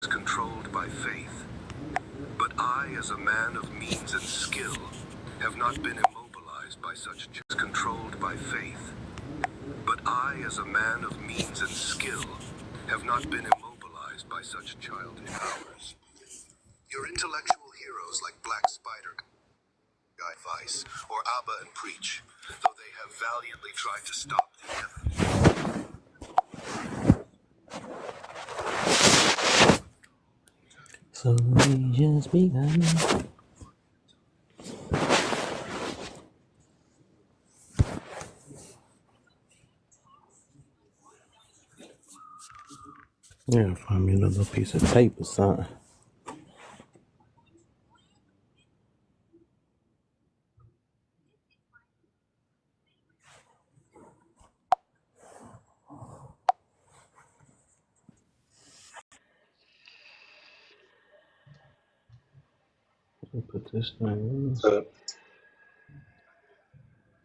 controlled by faith. But I, as a man of means and skill, have not been immobilized by such controlled by faith. But I, as a man of means and skill, have not been immobilized by such childish powers. Your intellectual heroes like Black Spider, Guy Vice, or Abba and Preach, though they have valiantly tried to stop the So we just begun. Yeah, find me another piece of tape or something. Put this thing. So,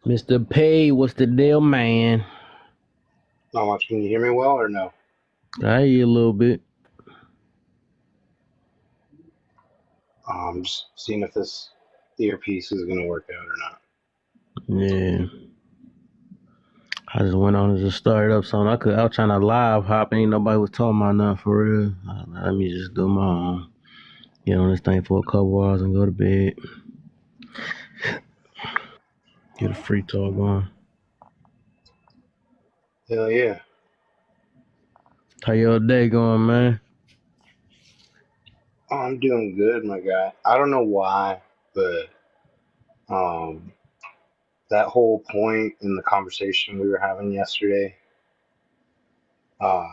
Mr. P, what's the deal, man? not much. Can you hear me well or no? I hear you a little bit. Just seeing if this earpiece is gonna work out or not. Yeah. I just went on and just started up something. I was trying to live hop, ain't nobody was talking about nothing for real. Let me just do my own. Get on this thing for a couple hours and go to bed. Get a free talk going. Hell yeah. How your day going, man? Oh, I'm doing good, my guy. I don't know why, but that whole point in the conversation we were having yesterday, uh,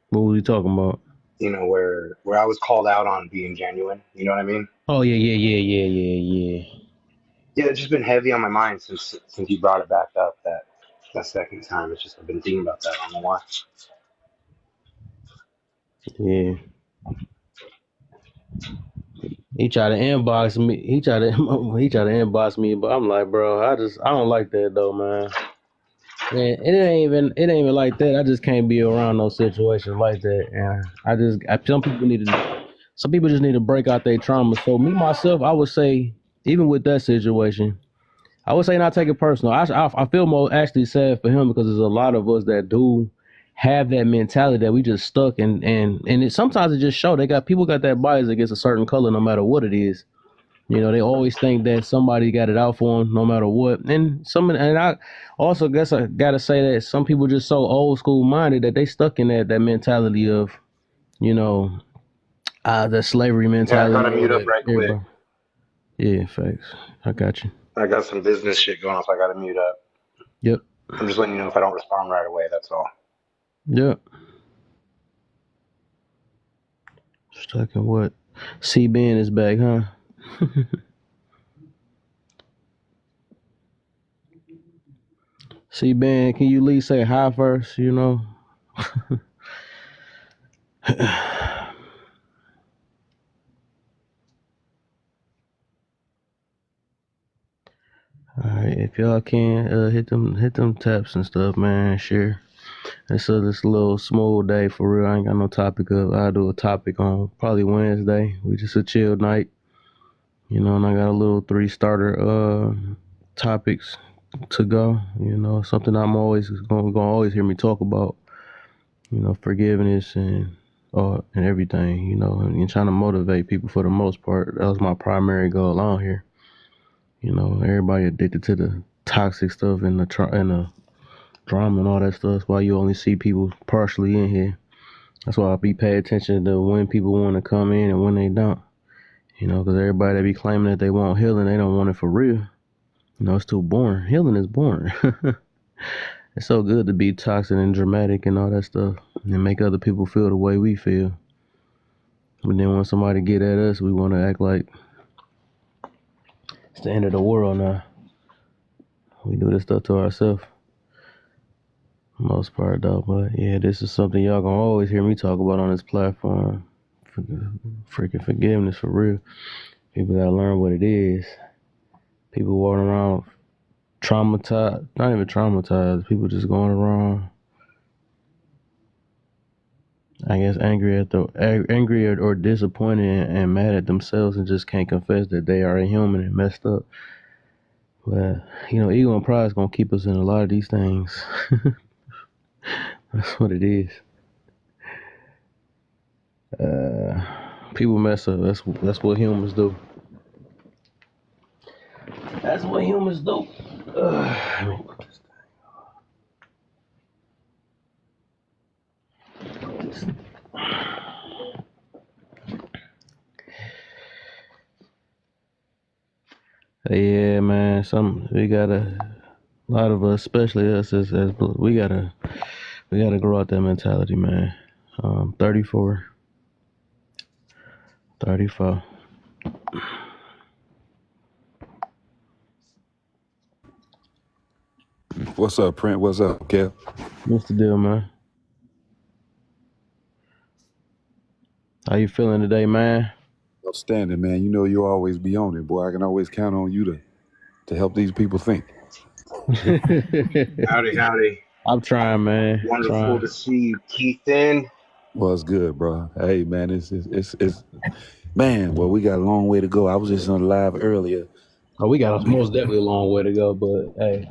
What was he talking about? where I was called out on being genuine. You know what I mean? Oh yeah. Yeah, it's just been heavy on my mind since you brought it back up that second time. It's just I've been thinking about that. I don't know why. Yeah. He tried to inbox me. He tried to inbox me, but I'm like, bro, I don't like that though, man. Man, it ain't even like that. I just can't be around no situations like that. And some people just need to break out their trauma. So me myself, I would say, even with that situation, I would say not take it personal. I feel more actually sad for him because there's a lot of us that do have that mentality that we just stuck sometimes it just show people got that bias against a certain color no matter what it is. You know, they always think that somebody got it out for them no matter what. And I also guess I gotta say that some people just so old school minded that they stuck in that mentality of, you know, the slavery Yeah, I gotta mentality or mute up that right quick. everybody. Yeah, facts. I got you. I got some business shit going on, so I gotta mute up. Yep. I'm just letting you know if I don't respond right away. That's all. Yep. Stuck in what? C-Ben is back, huh? C-Ben, can you at least say hi first, you know? Alright, if y'all can hit them taps and stuff, man, share. And so this little smooth day for real. I ain't got no topic up. I'll do a topic on probably Wednesday. We just a chill night. You know, and I got a little 3 starter topics to go. You know, something I'm always gonna always hear me talk about. You know, forgiveness and everything. You know, and trying to motivate people for the most part. That was my primary goal on here. You know, everybody addicted to the toxic stuff and the drama and all that stuff. That's why you only see people partially in here. That's why I be paying attention to when people want to come in and when they don't. You know, because everybody that be claiming that they want healing, they don't want it for real. You know, it's too boring. Healing is boring. It's so good to be toxic and dramatic and all that stuff and make other people feel the way we feel. But then when somebody get at us, we want to act like it's the end of the world now. We do this stuff to ourselves. Most part though, but yeah, this is something y'all gonna always hear me talk about on this platform. Freaking forgiveness for real. People gotta learn what it is. People walking around traumatized, not even traumatized, people just going around I guess angry or disappointed and mad at themselves and just can't confess that they are a human and messed up. But ego and pride is gonna keep us in a lot of these things. That's what it is. Uh, People mess up. That's what humans do. That's what humans do. Let me put this. Yeah, man. We gotta. A lot of us, especially us, as we gotta grow out that mentality, man. 34, 34. What's up, Print? What's up, Kev? What's the deal, man? How you feeling today, man? Outstanding, man. You know you always be on it, boy. I can always count on you to help these people think. Howdy, howdy. I'm trying, man. Wonderful Trying. to see you, Keith. In. Well, it's good, bro. Hey, man, it's man. Well, we got a long way to go. I was just on live earlier. Oh, we got most definitely a long way to go, but hey,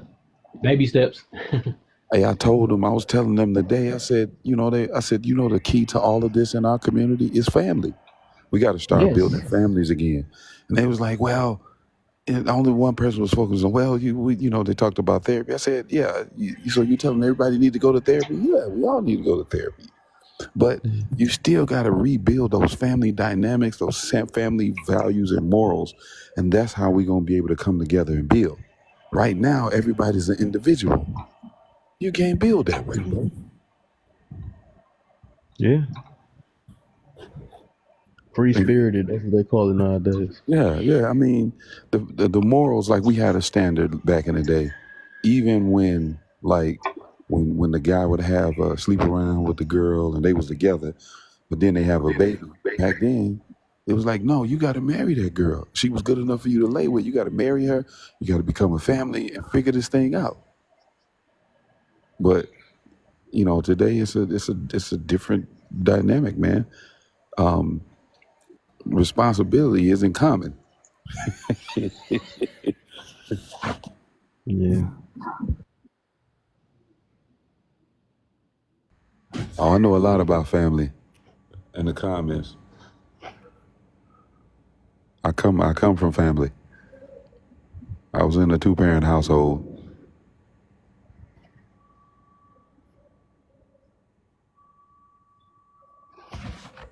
baby steps. Hey, I told them, I was telling them today. I said, the key to all of this in our community is family. We got to start Yes. building families again. And they was like, well, and only one person was focused on, well, they talked about therapy. I said, yeah, so you telling everybody need to go to therapy? Yeah, we all need to go to therapy. But you still got to rebuild those family dynamics, those family values and morals. And that's how we're going to be able to come together and build. Right now, everybody's an individual. You can't build that way, bro. Yeah. Free spirited, that's what they call it nowadays. Yeah. I mean, the morals, like we had a standard back in the day, even when when the guy would have sleep around with the girl and they was together, but then they have a baby. Back then, it was like, no, you got to marry that girl. She was good enough for you to lay with. You got to marry her. You got to become a family and figure this thing out. But today it's a different dynamic, man. Responsibility isn't common. Yeah. Oh, I know a lot about family in the comments. I come from family. I was in a 2-parent household.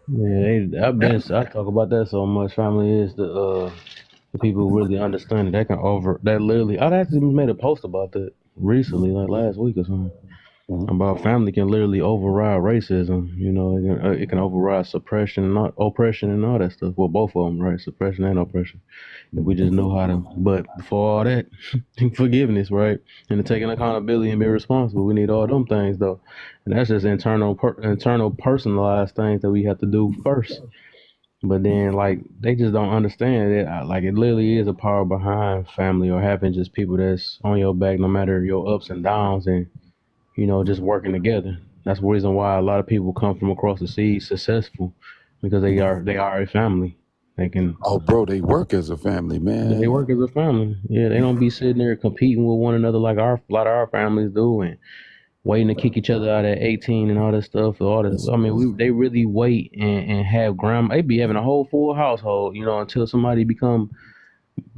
Yeah, I talk about that so much. Family is the people who really understand it. That literally, I actually made a post about that recently, like last week or something. Mhm. About family can literally override racism. It can override suppression and not oppression and all that stuff. Well, both of them, right? Suppression and oppression. If we just know how to. But before all that, forgiveness, right? And taking accountability and being responsible. We need all them things though, and that's just internal personalized things that we have to do first. But then, like, they just don't understand it. Like, it literally is a power behind family or having just people that's on your back no matter your ups and downs, and just working together. That's the reason why a lot of people come from across the seas successful, because they are a family. They can Oh, bro, they work as a family, they man. work as a family. Yeah, they don't be sitting there competing with one another like a lot of our families do, and waiting to kick each other out at 18 and all that stuff. I mean, they really wait and have grandma. They be having a whole full household, until somebody become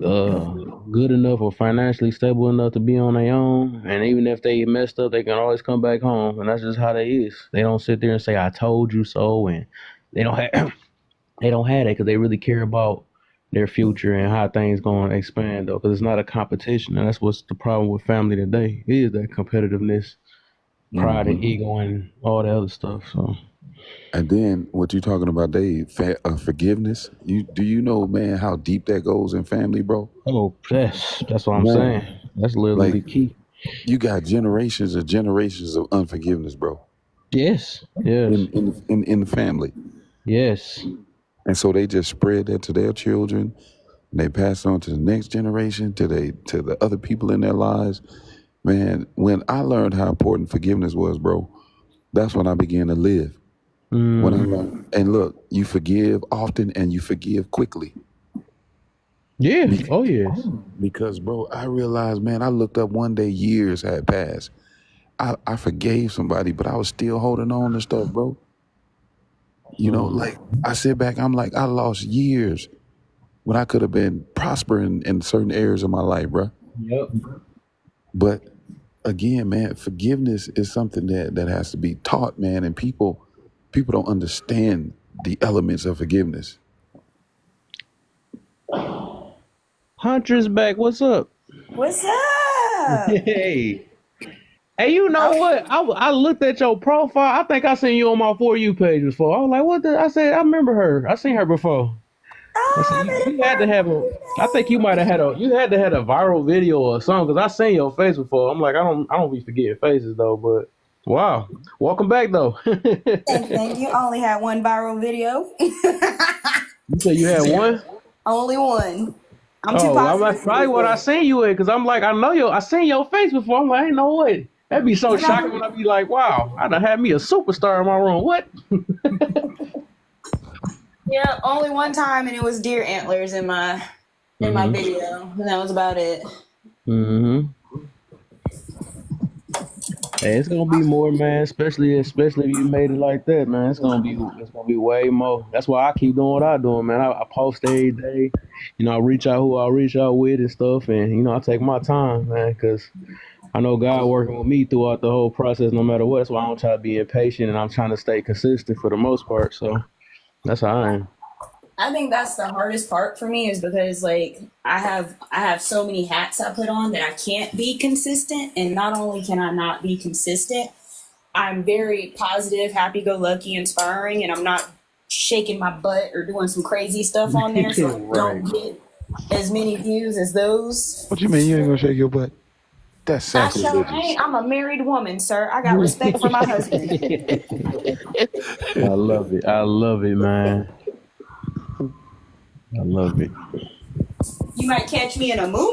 uh good enough or financially stable enough to be on their own. And even if they messed up, they can always come back home. And that's just how they is. They don't sit there and say, "I told you so," and they don't have they don't have that because they really care about their future and how things going to expand though. Because it's not a competition, and that's what's the problem with family today. It is that competitiveness, pride, and Hmm. ego, and all the other stuff. So. And then what you talking about, Dave? Forgiveness. Do you know, man, how deep that goes in family, bro? Oh, that's what I'm saying. Man, That's literally like the key. you got generations of unforgiveness, bro, Yes, yes, in the family, yes. and so they just spread that to their children, and they pass on to the next generation, to the other people in their lives. Man, when I learned how important forgiveness was, bro, that's when I began to live. When I Mm. learned, and look, you forgive often and you forgive quickly. Yeah. Be- Oh yes. Because, bro, I realized, man, I looked up one day, years had passed. I forgave somebody, but I was still holding on to stuff, bro. You know, Mm. like I sit back, I'm like, I lost years when I could have been prospering in certain areas of my life, bro. Yep. But again, man, forgiveness is something that has to be taught, man, and people don't understand the elements of forgiveness. Hunter's back. What's up? What's up? Hey. Hey, you know Oh, what? I looked at your profile. I think I seen you on my For You page before. I was like, what the? I said, I remember her. I seen her before. I said, I'm in you had to have a. I think you might have had a. You had to have a viral video or something because I seen your face before. I'm like, I don't be forgetting faces though. But wow, welcome back though. Thank you. I only had one viral video. You said you had one. Only one. I'm too Oh, well, positive that's for probably this what I though. seen you in because I'm like, I know you. I seen your face before. I'm like, ain't no way. That'd be so You shocking know? when I be like, wow, I done had me a superstar in my room. What? Yeah, only one time, and it was deer antlers in my Mm-hmm. video, and that was about it. Mm-hmm. Hey, it's gonna be more, man. Especially if you made it like that, man. It's gonna be way more. That's why I keep doing what I doing, man. I post every day. You know, I reach out who I reach out with and stuff, and you know, I take my time, man, because I know God working with me throughout the whole process, no matter what. That's why I don't try to be impatient, and I'm trying to stay consistent for the most part. So that's how I am. I think that's the hardest part for me is because like I have so many hats I put on that I can't be consistent, and not only can I not be consistent, I'm very positive, happy go lucky, inspiring, and I'm not shaking my butt or doing some crazy stuff on there, so I Right. don't get as many views as those. What you mean you ain't gonna shake your butt? That's I sure sacrilegious. ain't. I'm a married woman, sir. I got respect for my husband. I love it. I love it, man. I love it. You might catch me in a moo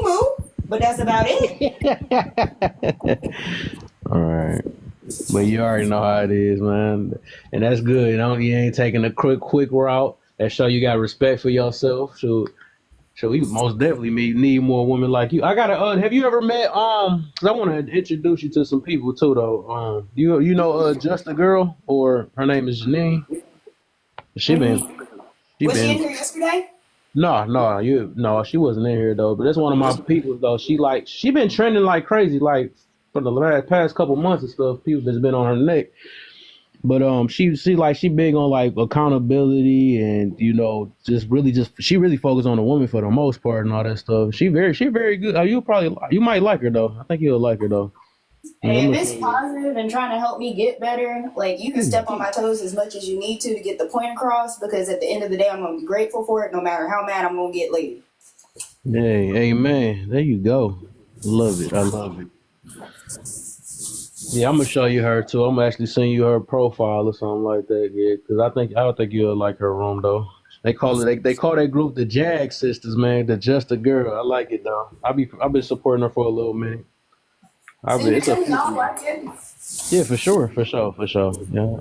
but that's about it. All right. But you already know how it is, man. And that's good. You ain't taking a quick route. That show you got respect for yourself. So we most definitely need more women like you. I gotta have you ever met 'cause I wanna introduce you to some people too though. You know Just a Girl, or her name is Janine. She What do you been mean? she Was she in been here yesterday? no, she wasn't in here though. But that's one of my people though. She been trending like crazy, like for the past couple months and stuff. People that's been on her neck. But she big on like accountability and just she really focused on the woman for the most part and all that stuff. She very good. You might like her though. I think you'll like her though. Yeah, I'm Hey, if gonna it's show you. positive and trying to help me get better, like you can step on my toes as much as you need to get the point across. Because at the end of the day, I'm gonna be grateful for it, no matter how mad I'm gonna get later. Hey, amen. There you go. Love it. I love it. Yeah, I'm gonna show you her too. I'm gonna actually send you her profile or something like that. Yeah, because I don't think you'll like her room though. They call that group the Jag Sisters, man. The Just a Girl. I like it though. I've been supporting her for a little minute. Send it It's a to me. few I'll people. like it. Yeah, for sure. Yeah.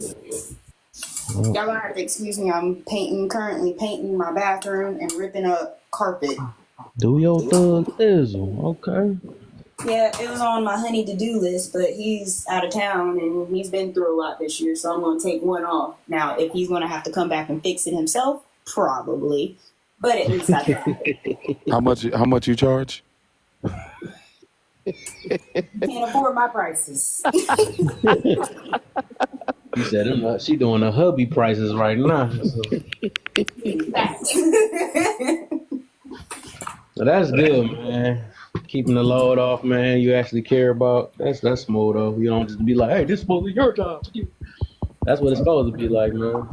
Well, Y'all gonna have to excuse me. I'm currently painting my bathroom and ripping up carpet. do your thug thizzle, okay? Yeah, it was on my honey to-do list, but he's out of town and he's been through a lot this year, so I'm gonna take one off. Now, if he's gonna have to come back and fix it himself, probably. But at least I tried. How much you charge? Can't afford my prices. He said, she doing the hubby prices right now. So, so that's good, man. Keeping the load off, man. You actually care about. That's smooth though. You don't just be like, hey, this is supposed to be your job. That's what it's supposed to be like, man.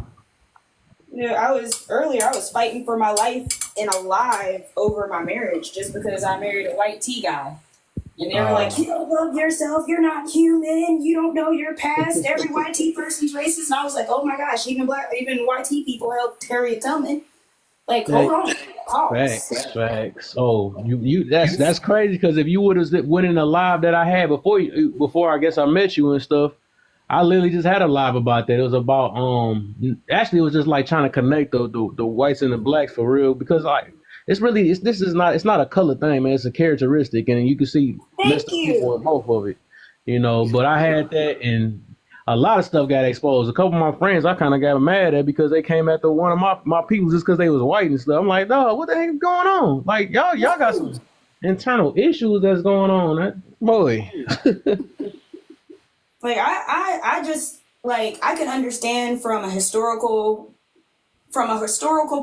Yeah, I was fighting for my life and alive over my marriage just because I married a white tea guy. And they were like, you don't love yourself, you're not human, you don't know your past, every white tea person's racist. And I was like, oh my gosh, even white tea people helped Harriet Tubman. Like, hold Hey, on. Pause. facts. Oh, that's crazy because if you would have went in the live that I had before I guess I met you and stuff, I literally just had a live about that. It was about actually it was just like trying to connect the whites and the blacks for real because like it's not a color thing, man. It's a characteristic, and you can see Thank messed up people you. in both of it, you know. But I had that, and a lot of stuff got exposed. A couple of my friends I kind of got mad at because they came after one of my people just because they was white and stuff. I'm like, dog, what the heck is going on? Like y'all got some internal issues that's going on, boy. Like I just like I can understand from a historical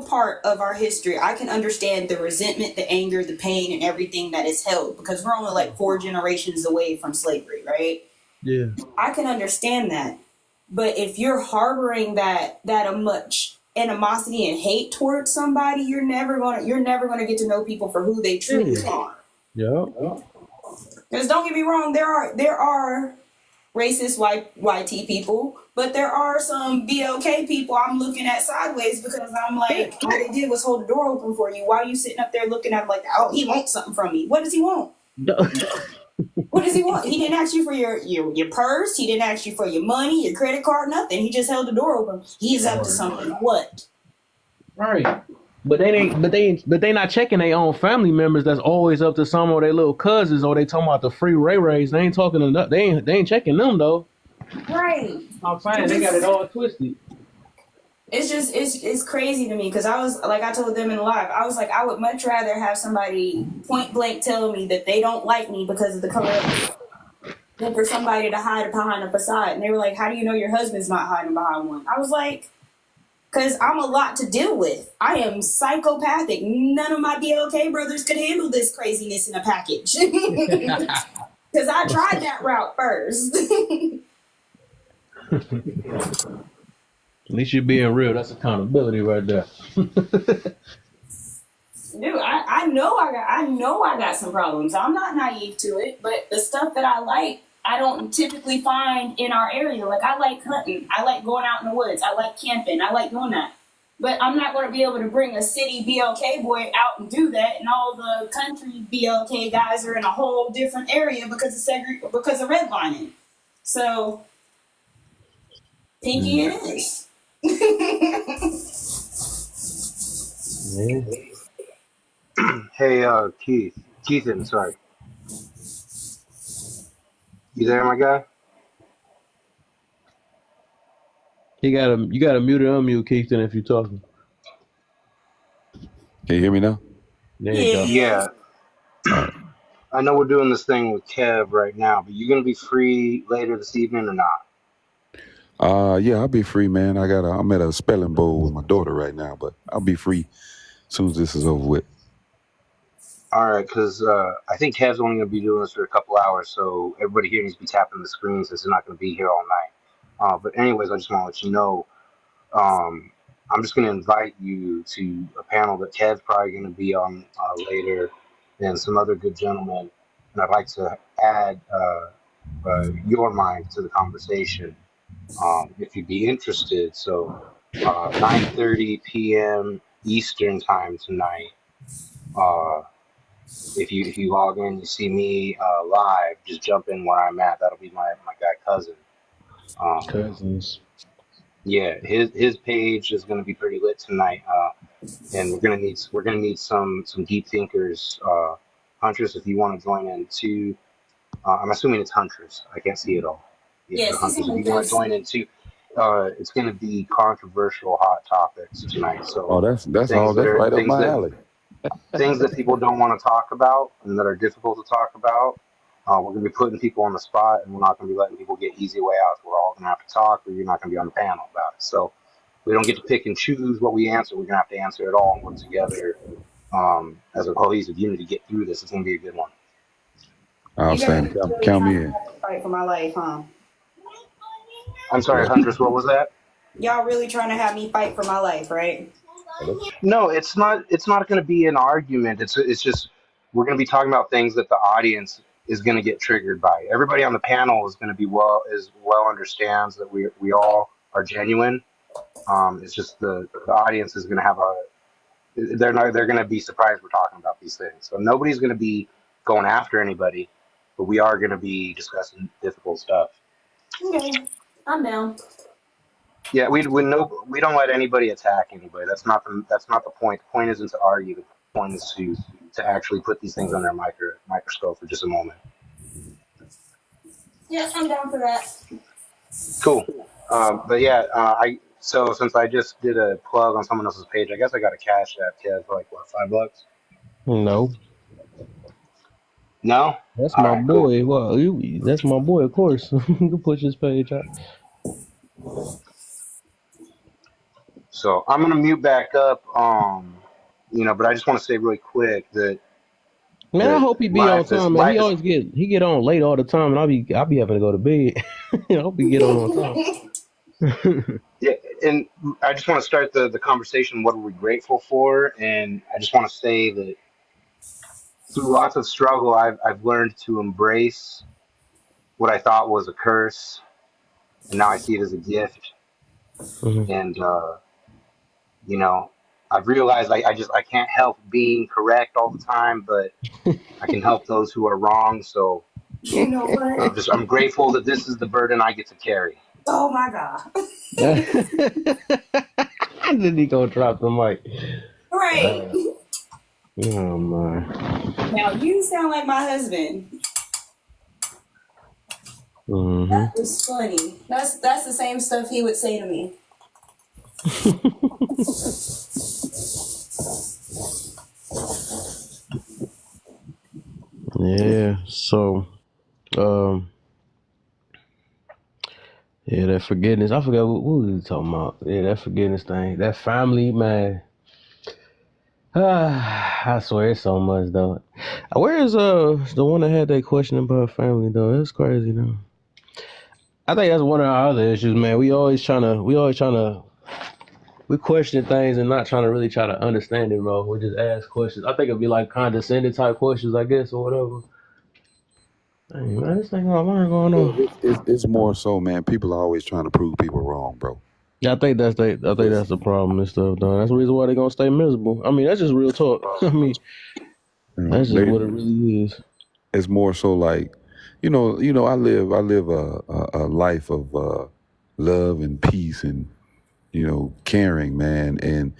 part of our history, I can understand the resentment, the anger, the pain, and everything that is held because we're only like 4 generations away from slavery, right? Yeah. I can understand that. But if you're harboring that a much animosity and hate towards somebody, you're never gonna get to know people for who they truly are. Yeah. Because don't get me wrong, there are racist YT people, but there are some BLK people I'm looking at sideways because I'm like, all they did was hold the door open for you. Why are you sitting up there looking at him like, oh, he wants something from me? What does he want? What does he want? He didn't ask you for your purse. He didn't ask you for your money, your credit card, nothing. He just held the door open. He's up to something. What? Right. But they not checking their own family members that's always up to some of their little cousins or they talking about the free Ray Rays. They ain't talking to they ain't checking them though. Right. I'm saying they got it all twisted. It's just it's crazy to me because I was like I told them in live, I was like I would much rather have somebody point blank tell me that they don't like me because of the color of me than for somebody to hide behind a facade. And they were like, how do you know your husband's not hiding behind one? I was like, because I'm a lot to deal with. I am psychopathic. None of my BLK brothers could handle this craziness in a package. Because I tried that route first. At least you're being real. That's accountability right there. Dude, I know I got some problems. I'm not naive to it, but the stuff that I like, I don't typically find in our area. Like I like hunting, I like going out in the woods, I like camping, I like doing that. But I'm not going to be able to bring a city BLK boy out and do that, and all the country BLK guys are in a whole different area because of redlining. So, pinky it is. Yeah. Hey, Keithan, sorry. You there, my guy? You gotta mute or unmute Keith if you're talking. Can you hear me now? There you go. Yeah. I know we're doing this thing with Kev right now, but you gonna be free later this evening or not? Yeah, I'll be free, man. I'm at a spelling bowl with my daughter right now, but I'll be free as soon as this is over with. All right, because I think Kev's only going to be doing this for a couple hours, so everybody here needs to be tapping the screen since they're not going to be here all night. But anyways, I just want to let you know, I'm just going to invite you to a panel that Kev's probably going to be on later, and some other good gentlemen. And I'd like to add your mind to the conversation if you'd be interested. So 9:30 p.m. Eastern time tonight. If you log in, you see me live, just jump in where I'm at. That'll be my guy cousin. Cousins. Yeah, his page is going to be pretty lit tonight, and we're gonna need some deep thinkers. Huntress, if you want to join in too, I'm assuming it's Huntress. I can't see it all. Yeah, Yes, Huntress, if you want to join in too, it's going to be controversial hot topics tonight. So that's right up my alley. Things that people don't want to talk about and that are difficult to talk about. We're going to be putting people on the spot, and we're not going to be letting people get easy way outs. We're all going to have to talk, or you're not going to be on the panel about it. So we don't get to pick and choose what we answer. We're going to have to answer it all and work together as a cohesive unit to get through this. It's going to be a good one. Outstanding. Count me in. Fight for my life, huh? I'm sorry, Huntress, what was that? Y'all really trying to have me fight for my life, right? No, it's not. It's not going to be an argument. It's just we're going to be talking about things that the audience is going to get triggered by. Everybody on the panel is going to be well understands that we all are genuine. It's just the audience is going to have they're going to be surprised we're talking about these things. So nobody's going to be going after anybody, but we are going to be discussing difficult stuff. Okay. I'm down. Yeah, we don't let anybody attack anybody. That's not the point. The point isn't to argue. The point is to actually put these things under a microscope for just a moment. Yeah, I'm down for that. Cool. But yeah, I so since I just did a plug on someone else's page, I guess I got a cash app, Kev, for like what, $5? No, No. that's All my right, cool. boy. Well, that's my boy, of course. You can push his page out. So I'm gonna mute back up. But I just want to say really quick Man, I that hope he be on life is time, man. life is He get on late all the time, and I be having to go to bed. I hope he get on time. Yeah, and I just want to start the conversation. What are we grateful for? And I just want to say that through lots of struggle, I've learned to embrace what I thought was a curse, and now I see it as a gift. Mhm. And you know, I've realized I can't help being correct all the time, but I can help those who are wrong. So You know what? I'm grateful that this is the burden I get to carry. Oh my god. Then he gonna drop the mic. Right. Oh my. Now you sound like my husband. Hmm. That is funny. That's the same stuff he would say to me. Yeah. So, um, yeah, that forgiveness. I forgot what was he talking about. Yeah, that forgiveness thing. That family, man. I swear it's so much though. Where is the one that had that question about family though? That's crazy though. I think that's one of our other issues, man. We question things and not trying to really try to understand it, bro. We just ask questions. I think it'd be like condescending type questions, I guess, or whatever. Hey, man, this thing got mine going Yeah, on. it's more so, man. People are always trying to prove people wrong, bro. Yeah, I think It's, that's the problem and stuff, though. That's the reason why they're gonna stay miserable. I mean, that's just real talk. I mean, that's just they what it really is. it's more so like, I live a life of love and peace and caring, man. And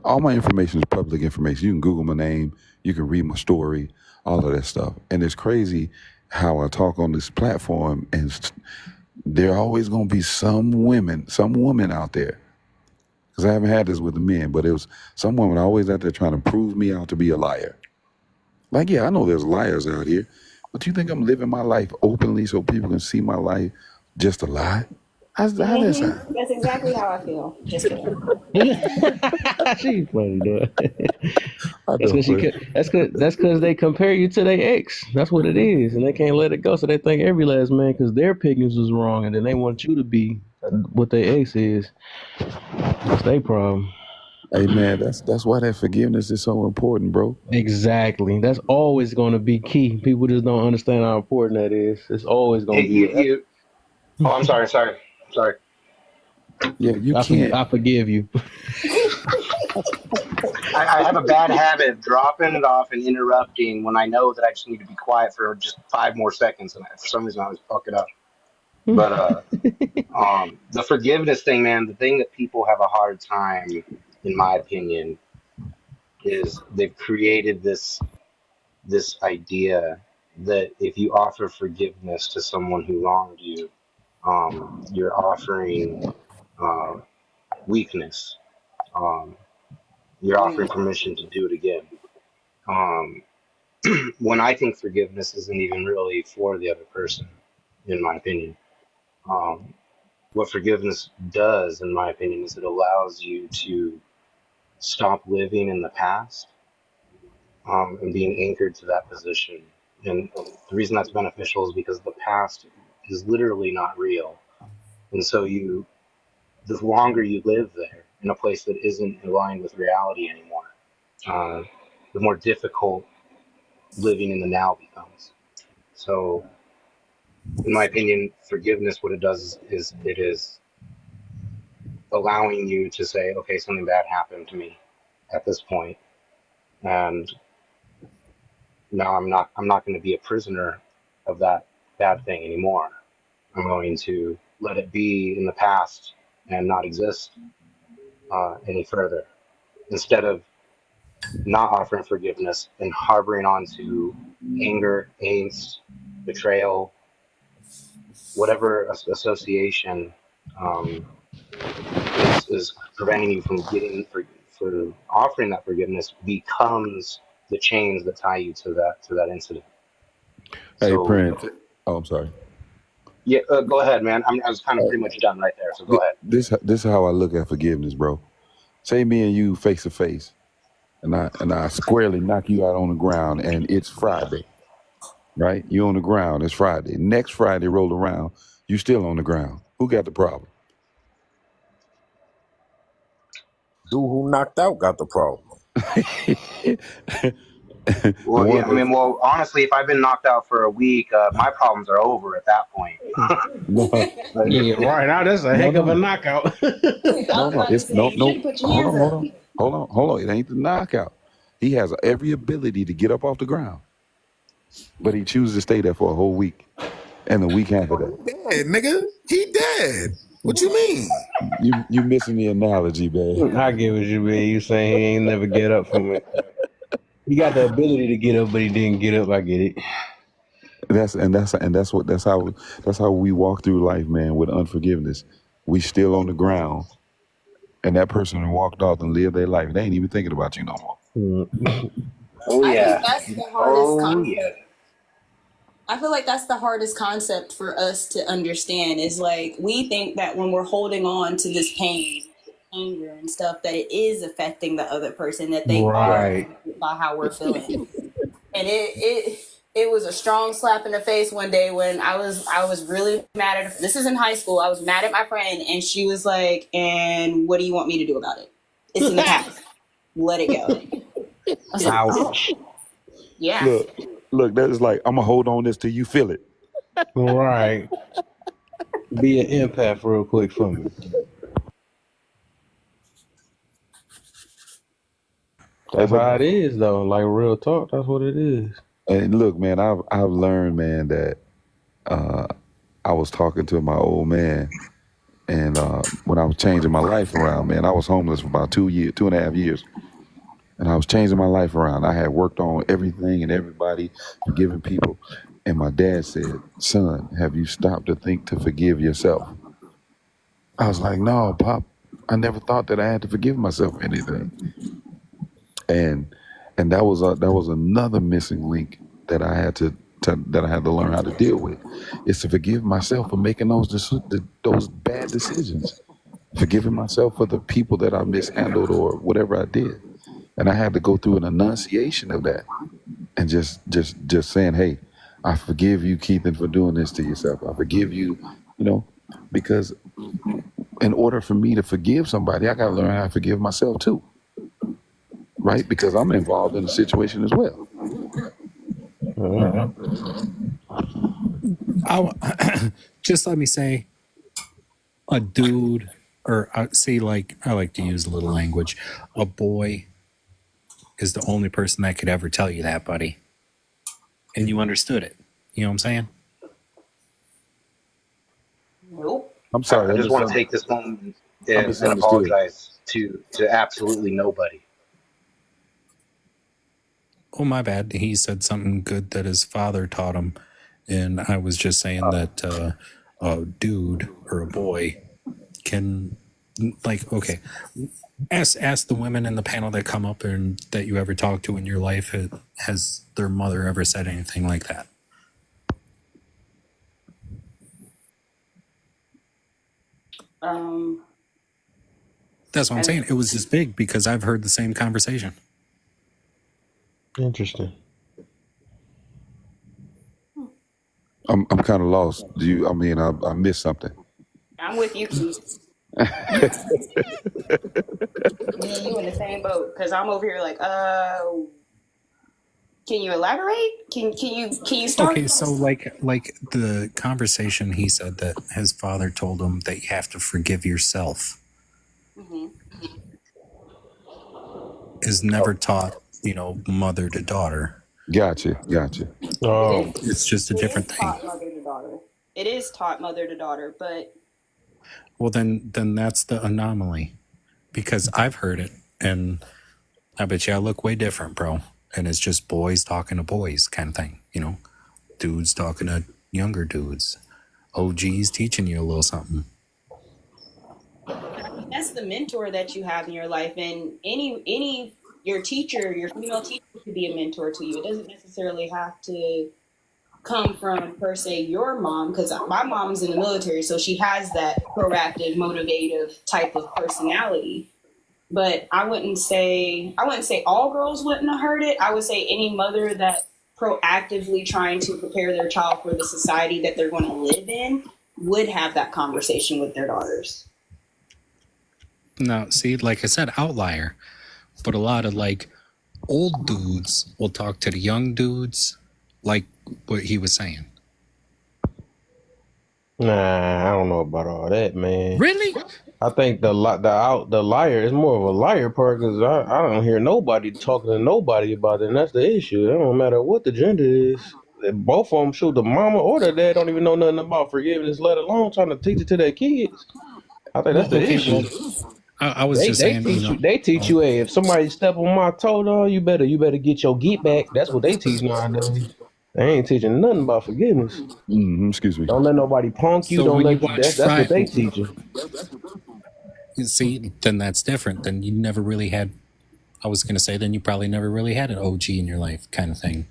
all my information is public information. You can Google my name, you can read my story, all of that stuff. And it's crazy how I talk on this platform, and there always gonna be some woman out there. Because I haven't had this with the men, but it was some woman always out there trying to prove me out to be a liar. Like, yeah, I know there's liars out here, but you think I'm living my life openly so people can see my life just a lie? How that sound? That's exactly how I feel. Just kidding. She's funny, though. I That's know, because but that's because they compare you to their ex. That's what it is, and they can't let it go. So they think every last man, because their opinions was wrong, and then they want you to be what their ex is. That's their problem. hey, man, that's why that forgiveness is so important, bro. Exactly. That's always going to be key. People just don't understand how important that is. It's always going Hey, to be. oh, I'm sorry. Yeah, you can't. I forgive you. I have a bad habit of dropping it off and interrupting when I know that I just need to be quiet for just 5 more seconds, and for some reason I always fuck it up. But the forgiveness thing, man, the thing that people have a hard time, in my opinion, is they've created this idea that if you offer forgiveness to someone who wronged you, you're offering uh, weakness. Um, you're offering permission to do it again. Um, when I think forgiveness isn't even really for the other person, in my opinion. Um, what forgiveness does, in my opinion, is it allows you to stop living in the past and being anchored to that position. And the reason that's beneficial is because the past is literally not real. And so the longer you live there in a place that isn't aligned with reality anymore, uh, the more difficult living in the now becomes. So, in my opinion, forgiveness, what it does is it is allowing you to say, okay, something bad happened to me at this point, and now I'm not going to be a prisoner of that bad thing anymore. I'm going to let it be in the past and not exist any further, instead of not offering forgiveness and harboring onto anger, angst, betrayal, whatever association is preventing you from getting for offering that forgiveness becomes the chains that tie you to that incident. Hey, So Prince. Oh, I'm sorry. yeah, go ahead, man. I was kind of pretty much done right there. So go ahead. This is how I look at forgiveness, bro. Say me and you face to face, and I squarely knock you out on the ground, and it's Friday, right? You on the ground. It's Friday. Next Friday roll around, you still on the ground. Who got the problem? Dude who knocked out got the problem. Well, yeah, I mean, well, honestly, if I've been knocked out for a week, my problems are over at that point. Yeah, right. Now that's a heck of a knockout. No. It's no. Hold on. It ain't the knockout. He has every ability to get up off the ground, but he chooses to stay there for a whole week, and the week after that. Dead, nigga. He dead. What you mean? You missing the analogy, man. I get what you mean. You saying he ain't never get up from it. He got the ability to get up, but he didn't get up. I get it. That's how we walk through life, man. With unforgiveness, we still on the ground, and that person who walked off and lived their life, they ain't even thinking about you no more. Oh yeah. I think that's the hardest concept. I feel like that's the hardest concept for us to understand is like we think that when we're holding on to this pain, anger and stuff, that it is affecting the other person, that they are by how we're feeling. And it was a strong slap in the face one day when I was really mad at her. This is in high school. I was mad at my friend and she was like, and what do you want me to do about it? It's in the past. Let it go. I was like, oh. Yeah. Look, that is like, I'm gonna hold on this till you feel it. Right. Be an empath real quick for me. That's how it is, though. Like real talk, that's what it is. And look, man, I've learned, man, that I was talking to my old man, and when I was changing my life around, man, I was homeless for about 2.5 years. And I was changing my life around. I had worked on everything and everybody, forgiving people. And my dad said, son, have you stopped to think to forgive yourself? I was like, no, Pop, I never thought that I had to forgive myself for anything. And that was another missing link that I had to learn how to deal with, is to forgive myself for making those bad decisions, forgiving myself for the people that I mishandled or whatever I did. And I had to go through an enunciation of that, and just saying, hey, I forgive you, Keithan, for doing this to yourself. I forgive you, because in order for me to forgive somebody, I got to learn how to forgive myself too, right? Because I'm involved in the situation as well. Just let me say, a dude, or say, like, I like to use a little language, a boy is the only person that could ever tell you that, buddy. And you understood it. You know what I'm saying? Nope. I'm sorry. I just want to take this moment and apologize to absolutely nobody. Oh, my bad. He said something good that his father taught him. And I was just saying that a dude or a boy can, like, okay, ask the women in the panel that come up and that you ever talked to in your life, has their mother ever said anything like that? That's what I'm saying. It was just big because I've heard the same conversation. Interesting. I'm kind of lost. I missed something. I'm with you, Keith. Me and you in the same boat, because I'm over here like, can you elaborate? Can you start? Okay, so like the conversation, he said that his father told him that you have to forgive yourself. Mm-hmm. Is never taught, mother to daughter. Gotcha. Oh, it's just a different thing. Mother to daughter. It is taught mother to daughter, but Well, then that's the anomaly, because I've heard it, and I bet you I look way different, bro. And it's just boys talking to boys kind of thing, you know, dudes talking to younger dudes, OGs teaching you a little something. That's the mentor that you have in your life, and any your teacher, your female teacher, could be a mentor to you. It doesn't necessarily have to come from per se your mom, because my mom's in the military, so she has that proactive, motivative type of personality. But I wouldn't say all girls wouldn't have heard it. I would say any mother that proactively trying to prepare their child for the society that they're going to live in would have that conversation with their daughters. Now, see, like I said, outlier, but a lot of like old dudes will talk to the young dudes, like what he was saying. Nah, I don't know about all that, man. Really? I think the liar is more of a liar part, because I don't hear nobody talking to nobody about it, and that's the issue. It don't matter what the gender is. Both of them, shoot, the mama or the dad don't even know nothing about forgiveness, let alone trying to teach it to their kids. I think that's the issue. Well, I was just saying, they teach you, hey, if somebody step on my toe, dog, you better get your get back. That's what they teach nowadays. They ain't teaching nothing about forgiveness. Excuse me. Don't let nobody punk you. So Don't when let you you. watch That's what they teach you. See, then that's different. Then you never really had. I was gonna say, then you probably never really had an OG in your life, kind of thing.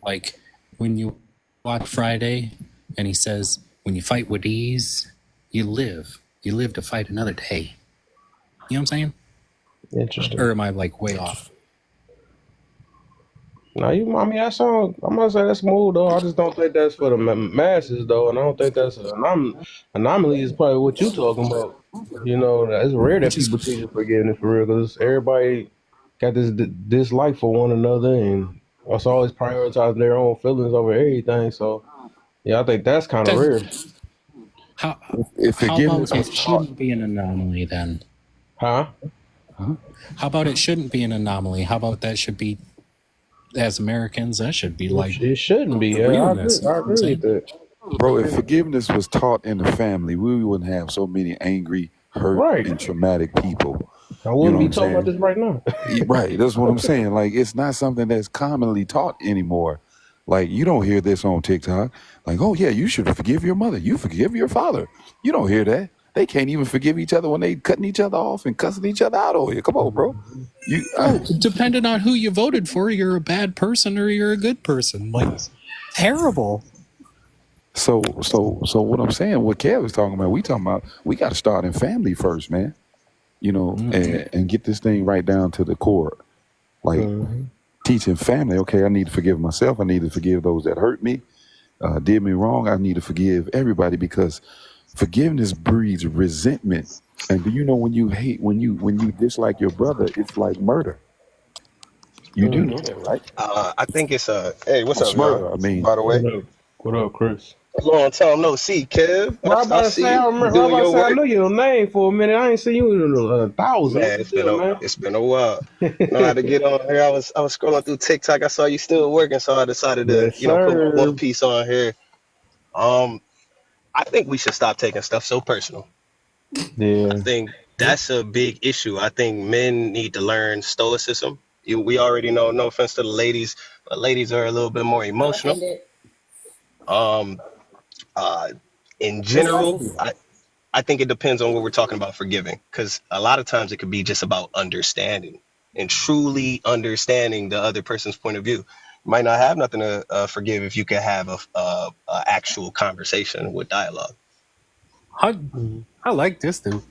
Like when you watch Friday, and he says, "When you fight with ease, you live. You live to fight another day." You know what I'm saying? Interesting. Or am I like way off? No, I'm gonna say that's smooth though. I just don't think that's for the masses though, and I don't think that's an anomaly. Is probably what you talking about. You know, it's rare that people teach forgiveness for real, because everybody got this dislike for one another, and it's always prioritizing their own feelings over everything. So, yeah, I think that's kind of rare. How If forgiveness about was it taught, shouldn't be an anomaly then? Huh? How about it shouldn't be an anomaly? How about that should be, as Americans, that should be like It shouldn't be. the Yeah, realness. I agree with that. bro, if forgiveness was taught in the family, we wouldn't have so many angry, hurt, Right. and traumatic people. I wouldn't be what I'm talking about saying? this right now. Right, that's what I'm saying. Like, it's not something that's commonly taught anymore. Like, you don't hear this on TikTok. Like, oh yeah, you should forgive your mother. You forgive your father. You don't hear that. They can't even forgive each other when they cutting each other off and cussing each other out over here. Come on, bro. Depending on who you voted for, you're a bad person or you're a good person. Like, terrible. So what I'm saying, what Kev was talking about, we got to start in family first, man. You know, and get this thing right down to the core. Like, teaching family, okay, I need to forgive myself. I need to forgive those that hurt me, did me wrong. I need to forgive everybody, because forgiveness breeds resentment. And do you know, when you hate, when you dislike your brother, it's like murder. You do know that, right? I think it's hey, what's Or up, y'all? smurder, I mean. By the way, What up, Chris? long time no see, Kev. Well, I see you. You doing your I work, know your name for a minute. I ain't seen you in a thousand. man. What's the deal, man? It's been a while. Know how to get on here. I was scrolling through TikTok. I saw you still working, so I decided to Yes, put my sir. one piece on here. I think we should stop taking stuff so personal. Yeah. I think that's a big issue. I think men need to learn stoicism. We already know. No offense to the ladies, but ladies are a little bit more emotional. Um, in general, I think it depends on what we're talking about forgiving, because a lot of times it could be just about understanding and truly understanding the other person's point of view. You might not have nothing to forgive if you can have a actual conversation with dialogue. I like this dude.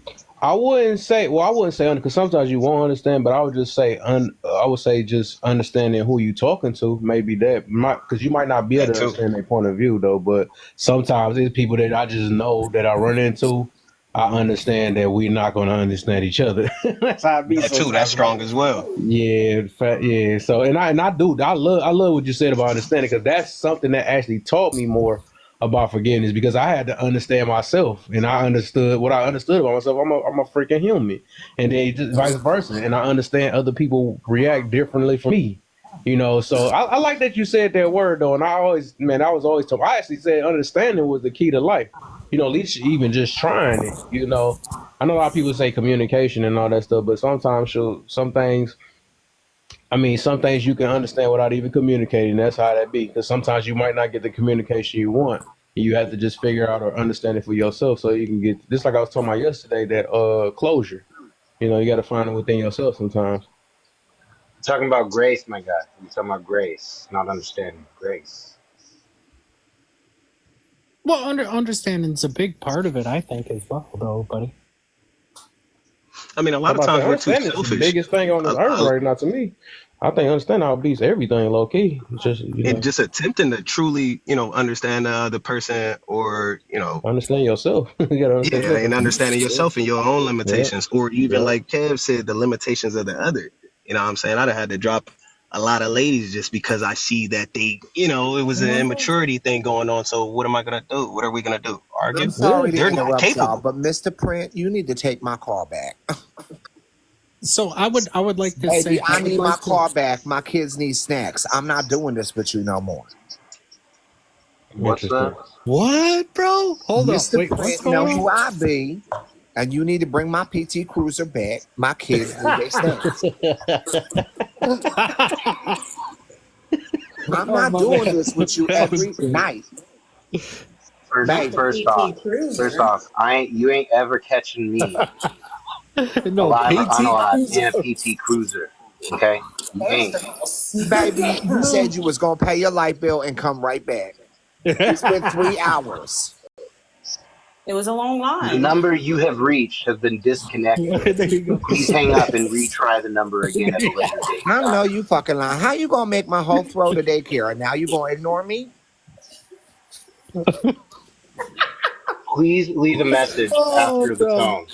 I wouldn't say because sometimes you won't understand, but I would just say I would say just understanding who you talking to. Maybe that might, because you might not be able That to too. understand their point of view though. But sometimes it's people that I just know that I run into. I understand that we're not going to understand each other. That's how I be That too. sometimes. That's strong as well. Yeah, yeah. So I love what you said about understanding, because that's something that actually taught me more about forgiveness, because I had to understand myself, and I understood what I understood about myself. I'm a freaking human, and then just vice versa, and I understand other people react differently from me. You know, so I like that you said that word though, and I was always told. I actually said understanding was the key to life. at least even just trying it. I know a lot of people say communication and all that stuff, but sometimes some things you can understand without even communicating. That's how that be. Because sometimes you might not get the communication you want. You have to just figure out or understand it for yourself so you can get, just like I was talking about yesterday, that closure. You got to find it within yourself sometimes. Talking about grace, my guy. You're talking about grace, not understanding grace. Well, understanding's a big part of it, I think, as well, though, buddy. I mean, a I'm lot of about to times say, we're too understanding is the selfish. biggest thing on this earth right now to me. I think understanding how beats everything low key. It's just, And just attempting to truly, understand the other person, or understand yourself. You got to understand yeah, and yourself. understanding yourself and your own Yep. limitations, or even Yep. like Kev said, the limitations of the other. You know what I'm saying? I'd have had to drop a lot of ladies just because I see that they, it was an immaturity thing going on. So what am I gonna do? What are we gonna do? Argue? I'm sorry to They're not interrupt y'all, capable. but Mr. Print, you need to take my call back. So I would like to Baby, say I need my car back. My kids need snacks. I'm not doing this with you no more. What's that? What, bro? Hold up. Mr. Wait, what's Print going know on? who I be, and you need to bring my PT Cruiser back. My kids need their snacks. I'm not doing this with you every night. First off, you ain't ever catching me No, alive or PT unalive in a PT Cruiser. Okay, you ain't. Baby, you said you was going to pay your light bill and come right back. It's been 3 hours. It was a long The line. number you have reached has been disconnected. There you go. Please hang up and retry the number again at a later date. I know you fucking lying. How you going to make my whole throw to daycare and now you going to ignore me? Please leave a message after the tone.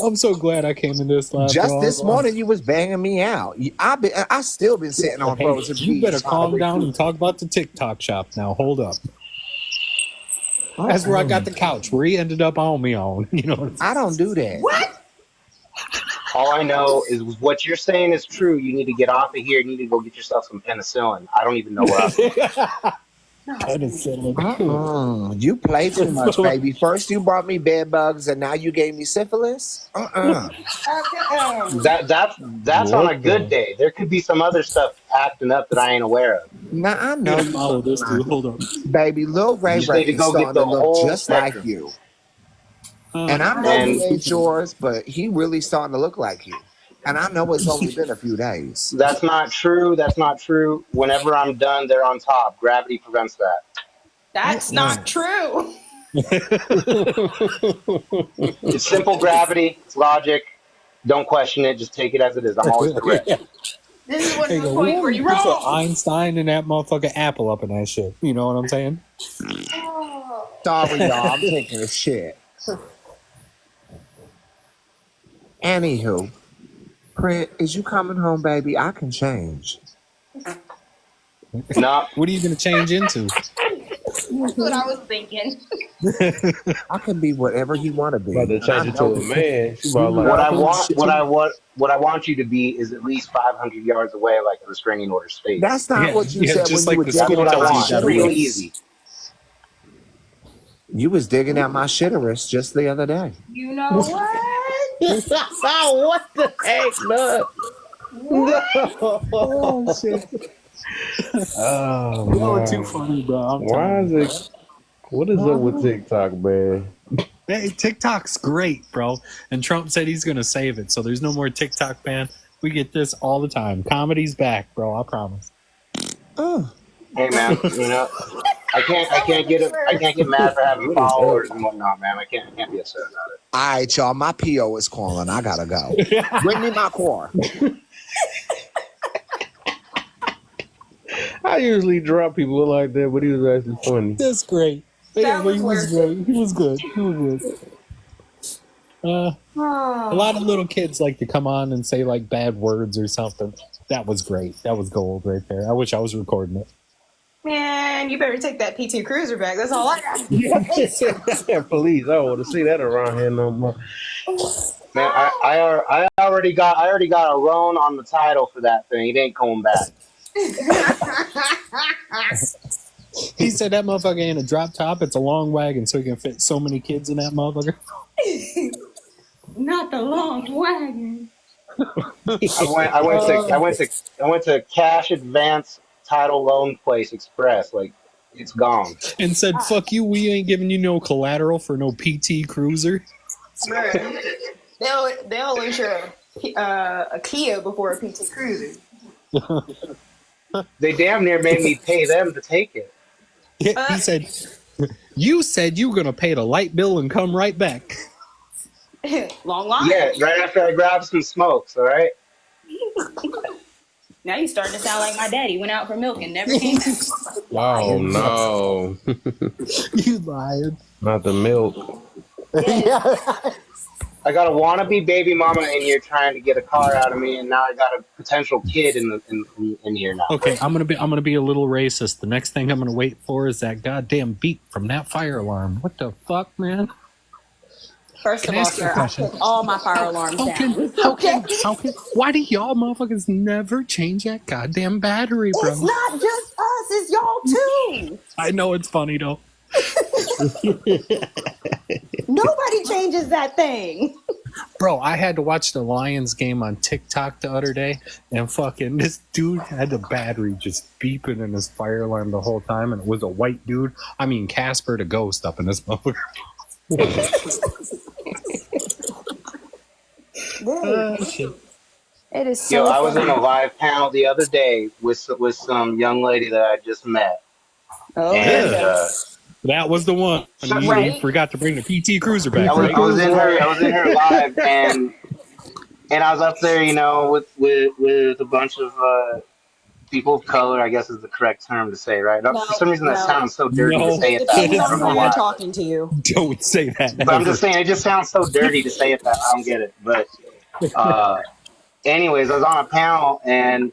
I'm so glad I came in this live. Just this morning, you was banging me out. I still been sitting on frozen peas. You better calm down and talk about the TikTok shop now. Hold up. That's where I got the couch, where he ended up on me on. I don't do that. What? All I know is what you're saying is true. You need to get off of here. You need to go get yourself some penicillin. I don't even know where I'm You play too much, baby. First you brought me bed bugs, and now you gave me syphilis. That's on a good day. There could be some other stuff acting up that I ain't aware of. Now I know you follow this dude. Hold up, baby. Lil Ray You just Ray need to is go starting get the to look whole just spectrum. like you. And I know he ain't yours, but he really starting to look like you. And I know it's only been a few days. That's not true. That's not true. Whenever I'm done, they're on top. Gravity prevents that. That's not true. It's simple gravity. It's logic. Don't question it. Just take it as it is. I'm always correct. This is one Hey, of the yo, points where you put wrong. Einstein and that motherfucking Apple up in that shit. You know what I'm saying? Sorry, y'all. I'm taking a shit. Anywho, Print, is you coming home, baby? I can change. No. What are you going to change into? That's what I was thinking. I can be whatever you want to be. About to change it to a man. She about What I like, want you to be is at least 500 yards away, like a restraining order states. That's not what you said just when like you the were digging That's what out I my want. shitterus. Real easy. You was digging out my shitterus just the other day. You know what? what the heck, no? Oh, shit. Oh, Y'all are man. too funny, bro. Why is it? What is up with TikTok, man? Hey, TikTok's great, bro. And Trump said he's going to save it, so there's no more TikTok ban. We get this all the time. Comedy's back, bro. I promise. Oh. Hey man, I can't get mad for having followers and whatnot, man. I can't be upset about it. All right, y'all. My PO is calling. I gotta go. Bring me my car. I usually drop people like that, but he was actually funny. That's great. That was he was great. He was good. He was good. A lot of little kids like to come on and say like bad words or something. That was great. That was gold right there. I wish I was recording it. Man, you better take that P2 Cruiser back. That's all I got. Please, I don't want to see that around here no more. Man, I already got a loan on the title for that thing. It ain't coming back. He said that motherfucker ain't a drop top. It's a long wagon, so he can fit so many kids in that motherfucker. Not the long wagon. I went to Cash Advance Title Loan Place Express. Like, it's gone. And said, "Fuck you. We ain't giving you no collateral for no PT Cruiser." Bruh. They'll insure a Kia before a PT Cruiser. They damn near made me pay them to take it. Yeah, he said, "You said you were gonna pay the light bill and come right back." Long line. Yeah, right after I grabbed some smokes. All right. Now you starting to sound like my daddy. Went out for milk and never came back. Oh no! You lying? Not the milk. Yeah. I got a wannabe baby mama in here trying to get a car out of me, and now I got a potential kid in here now. Okay, I'm gonna be a little racist. The next thing I'm gonna wait for is that goddamn beep from that fire alarm. What the fuck, man? First of all, sir, I took all my fire alarms down. How can? Why do y'all motherfuckers never change that goddamn battery, bro? It's not just us, it's y'all too. I know it's funny though. Nobody changes that thing. Bro, I had to watch the Lions game on TikTok the other day, and fucking this dude had the battery just beeping in his fire alarm the whole time, and it was a white dude. I mean, Casper the Ghost up in this motherfucker. It is so Yo, I was funny. in a live panel the other day with some young lady that I just met, Oh, and That was the one. You forgot to bring the PT Cruiser back, right? I was in her live, and I was up there, you know, with a bunch of people of color, I guess is the correct term to say, right? For some reason, that sounds so dirty to say it that way. I don't know why. talking to you. Don't say that. But I'm just saying, it just sounds so dirty to say it that I don't get it. But anyways, I was on a panel, and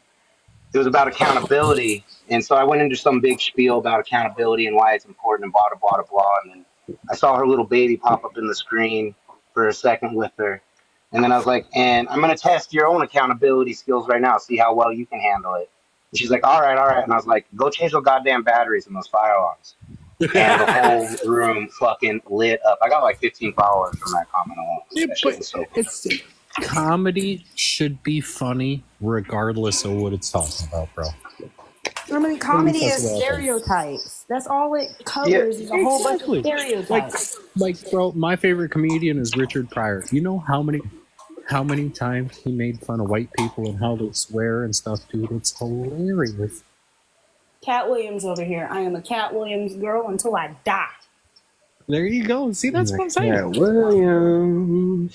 it was about accountability. And so I went into some big spiel about accountability and why it's important and blah, blah, blah, blah. And then I saw her little baby pop up in the screen for a second with her. And then I was like, and I'm going to test your own accountability skills right now, see how well you can handle it. And she's like, all right. And I was like, go change those goddamn batteries in those fire alarms. And the whole room fucking lit up. I got like 15 followers from that comment alone. Yeah, That shit was so cool. Comedy should be funny regardless of what it's talking about, bro. I mean, comedy is stereotypes. That's all it covers. Is a whole bunch of stereotypes. Like, bro, my favorite comedian is Richard Pryor. You know how many times he made fun of white people and how they swear and stuff, dude? It's hilarious. Cat Williams over here. I am a Cat Williams girl until I die. There you go. See, that's what I'm saying. Yeah, Williams.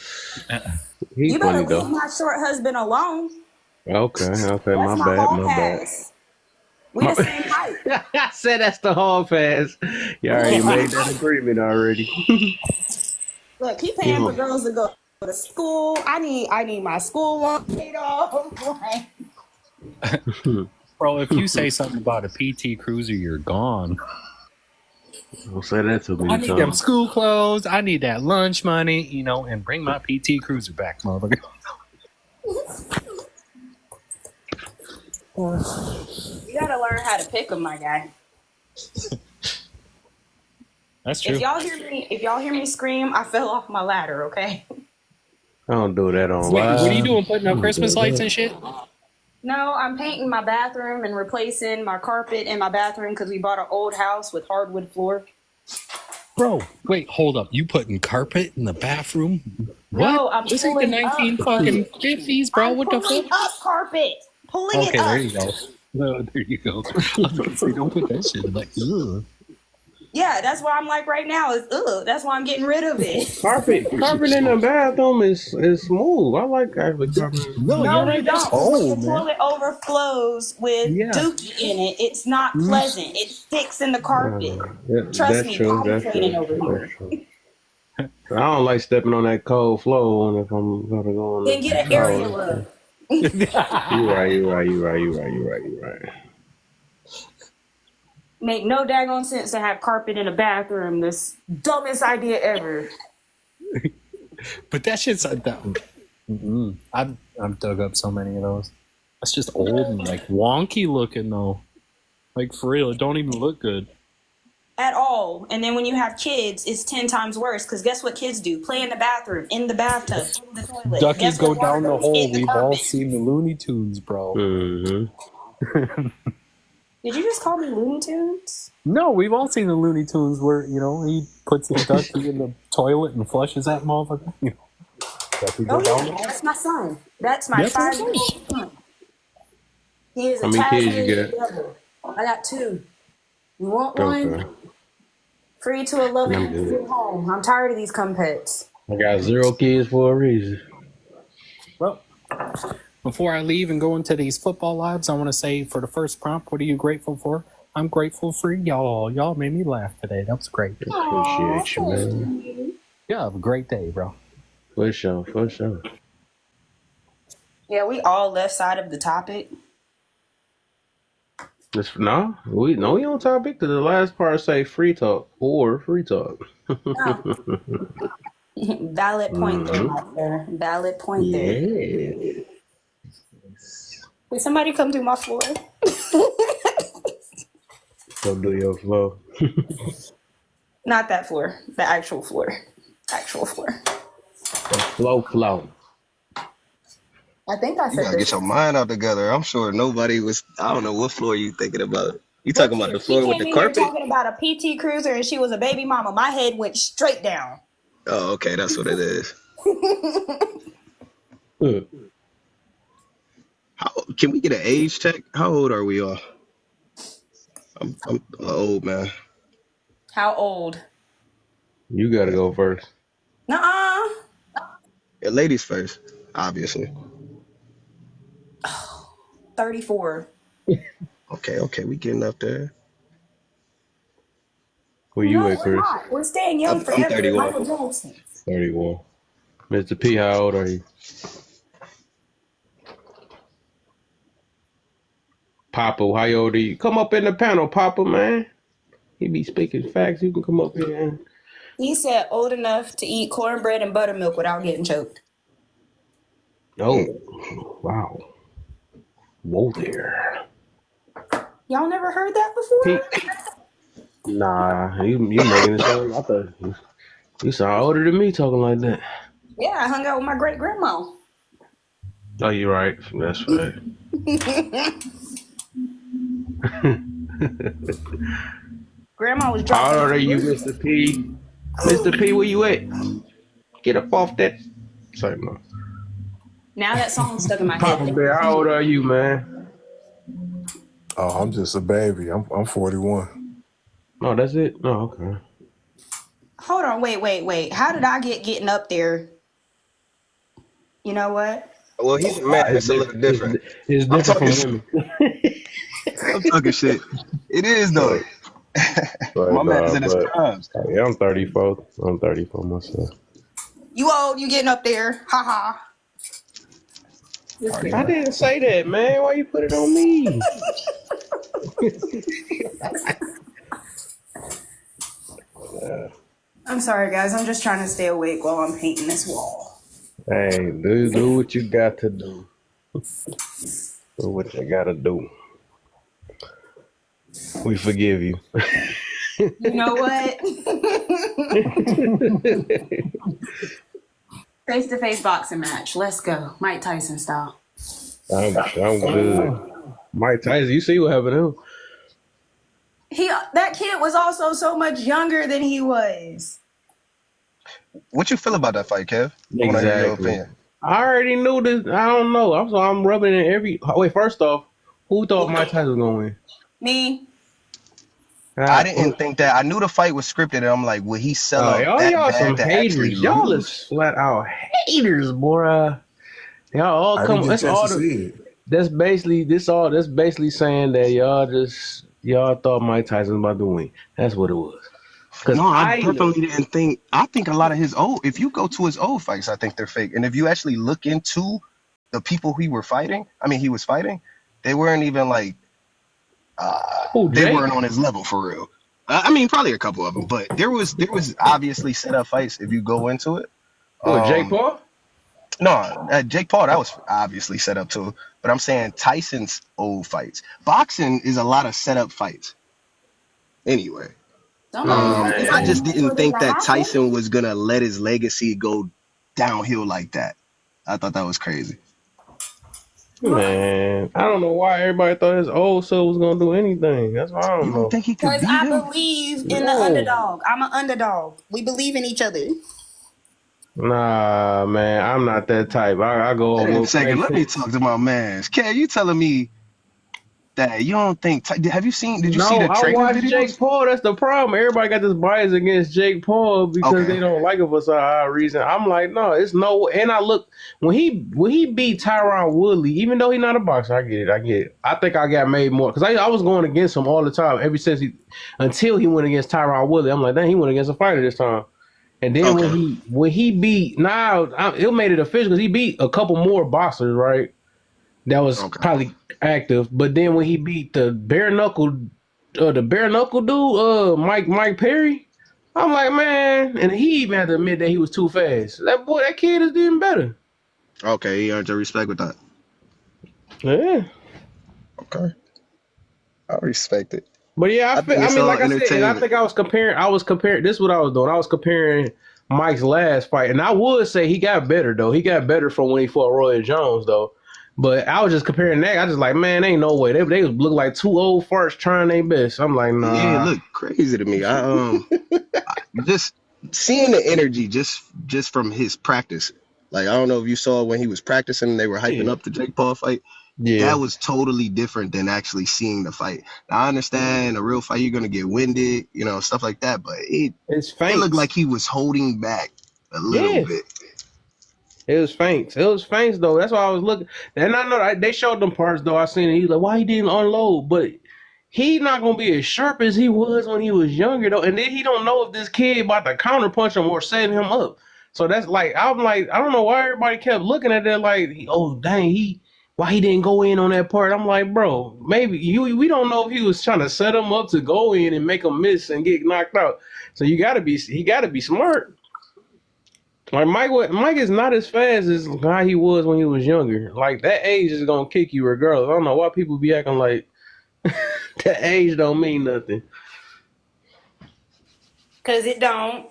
He's You better funny though. leave my short husband alone. Okay, That's my my bad. hall pass. We the same height. I said that's the hall pass. You already made that agreement already. Look, he paying for girls to go to school. I need my school loan paid off. Bro, if you say something about a PT Cruiser, you're gone. Don't say that to me. I need them school clothes. I need that lunch money, you know, and bring my PT Cruiser back, motherfucker. You gotta learn how to pick them, my guy. That's true. If y'all hear me scream, I fell off my ladder. Okay. I don't do that on Wait, live. what are you doing? Putting up Christmas lights and shit? No, I'm painting my bathroom and replacing my carpet in my bathroom because we bought an old house with hardwood floor. Bro, wait, hold up. You putting carpet in the bathroom? What? No, I'm This ain't the pulling up. 1950s, bro. I'm what the pulling fuck? up carpet. Pulling Okay, it up. there you go. No, there you go. I was gonna say, don't put that shit in like, ugh. Yeah, that's what I'm like right now. Is that's why I'm getting rid of it. Carpet in the bathroom is smooth. I like actually carpet. No, No, you're right. you That's don't. old, The man. toilet overflows with Yeah. dookie in it. It's not pleasant. It sticks in the carpet. Trust That's me, true. potty That's training true. over here. That's true. I don't like stepping on that cold floor if I'm gonna go on. Then get an area rug. You right. Make no daggone sense to have carpet in a bathroom. This dumbest idea ever. But that shit's like that. I've dug up so many of those. That's just old and like wonky looking though. Like, for real, it don't even look good. At all. And then when you have kids, it's 10 times worse. Because guess what kids do? Play in the bathroom, in the bathtub, in the toilet. Ducky, Guess go where water down the goes? hole. In the We've all carpet. seen the Looney Tunes, bro. Mm-hmm. Did you just call me Looney Tunes? No, we've all seen the Looney Tunes where, you know, he puts his Ducky in the toilet and flushes that motherfucker. You know, Ducky go Oh, down the yeah. hole. That's my son. That's my That's what I'm 5-year-old son. He is How a many kids you Tasmanian got? devil. I got 2. You want Okay. one? Free to a loving I'm good. new home. I'm tired of these cum pets. I got 0 kids for a reason. Well, before I leave and go into these football lives, I want to say for the first prompt, what are you grateful for? I'm grateful for y'all. Y'all made me laugh today. That was great. Appreciate you, man. Yeah, have a great day, bro. For sure, for sure. Yeah, we all left side of the topic. No, we on topic. The last part say free talk or free talk. No. Valid point there, Master. Valid point there. Yeah. Did somebody come through my floor? Go do your flow. Not that floor. The actual floor. Actual floor. Flow. I think I You said gotta this. get your mind out together. I'm sure nobody was. I don't know what floor you thinking about. You talking about the She floor with came the in here carpet? talking about a PT Cruiser and she was a baby mama. My head went straight down. Oh, okay, that's what it is. How can we get an age check? How old are we all? I'm old, man. How old? You gotta go first. Nuh-uh. Yeah, ladies first, obviously. 34. Okay, we getting up there. Where you No, at, we're Chris? not. We're staying young I'm forever. 31. Michael Jackson. 31. Mr. P, how old are you? Papa, how old are you? Come up in the panel, Papa, man. He be speaking facts. You can come up here. And... He said old enough to eat cornbread and buttermilk without getting choked. Oh, wow. Whoa there. Y'all never heard that before? Nah, you making it sound. I thought you sound older than me talking like that. Yeah, I hung out with my great grandma. Oh, you're right. That's right. Grandma was How dropping. old are you, Mr. P? Mr. P, where you at? Get up off that. Sorry, no. Now that song's stuck in my Papa head. Bear, how old are you, man? Oh, I'm just a baby. I'm 41. Oh, that's it? Oh, okay. Hold on, wait. How did I getting up there? You know what? Well, he's a man. It's a little different. It's I'm different talking from women. I'm talking shit. It is though. My man's in his primes. Yeah, I'm 34. I'm 34 myself. You old, you getting up there. Ha ha. I didn't say that, man. Why you put it on me? I'm sorry, guys. I'm just trying to stay awake while I'm painting this wall. Hey, do what you got to do. Do what you gotta do. We forgive you. You know what? Face-to-face boxing match. Let's go. Mike Tyson style. I'm good. Mike Tyson, you see what happened to him? That kid was also so much younger than he was. What you feel about that fight, Kev? I want to hear your opinion. I already knew this. I don't know. I'm rubbing it in every. Wait, first off, who thought Mike Tyson was gonna win? Me. I didn't think that. I knew the fight was scripted, and I'm like, would he sell out that y'all bad some to haters. actually Y'all lose? is flat out haters, boy. Y'all all I come. didn't get That's a chance all. to see it. That's basically saying that y'all thought Mike Tyson was about to win. That's what it was. No, I definitely didn't think. I think a lot of his old. If you go to his old fights, I think they're fake. And if you actually look into the people he was fighting, they weren't even like. They weren't on his level for real. I mean, probably a couple of them, but there was obviously set up fights if you go into it. Jake Paul? No, Jake Paul, that was obviously set up too. But I'm saying Tyson's old fights. Boxing is a lot of setup fights anyway. Some of them it's I like just Man, didn't for them think to that happen. Tyson was gonna let his legacy go downhill like that. I thought that was crazy. man, I don't know why everybody thought his old self was gonna do anything. That's why I You don't don't know. think he could Because beat I him? believe in the No, underdog. I'm an underdog. We believe in each other. nah, man, I'm not that type. I go Wait a over second, let me patience. talk to my man. Ken, you telling me that you don't think? Have you seen? Did you see No, the I training watch videos? Jake Paul. That's the problem. Everybody got this bias against Jake Paul because Okay, they don't like him for some odd reason. I'm like, no, it's no. And I look when he beat Tyron Woodley, even though he's not a boxer, I get it. I think I got made more because I was going against him all the time ever since until he went against Tyron Woodley. I'm like, dang, he went against a fighter this time. And then when okay, he beat it made it official because he beat a couple more boxers, right? That was okay. probably active. But then when he beat the bare knuckle dude, Mike Perry, I'm like, man, and he even had to admit that he was too fast. That kid is doing better. Okay, he earned your respect with that. Yeah. Okay, I respect it. But yeah, I think I it's mean, all like I said, and I entertainment. think I was comparing. This is what I was doing. I was comparing Mike's last fight, and I would say he got better though. He got better from when he fought Roy Jones though. But I was just comparing that. I just like, man, ain't no way. They look like two old farts trying their best. I'm like, Yeah, it nah. looked crazy to me. Just seeing the energy just from his practice. Like I don't know if you saw when he was practicing and they were hyping Yeah. up the Jake Paul fight. That Yeah. was totally different than actually seeing the fight. Now, I understand a real fight you're gonna get winded, stuff like that, but It's it looked feints. like he was holding back a little Yeah. bit. It was feints. It was feints though. That's why I was looking. And I know they showed them parts though. I seen it. He's like, why he didn't unload? But he not gonna be as sharp as he was when he was younger though. And then he don't know if this kid about to counter punch him or setting him up. So that's like I'm like I don't know why everybody kept looking at that like oh dang why he didn't go in on that part. I'm like bro maybe we don't know if he was trying to set him up to go in and make him miss and get knocked out. So he gotta be smart. Like Mike is not as fast as how he was when he was younger. Like that age is gonna kick you regardless. I don't know why people be acting like that age don't mean nothing. Cause it don't.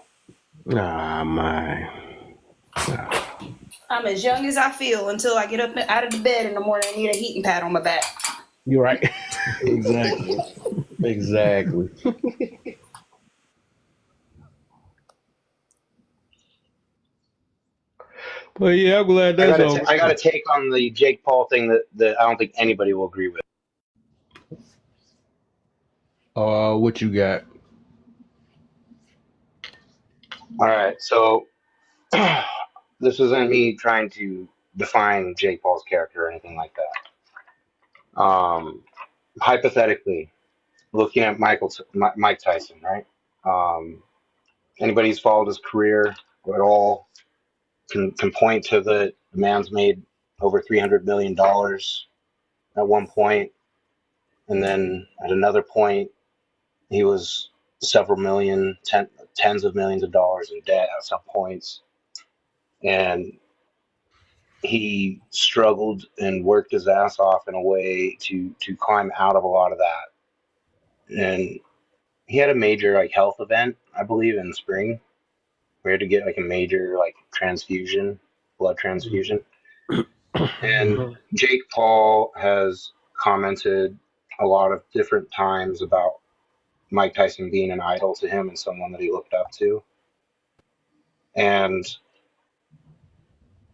Nah, man. I'm as young as I feel until I get up out of the bed in the morning and need a heating pad on my back. You're right. Exactly. Exactly. But yeah, I'm glad I that's over. I got to take on the Jake Paul thing that I don't think anybody will agree with. What you got? All right, so this isn't me trying to define Jake Paul's character or anything like that. Hypothetically, looking at Mike Tyson, right? Um, Anybody who's followed his career at all can point to the man's made over $300 million at one point, and then at another point he was several million, tens of millions of dollars in debt at some points, and he struggled and worked his ass off in a way to climb out of a lot of that. And he had a major like health event, I believe, in spring. We had to get like a major like blood transfusion. And Mhm. Jake Paul has commented a lot of different times about Mike Tyson being an idol to him and someone that he looked up to. And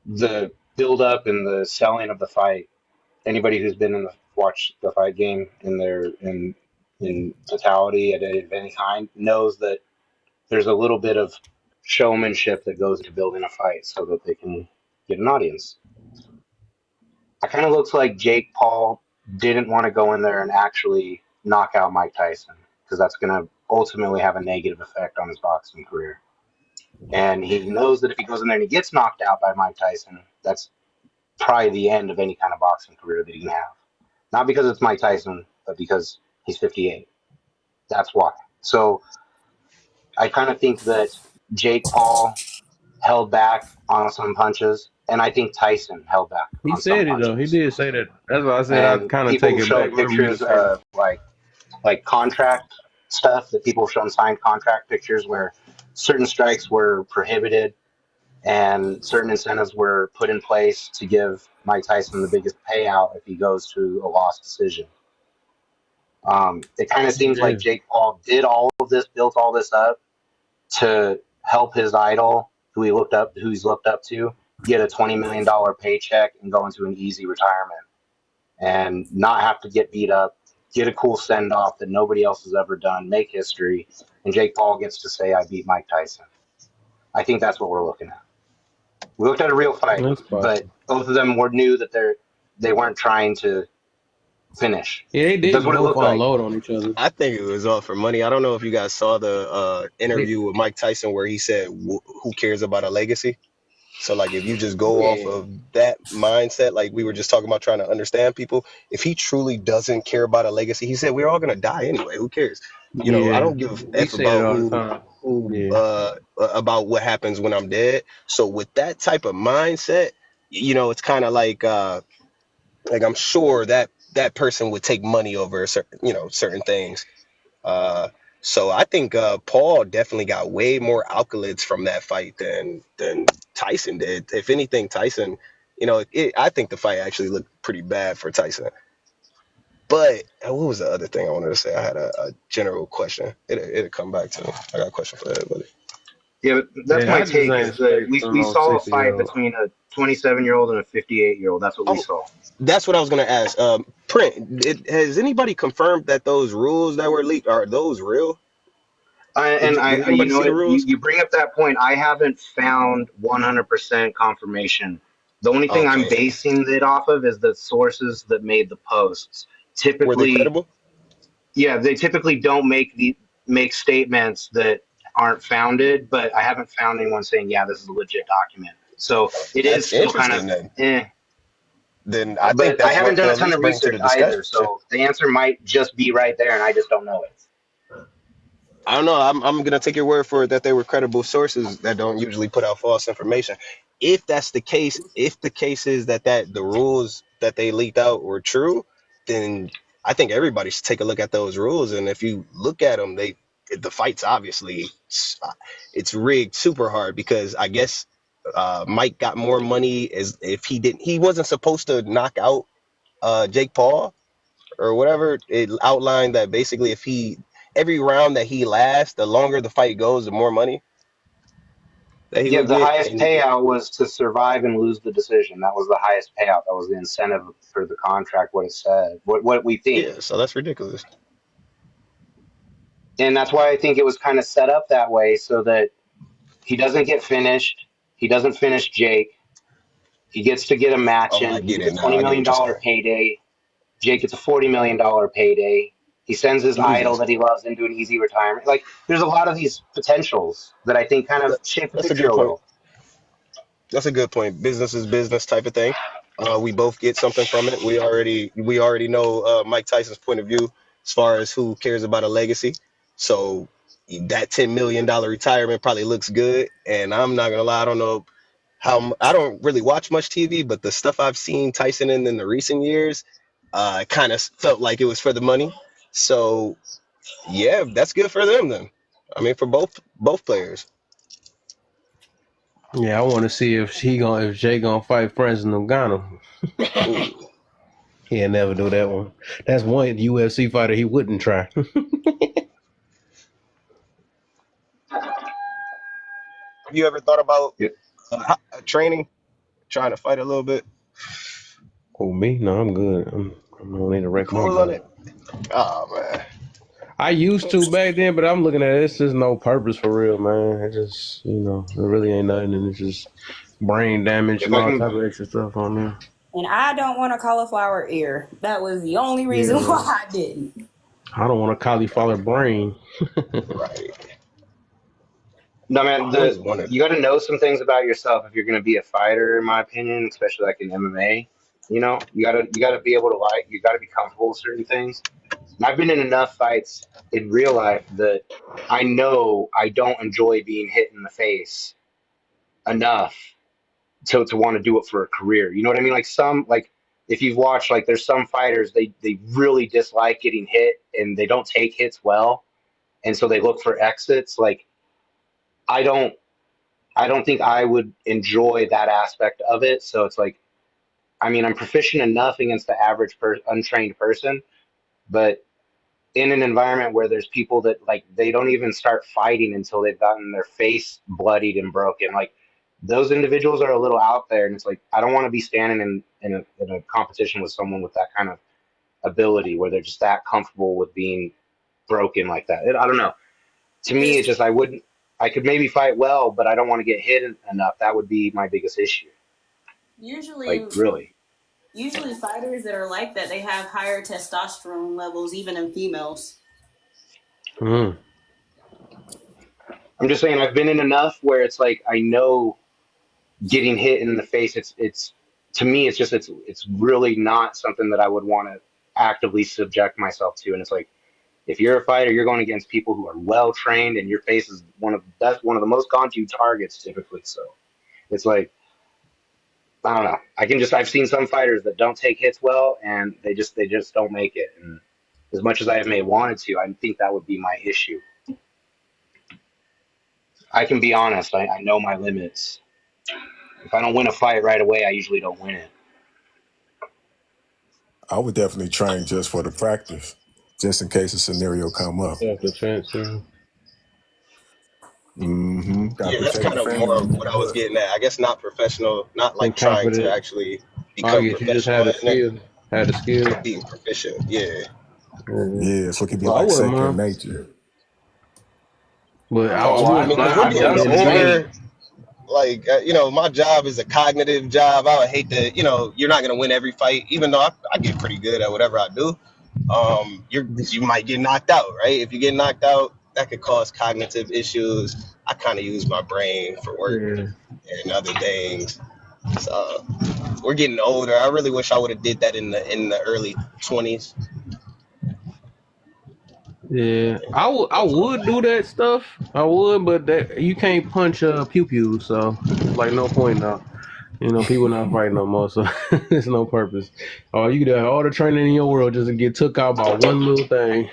the build up and the selling of the fight, anybody who's been in the watched the fight game in totality of any kind knows that there's a little bit of showmanship that goes into building a fight so that they can get an audience. It kind of looks like Jake Paul didn't want to go in there and actually knock out Mike Tyson because that's going to ultimately have a negative effect on his boxing career. And he knows that if he goes in there and he gets knocked out by Mike Tyson, that's probably the end of any kind of boxing career that he can have. Not because it's Mike Tyson, but because he's 58. That's why. So I kind of think that Jake Paul held back on some punches and I think Tyson held back He on some said it though. He punches. did say that. That's why I said I And kind of people take have it back. shown Remember you pictures the first. of like contract stuff that people have shown signed contract pictures where certain strikes were prohibited and certain incentives were put in place to give Mike Tyson the biggest payout if he goes to a lost decision. It kind of seems Yeah. like Jake Paul did all of this, built all this up to help his idol, who he's looked up to, get a $20 million paycheck and go into an easy retirement and not have to get beat up, get a cool send off that nobody else has ever done, make history, and Jake Paul gets to say, "I beat Mike Tyson." I think that's what we're looking at. We looked at a real fight, That's but possible. both of them knew that they weren't trying to finish. Yeah, they That's did what it both looked like. unload on each other. I think it was all for money. I don't know if you guys saw the They, interview with Mike Tyson where he said, "Who cares about a legacy?" So like if you just go off Yeah, of that mindset, like we were just talking about trying to understand people, if he truly doesn't care about a legacy, he said we're all gonna die anyway. Who cares? I yeah, don't give a he f said it about all the time. who Yeah, about what happens when I'm dead. So with that type of mindset, it's kind of like I'm sure that person would take money over certain things. Uh, so I think Paul definitely got way more accolades from that fight than Tyson did. If anything, Tyson, I think the fight actually looked pretty bad for Tyson. But what was the other thing I wanted to say? I had a general question. It'll come back to me. I got a question for everybody. yeah. That's yeah. my I just take. ain't Is that expect we some old saw a 60 year fight old. between a 27-year-old and a 58-year-old. That's what we Oh, saw. that's what I was gonna ask. Print. Has anybody confirmed that those rules that were leaked are those real? Did You anybody know see the what, rules? you bring up that point. I haven't found 100% confirmation. The only thing I'm Okay. basing it off of is the sources that made the posts. Were they Typically, credible? yeah, they typically don't make statements that aren't founded, but I haven't found anyone saying, yeah, this is a legit document. So it That's is still kind of interesting then. eh. Then I think But I that's haven't what to done a at ton least of bring to research the either. discussion. So the answer might just be right there, and I just don't know it. I don't know. I'm gonna take your word for it that they were credible sources that don't usually put out false information. If that's the case, if the case is that the rules that they leaked out were true, then I think everybody should take a look at those rules. And if you look at them, the fight's obviously it's rigged super hard because I guess Mike got more money as if he wasn't supposed to knock out Jake Paul or whatever. It outlined that basically if every round that he lasts, the longer the fight goes, the more money that he Yeah, would the get. highest And payout was to survive and lose the decision. That was the highest payout. That was the incentive for the contract. What it said, what we think, yeah, so that's ridiculous. and that's why I think it was kind of set up that way so that he doesn't get finished. He doesn't finish Jake. He gets to get a match Oh, in. I He get gets a it now. twenty I get million what you're dollar saying. payday. Jake gets a $40 million payday. He sends his idol Jesus, that he loves into an easy retirement. Like, there's a lot of these potentials that I think kind of that, shape the that's a picture good a point. little. That's a good point. Business is business type of thing. We both get something from it. We already know Mike Tyson's point of view as far as who cares about a legacy. So that $10 million retirement probably looks good. And I'm not gonna lie, I don't know I don't really watch much TV, but the stuff I've seen Tyson in the recent years, kind of felt like it was for the money. So yeah, that's good for them then. I mean, for both players. Yeah, I want to see if Jay gonna fight Francis Ngannou. Ooh. He'll never do that one. That's one UFC fighter he wouldn't try. Have you ever thought about Yeah. training, trying to fight a little bit? Oh me? No, I'm good. I don't need to You wreck my cool on body. it? Oh man. I used to back then, but I'm looking at it. It's just no purpose for real, man. It just it really ain't nothing, and it's just brain damage If and I all can, type of extra stuff on there. And I don't want a cauliflower ear. That was the only reason Yeah, why I didn't. I don't want a cauliflower brain. Right. no I man, always wanted. you got to know some things about yourself if you're going to be a fighter, in my opinion, especially like in MMA. You got to be able to you got to be comfortable with certain things. And I've been in enough fights in real life that I know I don't enjoy being hit in the face enough to want to do it for a career. You know what I mean? Like some like if you've watched like there's some fighters they really dislike getting hit and they don't take hits well, and so they look for exits. Like I don't I don't think I would enjoy that aspect of it. So it's like I mean I'm proficient enough against the average untrained person, but in an environment where there's people that like they don't even start fighting until they've gotten their face bloodied and broken. Like those individuals are a little out there, and it's like I don't want to be standing in a competition with someone with that kind of ability where they're just that comfortable with being broken like that. I don't know. To me, it's just I wouldn't. I could maybe fight well, but I don't want to get hit enough. That would be my biggest issue. Usually, Like really. usually fighters that are like that, they have higher testosterone levels, even in females. Mm. I'm just saying I've been in enough where it's like I know getting hit in the face. It's to me it's really not something that I would want to actively subject myself to. And it's like if you're a fighter, you're going against people who are well trained, and your face is one of the most gone to targets typically. So it's like I don't know. I've seen some fighters that don't take hits well, and they just don't make it. And as much as I may wanted to, I think that would be my issue. I can be honest. I know my limits. If I don't win a fight right away, I usually don't win it. I would definitely train just for the practice, just in case a scenario come up. Self-defense, yeah. Yeah, that's kind of more of what I was getting at. I guess not professional, not like And trying to confident. actually I become get you just professional had the at it, skill. Had the skill. being proficient. Yeah. Yeah, so it could be Well, I like wouldn't second mind. nature. But I mean, because we're I getting feel the same. older. Like, my job is a cognitive job. I would hate to, you're not going to win every fight, even though I get pretty good at whatever I do. You might get knocked out, right? If you get knocked out, that could cause cognitive issues. I kind of use my brain for work Yeah. and other things. So we're getting older. I really wish I would have did that in the early 20s. Yeah, I would do that stuff. I would, but that you can't punch pew pew, so it's like no point now. People not fighting no more, so it's no purpose. Oh, you could have all the training in your world just to get took out by one little thing.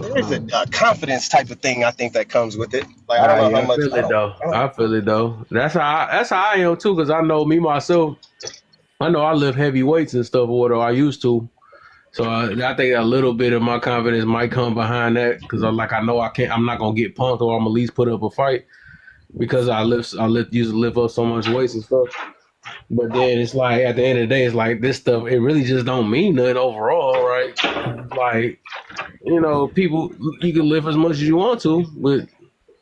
There's a confidence type of thing I think that comes with it. Like I don't know how much. I feel it though. That's how I am too, because I know me myself. I know I lift heavy weights and stuff, or what I used to. So I think a little bit of my confidence might come behind that, because I know I'm not gonna get punked, or I'm at least put up a fight, because I used to lift up so much weights and stuff. But then it's like at the end of the day, it's like this stuff, it really just don't mean nothing overall, right? Like, people, you can lift as much as you want to, but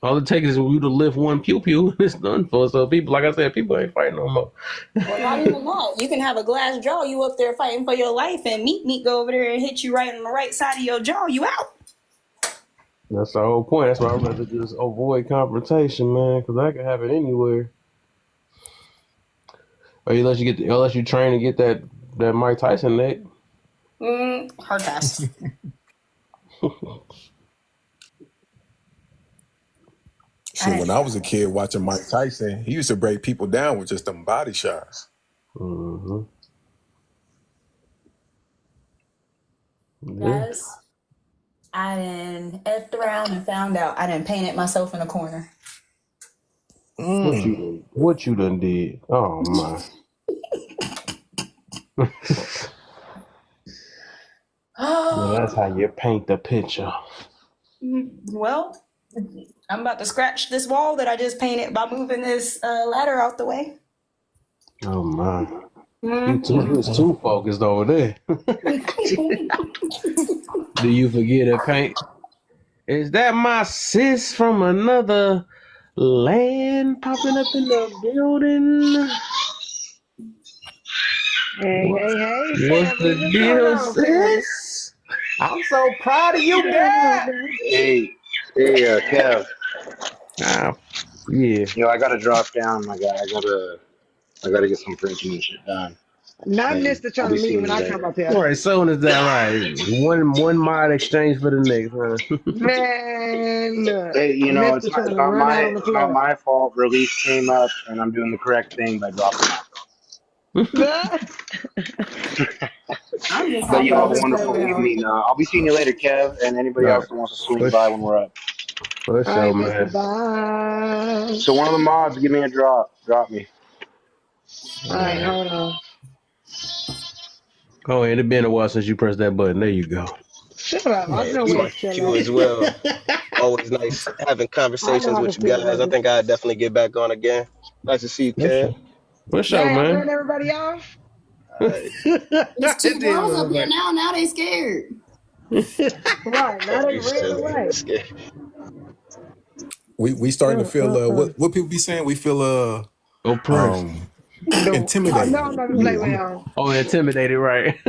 all it takes is for you to lift one pew pew, it's done for. So people, like I said, people ain't fighting no more. Well, not even that. You can have a glass jaw. You up there fighting for your life, and meat go over there and hit you right on the right side of your jaw. You out. That's the whole point. That's why I'd rather just avoid confrontation, man, because that can happen anywhere. Or unless you train to get that Mike Tyson neck. Hard pass. Shit, when I was a kid watching Mike Tyson, he used to break people down with just them body shots. Mm-hmm. Guys, I done effed around and found out I done painted myself in a corner. What you done did? Oh my. Well, that's how you paint the picture. Well, I'm about to scratch this wall that I just painted by moving this ladder out the way. Oh my. You was too focused over there. Do you forget to paint? Is that my sis from another land popping up in the building? Hey, What's the deal, sis? I'm so proud of you, girl. Hey, Kev. Yeah. I gotta drop down, my guy. I gotta get some printing and shit done. Not and Mister I'll trying be to leave seeing when you I come later. up here. All right, so is that right? One mod exchange for the next, huh? Man, look, Hey, you know, Mister trying it's to not run my out on the it's not floor. my fault. Release came up, and I'm doing the correct thing by dropping off. I'm just But I happy you to love have a this be here wonderful program. now. evening. I'll be seeing you later, Kev, and anybody All else right, that wants to swing by push, when we're up. for All sure, right, Mister. man. Bye. So one of the mods, give me a drop. Drop me. All All right, right. hold on. Go ahead. It's been a while since you pressed that button. There you go. Shut up. I Hey, know where to chill you at. as well. Always nice having I know conversations how to with you sit, guys. I baby. think I'll definitely get back on again. Nice to see you, For Kev. sure. For sure, Dang, I ran man. everybody off. It's two It did girls up look here like. now. Now they scared. Right, now they You ran silly. away. We starting to feel Uh. what people be saying. We feel Oppressed. um No, intimidated. I'm not gonna play with Yeah. him. Oh, intimidated, right?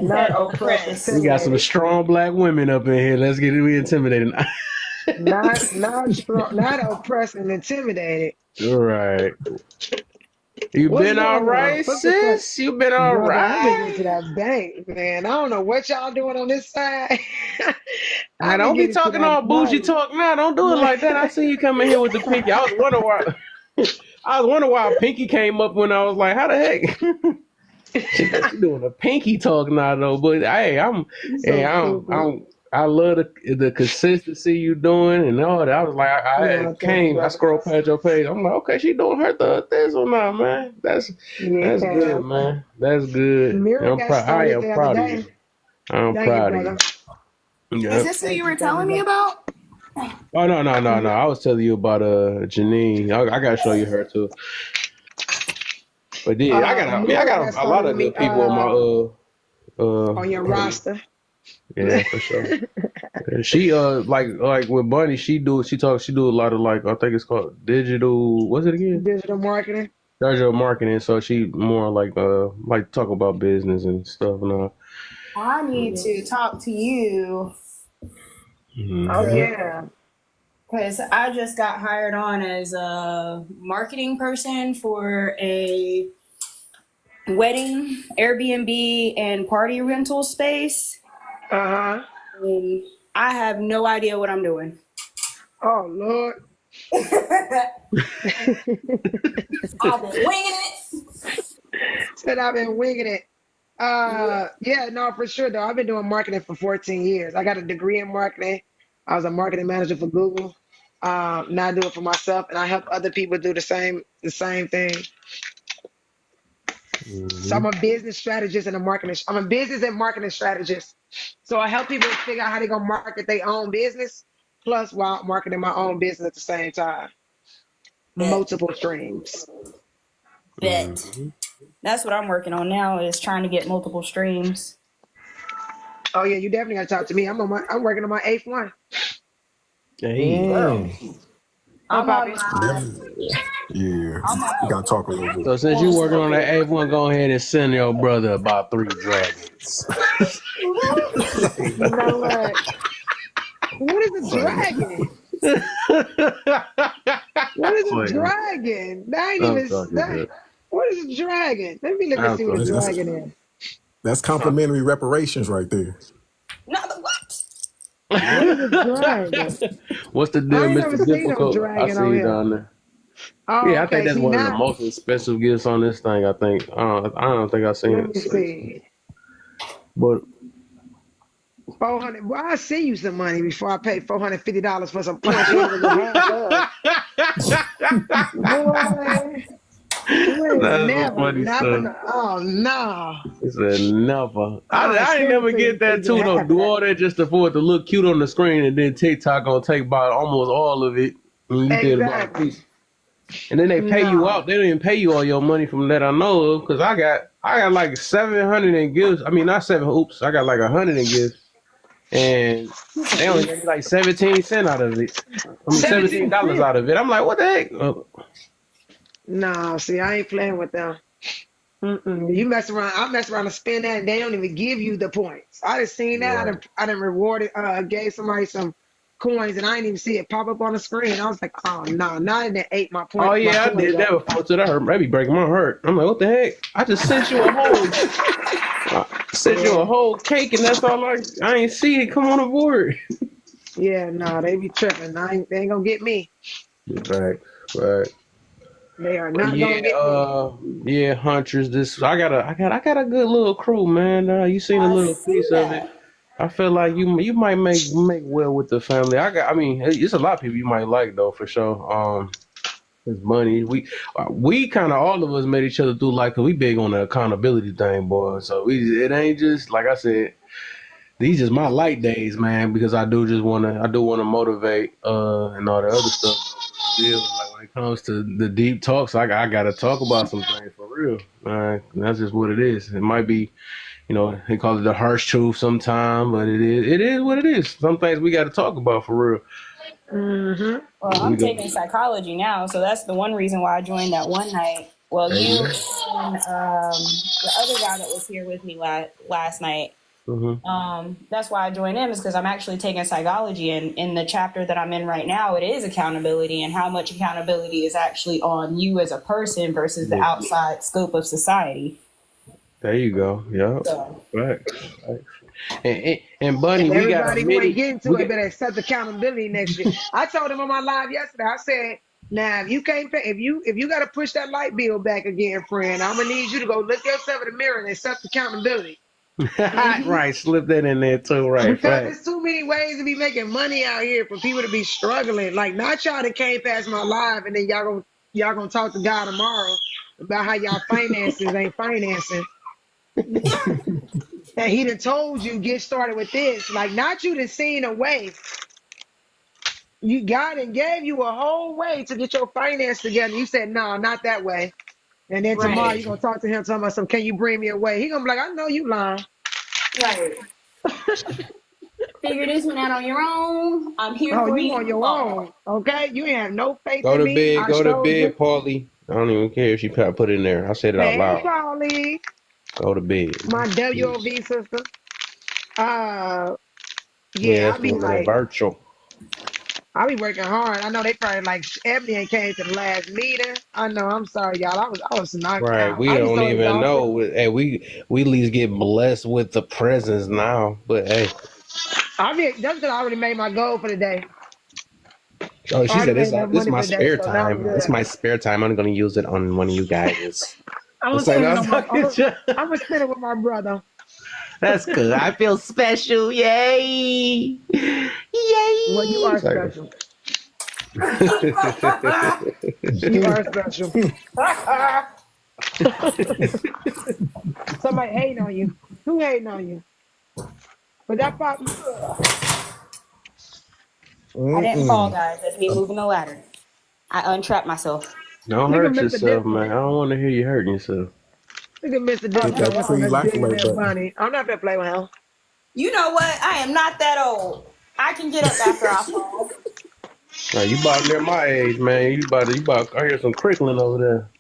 Not Said oppressed, We got some oppressed. intimidated. strong black women up in here. Let's get it. We intimidated. Not strong, not oppressed and intimidated. All right. You What's been all going on? right, What's the question? sis? You been all Brother, I've been getting to right? that bank, man. I don't know what y'all doing on this side. Now I've been don't be getting to talking that all bougie money. talk now. Don't do it like that. I see you coming here with the pinky. I was wondering why. I was wondering why Pinky came up when I was like, "How the heck?" she doing a pinky talk now though. But You hey, so stupid. I love the consistency you doing and all that. I was like, No, thank you, I brother. scrolled past your page. I'm like, okay, she doing her this or not, man. That's Yeah. good, man. That's good. Mirror I'm got proud. I started am the other proud of day. you. I'm Thank you, proud of brother. you. Is Yep. this who you Thank you, were thank you, telling me brother. about? Oh no. I was telling you about Janine. I gotta show you her too. But yeah, I Mirror got got a lot started with of me good people on my on your uh roster. yeah, for sure. She like with Bunny, she do a lot of like I think it's called digital what's it again? Digital marketing. Digital marketing. So she more like talk about business and stuff now. I need Yeah. to talk to you Oh Mm-hmm. yeah. because I just got hired on as a marketing person for a wedding, Airbnb, and party rental space. Uh-huh. And I have no idea what I'm doing. Oh Lord. I've been winging it. Said I've been winging it. Yeah, no, for sure though. I've been doing marketing for 14 years. I got a degree in marketing. I was a marketing manager for Google. Now I do it for myself and I help other people do the same thing. So Mm-hmm. I'm a business strategist and I'm a business and marketing strategist. So I help people figure out how they're gonna market their own business, plus while marketing my own business at the same time. Bet. Multiple streams. Bet. Mm-hmm. That's what I'm working on now is trying to get multiple streams. Oh yeah, you definitely gotta talk to me. I'm working on my eighth one. Hey. Girl, Huh, I'm on Poppy? my Yeah. I'm We on gotta talk a little bit. So since you performance working on that mode. A1, go ahead and send your brother about 3 dragons. You know what? What is a Funny. dragon? What is a Wait, dragon? That ain't I'm even talking that. to. What is a dragon? Let me look and I'm see what a That's talking that's, to. dragon is. that's complimentary reparations right there. Not the what? What is a dragon? What's the deal, I ain't never Mr. seen no Difficult? I dragon see on you here. down there. Oh, Yeah, I think okay. that's See one of the now, most expensive gifts on this thing. I think. I don't think I've seen let it. me see. But 400. Well, I see you some money before I pay $450 for some points you ain't even gonna have of. Boy, you ain't that's some never, funny never. stuff. Oh no. It's a never. I'll I ain't send it never to you get so you that can too though. have Do that. all that just for it to look cute on the screen, and then TikTok gonna take about almost all of it, and you did about a Exactly. piece. And then they pay you No. out. They don't even pay you all your money from that I know of, because I got like 700 in gifts. I mean, not seven. Oops, I got like 100 in gifts, and they only gave me like 17 cents out of it. I mean, 17 $17 cents. out of it. I'm like, what the heck? No, see, I ain't playing with them. You mess around, I mess around and spend that, and they don't even give you the points. I done seen that. Right. I done rewarded, gave somebody some coins and I didn't even see it pop up on the screen. I was like, oh no, now it ate my Oh my yeah, I coins did that up. before too. That hurt. That be breaking my heart. I'm like, what the heck? I just sent you a whole, sent you a Yeah. whole cake, and that's all I ain't see it come on the board. Yeah, no, they be tripping. They ain't gonna get me. Right, right. They are But not gonna get me. yeah, Huntress. This I got a good little crew, man. You seen a I little see piece of it. that. I feel like you might make well with the family. I mean, it's a lot of people you might like though for sure. It's money. We kind of all of us met each other through like 'cause we big on the accountability thing, boy. So it ain't just like I said. These just my light days, man, because I do wanna motivate and all the other stuff. Still, like when it comes to the deep talks, I gotta talk about some things for real. That's just what it is. It might be, they call it the harsh truth sometime, but it is what it is. Some things we got to talk about for real. Mm-hmm. Well, We I'm go. taking psychology now, so that's the one reason why I joined that one night. Well, Hey, you man. and the other guy that was here with me last night. Mhm. That's why I joined him is because I'm actually taking psychology, and in the chapter that I'm in right now, it is accountability and how much accountability is actually on you as a person versus the Yeah. outside scope of society. There you go. Yeah. So Facts. Facts. And Bunny, And we got a everybody who ain't mini. getting to We it got. better accept accountability next year. I told him on my live yesterday. I said, now if you can't pay, if you got to push that light bill back again, friend, I'm gonna need you to go look yourself in the mirror and accept accountability. Right. Slip that in there too. Right. Because Fact. there's too many ways to be making money out here for people to be struggling. Like not y'all that came past my live and then y'all gonna talk to God tomorrow about how y'all finances ain't financing. And he done told you get started with this. Like not you done seen a way. You God and gave you a whole way to get your finance together. You said, no, not that way. And then tomorrow right, you're gonna talk to him talking about some, can you bring me away? He gonna be like, I know you lying. right. Figure this one out on your own. I'm here Oh, for you you on your tomorrow. own. Okay? You ain't have no faith Go in to me. bed. I Go to showed you. bed, Paulie. I don't even care if she put it in there. I said it out Hey, loud. Paulie, Go to bed. my WOV sister. Uh, Yeah, yeah, that's the one that virtual. I be working hard. I know they probably like Ebony ain't came to the last meeting. I know. I'm sorry, y'all. I was knocked Right. out. We I was don't so even exhausted. know. Hey, we at least get blessed with the presence now. But hey. I mean, that's because I already made my goal for the day. Oh, I she already said made this enough this money my for the day, spare so now I'm time. It's good. my spare time. I'm gonna use it on one of you guys. I'm gonna It's like spend it no, on my. I'm gonna spend it with my brother. that's good. I feel special. Yay! Well, you Yay! are Sorry. special. You are special. Somebody hating on you. Who hating on you? But that pop. I didn't fall, Mm-mm. guys. That's me moving the ladder. I untrapped myself. Don't Look at hurt Mr. yourself, man. Different. I don't want to hear you hurting yourself. Look at Mr. Oh Hit Different. no, that Come on, free let's life dig in alert there, button. Bunny. I'm not gonna play with him. you know what? I am not that old. I can get up after I fall. Now you about near my age, man. You about. I hear some crickling over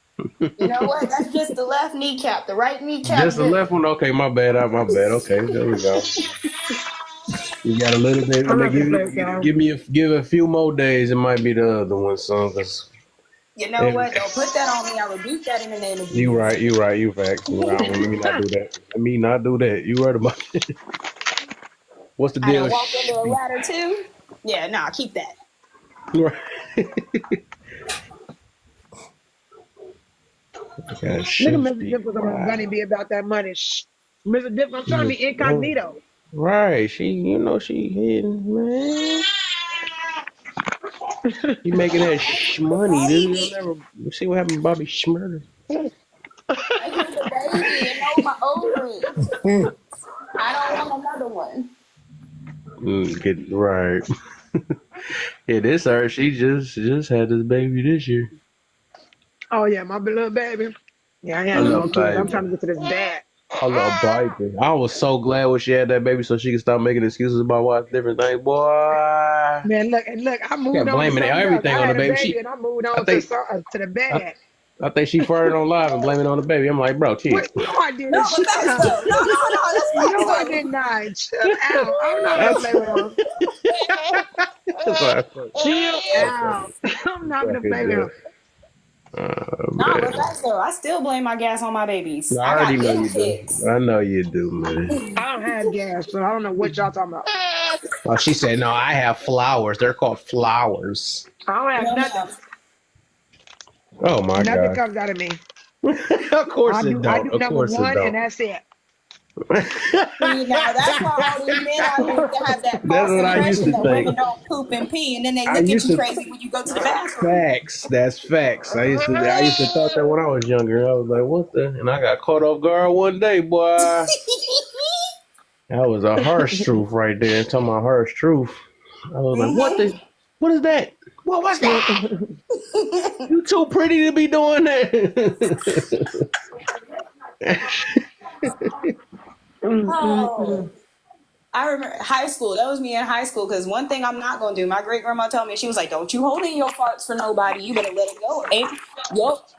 You know what? there. That's just the left kneecap. The right kneecap Just the good. left one. Okay, my bad. My bad. Okay, there we go. You got a little bit. I'm not gonna Give play with y'all. give a few more days. It might be the other one, son. Cause You know what? Don't put that on me. I rebuke that in the name of you Jesus. right. You right. You facts. You right. Let me not do that. Let me not do that. You right about it. What's the I deal? done walked under a ladder too. Yeah, nah, keep that. Right. Got Look at shit. Mr. Different coming on Bunny Wow. be about that money. Shh. Mr. Different, I'm trying to be incognito. Right. She hidden, man. He making that money, dude. You'll Baby, never see what happened to Bobby Schmurder. I hear the baby and know my ovaries. I don't want another one. Get right. Yeah, this her. She just had this baby this year. Oh yeah, my beloved baby. Yeah, I ain't I had no love more kids. I'm baby. trying to get to this bag. I love baby. I was so glad when she had that baby, so she could stop making excuses about watching different things. Boy, Man, look and look. I moved kept on to blaming something else. everything I on the had a baby. baby and I moved I on think, to the I, bag. I think she farted on live and blaming it on the baby. I'm like, bro, chill. What? No, I No, didn't. but Shut facts up. though. No, that's facts No, I though. did not. Chill out. I'm not gonna That's play with him. That's why I fuck. Chill I fuck out. I'm not gonna fucking play with him. Jeff. Oh Nah, but man. facts though, I still blame my gas on my babies. I I already got know them you do. kicks. I know you do, man. I don't have gas, so I don't know what y'all talking about. Oh, she said, no, I have flowers. They're called flowers. I don't have No, nothing. ma'am. Oh my Nothing God. comes out of me. Of course it I don't. do Of number course it one, and don't. that's it. See, now that's why all these men out here have that That's false what I used impression to that women think. don't poop and pee, and then they I look at used you to crazy when you go to the bathroom. facts. That's facts. I used to thought that when I was younger. I was like, what the? And I got caught off guard one day, boy. That was a harsh truth right there. Talking about harsh truth. I was like, what the? What is that? What was that? You too pretty to be doing that. Oh, I remember high school. That was me in high school. Because one thing I'm not gonna do. My great grandma told me, she was like, "Don't you hold in your farts for nobody. You better let it go.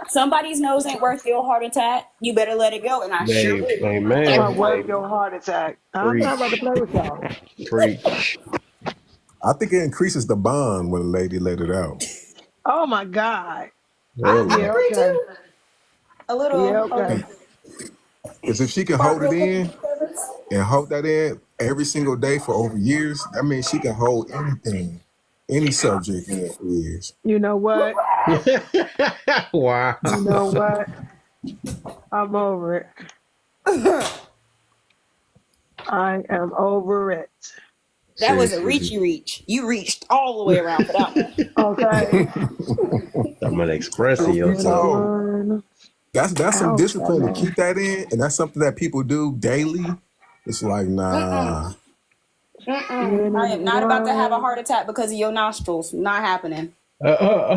Somebody's nose ain't worth your heart attack. You better let it go." And I sure Hey, did. man, But Everyone. worth your heart attack. I'm not about to preach, play with y'all. preach. I think it increases the bond when a lady let it out. Oh my God. I Yeah, Really? agree okay. too. A Yeah, little, okay. Because if she can fart hold it real quick. in and hold that in every single day for over years, that means she can hold anything, any subject in for years. You know what? Wow. You know what? I'm over it. I am over it. That was a Seriously. reachy reach. You reached all the way around for that one. Okay. I'm gonna express I'm gonna yourself. So run that's some out that discipline to man. keep that in, and that's something that people do daily. It's like, Mm-mm. nah. I am not about to have a Run. heart attack because of your nostrils. Not happening.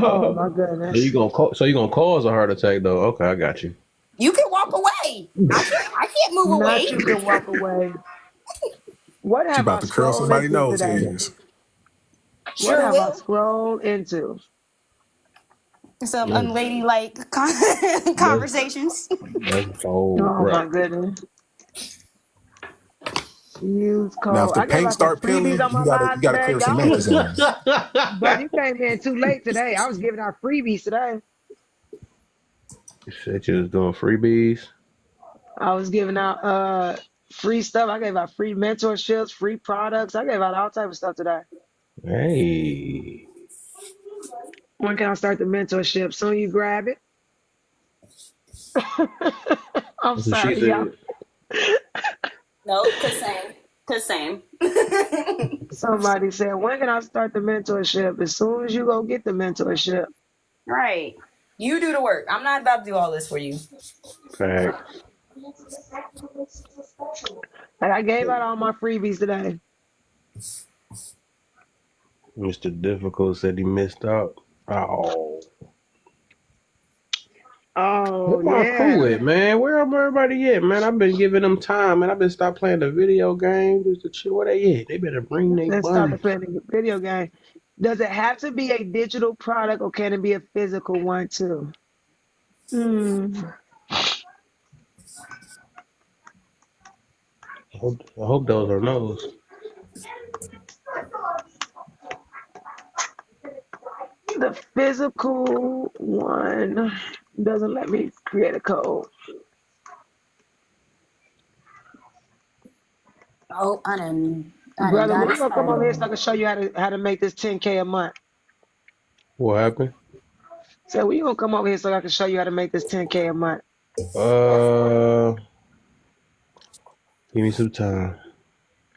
Oh my So you goodness. gonna cause a heart attack though? Okay, I got you. You can walk away. I can't move away. Not you can walk away. What She have I about to curl scrolled somebody's into nose today? hairs. What Sure have I will. scrolled into? Some That's unladylike that's, conversations. that's bold, Oh right? my goodness. Use Now, if code. the I gave paint out some start freebies peeling, on my you live gotta today. clear some Y'all, magazines. brother, you came in too late today. I was giving out freebies today. You said you was doing freebies. I was giving out free stuff. I gave out free mentorships, free products. I gave out all type of stuff today. Hey, When can I start the mentorship? Soon you grab it. I'm that's what she sorry, y'all. said. No, cause same. Somebody said, when can I start the mentorship? As soon as you go get the mentorship. Right. You do the work. I'm not about to do all this for you. Facts. Like I gave out all my freebies today. Mr. Difficult said he missed out. Oh, where Oh my crew yeah. at, man? Where everybody at, man? I've been giving them time, man. I've been stopped playing the video games. Just to chill. Where they at? They better bring their Let's start bunny. to play the video game. Does it have to be a digital product or can it be a physical one too? Hmm. I hope those are no's. The physical one doesn't let me create a code. Oh, I done Brother, got when you gonna come over here so I excited. can show you how to make this 10K a month? What happened? So when you gonna come over here so I can show you how to make this 10K a month? Uh, give me some time.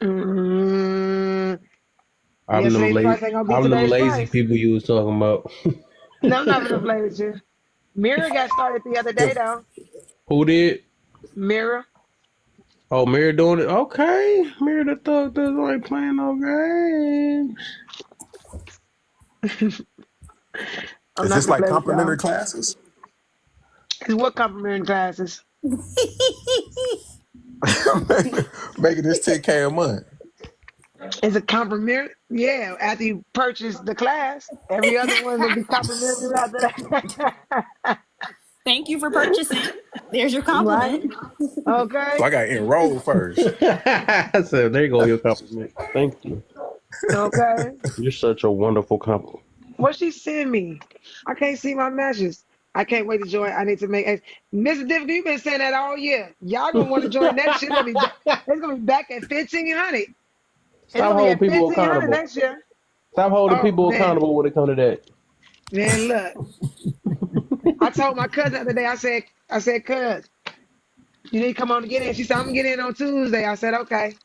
Mm, yesterday's price ain't gonna be I'm them today's lazy price. people you was talking about. No, I'm not gonna play with you. Mirror got started the other day If though. Who did? Mirror. Oh, Mirror doing it. Okay, Mirror the thug that ain't playing no games. I'm is not this gonna like play with complimentary y'all. classes? It's what complimentary classes? Making this 10K a month. It's a complimentary. Yeah, after you purchase the class, every other one will be complimentary after that. Thank you for purchasing. There's your Right? compliment. So Okay. I got to enroll first. I said, there you go, your compliment. Thank you. Okay. You're such a wonderful couple. What she send me? I can't see my messages. I can't wait to join. I need to make Mr. Difficult, you've been saying that all year. Y'all gonna want to join next year. It's gonna be back at 1,500. It's Stop gonna be holding at people 1,500 accountable. next year. Stop holding Oh people man. accountable when it comes to that. Man, look. I told my cousin the other day, I said, cuz, you need to come on to get in. She said, I'm gonna get in on Tuesday. I said, okay.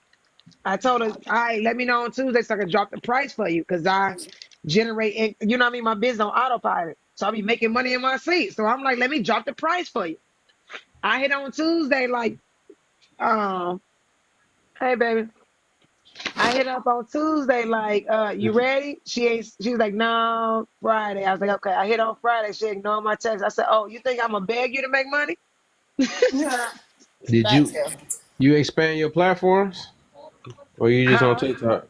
I told her, all right, let me know on Tuesday so I can drop the price for you because I generate, you know what I mean, my business on autopilot. So I'll be making money in my seat. So I'm like, let me drop the price for you. I hit on Tuesday, like, um, hey baby. I hit up on Tuesday, like, you ready? She was like, no, Friday. I was like, okay. I hit on Friday. She ignored my text. I said, oh, you think I'm gonna beg you to make money? Did That's you good. you expand your platforms, or you just on Huh? TikTok?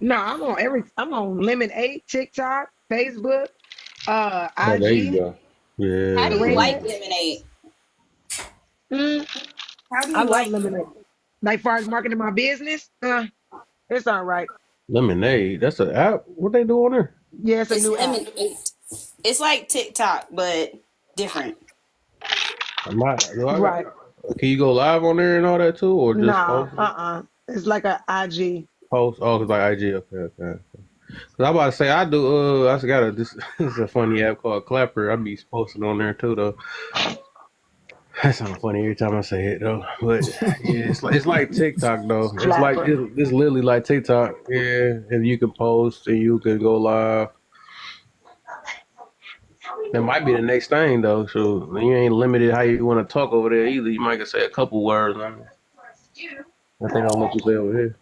No, I'm on Lemon 8, TikTok, Facebook, Oh, there you IG, go. How Yeah, do you there you like Thread. go. lemonade? Mm, How do I you love like lemonade. Like far as marketing my business, it's all right. Lemonade. That's an app. What they do on there? Yeah, it's a it's new app. lemonade? It's like TikTok, but different. Do I got? Right. Can you go live on there and all that too, or just Nah, post it? It's like a IG. Post. Oh, it's like IG. Okay, okay. Cause I'm about to say I do. I just got a this. This is a funny app called Clapper. I be posting on there too though. That sounds funny every time I say it though. But yeah, it's like TikTok though. Clapper. It's literally like TikTok. Yeah, and you can post and you can go live. That might be the next thing though. So you ain't limited how you want to talk over there either. You might can say a couple words. I think I'll let you say over here.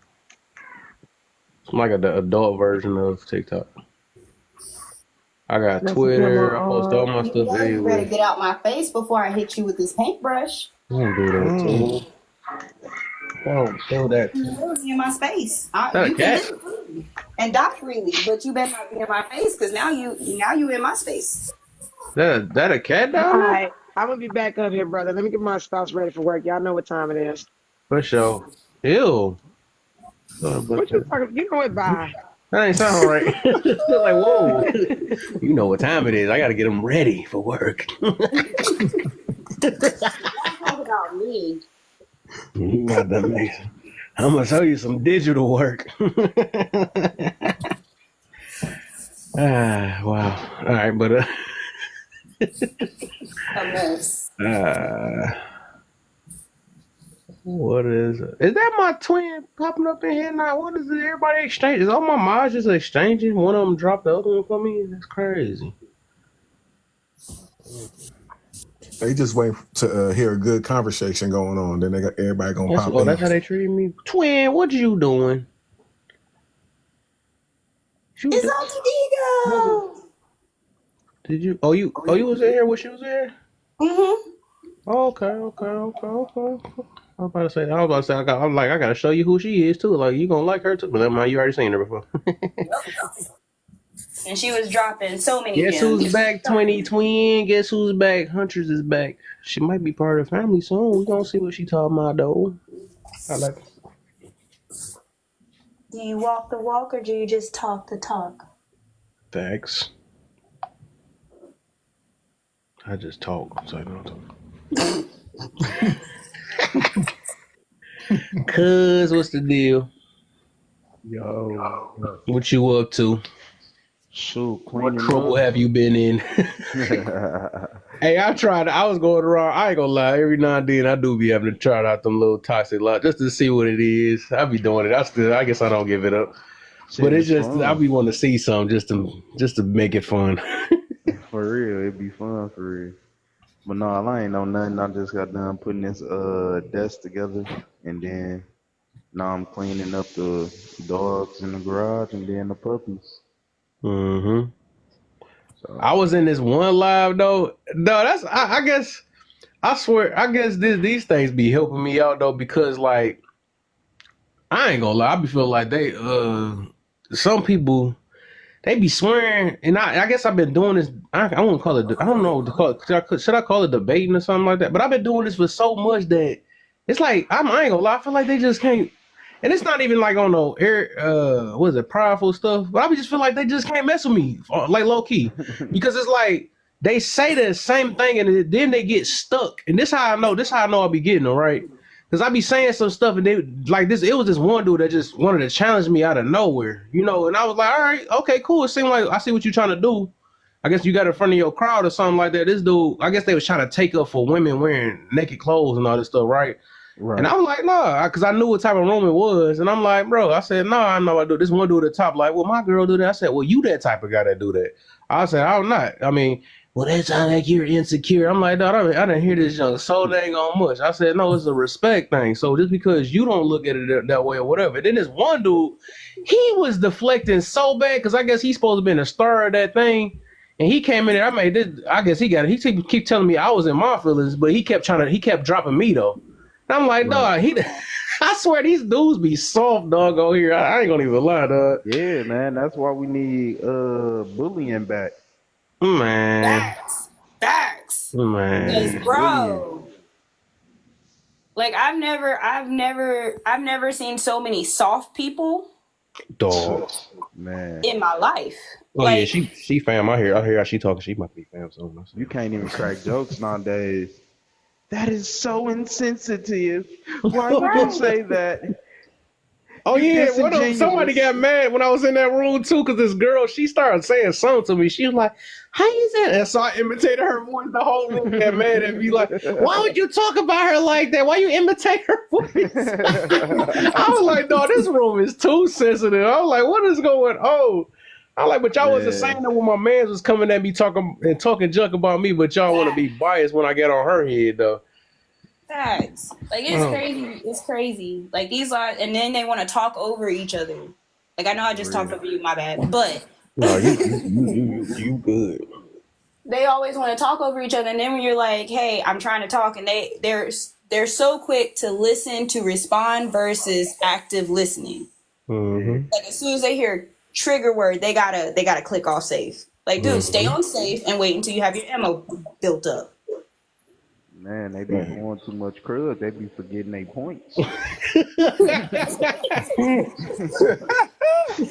It's like the adult version of TikTok. I got That's what I'm Twitter. I post all on. my You stuff know you better everywhere. get out my face before I hit you with this paintbrush. Don't do that to Mm. me. Don't do that to me. You better be in my space. Is that a You can cat? live freely and die freely, but you better not be in my face because now you in my space. That a cat All down there? right. I'm gonna be back up here, brother. Let me get my spouse ready for work. Y'all know what time it is. For sure. Ew. Sorry about What you that. talking? You know it by. That ain't sound right. Like, whoa. You know what time it is. I got to get them ready for work. Don't talk about me. You got that amazing. I'm going to show you some digital work. Wow. All right, but A mess. uh, what is it? Is that my twin popping up in here now? What is it? Everybody exchange? Is all my mods just exchanging? One of them dropped the other one for me? That's crazy. They just wait to hear a good conversation going on. Then they got everybody gonna pop That's in. how they treat me. Twin, what you doing? You It's do? Auntie Digo. Did you? You was in here when she was here? Mm-hmm. Oh, okay. I gotta show you who she is too. Like you gonna like her too. But man, you already seen her before. And she was dropping so many Guess who's gems. back, 20 twin? Guess who's back? Huntress is back. She might be part of the family soon. We gonna see what she talking about though. I like Do you walk the walk or do you just talk the talk? facts. I just talk. So I don't talk. Cuz, what's the deal? Yo, What you up to? shoot, What cleaning trouble up. have you been in? Hey, I tried. I was going around. I ain't gonna lie. Every now and then, I do be having to try out them little toxic lots just to see what it is. I be doing it. I guess I don't give it up. Shit But it's is just I fun. be wanting to see some just to make it fun. For real, it be fun for real. But no, I ain't know nothing. I just got done putting this desk together, and then now I'm cleaning up the dogs in the garage and then the puppies. Mm-hmm. I So was in this one live though. No, I guess I swear. I guess these things be helping me out though because like I ain't gonna lie. I be feeling like they some people. They be swearing, and I guess I've been doing this. I won't call it. I don't know what to call it. Should I call it debating or something like that? But I've been doing this for so much that it's like I ain't gonna lie. I feel like they just can't. And it's not even like on no air, what is it, prideful stuff. But I just feel like they just can't mess with me, like low key, because it's like they say the same thing and then they get stuck. And this how I know. This how I know I be getting them right. Because I be saying some stuff and they like this. It was this one dude that just wanted to challenge me out of nowhere, you know. And I was like, all right, okay, cool. It seemed like I see what you're trying to do. I guess you got in front of your crowd or something like that. This dude, I guess they was trying to take up for women wearing naked clothes and all this stuff, right? Right. And I was like, nah, because I knew what type of room it was. And I'm like, bro, I said, no, I know I do. This one dude at the top, like, well, my girl do that. I said, well, you that type of guy that do that. I said, I'm not. I mean, well, that sounds like you're insecure. I'm like, no, I didn't hear this young so dang on much. I said, no, it's a respect thing. So just because you don't look at it that way or whatever. And then this one dude, he was deflecting so bad because I guess he's supposed to be the star of that thing. And he came in there. I made this. I guess he got it. He keep telling me I was in my feelings, but he kept dropping me though. And I'm like, dog, I swear these dudes be soft, dog, over here. I ain't gonna even lie, dog. Yeah, man. That's why we need bullying back. Man. Facts. Man. Because, bro, like I've never seen so many soft people, Dog. Man. in my life. Oh like, yeah, she fam. I hear how she talking. She might be fam. So You can't even crack jokes nowadays. That is so insensitive. Why would you say that? Oh yeah, disingenuous. somebody got mad when I was in that room too, because this girl, she started saying something to me. She was like, "How you say that?" And so I imitated her voice. The whole room got mad at me, like, "Why would you talk about her like that? Why you imitate her voice?" I was like, "No, this room is too sensitive." I was like, "What is going on?" I'm like, "But y'all wasn't saying that when my man was coming at me talking junk about me, but y'all want to be biased when I get on her head though." facts. Like it's crazy. It's crazy. Like these are, and then they want to talk over each other. Like I know I just talked over you, my bad, but No, you good. they always want to talk over each other. And then when you're like, "Hey, I'm trying to talk," and they're so quick to listen to respond versus active listening. Mm-hmm. Like as soon as they hear trigger word, they gotta click off safe. Like, dude, stay on safe and wait until you have your ammo built up. Man, they be going too much crud. They be forgetting their points.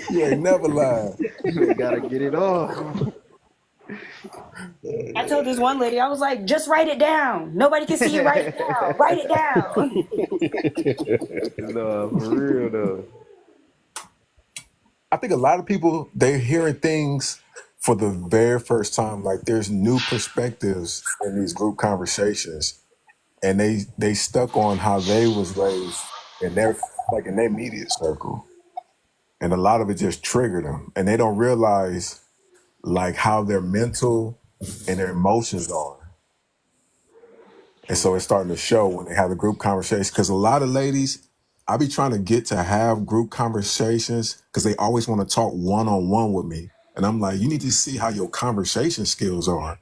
You ain't never lied. They gotta get it off. I told this one lady, I was like, just write it down. Nobody can see you. Write it down. Write it down. No, for real though. I think a lot of people, they're hearing things for the very first time. Like there's new perspectives in these group conversations, and they stuck on how they was raised in their immediate circle, and a lot of it just triggered them, and they don't realize like how their mental and their emotions are. And so it's starting to show when they have a group conversation. Because a lot of ladies, I be trying to get to have group conversations because they always want to talk one-on-one with me. And I'm like, you need to see how your conversation skills are.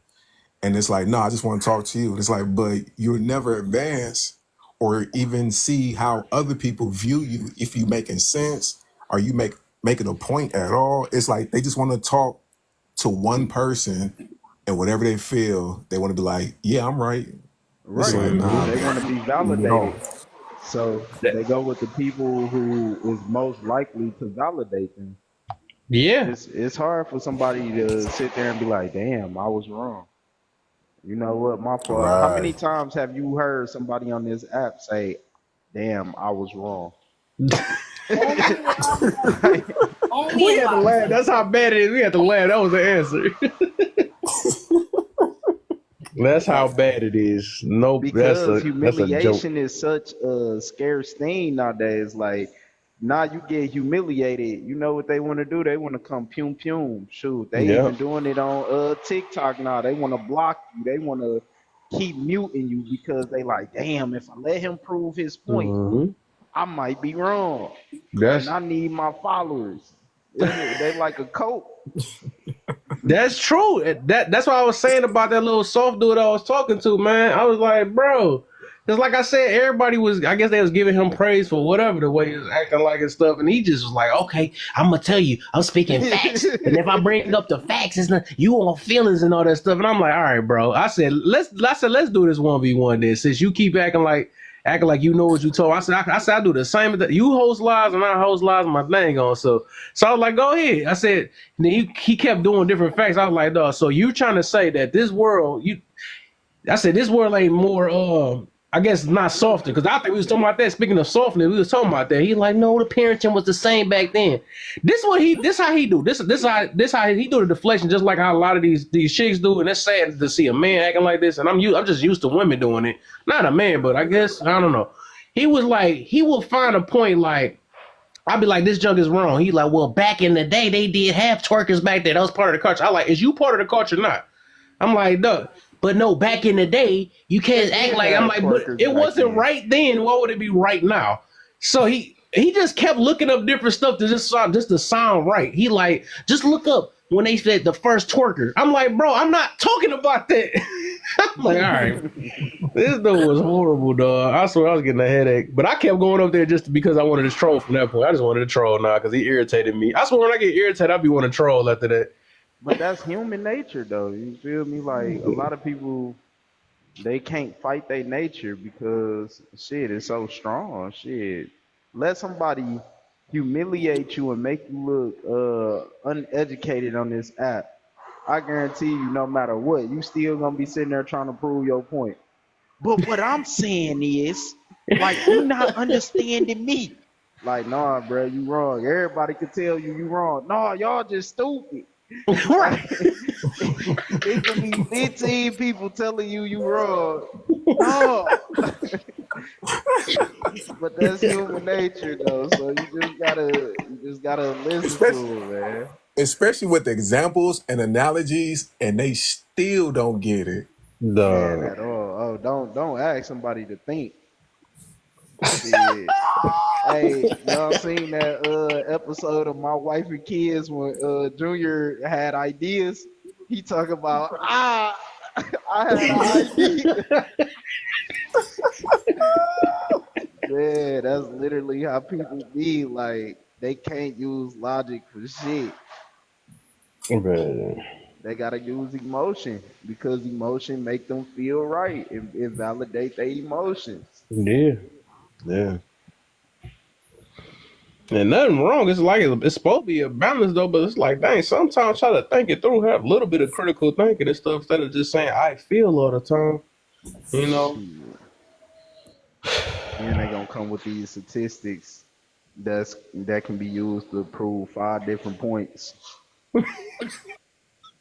And it's like, no, I just want to talk to you. And it's like, but you'll never advance or even see how other people view you if you making sense or you making a point at all. It's like they just want to talk to one person, and whatever they feel, they want to be like, yeah, I'm right. Right. Like, nah, they want to be validated. no. So they go with the people who is most likely to validate them. Yeah. It's hard for somebody to sit there and be like, damn, I was wrong. You know what, my fault. Right. How many times have you heard somebody on this app say, damn, I was wrong? Only We had to laugh. That's how bad it is. We had to laugh. That was the answer. That's how bad it is. No, Because that's a joke. humiliation is such a scarce thing nowadays. Like, now you get humiliated. You know what they want to do? They want to come pum pum. Shoot, they even doing it on TikTok now. They want to block you. They want to keep muting you because they like, damn, if I let him prove his point, I might be wrong. And I need my followers. They like a coat. That's true. That's what I was saying about that little soft dude I was talking to, man. I was like, bro, because like I said, everybody was, I guess they was giving him praise for whatever, the way he was acting like and stuff. And he just was like, okay, I'm going to tell you, I'm speaking facts. And if I bring up the facts, it's not, you want feelings and all that stuff. And I'm like, all right, bro. I said, let's do this 1v1 then, since you keep acting like acting like you know what you told. I do the same. You host lives and I host lives. My thing on. So I was like, go ahead. I said. And then he kept doing different facts. I was like, dog. So you trying to say that this world I said this world ain't more I guess not softer because I think we was talking about that. Speaking of softness, we was talking about that. He like, no, the parenting was the same back then. This how he do. This how he do the deflection, just like how a lot of these chicks do, and it's sad to see a man acting like this. And I'm just used to women doing it, not a man, but I guess I don't know. He was like, he will find a point like. I'd be like, this junk is wrong. He like, well, back in the day, they did have twerkers back there. That was part of the culture. I like, is you part of the culture or not? I'm like, no. But no, back in the day, you can't act like I'm like, but it wasn't right then. Why would it be right now? So he just kept looking up different stuff to just to sound right. He like, just look up when they said the first twerker. I'm like, bro, I'm not talking about that. I'm like, all right. This dude was horrible, dog. I swear I was getting a headache. But I kept going up there just because I wanted to troll from that point. I just wanted to troll now because he irritated me. I swear when I get irritated, I'll be wanting to troll after that. But that's human nature, though. You feel me? Like a lot of people, they can't fight their nature because shit is so strong. Shit, let somebody humiliate you and make you look uneducated on this app. I guarantee you, no matter what, you still gonna be sitting there trying to prove your point. But what I'm saying is, like, you not understanding me. Like, nah, bro, you wrong. Everybody can tell you wrong. Nah, y'all just stupid. Right. It could be 15 people telling you wrong. No. But that's human nature though. So you just gotta listen to it, man. Especially with examples and analogies, and they still don't get it. Man, Dog. at all. Oh, don't ask somebody to think. Shit. Hey, y'all seen that episode of My Wife and Kids when Junior had ideas? He talk about I had an idea. Man, that's literally how people be. Like they can't use logic for shit. Man. They gotta use emotion because emotion make them feel right and validate their emotions. Yeah. Yeah. And nothing wrong. It's like it's supposed to be a balance though, but it's like, dang, sometimes try to think it through, have a little bit of critical thinking and stuff instead of just saying I feel all the time. You know? And they gonna come with these statistics that can be used to prove 5 different points.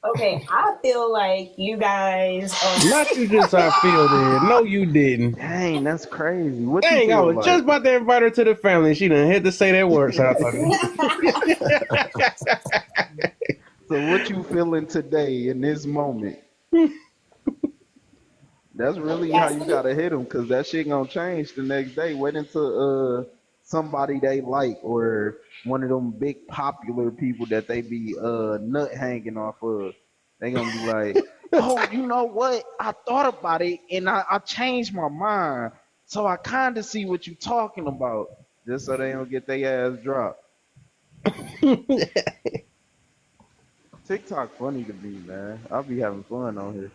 Okay, I feel like you guys Not you just I feel there. No, you didn't. Dang, that's crazy. What you Dang, I feel was like? just about to invite her to the family. She done had to say that word. So I thought, So what you feeling today in this moment? That's really how you gotta hit them, cause that shit gonna change the next day. Wait until somebody they like or one of them big popular people that they be nut hanging off of. They gonna be like, oh, you know what? I thought about it and I changed my mind. So I kind of see what you talking about. Just so they don't get their ass dropped. TikTok funny to me, man. I'll be having fun on here.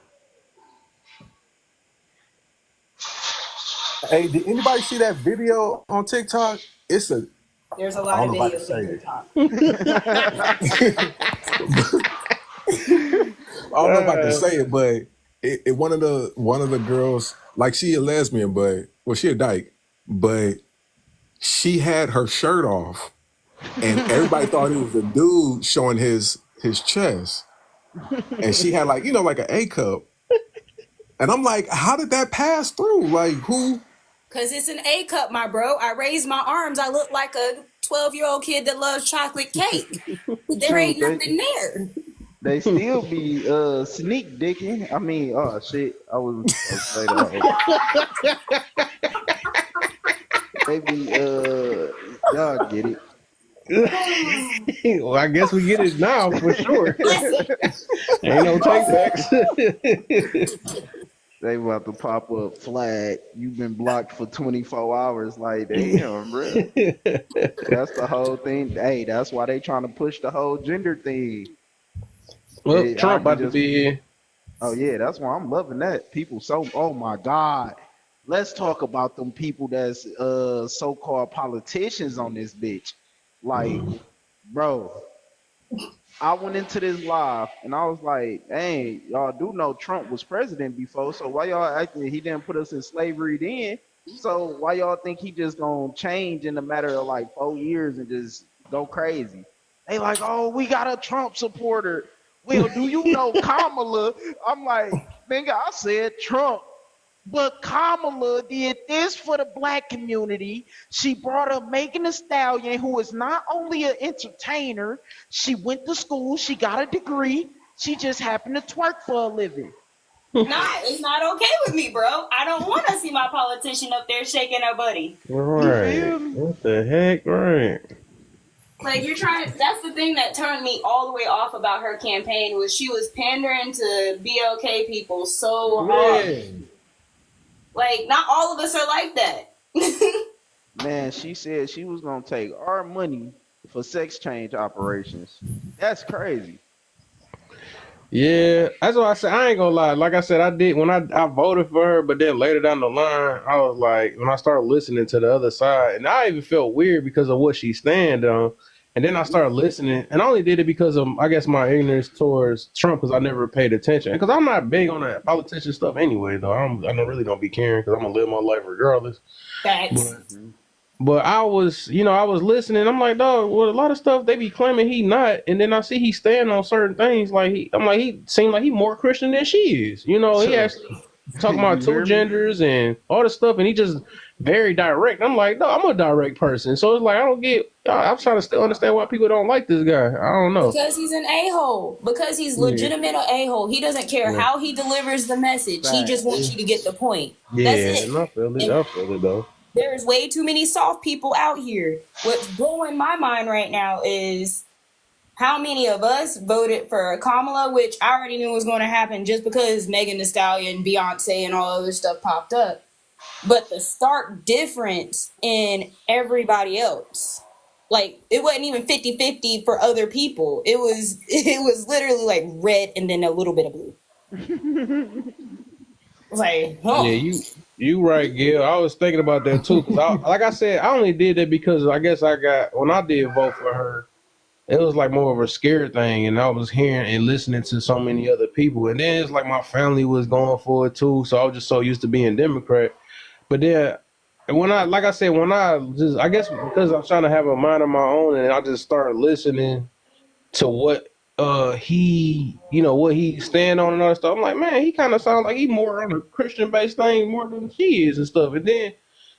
Hey, did anybody see that video on TikTok? It's a there's a I lot don't of know if I can videos say on it. TikTok. I don't know if I can say it, but one of the girls, like she a lesbian, but well, she a dyke, but she had her shirt off, and everybody thought it was a dude showing his chest, and she had like like an A cup, and I'm like, how did that pass through? Like who? Cause it's an A cup, my bro. I raised my arms. I look like a 12-year-old kid that loves chocolate cake. There ain't Shoot, nothing there. they still be sneak dicking. I mean, oh shit, I was say that. They be y'all get it. well, I guess we get it now for sure. Ain't no take backs. They about to pop up flag. You've been blocked for 24 hours. Like, damn, bro. That's the whole thing. Hey, that's why they trying to push the whole gender thing. Well, Trump about to be here. Oh yeah, that's why I'm loving that. People so, oh my God, let's talk about them people that's so-called politicians on this bitch. Like, bro, I went into this live and I was like, hey, y'all do know Trump was president before, so why y'all acting he didn't put us in slavery then? So why y'all think he just gonna change in a matter of like 4 years and just go crazy? They like, oh, we got a Trump supporter. Well, do you know Kamala? I'm like, nigga, I said Trump. But Kamala did this for the black community. She brought up Megan Thee Stallion, who is not only an entertainer, she went to school, she got a degree, she just happened to twerk for a living. Nah, it's not okay with me, bro. I don't want to see my politician up there shaking her buddy. You Right. feel me? What the heck? Right. Like you're trying. That's the thing that turned me all the way off about her campaign was she was pandering to BLK people so hard. Yeah. Like not all of us are like that. Man, she said she was gonna take our money for sex change operations. That's crazy. Yeah, that's what I said. I ain't gonna lie. Like I said, I did when I voted for her, but then later down the line, I was like, when I started listening to the other side, and I even felt weird because of what she stand on. And then I started listening, and I only did it because of, I guess, my ignorance towards Trump, because I never paid attention. Because I'm not big on that politician stuff anyway, though. I really don't be caring because I'm gonna live my life regardless. Facts. But I was, I was listening. I'm like, dog, well, a lot of stuff they be claiming he not, and then I see he stand on certain things. Like he seemed like he more Christian than she is. He actually talking about You two hear me? genders and all this stuff, and he just very direct. I'm like, no, I'm a direct person, so it's like I don't get. I'm trying to still understand why people don't like this guy. I don't know. Because he's an a-hole. Because he's legitimate an a-hole. He doesn't care how he delivers the message. He just wants you to get the point. That's it. And I feel it. I feel it though. There's way too many soft people out here. What's blowing my mind right now is how many of us voted for Kamala, which I already knew was going to happen just because Megan Thee Stallion, Beyonce, and all other stuff popped up. But the stark difference in everybody else, like it wasn't even 50-50 for other people. It was literally like red and then a little bit of blue. Like, Yeah, you right, Gil. I was thinking about that too. Cause like I said, I only did that because I guess when I did vote for her, it was like more of a scare thing, and I was hearing and listening to so many other people, and then it's like my family was going for it too, so I was just so used to being Democrat. But then when I guess because I'm trying to have a mind of my own, and I just started listening to what what he stand on and all that stuff. I'm like, man, he kind of sounds like he more on a Christian based thing more than she is and stuff. And then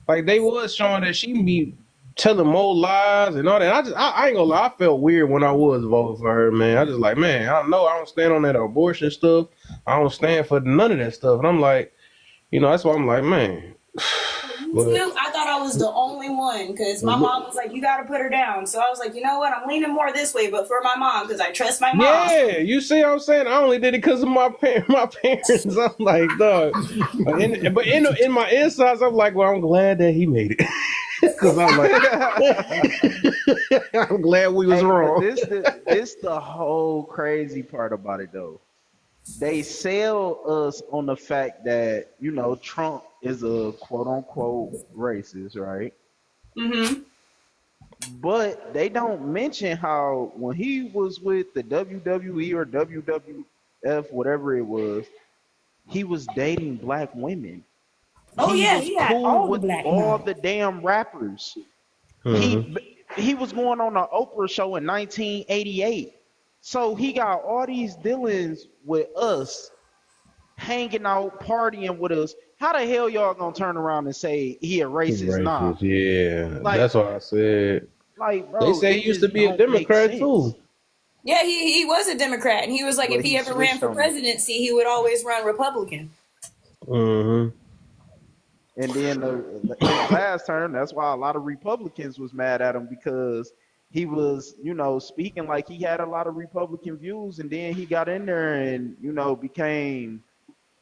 like they was showing that she be telling more lies and all that. I ain't gonna lie, I felt weird when I was voting for her, man. I just like, man, I don't stand on that abortion stuff. I don't stand for none of that stuff. And I'm like, that's why I'm like, man. I thought I was the only one because my mom was like, you got to put her down. So I was like, you know what? I'm leaning more this way, but for my mom because I trust my mom. Yeah, you see what I'm saying? I only did it because of my parents. I'm like, dog. But in my insides, I'm like, well, I'm glad that he made it. Because I'm like, I'm glad we was wrong. This the whole crazy part about it, though. They sell us on the fact that Trump is a quote unquote racist, right? Mm-hmm. But they don't mention how when he was with the WWE or WWF, whatever it was, he was dating black women. Oh he yeah, was he had cool all with the black all men. the damn rappers. Mm-hmm. He was going on an Oprah show in 1988. So he got all these dealings with us, hanging out, partying with us. How the hell y'all gonna turn around and say he a racist? Nah. Yeah, Like, that's what I said. Like, bro, They say he used to be a Democrat too. Yeah, he was a Democrat, and he was like, Well, if he he ever ran switched for on it. presidency, he would always run Republican. Mm-hmm. And then in the last term, that's why a lot of Republicans was mad at him because he was, speaking like he had a lot of Republican views, and then he got in there and, became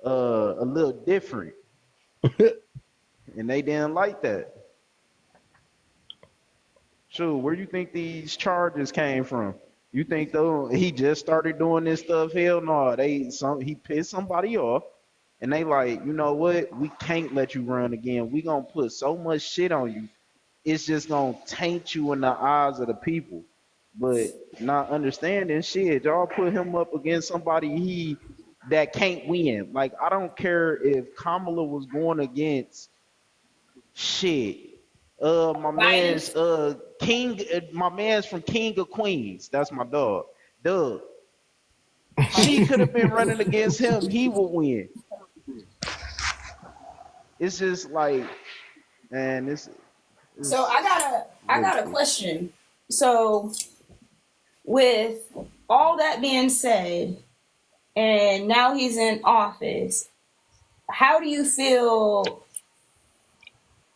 a little different. And they didn't like that. Shoot, where you think these charges came from? You think though he just started doing this stuff? Hell no, he pissed somebody off. And they like, you know what? We can't let you run again. We gonna put so much shit on you. It's just gonna taint you in the eyes of the people. But not understanding shit, y'all put him up against somebody that can't win. Like I don't care if Kamala was going against shit. My Biden. man's King, my man's from King of Queens. That's my dog. Doug. She could have been running against him. He would win. It's just like, man, this So is I got a ludicrous. question. So with all that being said, and now he's in office, how do you feel?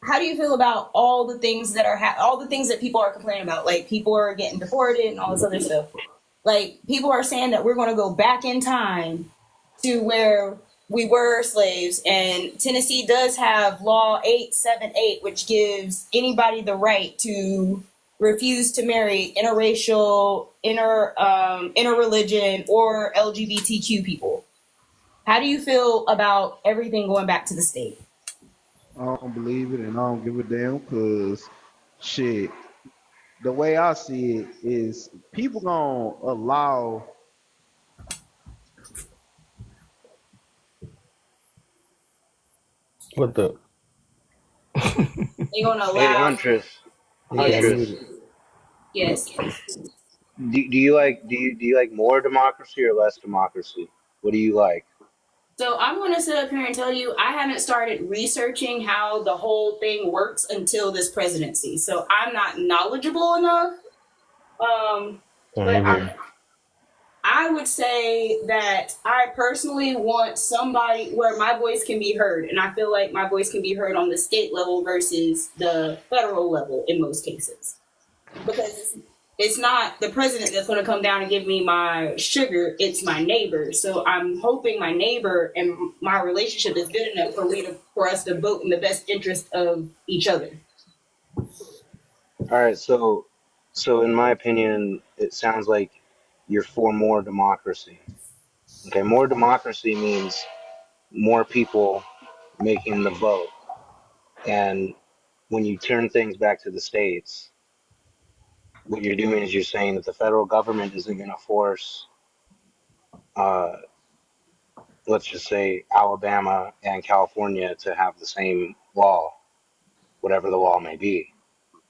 How do you feel about all the things that are all the things that people are complaining about? Like people are getting deported and all this other stuff. Like people are saying that we're going to go back in time to where we were slaves, and Tennessee does have law 878, which gives anybody the right to refuse to marry interracial, interreligion, or LGBTQ people. How do you feel about everything going back to the state? I don't believe it and I don't give a damn because shit, the way I see it is people gonna allow. What the? They're going to Hey, allow, Huntress. He got yes, Huntress. muted. yes. Do you like more democracy or less democracy? What do you like? So I'm going to sit up here and tell you, I haven't started researching how the whole thing works until this presidency. So I'm not knowledgeable enough. But Same here. I would say that I personally want somebody where my voice can be heard. And I feel like my voice can be heard on the state level versus the federal level in most cases. Because it's not the president that's going to come down and give me my sugar, it's my neighbor. So I'm hoping my neighbor and my relationship is good enough for us to vote in the best interest of each other. All right, so in my opinion, it sounds like you're for more democracy. Okay, more democracy means more people making the vote. And when you turn things back to the states, what you're doing is you're saying that the federal government isn't going to force, uh, let's just say, Alabama and California to have the same law, whatever the law may be.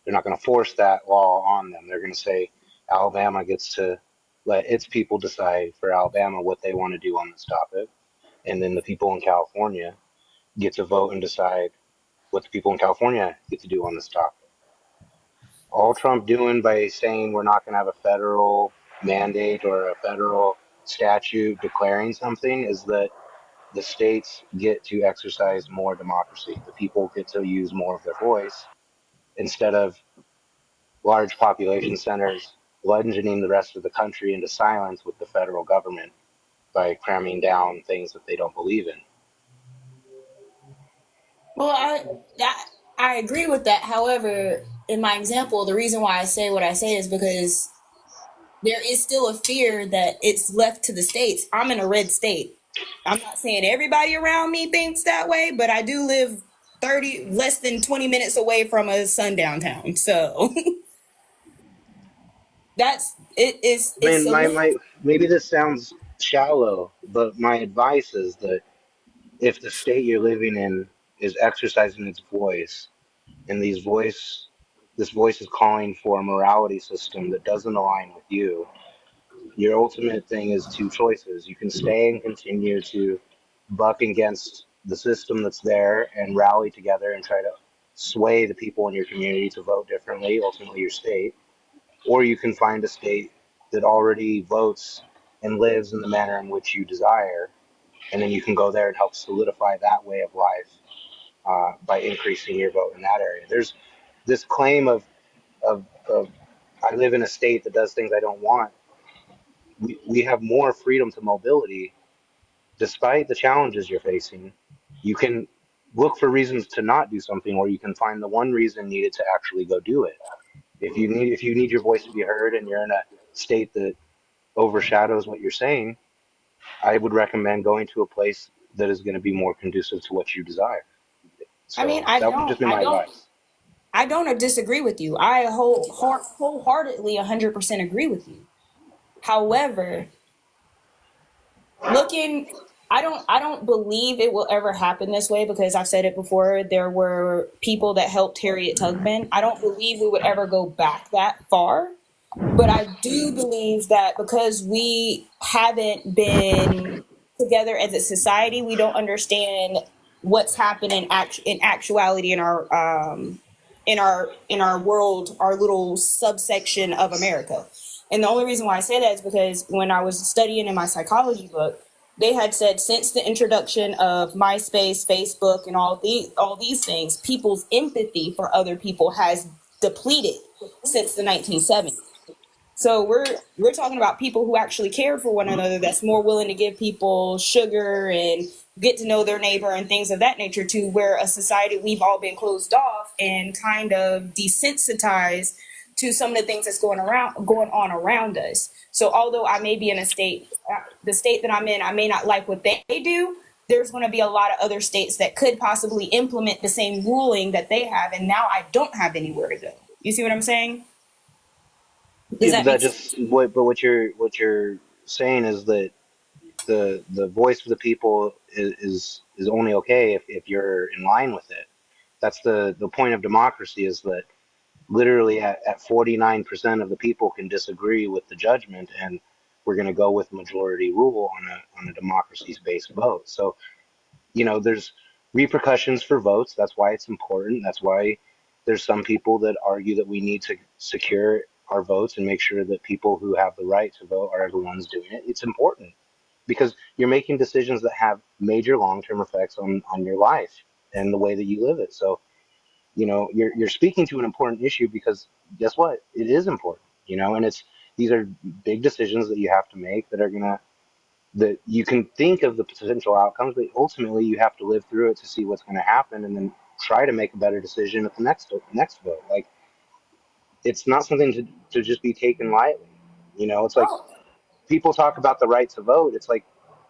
They're not going to force that law on them. They're going to say Alabama gets to let its people decide for Alabama what they want to do on this topic. And then the people in California get to vote and decide what the people in California get to do on this topic. All Trump doing by saying we're not going to have a federal mandate or a federal statute declaring something is that the states get to exercise more democracy. The people get to use more of their voice instead of large population centers bludgeoning the rest of the country into silence with the federal government by cramming down things that they don't believe in. Well, I agree with that. However, in my example, the reason why I say what I say is because there is still a fear that it's left to the states. I'm in a red state. I'm not saying everybody around me thinks that way, but I do live 30 less than 20 minutes away from a sundown town. So that's I it's mean, a little. maybe this sounds shallow, but my advice is that if the state you're living in is exercising its voice, and this voice is calling for a morality system that doesn't align with you, your ultimate thing is two choices. You can stay and continue to buck against the system that's there and rally together and try to sway the people in your community to vote differently, ultimately your state, or you can find a state that already votes and lives in the manner in which you desire, and then you can go there and help solidify that way of life by increasing your vote in that area. There's this claim of I live in a state that does things I don't want. We have more freedom to mobility despite the challenges you're facing. You can look for reasons to not do something, or you can find the one reason needed to actually go do it. If you need your voice to be heard and you're in a state that overshadows what you're saying, I would recommend going to a place that is going to be more conducive to what you desire. I mean, So that would just be my advice. I don't disagree with you. I wholeheartedly 100% agree with you. However, looking, I don't believe it will ever happen this way because I've said it before. There were people that helped Harriet Tubman. I don't believe we would ever go back that far. But I do believe that because we haven't been together as a society, we don't understand what's happening in actuality in our world, our little subsection of America. And the only reason why I say that is because when I was studying in my psychology book, they had said since the introduction of MySpace, Facebook, and all these things, people's empathy for other people has depleted since the 1970s. So we're talking about people who actually care for one another, that's more willing to give people sugar and get to know their neighbor and things of that nature, to where a society we've all been closed off and kind of desensitized to some of the things that's going on around us. So although I may be in a state, the state that I'm in, I may not like what they do, there's going to be a lot of other states that could possibly implement the same ruling that they have, and now I don't have anywhere to go. You see what I'm saying? Does Yeah, that but make sense? what you're saying is that the voice of the people is only okay if you're in line with it. That's the point of democracy, is that literally at 49% of the people can disagree with the judgment, and we're going to go with majority rule on a democracy based vote. So there's repercussions for votes. That's why it's important. That's why there's some people that argue that we need to secure our votes and make sure that people who have the right to vote are the ones doing it. It's important because you're making decisions that have major long-term effects on your life and the way that you live it. So you're speaking to an important issue because guess what? It is important. And these are big decisions that you have to make that you can think of the potential outcomes, but ultimately you have to live through it to see what's going to happen, and then try to make a better decision at the next vote. Like, it's not something to just be taken lightly. It's like people talk about the right to vote. It's like,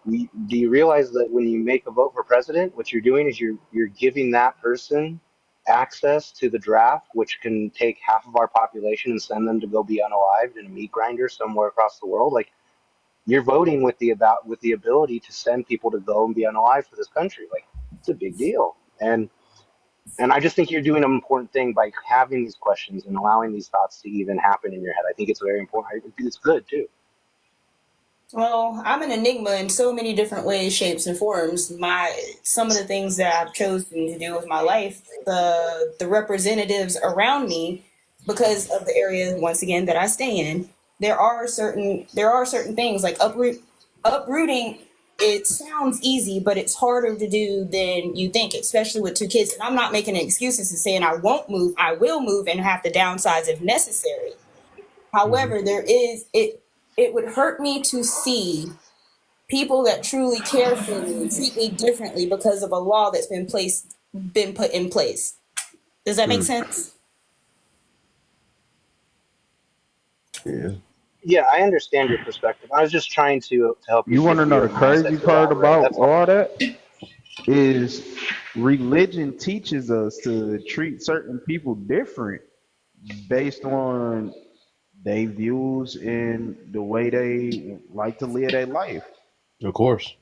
do you realize that when you make a vote for president, what you're doing is you're giving that person access to the draft, which can take half of our population and send them to go be unalived in a meat grinder somewhere across the world? Like, you're voting with the ability to send people to go and be unalive for this country. Like, it's a big deal. And I just think you're doing an important thing by having these questions and allowing these thoughts to even happen in your head. I think it's very important. I think it's good too. Well, I'm an enigma in so many different ways, shapes, and forms. Some of the things that I've chosen to do with my life, the representatives around me, because of the area once again that I stay in, there are certain things like uprooting. It sounds easy, but it's harder to do than you think, especially with two kids. And I'm not making excuses and saying I won't move. I will move and have to downsize if necessary. Mhm. However, it would hurt me to see people that truly care for me treat me differently because of a law that's been put in place. Does that make Mm. sense? Yeah. Yeah, I understand your perspective. I was just trying to help you You see want to from know your the mindset crazy to part elaborate. about That's all. all that is religion teaches us to treat certain people different based on their views and the way they like to live their life. Of course.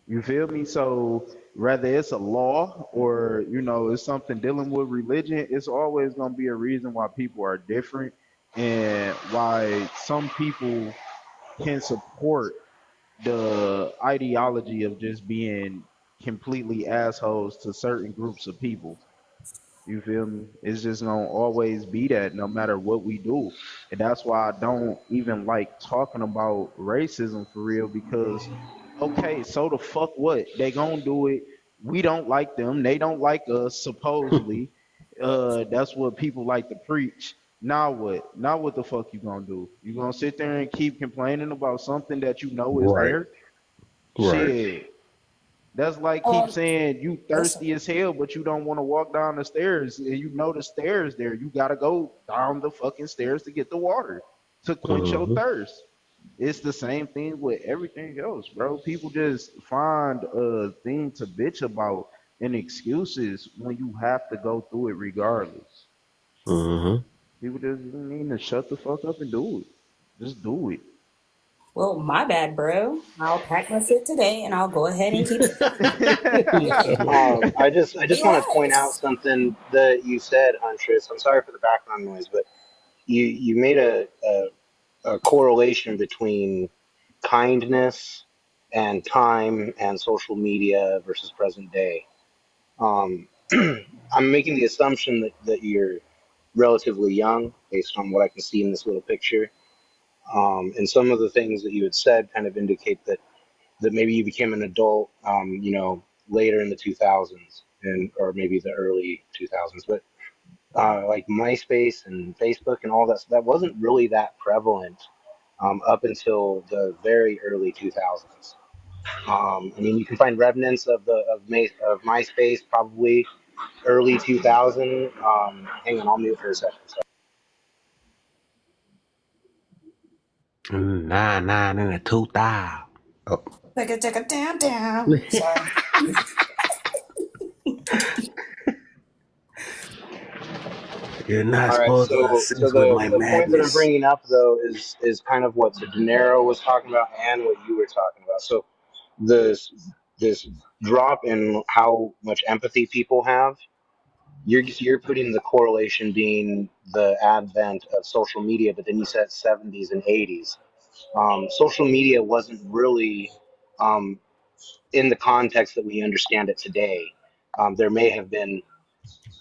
You feel me? So whether it's a law or it's something dealing with religion, it's always gonna be a reason why people are different and why some people can support the ideology of just being completely assholes to certain groups of people. You feel me? It's just gonna always be that no matter what we do. And that's why I don't even like talking about racism for real because okay, so the fuck what? They gonna do it. We don't like them. They don't like us, supposedly. That's what people like to preach. Now what? Now what the fuck you gonna do? You gonna sit there and keep complaining about something that you know is Right. there? Right. Shit. That's like keep Um, saying you that's thirsty as hell, but you don't want to walk down the stairs. And you know the stairs there. You gotta go down the fucking stairs to get the water to quench your Hmm. thirst. It's the same thing with everything else, bro. People just find a thing to bitch about and excuses when you have to go through it regardless. Mm-hmm. People just need to shut the fuck up and do it. Just do it. Well, my bad, bro. I'll pack my shit today and I'll go ahead and keep. I just want to point out Yes. something that you said, Huntress. I'm sorry for the background noise, but you made a correlation between kindness and time and social media versus present day. Um, I'm making the assumption that you're relatively young based on what I can see in this little picture. And some of the things that you had said kind of indicate that maybe you became an adult, later in the 2000s and or maybe the early 2000s. But like MySpace and Facebook and all that wasn't really that prevalent up until the very early 2000s. I mean, you can find remnants of MySpace probably early 2000. Hang on, I'll mute for a second. Sorry. Nine in the 2000. Oh. Take a down. Sorry. You're not All right, supposed to so assist with my the point that I'm madness. bringing up though is kind of what the De Niro was talking about and what you were talking about. So this this drop in how much empathy people have, you're putting the correlation being the advent of social media, but then you said 70s and 80s. Social media wasn't really um, in the context that we understand it today. There may have been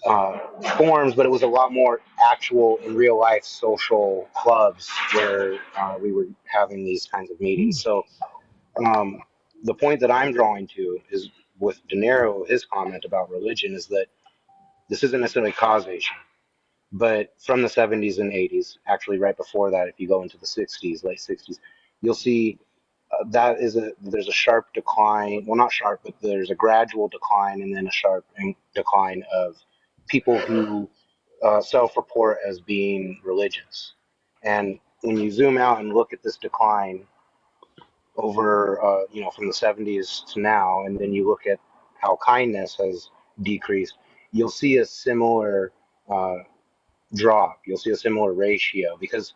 uh, forums, but it was a lot more actual in real life social clubs where we were having these kinds of meetings. So um, the point that I'm drawing to is with De Niro, his comment about religion is that this isn't necessarily causation, but from the 70s and 80s, actually right before that, if you go into the 60s, late 60s, you'll see there's a sharp decline. Well, not sharp, but there's a gradual decline and then a sharp decline of people who self-report as being religious. And when you zoom out and look at this decline over, from the 70s to now, and then you look at how kindness has decreased, you'll see a similar uh, drop. You'll see a similar ratio because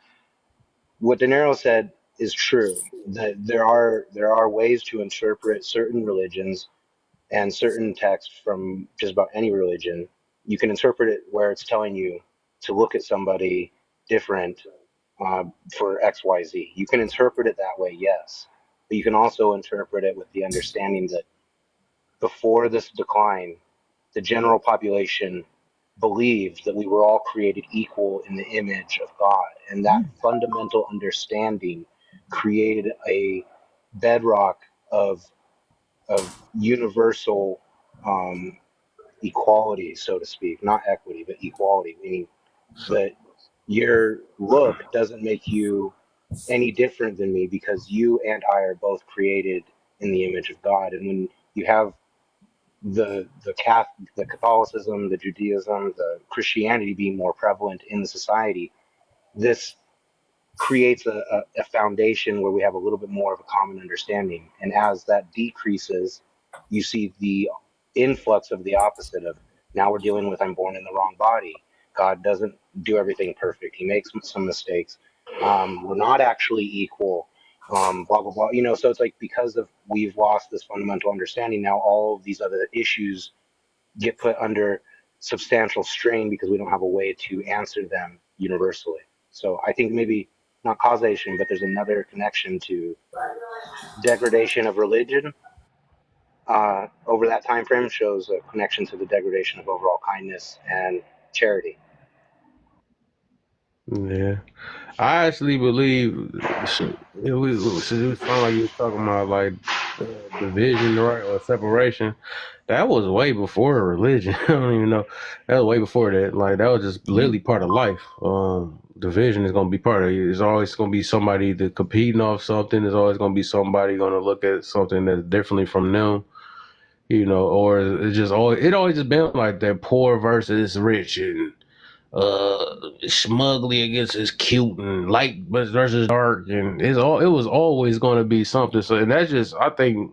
what De Niro said is true. That there are ways to interpret certain religions and certain texts from just about any religion. You can interpret it where it's telling you to look at somebody different uh, for X, Y, Z. You can interpret it that way, yes, but you can also interpret it with the understanding that before this decline, the general population believed that we were all created equal in the image of God. And that fundamental understanding created a bedrock of, of universal um, equality, so to speak, not equity, but equality, meaning So, that your look doesn't make you any different than me because you and I are both created in the image of God. And when you have the Catholicism, the Judaism, the Christianity being more prevalent in the society, this creates a foundation where we have a little bit more of a common understanding. And as that decreases, you see the influx of the opposite of now we're dealing with I'm born in the wrong body. God doesn't do everything perfect. He makes some mistakes. We're not actually equal. Blah blah blah. So it's like because of we've lost this fundamental understanding. Now all of these other issues get put under substantial strain because we don't have a way to answer them universally. So I think maybe not causation, but there's another connection to degradation of religion over that time frame shows a connection to the degradation of overall kindness and charity. yeah. I actually believe it was sound like you was talking about like division, right, or separation. That was way before religion. I don't even know. That was way before that. Like that was just literally part of life. Division is gonna be part of it. There's always gonna be somebody that competing off something. There's always gonna be somebody gonna look at something that's differently from them. Or it's just always just been like that poor versus rich and smugly against is cute and light versus dark, and it was always going to be something. So, and that's just, I think,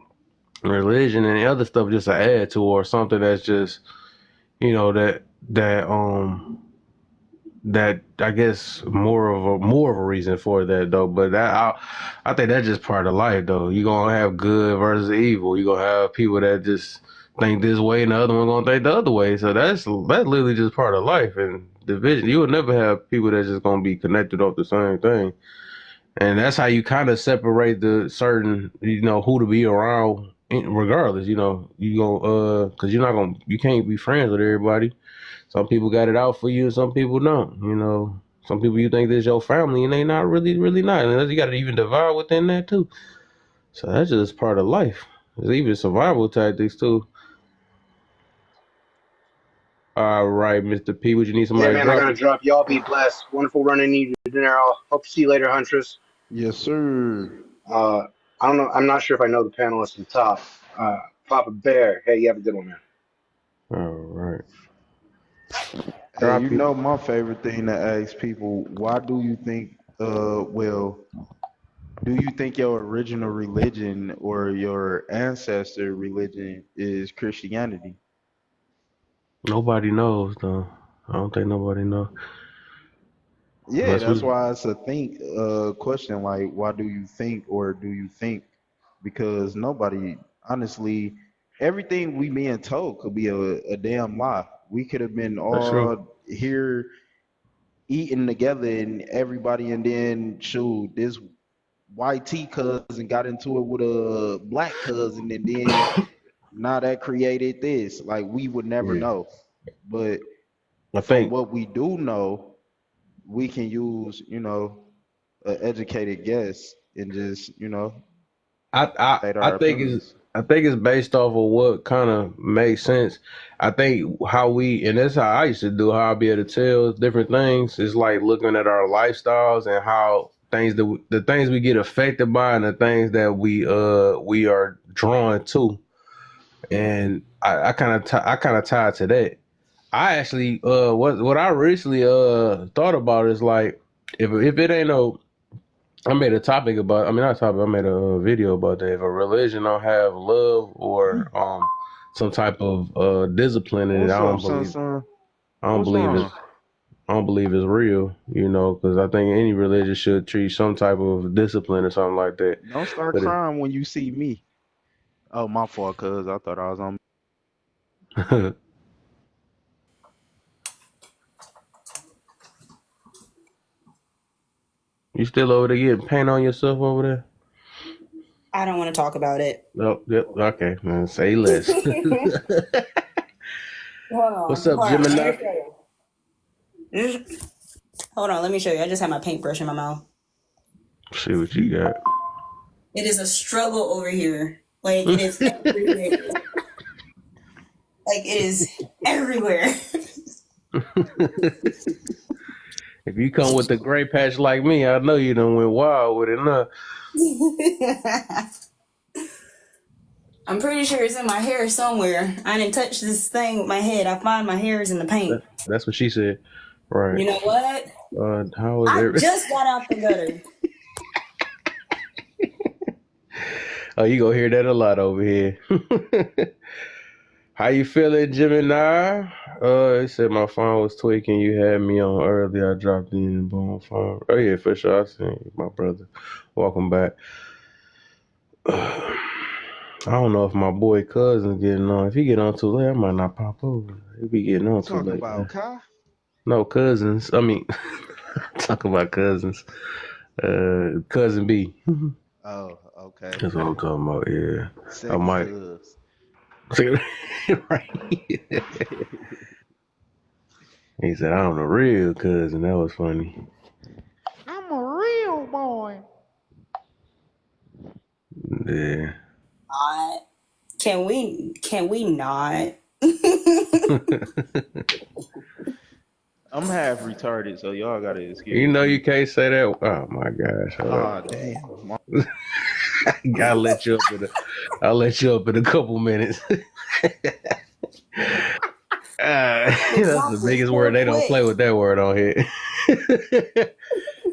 religion and other stuff just to add to, or something that's just, that that I guess more of a reason for that though. But I think that's just part of life though. You're gonna have good versus evil. You're gonna have people that just think this way and the other one gonna think the other way. So that's literally just part of life and division. You will never have people that's just gonna be connected off the same thing. And that's how you kind of separate the certain, who to be around regardless, you go, cause you can't be friends with everybody. Some people got it out for you, and some people don't. Some people you think this your family, and they not really not. And you got to even divide within that too. So that's just part of life. There's even survival tactics too. All right, Mr. P, would you need Yeah, somebody to man, I drop gotta you? drop. Y'all be blessed. Wonderful running you dinner. I'll hope to see you later, Huntress. Yes, sir. Uh, I don't know. I'm not sure if I know the panelists from top. Papa Bear. Hey, you have a good one, man. All right, Hey, you drop you. know my favorite thing to ask people, why do you think do you think your original religion or your ancestor religion is Christianity? Nobody knows though. I don't think nobody knows Yeah, unless that's we. why it's a think question like why do you think or do you think? Because nobody honestly everything we being told could be a damn lie. We could have been That's true. all here eating together and everybody and then shoot this white T cousin got into it with a black cousin and then now that created this. Like we would never Yeah, know. But I from think what we do know, we can use, an educated guess and just, I I state I our think it's opinions. I think it's based off of what kind of makes sense. I think how we, and that's how I used to do, how I be able to tell different things is like looking at our lifestyles and how the things we get affected by and the things that we are drawn to. And I kind of tie to that. I actually what I recently thought about is like, if it ain't no, I made a topic about. I mean, not a topic. I made a video about that. If a religion don't have love or some type of discipline in it, What's up, son? I don't What's believe wrong? it's I don't believe it's real. Because I think any religion should treat some type of discipline or something like that. Don't start But crying when you see me. Oh, my fault, cuz I thought I was on. you still over there getting paint on yourself over there? I don't want to talk about it. No, yep, okay, man. Say less. Hold What's on, up, hold on. Let Gemini? me show you. Hold on, let me show you. I just had my paintbrush in my mouth. See what you got. It is a struggle over here. Like it is everywhere. Like it is everywhere. If you come with the gray patch like me, I know you done went wild with it, huh? I'm pretty sure it's in my hair somewhere. I didn't touch this thing with my head. I find my hair is in the paint. That's what she said. Right. You know what? How is I every? just got out the gutter. Oh, you gonna hear that a lot over here. How you feeling, Gemini? It said my phone was tweaking. You had me on earlier. I dropped in the bone phone. Oh yeah, for sure. I seen you, my brother. Welcome back. I don't know if my boy cousin getting on. If he get on too late, I might not pop over. He be getting You on too talking late, about man. Kai? No cousins. I mean, talk about cousins. Cousin B. Oh, okay. That's what I'm talking about. Yeah, I Second might. cuz. Right. He said, "I'm a real cousin." That was funny. I'm a real boy. Yeah. Not. Can we not? I'm half retarded, so y'all gotta excuse You know me. you can't say that. Oh my gosh. Hold Ah, up. damn. I'll let you up in a couple minutes. That's the Exactly. biggest So word. They don't quick. play with that word on here.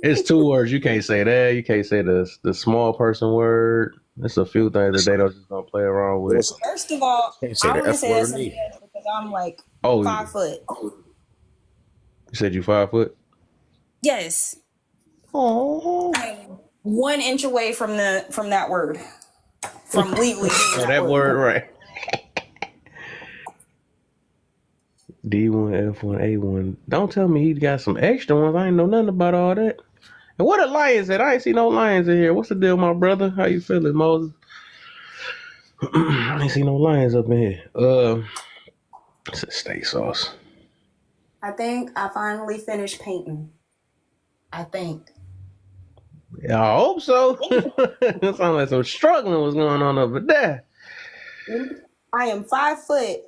It's 2 words. You can't say that. You can't say the small person word. There's a few things that they don't just don't play around with. First of all, Can't say I the want to F say that's word some either. BS because I'm like Oh, 5 foot. you said you 5 foot? Yes. Oh, I'm 1 inch away from that word. From legally being oh, that that word. word right. D1, F1, A1. Don't tell me he got some extra ones. I ain't know nothing about all that. And what a lions at? I ain't see no lions in here. What's the deal, my brother? How you feeling, Moses? I ain't see no lions up in here. It's a steak sauce. I think I finally finished painting. I think. Yeah, I hope so. It sounds like some struggling was going on over there. I am 5 foot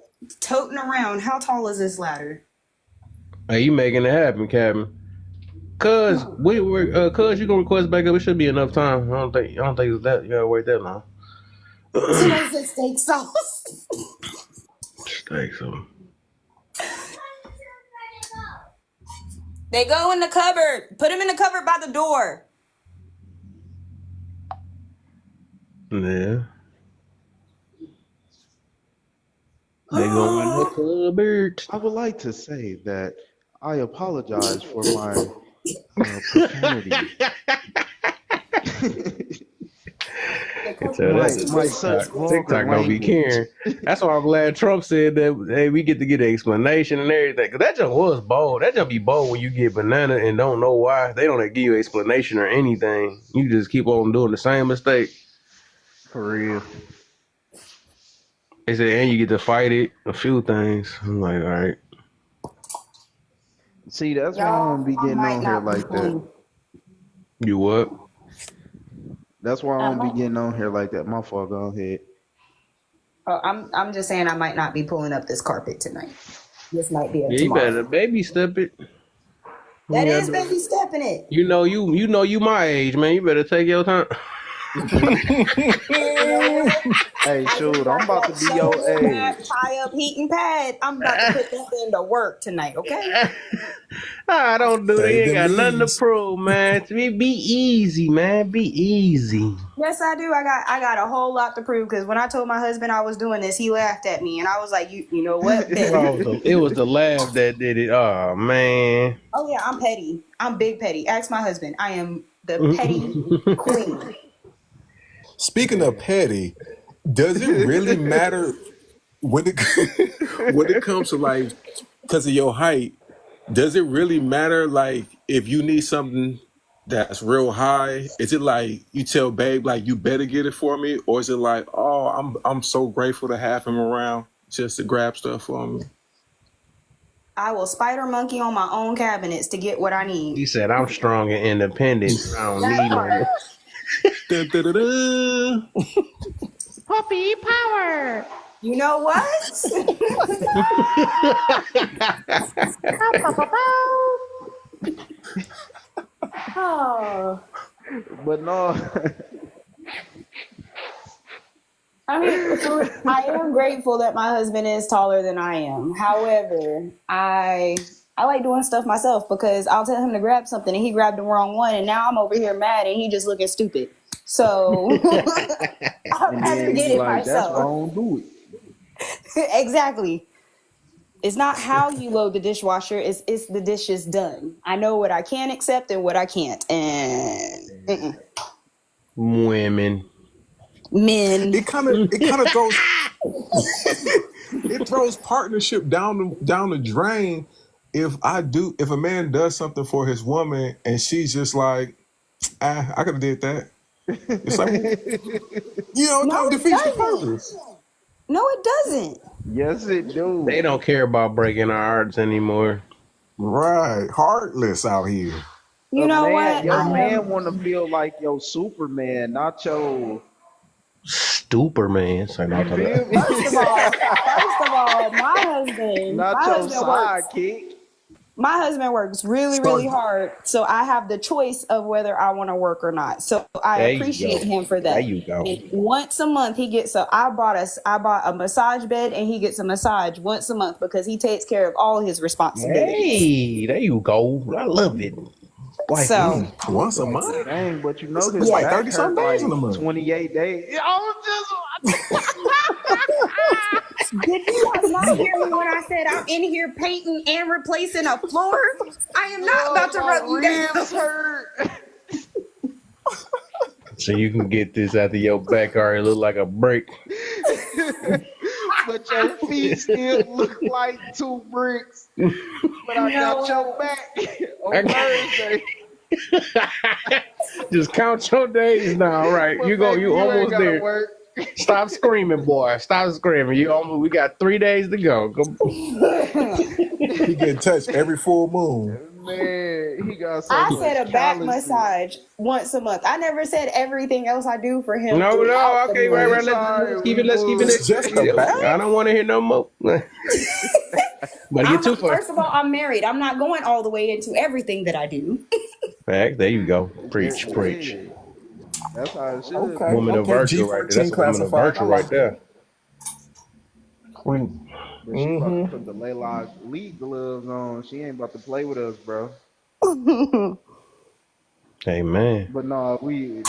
toting around. How tall is this ladder? Hey, you making it happen, Captain. Cause we were cause you gonna request back up, it should be enough time. I don't think it's that you gotta wait that long. Somebody said steak sauce. Steak sauce. They go in the cupboard. Put them in the cupboard by the door. Yeah. They go in the cupboard. I would like to say that I apologize for my profanity. So that's My such vulgar TikTok don't be language. caring. That's why I'm glad Trump said that. Hey, we get to get an explanation and everything. Cause that just was bold. That just be bold when you get banana and don't know why. They don't give you an explanation or anything. You just keep on doing the same mistake. For real. They said, and you get to fight it. A few things. I'm like, all right. See, that's why I Y'all, don't be I getting might on here not be like that. pulling. You what? That's why I I don't be might- getting on here like that. My fault, go ahead. I'm just saying I might not be pulling up this carpet tonight. This might be a Yeah, you better tomorrow. baby step it. That You is gotta do- baby stepping it. You know you my age, man. You better take your time. You know what? Hey, I just shoot, got I'm about to that be your shoulder pad, age. tie up heating pad. I'm about to put that thing to work tonight, okay? I don't do that. You Save ain't them got nothing to knees. prove, man. Be easy, man. Be easy. Yes, I do. I got a whole lot to prove because when I told my husband I was doing this, he laughed at me, and I was like, you know what, bet. It was the laugh that did it. Oh man. Oh yeah, I'm petty. I'm big petty. Ask my husband. I am the petty queen. Speaking of petty, does it really matter when it when it comes to like because of your height? Does it really matter like if you need something that's real high? Is it like you tell babe like you better get it for me, or is it like oh I'm so grateful to have him around just to grab stuff for me? I will spider monkey on my own cabinets to get what I need. He said, "I'm strong and independent. I don't That need part. no." Dun, dun, dun, dun. Puppy power. You know what? Oh. But no, I mean, I am grateful that my husband is taller than I am. However, I like doing stuff myself because I'll tell him to grab something and he grabbed the wrong one, and now I'm over here mad and he just looking stupid. So I'd and rather then get you it like, that's why I myself. don't do it. Exactly. It's not how you load the dishwasher; it's the dishes done. I know what I can accept and what I can't, and Women. men. It kind of throws it throws partnership down the drain if a man does something for his woman and she's just like I could have did that. It's like it No, kind of it defeats the doesn't. purpose. No, it doesn't. Yes, it They do. don't care about breaking our hearts anymore. Right, heartless out here. You know what? Your I man am. want to feel like your Superman, not your. Stupid man. Say no You to feel that. me? First of all, my husband Not your works. sidekick. My husband works really, So really hard, so I have the choice of whether I want to work or not. So I There you appreciate go. him for There that. you go. And once a month, he gets I bought a massage bed, and he gets a massage once a month because he takes care of all his responsibilities. Hey, there you go. I love it. Wife So is once a month, Dang, but you know it's his like yeah, back 30 some hurt days in like a month. 28 days. I was did you guys not hear me when I said I'm in here painting and replacing a floor? I am not about to my rub you down. ribs hurt. so you can get this out of your back already look like a break. But your feet still look like 2 bricks. But I got your back on Thursday. Just count your days now. All right, But you go. baby, You you ain't almost gotta there. work. Stop screaming, boy. Stop screaming. You almost. We got 3 days to go. Come. He get touched every full moon. Man, he got so I much said a back calluses. massage once a month. I never said everything else I do for him. No, throughout the okay, right. month. Let's keep it. Let's keep it. It's just a back? I don't want to hear no more. But get too far. First of all, I'm married. I'm not going all the way into everything that I do. Fact. There you go. Preach. Yeah, that's how it should Okay. be. Woman of virtue right there. That's a woman of virtue right there. Queen. But she about to put the Laylock league gloves on. She ain't about to play with us, bro. Hey man. But no,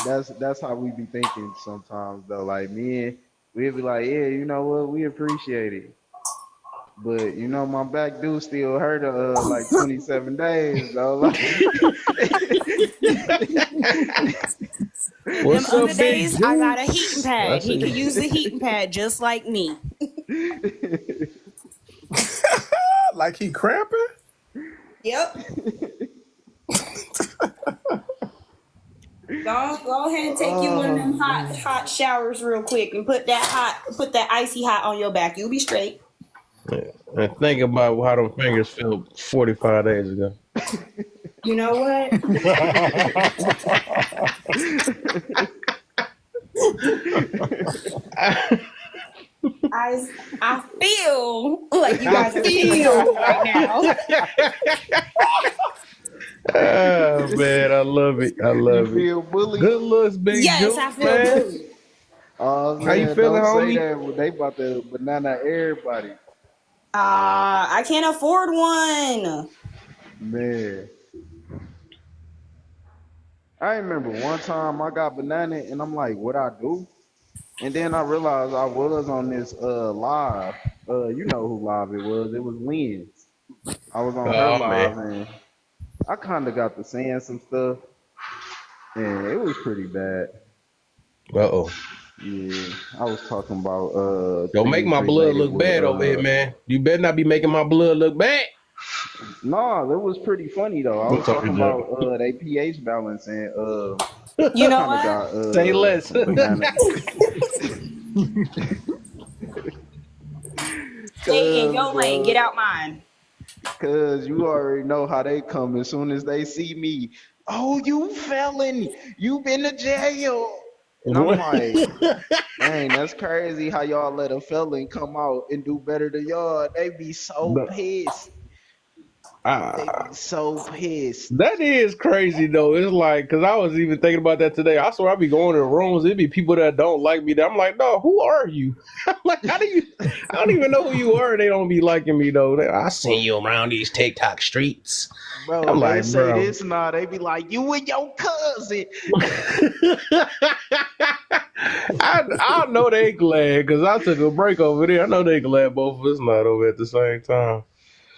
that's how we be thinking sometimes though. Like we'd be like, yeah, you know what, we appreciate it. But you know, my back do still hurt like 27 days though. Like, What's Them up, other big days, dude? I got a heating pad. That's He it. could use the heating pad just like me. Like he cramping? Yep. Go ahead and take you one of them hot showers real quick and put that icy hot on your back. You'll be straight. And think about how them fingers felt 45 days ago. You know what? I feel like you guys are feeling right now. Oh man, I love it. I love you it. feel bullied? Good looks, big Yes, Juice, I feel man. good. Oh man, How you feeling, don't homie? say that. They about to banana everybody. I can't afford one. Man. I remember one time I got banana and I'm like, what I do? And then I realized I was on this live. You know who live it was. It was Lynn's. I was on her Oh live man. and I kinda got to saying some stuff and it was pretty bad. Uh-oh. Yeah. I was talking about Don't make things my blood related look bad over here, with man. You better not be making my blood look bad. no, it was pretty funny though. I was talking about they pH balance and You know kinda what? got Say less. some banana. Stay in your lane. Get out mine. Cause you already know how they come as soon as they see me. Oh, you felon! You been to jail. And I'm like, dang, that's crazy how y'all let a felon come out and do better than y'all. They be so pissed. They be so pissed. That is crazy though. It's like, cause I was even thinking about that today. I swear I be going in rooms. It be people that don't like me. That I'm like, no, who are you? I'm like, how do you? I don't even know who you are. They don't be liking me though. I seen you around these TikTok streets. Bro, I'm they like, say bro. this now. They be like, you and your cousin. I know they glad because I took a break over there. I know they glad both of us not over at the same time.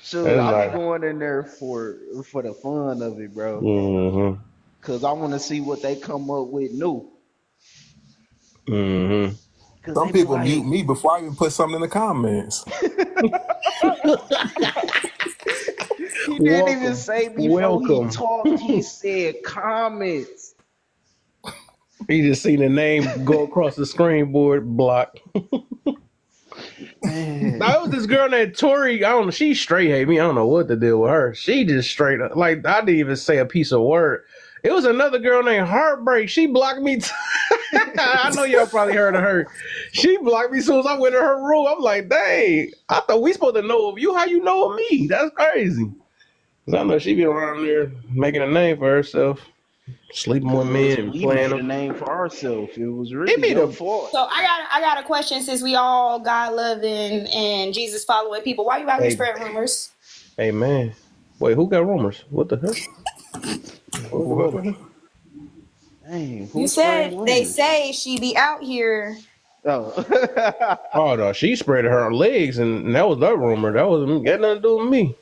Sure, That's I like- be going in there for the fun of it, bro. Mm-hmm. Cause I want to see what they come up with new. Mm-hmm. Some people mute me before I even put something in the comments. He didn't even Welcome. say before Welcome. he talked. He said comments. You just seen the name go across the screen board block. Man. Now, it was this girl named Tori. I don't know. She straight hate me. I don't know what to deal with her. She just straight up, like, I didn't even say a piece of word. It was another girl named Heartbreak. She blocked me. I know y'all probably heard of her. She blocked me as soon as I went in her room. I'm like, dang, I thought we supposed to know of you. How you know of me? That's crazy. Cause I know she be around there making a name for herself, sleeping with Cause men and we playing made a them. name for ourselves. It was It really be your the fault. So I got a question. Since we all God loving and Jesus following people, why you out here hey spreading rumors? hey man. Wait, who got rumors? What the hell? What the hell? Dang, You who's spreading said they rumors? say she be out here. Oh. Oh no, she spread her legs, and that was that rumor. That wasn't got nothing to do with me.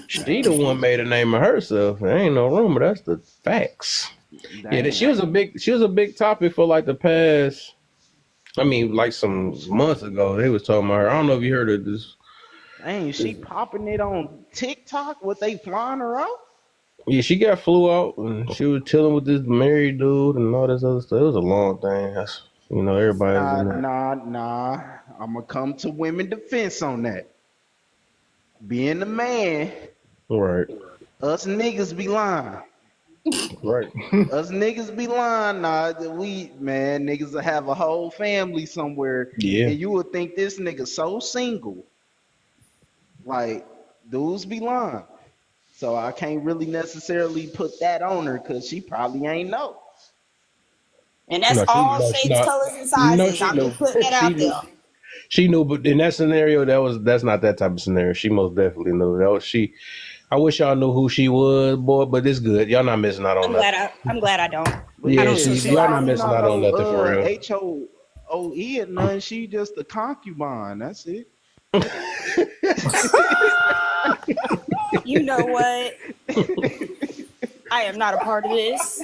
She the one made a name of herself. There ain't no rumor. That's the facts. Yeah, that Dang. she was a big topic for like the past. I mean, like some months ago, they was talking about her. I don't know if you heard of this. Dang, she popping it on TikTok? What they flying her out? Yeah, she got flew out, and she was chilling with this married dude and all this other stuff. It was a long thing. That's, everybody's Nah, in there. nah, nah. I'ma come to women defense on that. Being a man, Right, us niggas be lying. right. Us niggas be lying. Nah, we man, niggas will have a whole family somewhere, Yeah. and you would think this nigga so single. Like, dudes be lying. So I can't really necessarily put that on her because she probably ain't know. And that's No, she all no, she shapes, not. colors, and No, sizes. she I'm knew. just putting it She out knew. there. She knew, but in that scenario, that's not that type of scenario. She most definitely knew. That was she. I wish y'all knew who she was, boy, but it's good. Y'all not missing out on nothing. I'm glad I don't. But I Yeah, don't yeah, she. she Y'all socialize not probably missing not out anymore. on no nothing for real. HOOE or none. She just a concubine. That's it. You know what? I am not a part of this.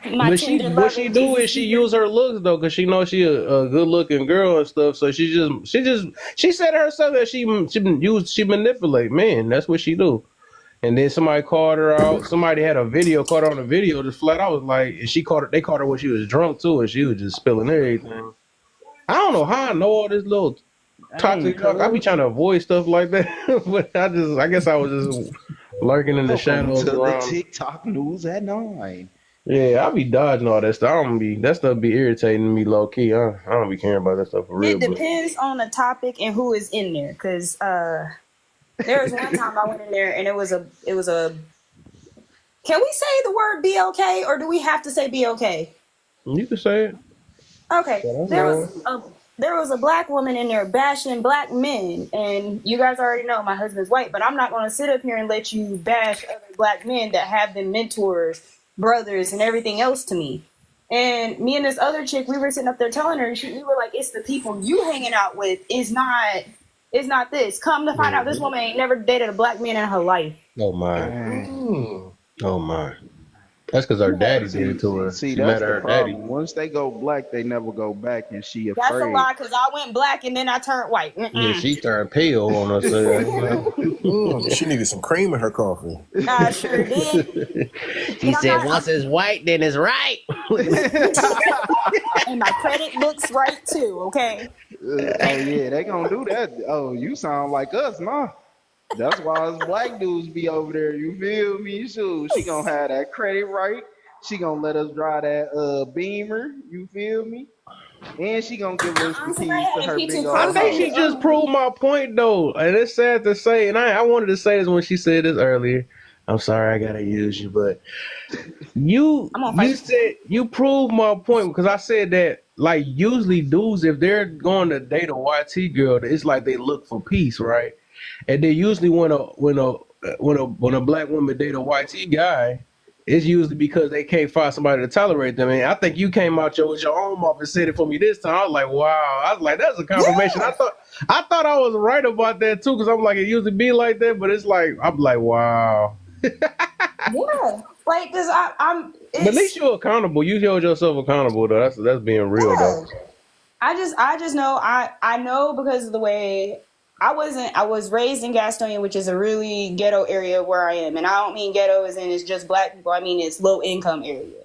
My But tender what she loving do Jesus is she here. use her looks though, cause she knows she a good looking girl and stuff. So she said herself that she manipulate men. That's what she do. And then somebody called her out. Somebody had a video, caught her on a video, just flat out was like, and she caught her. They caught her when she was drunk too, and she was just spilling everything. I don't know how I know all this little Dang, toxic talk. I be trying cuz. to avoid stuff like that, but I guess I was just lurking in the Welcome shadows to the around. TikTok news at 9. Yeah, I be dodging all that stuff. That stuff be irritating me low key. I don't be caring about that stuff for real. It But depends on the topic and who is in there. Cause there was one time I went in there and it was a. Can we say the word be okay or do we have to say be okay? you can say it. Okay, But I know. there was a black woman in there bashing black men, and you guys already know my husband's white, but I'm not going to sit up here and let you bash other black men that have been mentors, brothers, and everything else to me. And me and this other chick, we were sitting up there telling her, we were like, "It's the people you hanging out with is not this." Come to find out, this Mhm. woman ain't never dated a black man in her life. Oh my. Dang. Oh my. That's because her daddy did it See, to her. see, She mad that's at the her daddy. problem. Once they go black, they never go back, and she That's a afraid. lie, cause I went black and then I turned white. Yeah, Mm-mm. she turned pale on us. She needed some cream in her coffee. I sure did. She But I'm said, not. "Once it's white, then it's right." And my credit looks right too, okay? Oh yeah, they gonna do that. Oh, you sound like us, nah. That's why us black dudes be over there. You feel me? Shoot, she gonna have that credit right. She gonna let us drive that Beamer. You feel me? And she gonna give us the Somebody keys to had to her be too big I old close to think me. she house. just proved my point though, and it's sad to say. And I wanted to say this when she said this earlier. I'm sorry, I gotta use you, but I'm gonna you fight. said you proved my point because I said that like usually dudes if they're going to date a YT girl, it's like they look for peace, right? And then usually when a black woman date a YT guy, it's usually because they can't find somebody to tolerate them. And I think you came out with your own mouth and said it for me this time. I was like, wow. I was like, that's a confirmation. Yeah, I thought I was right about that too, because I'm like, it usually be like that, but it's like I'm like, wow. yeah. Like, cause I'm. But at least It's you're accountable. You hold yourself accountable though. That's being real though. yeah. I just know I know because of the way I was raised in Gastonia, which is a really ghetto area where I am, and I don't mean ghetto as in it's just black people. I mean it's low income area.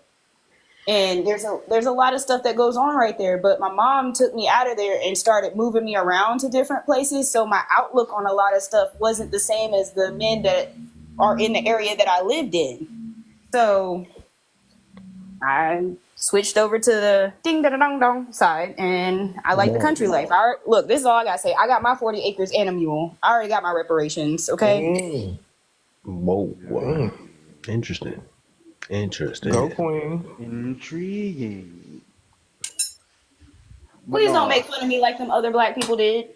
And there's a lot of stuff that goes on right there, but my mom took me out of there and started moving me around to different places, so my outlook on a lot of stuff wasn't the same as the men that are in the area that I lived in. So I switched over to the ding da dong dong side, and I like the More. country life. Look, this is all I gotta say. I got my 40 acres and a mule. I already got my reparations. Okay, Mm. Whoa, whoa. Mm. Interesting. Go Interesting. Queen. Intriguing. But please don't no, make fun of me like them other black people did.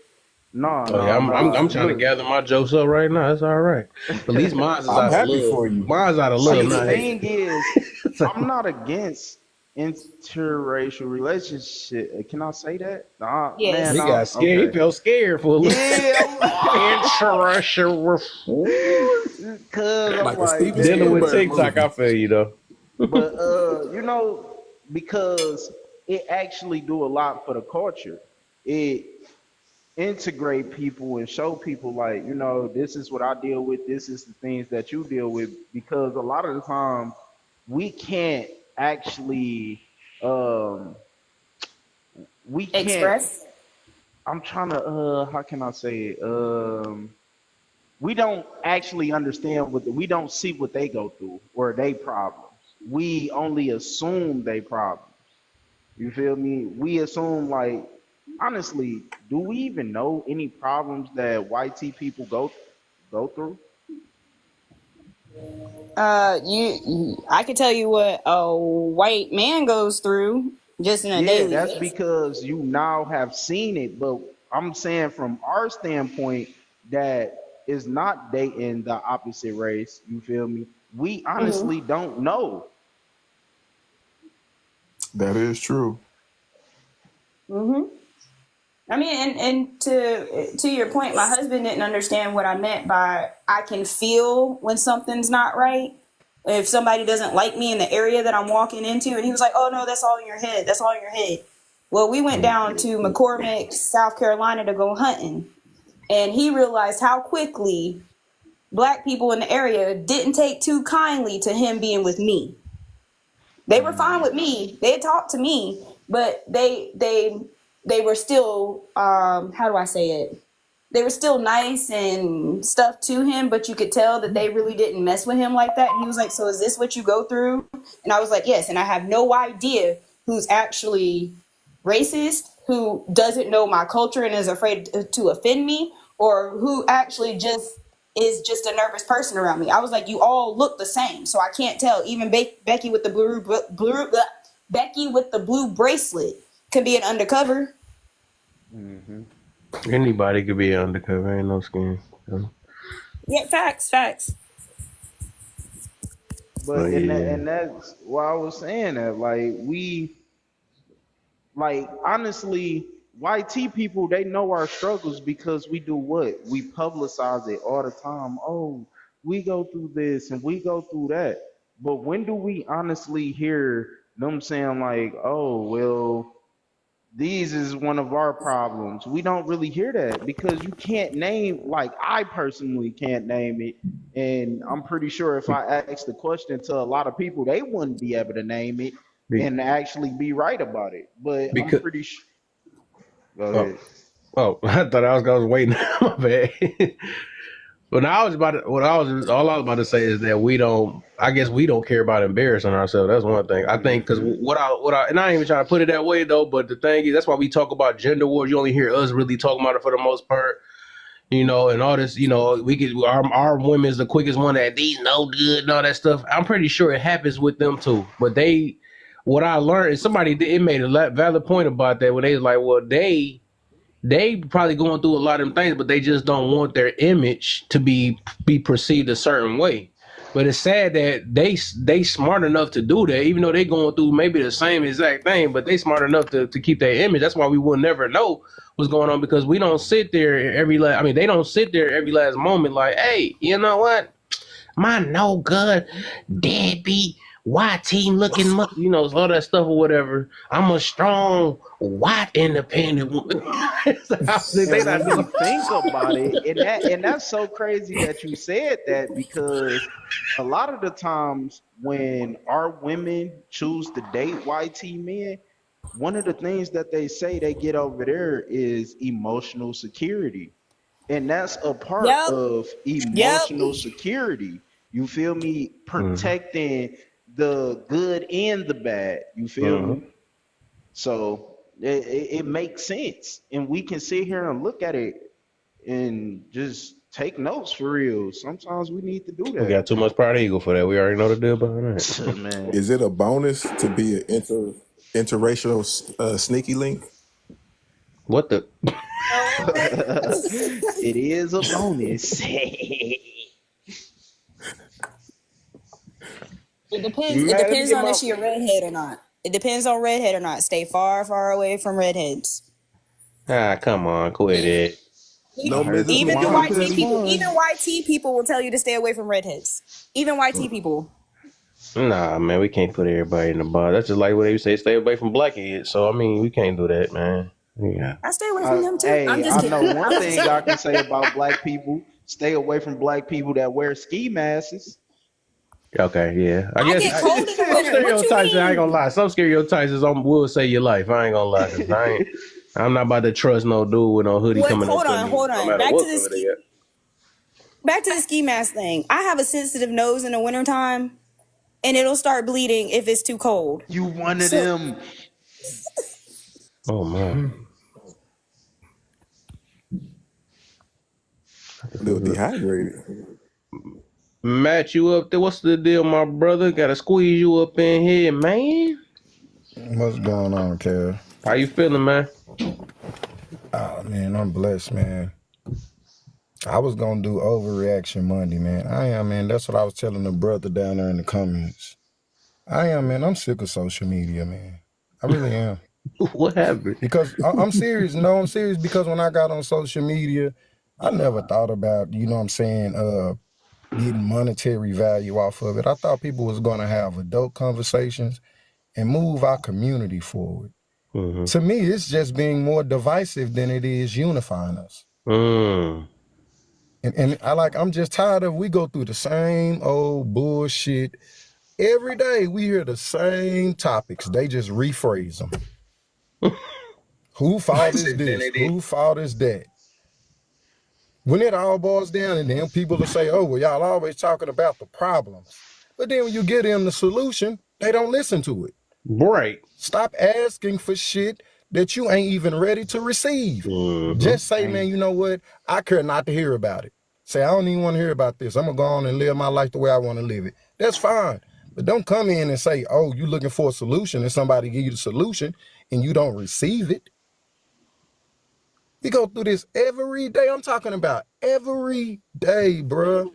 no, Oh yeah, no, I'm no. trying to Look. gather my jokes up right now. It's all right. But at least mine's is I'm out of happy love. for you. Mine's out of love, See, the not hate. thing is, It's like, I'm not against interracial relationship. Can I say that? Nah, man, Yes. he nah, got scared. He okay. felt scared for a little. Yeah, Interracial. cause I'm Like a like, Steven Dealing with man, Spielberg TikTok, movie. I feel you though. but because it actually do a lot for the culture. It integrate people and show people like, this is what I deal with, this is the things that you deal with, because a lot of the time we can't actually um we can't Express. I'm trying to how can I say it? We don't actually understand we don't see what they go through or they problems. We only assume they problems. You feel me? We assume like honestly, do we even know any problems that white T people go through? I can tell you what a white man goes through just in a Yeah, daily that's basis. because you now have seen it, but I'm saying from our standpoint that is not dating the opposite race. You feel me? We honestly don't know. That is true. I mean, and to your point, my husband didn't understand what I meant by I can feel when something's not right. If somebody doesn't like me in the area that I'm walking into, and he was like, "Oh no, that's all in your head. That's all in your head." Well, we went down to McCormick, South Carolina to go hunting, and he realized how quickly black people in the area didn't take too kindly to him being with me. They were fine with me. They had talked to me, but they were still how do I say it? They were still nice and stuff to him, but you could tell that they really didn't mess with him like that. And he was like, "So is this what you go through?" And I was like, "Yes." And I have no idea who's actually racist, who doesn't know my culture and is afraid to offend me, or who actually just is just a nervous person around me. I was like, you all look the same, so I can't tell. Even Becky with the Becky with the blue bracelet could be an undercover. Hmm. Anybody could be undercover. Ain't no skin. So, Yeah, facts, facts. But but yeah, and that's why I was saying that like honestly, white T people they know our struggles because we do what? We publicize it all the time. Oh, we go through this and we go through that. But when do we honestly hear them saying like, oh well, these is one of our problems? We don't really hear that because you can't name, like I personally can't name it. And I'm pretty sure if I asked the question to a lot of people, they wouldn't be able to name it Be, and actually be right about it. But I'm because pretty sure. Go oh, ahead. I thought I was waiting. My bad. But now I was about to, what I was all I was about to say is that we don't. I guess we don't care about embarrassing ourselves. That's one thing. I think because Hmm. what I and I ain't even trying to put it that way though. But the thing is, that's why we talk about gender wars. You only hear us really talking about it for the most part. And all this. We could our women's the quickest one that these no good and all that stuff. I'm pretty sure it happens with them too. But what I learned is it made a valid point about that when they was like, well, they probably going through a lot of them things, but they just don't want their image to be perceived a certain way. But it's sad that they smart enough to do that, even though they going through maybe the same exact thing, but they smart enough to keep their image. That's why we will never know what's going on because we don't sit there every last. I mean, they don't sit there every last moment like, hey, you know what? My no good deadbeat white team looking, all that stuff or whatever. I'm a strong white independent woman. They And not when you doing. think about it, and that's so crazy that you said that because a lot of the times when our women choose to date white T men, one of the things that they say they get over there is emotional security. And that's a part Yep. of Yep. emotional security. You feel me? Mhm. Protecting the good and the bad. You feel Mm-hmm. me? So it makes sense, and we can sit here and look at it and just take notes for real. Sometimes we need to do We got that. too much Proud Eagle for that. We already know the deal behind that. Man, Is it a bonus to be an interracial sneaky link? What the? it is a bonus. It depends. It Man, let me depends get on if my. she a redhead or not. It depends on redhead or not. Stay far, far away from redheads. Ah, come on, quit it. No I heard Mrs. the Even the moms white McGillicuddy? is tea people, fun. even white tea people will tell you to stay away from redheads. Even white tea people. Nah, man, we can't put everybody in the bar. That's just like what they say, stay away from blackheads. So I mean, we can't do that, man. Yeah. I stay away from them too. I'm Hey, just I kidding. know one I'm just thing I kidding. can say about black people: stay away from black people that wear ski masks. Okay, yeah. I I guess get cold in the some winter. What you stereotypes. I ain't gonna mean? lie. Some stereotypes is will save your life. I ain't gonna lie, cause I'm not about to trust no dude with no hoodie What? coming up Hold to on, me, hold no on. matter what color they got. Back to the ski mask thing. I have a sensitive nose in the wintertime, and it'll start bleeding if it's too cold. You one of So them. Oh man, A little dehydrated. Matt, you up there? What's the deal, my brother? Gotta squeeze you up in here, man. What's going on, Kev? How you feeling, man? Oh, man, I'm blessed, man. I was going to do overreaction Monday, man. I am, man. That's what I was telling the brother down there in the comments. I am, man. I'm sick of social media, man. I really am. What happened? Because I'm serious. No, I'm serious because when I got on social media, I never thought about, you know what I'm saying, getting monetary value off of it. I thought people was going to have adult conversations and move our community forward. Mm-hmm. To me, it's just being more divisive than it is unifying us. Mm. And I'm just tired of, we go through the same old bullshit. Every day we hear the same topics. They just rephrase them. Who fault is this? Who fault is that? When it all boils down, and then people will say, oh, well, y'all always talking about the problems. But then when you get them the solution, they don't listen to it. Right. Stop asking for shit that you ain't even ready to receive. Mm-hmm. Just say, man, you know what? I care not to hear about it. Say, I don't even want to hear about this. I'm going to go on and live my life the way I want to live it. That's fine. But don't come in and say, oh, you looking for a solution, and somebody give you the solution and you don't receive it. We go through this every day. I'm talking about every day, bruh.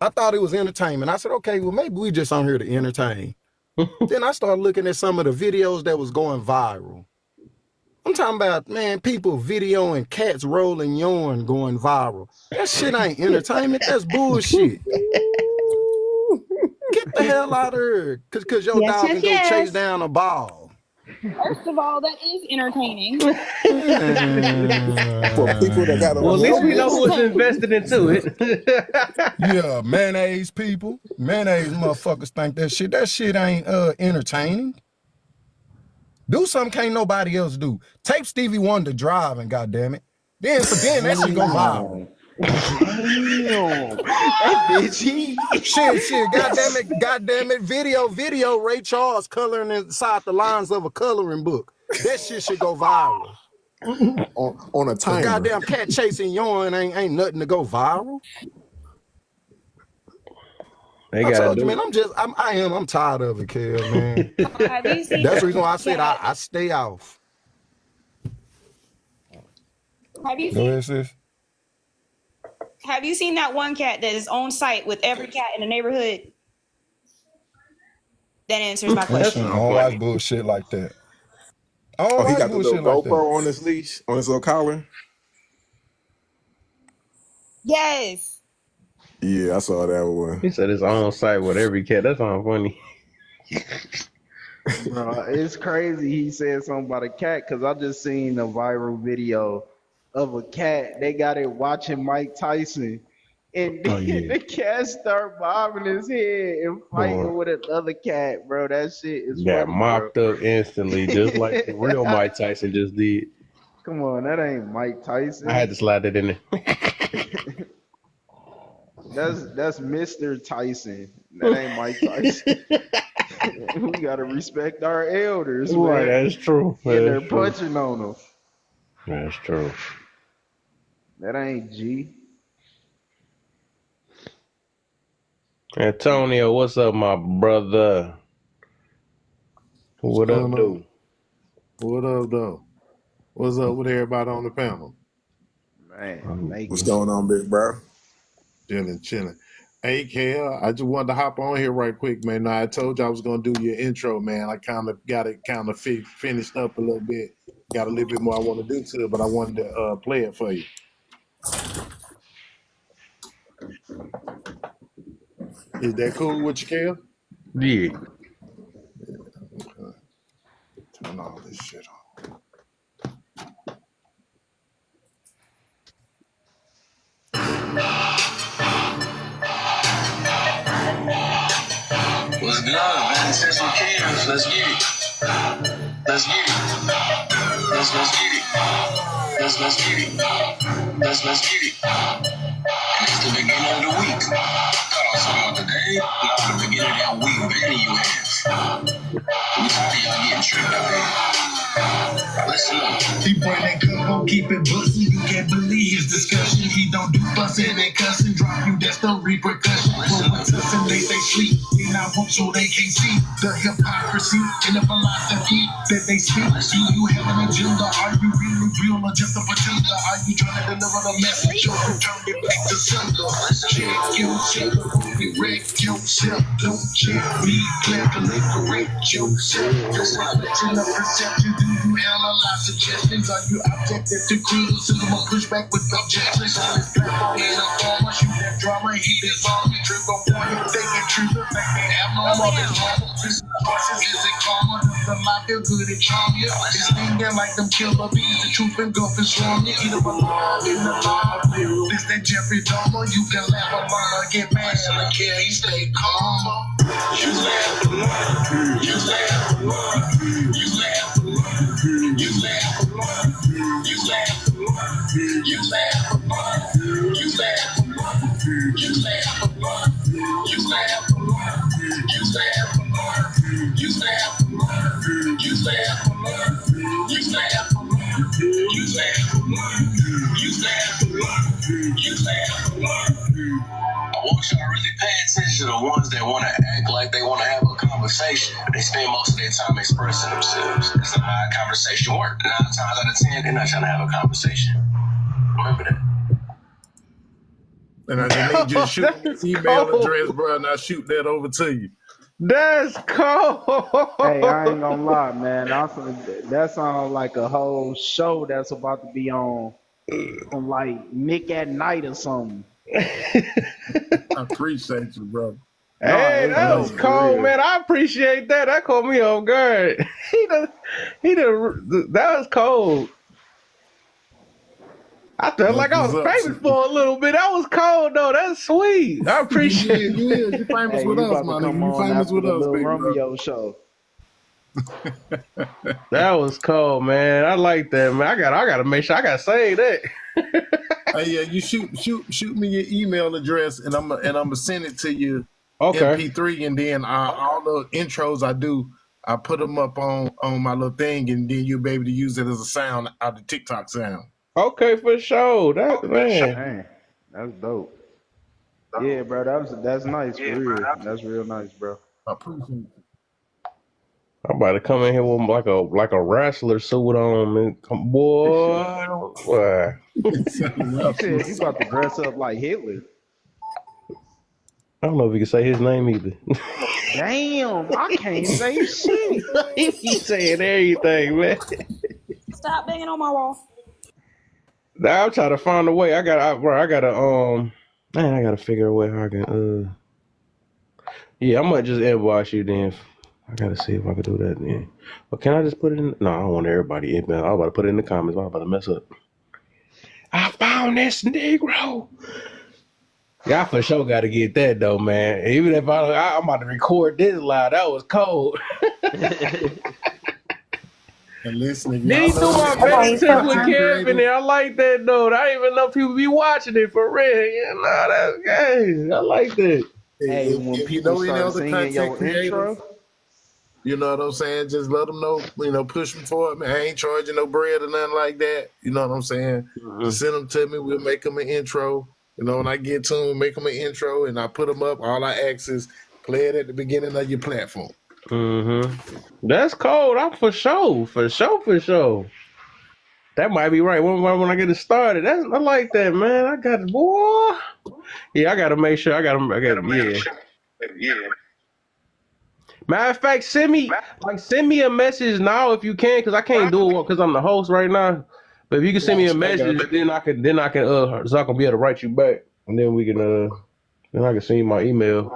I thought it was entertainment. I said, okay, well, maybe we just on here to entertain. Then I started looking at some of the videos that was going viral. I'm talking about, man, people videoing cats rolling yarn going viral. That shit ain't entertainment. That's bullshit. Get the hell out of here. Cause your Yes, dog yes, can go yes. chase down a ball. first of all, that is entertaining. For people that got Well, at least we know who was awareness. invested into it. Yeah, mayonnaise people. Mayonnaise motherfuckers think that shit ain't entertaining. Do something can't nobody else do. Tape Stevie Wonder driving, goddammit. Then that shit go viral. Damn. That bitch, Shit, goddamn it, video, Ray Charles coloring inside the lines of a coloring book. That shit should go viral. on a Cause timer. goddamn cat chasing yarn ain't nothing to go viral. They I gotta told you, do man, I'm tired of it, Kev, man. Have you seen That's that the reason why I one said cat? I stay off. Have you Go seen? ahead, sis. Have you seen that one cat that is on site with every cat in the neighborhood? That answers my That's question. I not don't like funny. bullshit like that. I don't Oh, he like got the little bullshit like that. GoPro on his leash, on his little collar. Yes. Yeah, I saw that one. He said it's on site with every cat. That's not funny. bro, it's crazy. He said something about a cat because I just seen a viral video of a cat. They got it watching Mike Tyson, and Oh then yeah, the cat start bobbing his head and boy, fighting with another cat, bro. That shit is got funny, bro. mopped up instantly, just like the real Mike Tyson just did. Come on, that ain't Mike I had Tyson. to slide that in there. That's Mr. Tyson. That ain't Mike Tyson. We gotta respect our elders, Right, man. that's true. And they're That's true. punching on them. That's true. That ain't G. Antonio, what's up, my brother? What's What up, going on? dude? What up, though? What's up with everybody on the panel? Man, What's making. going on, big bro? Chilling. Hey, Kel, I just wanted to hop on here right quick, man. Now, I told you I was going to do your intro, man. I kind of got it finished up a little bit. Got a little bit more I want to do to it, but I wanted to play it for you. Is that cool with you, Kel? Yeah. Okay. Turn all this shit on. What's good, man? Since some kids, let's get it. Let's get it. Let's get it. Let's get it. Let's get it. And it's the beginning of the week. Thought I was talking about the day. No, the beginning of that week. Vanity you have. We tired of y'all getting tricked out here. Listen up. He bring that Convo, keep it bustin'. You can't believe his discussion. He don't do bustin' and cussing. Drop you, that's the repercussion. But with us and they sleep. They not woke so they can't see the hypocrisy and the philosophy that they speak. Do you have an agenda? Are you really real or just a pretender? Are you trying to deliver the message or turn it back to sender? Check yourself, correct yourself. Don't check me, clearly correct yourself. Your reflection of perception. Do you analyze suggestions? Are you objective to criticism or pushback with objections? On this platform in a former, shoot that drama, heat is on. Trip on point, they get truth, the fact they have no more than normal. This choices isn't karma. Does the lie feel good and charm you? It's stinging like them killer bees. The truth engulfing swarm you. Eat them alive in the live. This that Jeffrey Dahmer. You can laugh or learn or get mad. I care, he stay calm. You laugh alone. You laugh alone. You laugh alone. You laugh alone. You laugh alone. You laugh alone. You laugh alone. You laugh alone. You laugh alone. You laugh alone. You laugh alone. You laugh alone. You laugh alone. You laugh alone. You laugh alone. You laugh alone. I want y'all to really pay attention to the ones that want to act like they want to have a conversation. They spend most of their time expressing themselves. That's not how a conversation works. 9 times out of 10, they're not trying to have a conversation. Remember that. And I just need you to shoot me That's your email cold. address, bro, and I'll shoot that over to you. That's cold. Hey, I ain't gonna lie, man. That sounds like a whole show that's about to be on like Nick at Night or something. I appreciate you, bro. No, Hey, hey, that no, was for cold, real. man. I appreciate that. That caught me off guard. That was cold. I felt like That's I what's was up. famous for a little bit. That was cold though. That's sweet. I appreciate You that. is. You famous Hey, with you us, about to my come nigga. You on famous after with the us, Lil big bro. Romeo show. That was cold, man. I like that, man. I gotta make sure I gotta save that. Hey, yeah, you shoot me your email address, and I'm gonna send it to you Okay. MP3, and then all the intros I do, I put them up on my little thing, and then you'll be able to use it as a sound out of TikTok sound. Okay, for sure. That man. Dang, that's dope. Yeah, bro, that's nice for real. That's real nice, bro. I appreciate it. I'm about to come in here with like a wrestler suit on, man. Come, boy. You said you about to dress up like Hitler. I don't know if you can say his name either. Damn, I can't say shit. He's saying everything, man. Stop banging on my wall. Now I'm trying to find a way. I gotta man, I gotta figure a way how I can yeah, I might just inbox you then. I gotta see if I can do that then. But can I just put it in? No, I don't want everybody in. I was about to put it in the comments. I'm about to mess up. I found this Negro. Yeah, I for sure got to get that though, man. Even if I'm about to record this live, that was cold. And listening, Then y'all he threw know my that That's why betting he's tips so with content fun. Kev in creators. there. I like that though. I didn't even know people be watching it for real. Yeah, nah, that's good. I like that. Hey, when If you people know any start other singing content your creators, intro, you know what I'm saying? Just let them know, push them for it. Man, I ain't charging no bread or nothing like that. You know what I'm saying? Just Mm-hmm. send them to me. We'll make them an intro. When I get to them, make them an intro and I put them up. All I ask is play it at the beginning of your platform. Mm-hmm. That's cold. I'm for sure. For sure, for sure. That might be right. When I get it started. I like that, man. I got it, boy. Yeah, I gotta make sure. Yeah. Yeah. Matter of fact, send me a message now if you can, cause I can't do it because I'm the host right now. But if you can send me a I got message, you. then I can Zach will be able to write you back, and then we can then I can send you my email.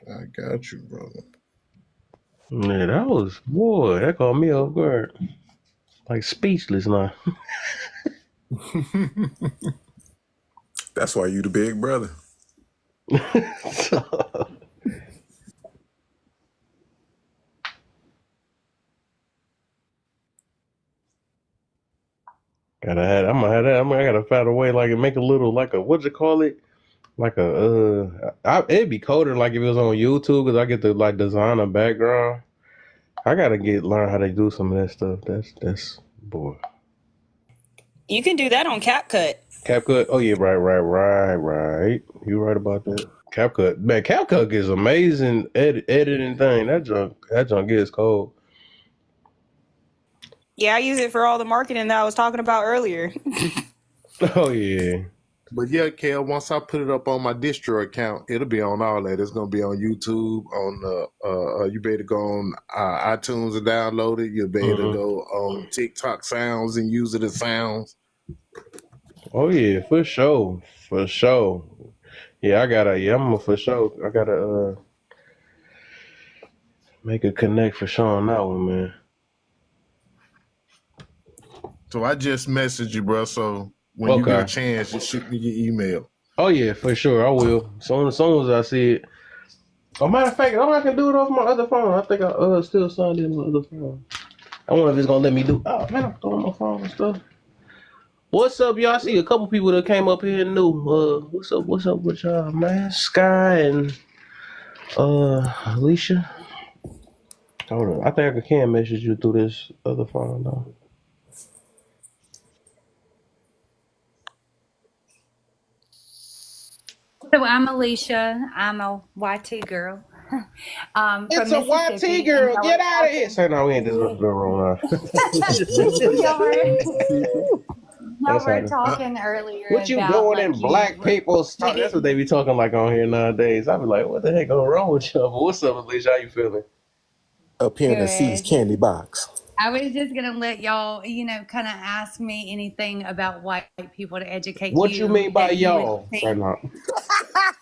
I got you, brother. Yeah, that caught me off guard, like speechless now. That's why you the big brother. I'm gonna have that. I gotta find a way like make a little like a what'd you call it? Like it'd be colder like if it was on YouTube because I get to like design a background. I gotta learn how to do some of that stuff. That's boy. You can do that on CapCut. CapCut. Oh yeah, right. You right about that. CapCut, man. CapCut is amazing editing thing. That junk gets cold. Yeah, I use it for all the marketing that I was talking about earlier. Oh yeah. But yeah, Kel, once I put it up on my distro account, it'll be on all that. It's gonna be on YouTube. You better go on iTunes and download it. You'll be able to Mm-hmm. go on TikTok Sounds and use it as sounds. Oh yeah, for sure, for sure. Yeah, I'm gonna for sure. I gotta make a connect for sure on that one, man. So I just messaged you, bro. So when you get a Okay. chance, just shoot me your email. Oh yeah, for sure. I will. Soon as I see it. Oh, matter of fact, I can do it off my other phone. I think I still signed in my other phone. I wonder if it's gonna let me do. Oh man, I'm throwing my phone and stuff. What's up, y'all? I see a couple people that came up here new. What's up? What's up with y'all, man? Sky and Alicia. Hold on. I think I can message you through this other phone though. So I'm Alicia. I'm a YT girl It's from a YT Mississippi, and girl. y'all Get were out of here. talking. Say no, we ain't this Yeah. the wrong y'all were line. y'all That's how. were talking earlier What you about doing like in you black people's talk? That's what didn't. they be talking like on here nowadays. I be like, what the heck going wrong with you? But what's up, Alicia? How you feeling? Up here in the C's Good. candy box. I was just gonna let y'all, kind of ask me anything about white people to educate What you you mean by that you would y'all? Say think. no.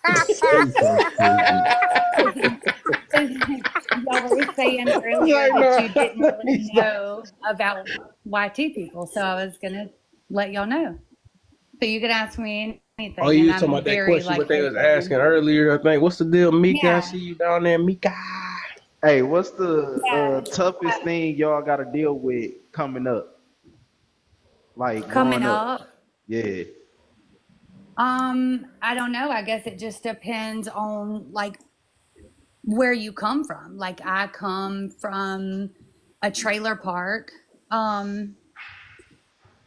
You so stupid. Y'all were saying earlier Like that no. you didn't really He's not. know about YT people, so I was gonna let y'all know. So you could ask me Oh, anything, you and was talking I'm about that very question like what they was open. asking earlier, I think. What's the deal, Mika? I Yeah, see you down there, Mika. hey, what's the yeah. toughest thing y'all got to deal with coming up, like Coming growing up? up, Yeah. I don't know. I guess it just depends on like where you come from. Like I come from a trailer park. Um,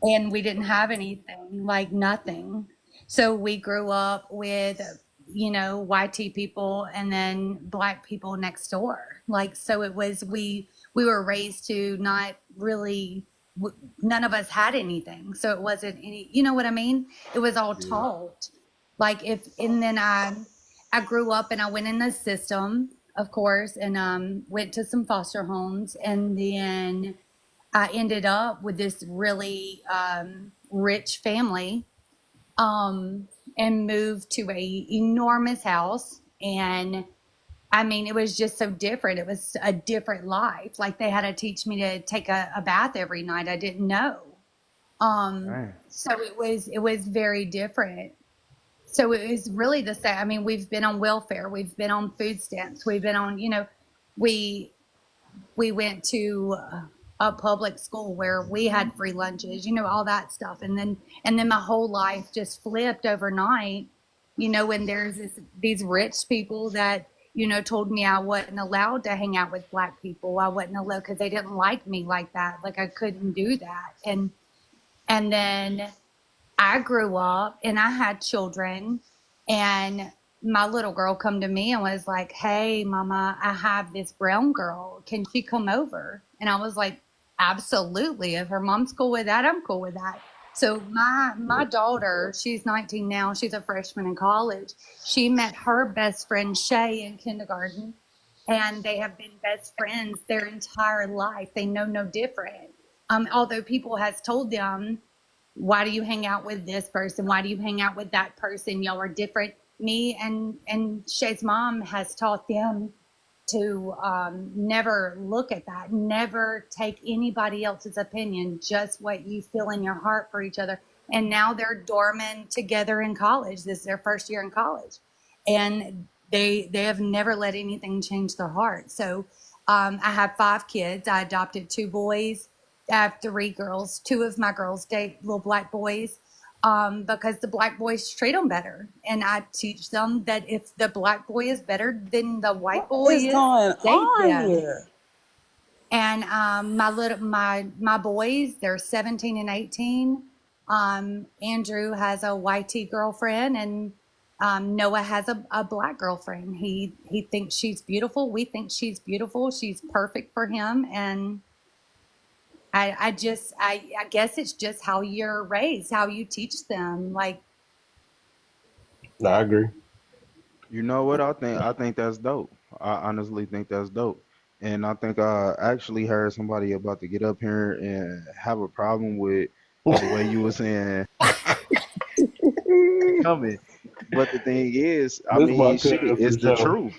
and we didn't have anything, like nothing. So we grew up with, YT people and then black people next door. Like, so it was, we were raised to not really, none of us had anything. So it wasn't any, you know what I mean? It was all Yeah. taught. Like if, and then I grew up and I went in the system, of course, and went to some foster homes, and then I ended up with this really rich family, and moved to a enormous house. And I mean, it was just so different. It was a different life. Like they had to teach me to take a bath every night. I didn't know. Dang. So it was very different. So it was really the same. I mean, we've been on welfare. We've been on food stamps. We've been on, we we went to a public school where we had free lunches, all that stuff. And then my whole life just flipped overnight, when there's these rich people that, told me I wasn't allowed to hang out with black people. I wasn't allowed because they didn't like me like that. Like I couldn't do that. And then I grew up and I had children, and my little girl come to me and was like, "Hey mama, I have this brown girl. Can she come over?" And I was like, "Absolutely. If her mom's cool with that, I'm cool with that." So my daughter, she's 19 now, she's a freshman in college. She met her best friend Shay in kindergarten, and they have been best friends their entire life. They know no different. Although people has told them, why do you hang out with this person? Why do you hang out with that person? Y'all are different. Me and Shay's mom has taught them to never look at that, never take anybody else's opinion, just what you feel in your heart for each other. And now they're dorming together in college. This is their first year in college, and they have never let anything change their heart. So I have 5 kids. I adopted 2 boys. I have 3 girls. 2 of my girls date little black boys because the black boys treat them better. And I teach them that if the black boy is better than the white boy What is going date on them. here? And my boys, they're 17 and 18. Andrew has a YT girlfriend, and Noah has a black girlfriend. He thinks she's beautiful. We think she's beautiful. She's perfect for him. And I guess it's just how you're raised, how you teach them. Like, I agree. You know what? I think that's dope. I honestly think that's dope. And I think I actually heard somebody about to get up here and have a problem with the way you were saying coming. But the thing is, I This my mean, shit, cousin it's for the sure. truth.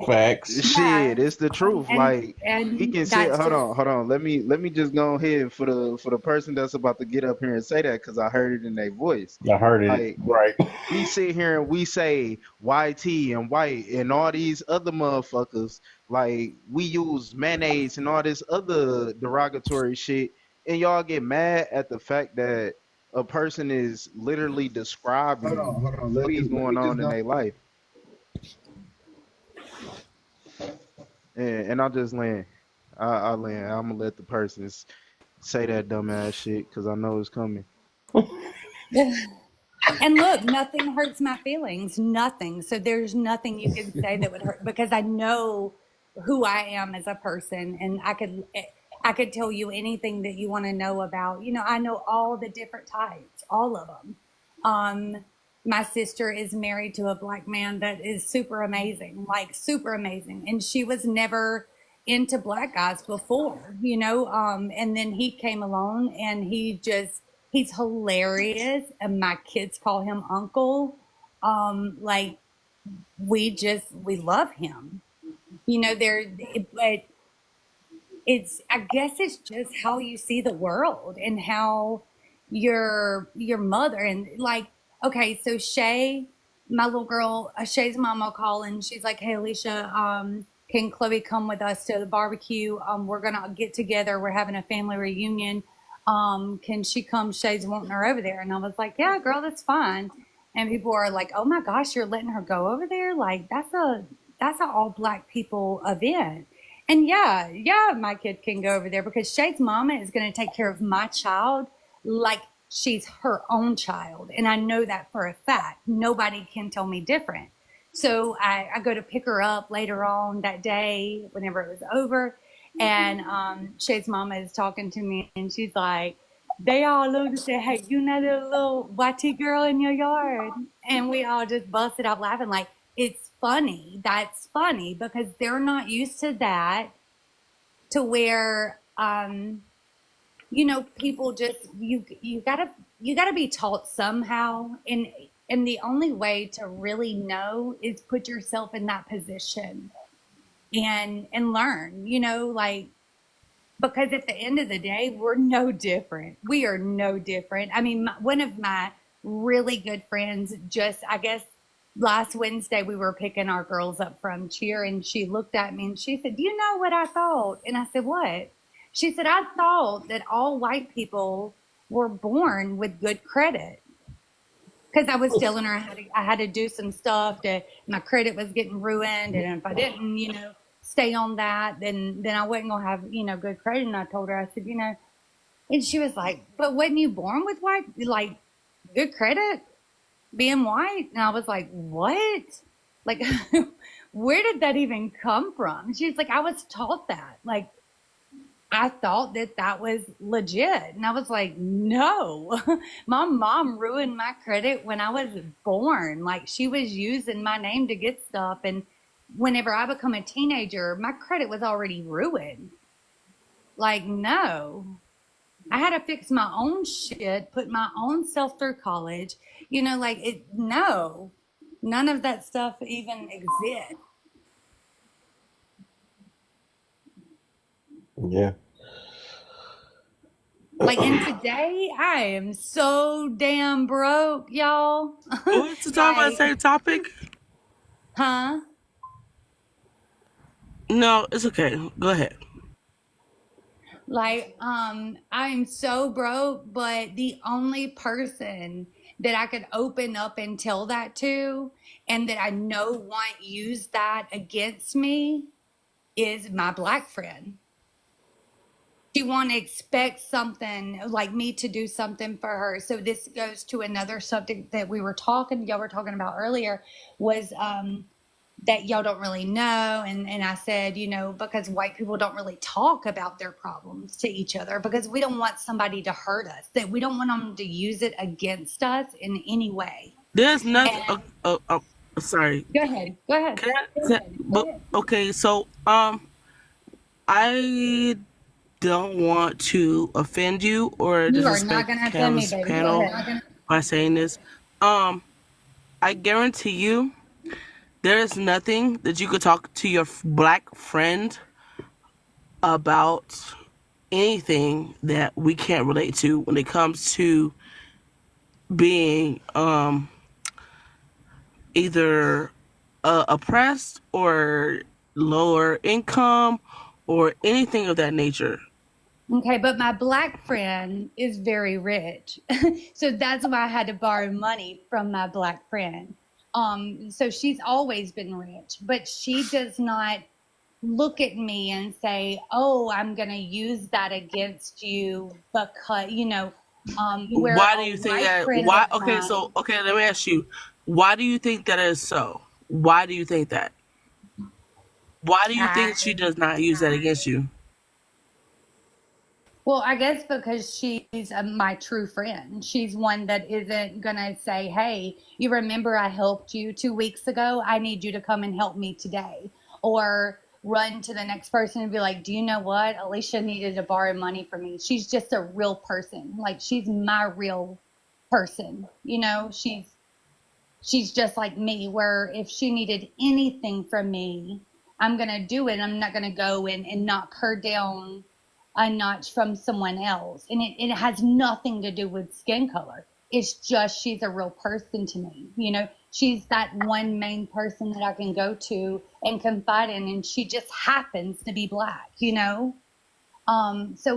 Facts. yeah, Shit, it's the truth. and Like we and can sit. that's Hold just on, hold on. Let me just go ahead for the person that's about to get up here and say that because I heard it in their voice. I heard it. Like Right. we sit here and we say YT and white and all these other motherfuckers. Like we use mayonnaise and all this other derogatory shit, and y'all get mad at the fact that a person is literally describing Hold on. what is Let me going just on in go. their life. And I just land. I land. I'm gonna let the persons say that dumbass shit because I know it's coming. And look, nothing hurts my feelings. Nothing. So there's nothing you can say that would hurt because I know who I am as a person, and I could tell you anything that you want to know about. I know all the different types, all of them. My sister is married to a black man that is super amazing, like super amazing, and she was never into black guys before, and then he came along and he's hilarious, and my kids call him uncle. Like we love him, but I guess it's just how you see the world and how your mother, and like, okay, so Shay, my little girl, Shay's mom will call and she's like, "Hey Alicia, can Chloe come with us to the barbecue? We're gonna get together, we're having a family reunion. Can she come? Shay's wanting her over there." And I was like, "Yeah, girl, that's fine." And people are like, "Oh my gosh, you're letting her go over there? Like that's a all black people event." And yeah, my kid can go over there because Shay's mama is going to take care of my child like she's her own child. And I know that for a fact. Nobody can tell me different. So I go to pick her up later on that day, whenever it was over. And Shay's mama is talking to me and she's like, they all look and say, "Hey, you know the little YT girl in your yard?" And we all just busted out laughing. Like, it's funny. That's funny because they're not used to that, to where people just you gotta be taught somehow, and the only way to really know is put yourself in that position and learn, like, because at the end of the day, we're no different. We are no different. I mean, one of my really good friends just, I guess, last Wednesday we were picking our girls up from cheer, and she looked at me and she said, "Do you know what I thought?" And I said, "What?" She said, "I thought that all white people were born with good credit." Because I was telling her I had to do some stuff that my credit was getting ruined, and if I didn't, stay on that, then I wasn't gonna have good credit. And I told her, I said, and she was like, "But wasn't you born with white good credit, being white?" And I was like, "What? Like, where did that even come from?" She's like, "I was taught that. Like, I thought that was legit." And I was like, "No, my mom ruined my credit when I was born. Like, she was using my name to get stuff. And whenever I become a teenager, my credit was already ruined. Like, no, I had to fix my own shit, put my own self through college, no, none of that stuff even exists." Yeah. And today I am so damn broke, y'all. What's the talk about the same topic? Huh? No, it's okay. Go ahead. I'm so broke, but the only person that I could open up and tell that to, and that I know won't use that against me, is my black friend. She won't expect something like me to do something for her. So this goes to another subject that y'all were talking about earlier, was that y'all don't really know. And I said, because white people don't really talk about their problems to each other, because we don't want somebody to hurt us, that we don't want them to use it against us in any way. There's nothing. And Sorry. go ahead. Okay, so I don't want to offend you or You are not disrespect going to offend me, Kayla's baby. Go panel ahead. by saying this. I guarantee you, there is nothing that you could talk to your black friend about anything that we can't relate to when it comes to being either oppressed or lower income or anything of that nature. Okay, but my black friend is very rich. So that's why I had to borrow money from my black friend. So she's always been rich, but she does not look at me and say, "Oh, I'm going to use that against you," because, where Why do a you think white that? friend Why? of Okay, mine, so let me ask you. Why do you think that is so? Why do you think that? Why do you think she does not use that against you? well, I guess because she's my true friend. She's one that isn't going to say, "Hey, you remember I helped you 2 weeks ago? I need you to come and help me today." Or run to the next person and be like, "Do you know what? Alicia needed to borrow money from me." She's just a real person. Like, she's my real person. She's just like me, where if she needed anything from me, I'm going to do it. I'm not going to go and knock her down a notch from someone else. And it has nothing to do with skin color. It's just she's a real person to me. She's that one main person that I can go to and confide in, and she just happens to be black. So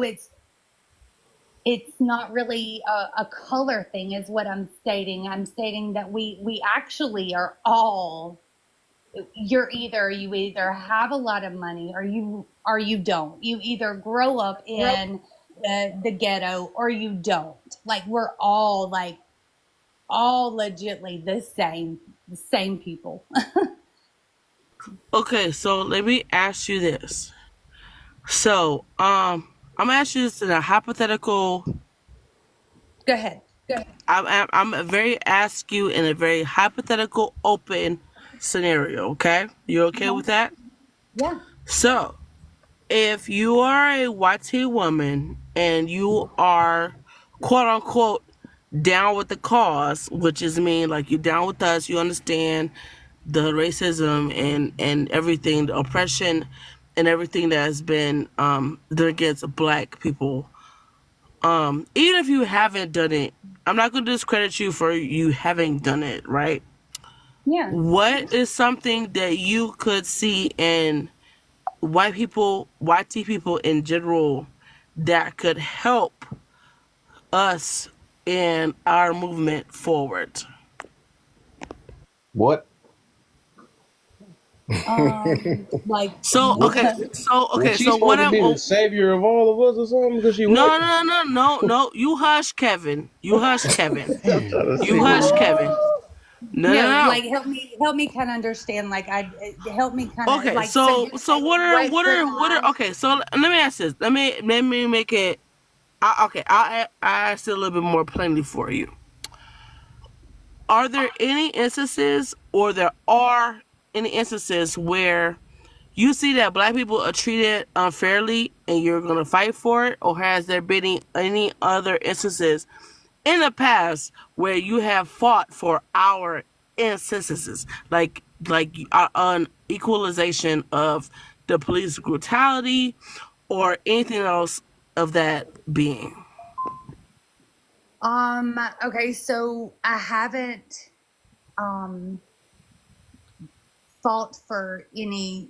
it's not really a color thing, is what I'm stating. I'm stating that we actually are all, you either have a lot of money or you don't. You either grow up in the ghetto or you don't. Like, we're all legitly the same people. Okay, so let me ask you this. So, I'm gonna ask you this in a hypothetical. Go ahead. I'm very ask you in a very hypothetical, open scenario. Okay, you okay with that? Yeah. So, if you are a white teen woman and you are quote unquote down with the cause, which is mean like you're down with us, you understand the racism and everything, the oppression and everything that has been done against black people. Even if you haven't done it, I'm not gonna discredit you for you having done it, right? Yeah. What is something that you could see in white people, white tea people in general, that could help us in our movement forward? What? Like So What okay, what? you, so was okay, she so what supposed to I'm be the savior of all of us or something? Because she white? no, no, no, no, no. You hush, Kevin. You hush, Kevin. I'm trying to You see what. hush, Kevin. No, No, no, like help me kind of understand. Like help me kind no. of Okay, like. So so you're what saying what could what are I? okay? So let me ask this. Let me make it. Okay, I ask it a little bit more plainly for you. Are there any instances, or there are any instances where you see that black people are treated unfairly and you're going to fight for it? Or has there been any other instances in the past where you have fought for our instances, like an equalization of the police brutality or anything else of that being? Okay, so I haven't um fault for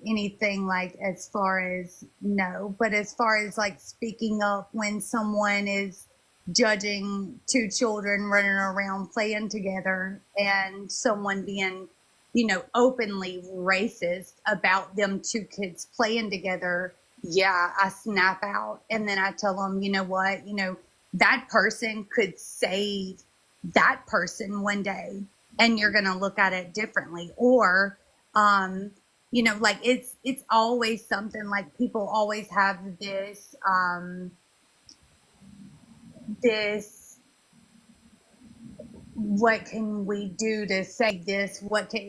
anything like as far as no, but as far as like speaking up when someone is judging two children running around playing together and someone being, you know, openly racist about them two kids playing together, yeah, I snap out and then I tell them, you know what, you know, that person could save that person one day and you're going to look at it differently. Or um you know, like it's always something like people always have this what can we do to say this, what can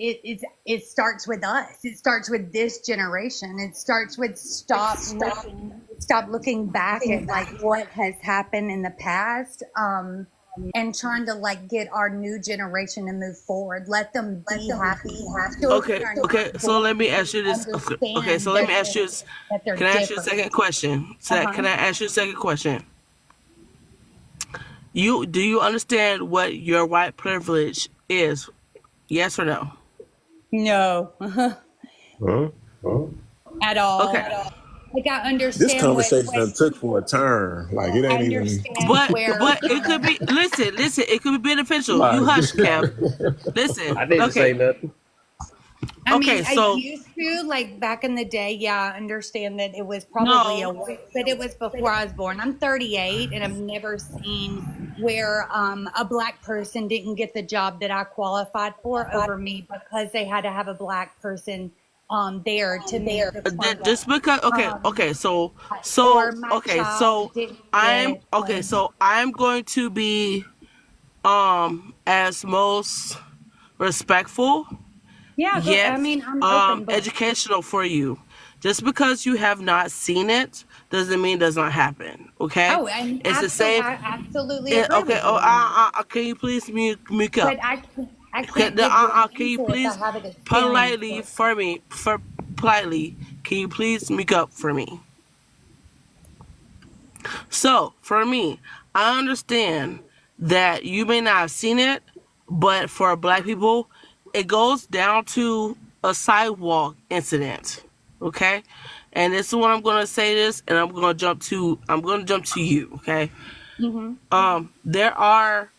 it starts with us, it starts with this generation, it starts with stop looking back at like what has happened in the past, and trying to like get our new generation to move forward, let them be happy. Children Okay, are okay. not So let born me to ask you this. Okay, okay, understand so let me ask you this. that they're Can I ask you a different. second question? Uh-huh. Can I ask you a second question? Do you understand what your white privilege is? Yes or no? No. Huh? At Okay. all. Like I This understand conversation what done took for a turn. Like it I ain't even. understand where But it could be, listen, it could be beneficial. You Like, hush, Kev. Listen. I didn't say Okay. nothing. I mean, Okay, I so used to like back in the day. Yeah, I understand that it was probably no. a way, but it was before I was born. I'm 38, and I've never seen where a black person didn't get the job that I qualified for over me because they had to have a black person there to meet the Just quota. because, Um, or my okay, child so didn't get. I'm going to be as most respectful Yeah, go. I yet mean, I'm open book. educational for you. Just because you have not seen it doesn't mean it does not happen. Okay, Oh, and it's the same. I absolutely agree Okay. with you on that. Can you please mute up? But I can't give you an Can you answer if I please haven't experienced politely it. for me for politely? Can you please mute up for me? So, for me, I understand that you may not have seen it, but for black people, it goes down to a sidewalk incident. Okay? And this is what I'm gonna say this, and I'm gonna jump to you, okay? Hmm. There are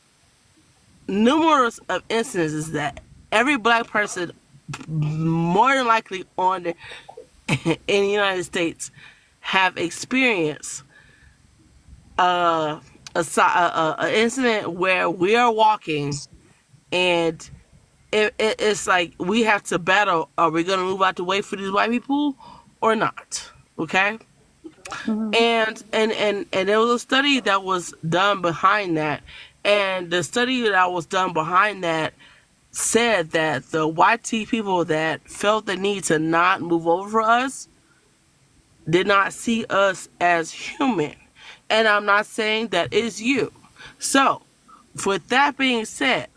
numerous of instances that every black person more than likely in the United States have experienced a incident where we are walking and it's like we have to battle. Are we going to move out the way for these white people or not? Okay. Hmm. And there was a study that was done behind that, and the study that was done behind that said that the white T people that felt the need to not move over for us did not see us as human. And I'm not saying that is you. So, with that being said,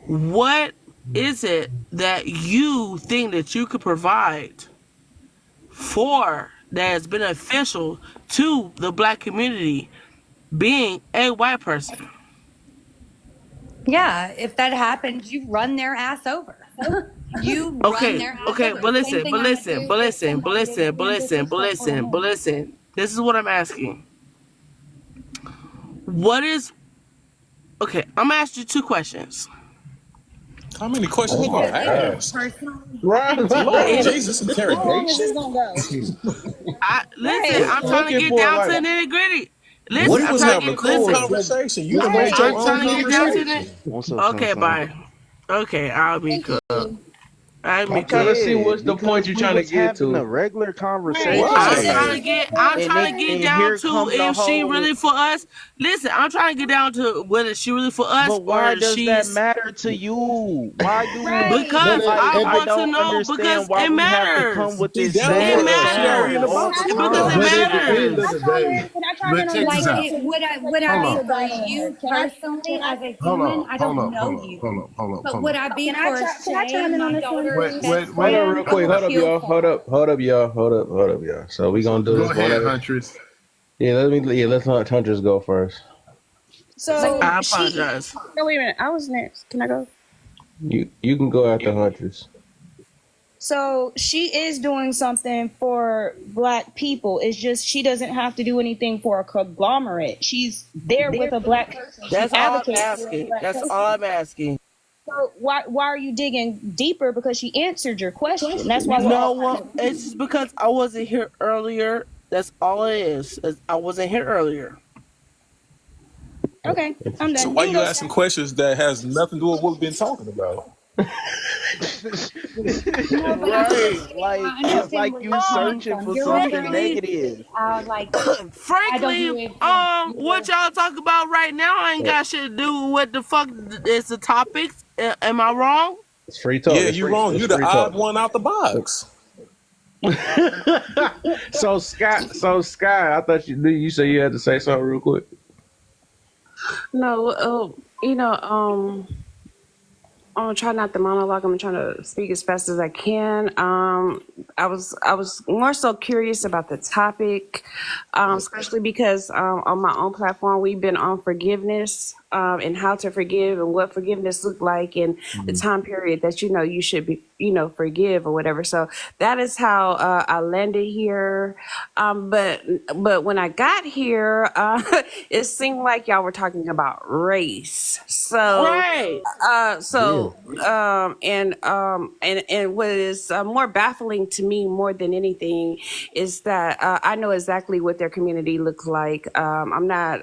what is it that you think that you could provide for that is beneficial to the black community being a white person? Yeah, if that happens, you run their ass over. You run Okay, their ass okay, over. but The same listen, thing but I would listen, do but if listen, but somebody was listen, but being listen, but disrespectful to listen, but me. listen. This is what I'm asking. What is okay? I'm gonna ask you two questions. How many questions Oh you my gonna Because if you ask? gosh. personally Right. happen to Lord If you, Jesus, How long is this interrogation. gonna go? I listen, Right. I'm What you trying to looking get for? down to the Like, nitty gritty. Listen, We what I'm you was trying to having looking a get cool for? listen. Just, conversation. You just done make made sure your I'm you own trying to answer get the down to conversation. the. question. What's up, Okay, Sunshine? bye. Okay, I'll be Thank cool. you. I'll be I'm trying cool. to see Yeah, what's the point because you're we trying to was get having a to. regular Right. Did she I'm say conversation, trying Right. to she did get I'm that? trying to get and down here to come the if she whole. really for us. Listen, I'm trying to get down to whether she really for But us why or does that she's matter to you? Why do Right. But because I I want to don't know understand because why it we have to come matters. with She this down It with same us. She already in sound the matters all box the with because it us. but time. at the end matters. of the day, Can I chime but in on check this this like out. it question? would Just I because would you I Hold guys be on. are for going on you her. personally Can I as a Hold human? on. I Hold don't up. know Hold up. you. Hold up. Hold up. But Hold would up. I be for can I Shay, chime in on my this one, daughter's Wait, please? best wait, Hold wait. up friend? real I quick. would Hold up, kill y'all. for her. Hold up, y'all. Hold up, y'all. So we gonna do Go this one ahead, at a Huntress. let's let Huntress go first. So I she. apologize. No, wait a minute. I was next. Can I go? You can go after Huntress. So she is doing something for black people. It's just she doesn't have to do anything for a conglomerate. She's there with a black person. She That's all I'm advocates for a asking. black That's all person. I'm asking. So why are you digging deeper? Because she answered your question. That's why we're all No, kind well, of it's just because I wasn't here earlier. That's all it is I wasn't here earlier. okay. I'm So done. why You can you go, asking Shay. questions that has nothing to do with what we've been talking about? No, but Right. Like I it's understand like where you you're coming searching from. for You're right. something Frankly, negative. Like I don't frankly, know if like what you're y'all talk about right now ain't got shit to do with what the fuck is the topics. Am I wrong? It's free talk. Yeah, It's you free. wrong. It's You the free odd talk. one out the box. So Sky, I thought you said you had to say something real quick. No, I'm gonna try not to monologue. I'm trying to speak as fast as I can. I was more so curious about the topic, especially because on my own platform we've been on forgiveness and how to forgive and what forgiveness looked like and the time period that you should be forgive or whatever. So that is how I landed here. But when I got here, it seemed like y'all were talking about race. So Right. uh, Yeah. so, and what is more baffling to me more than anything is that I know exactly what their community looks like. I'm not,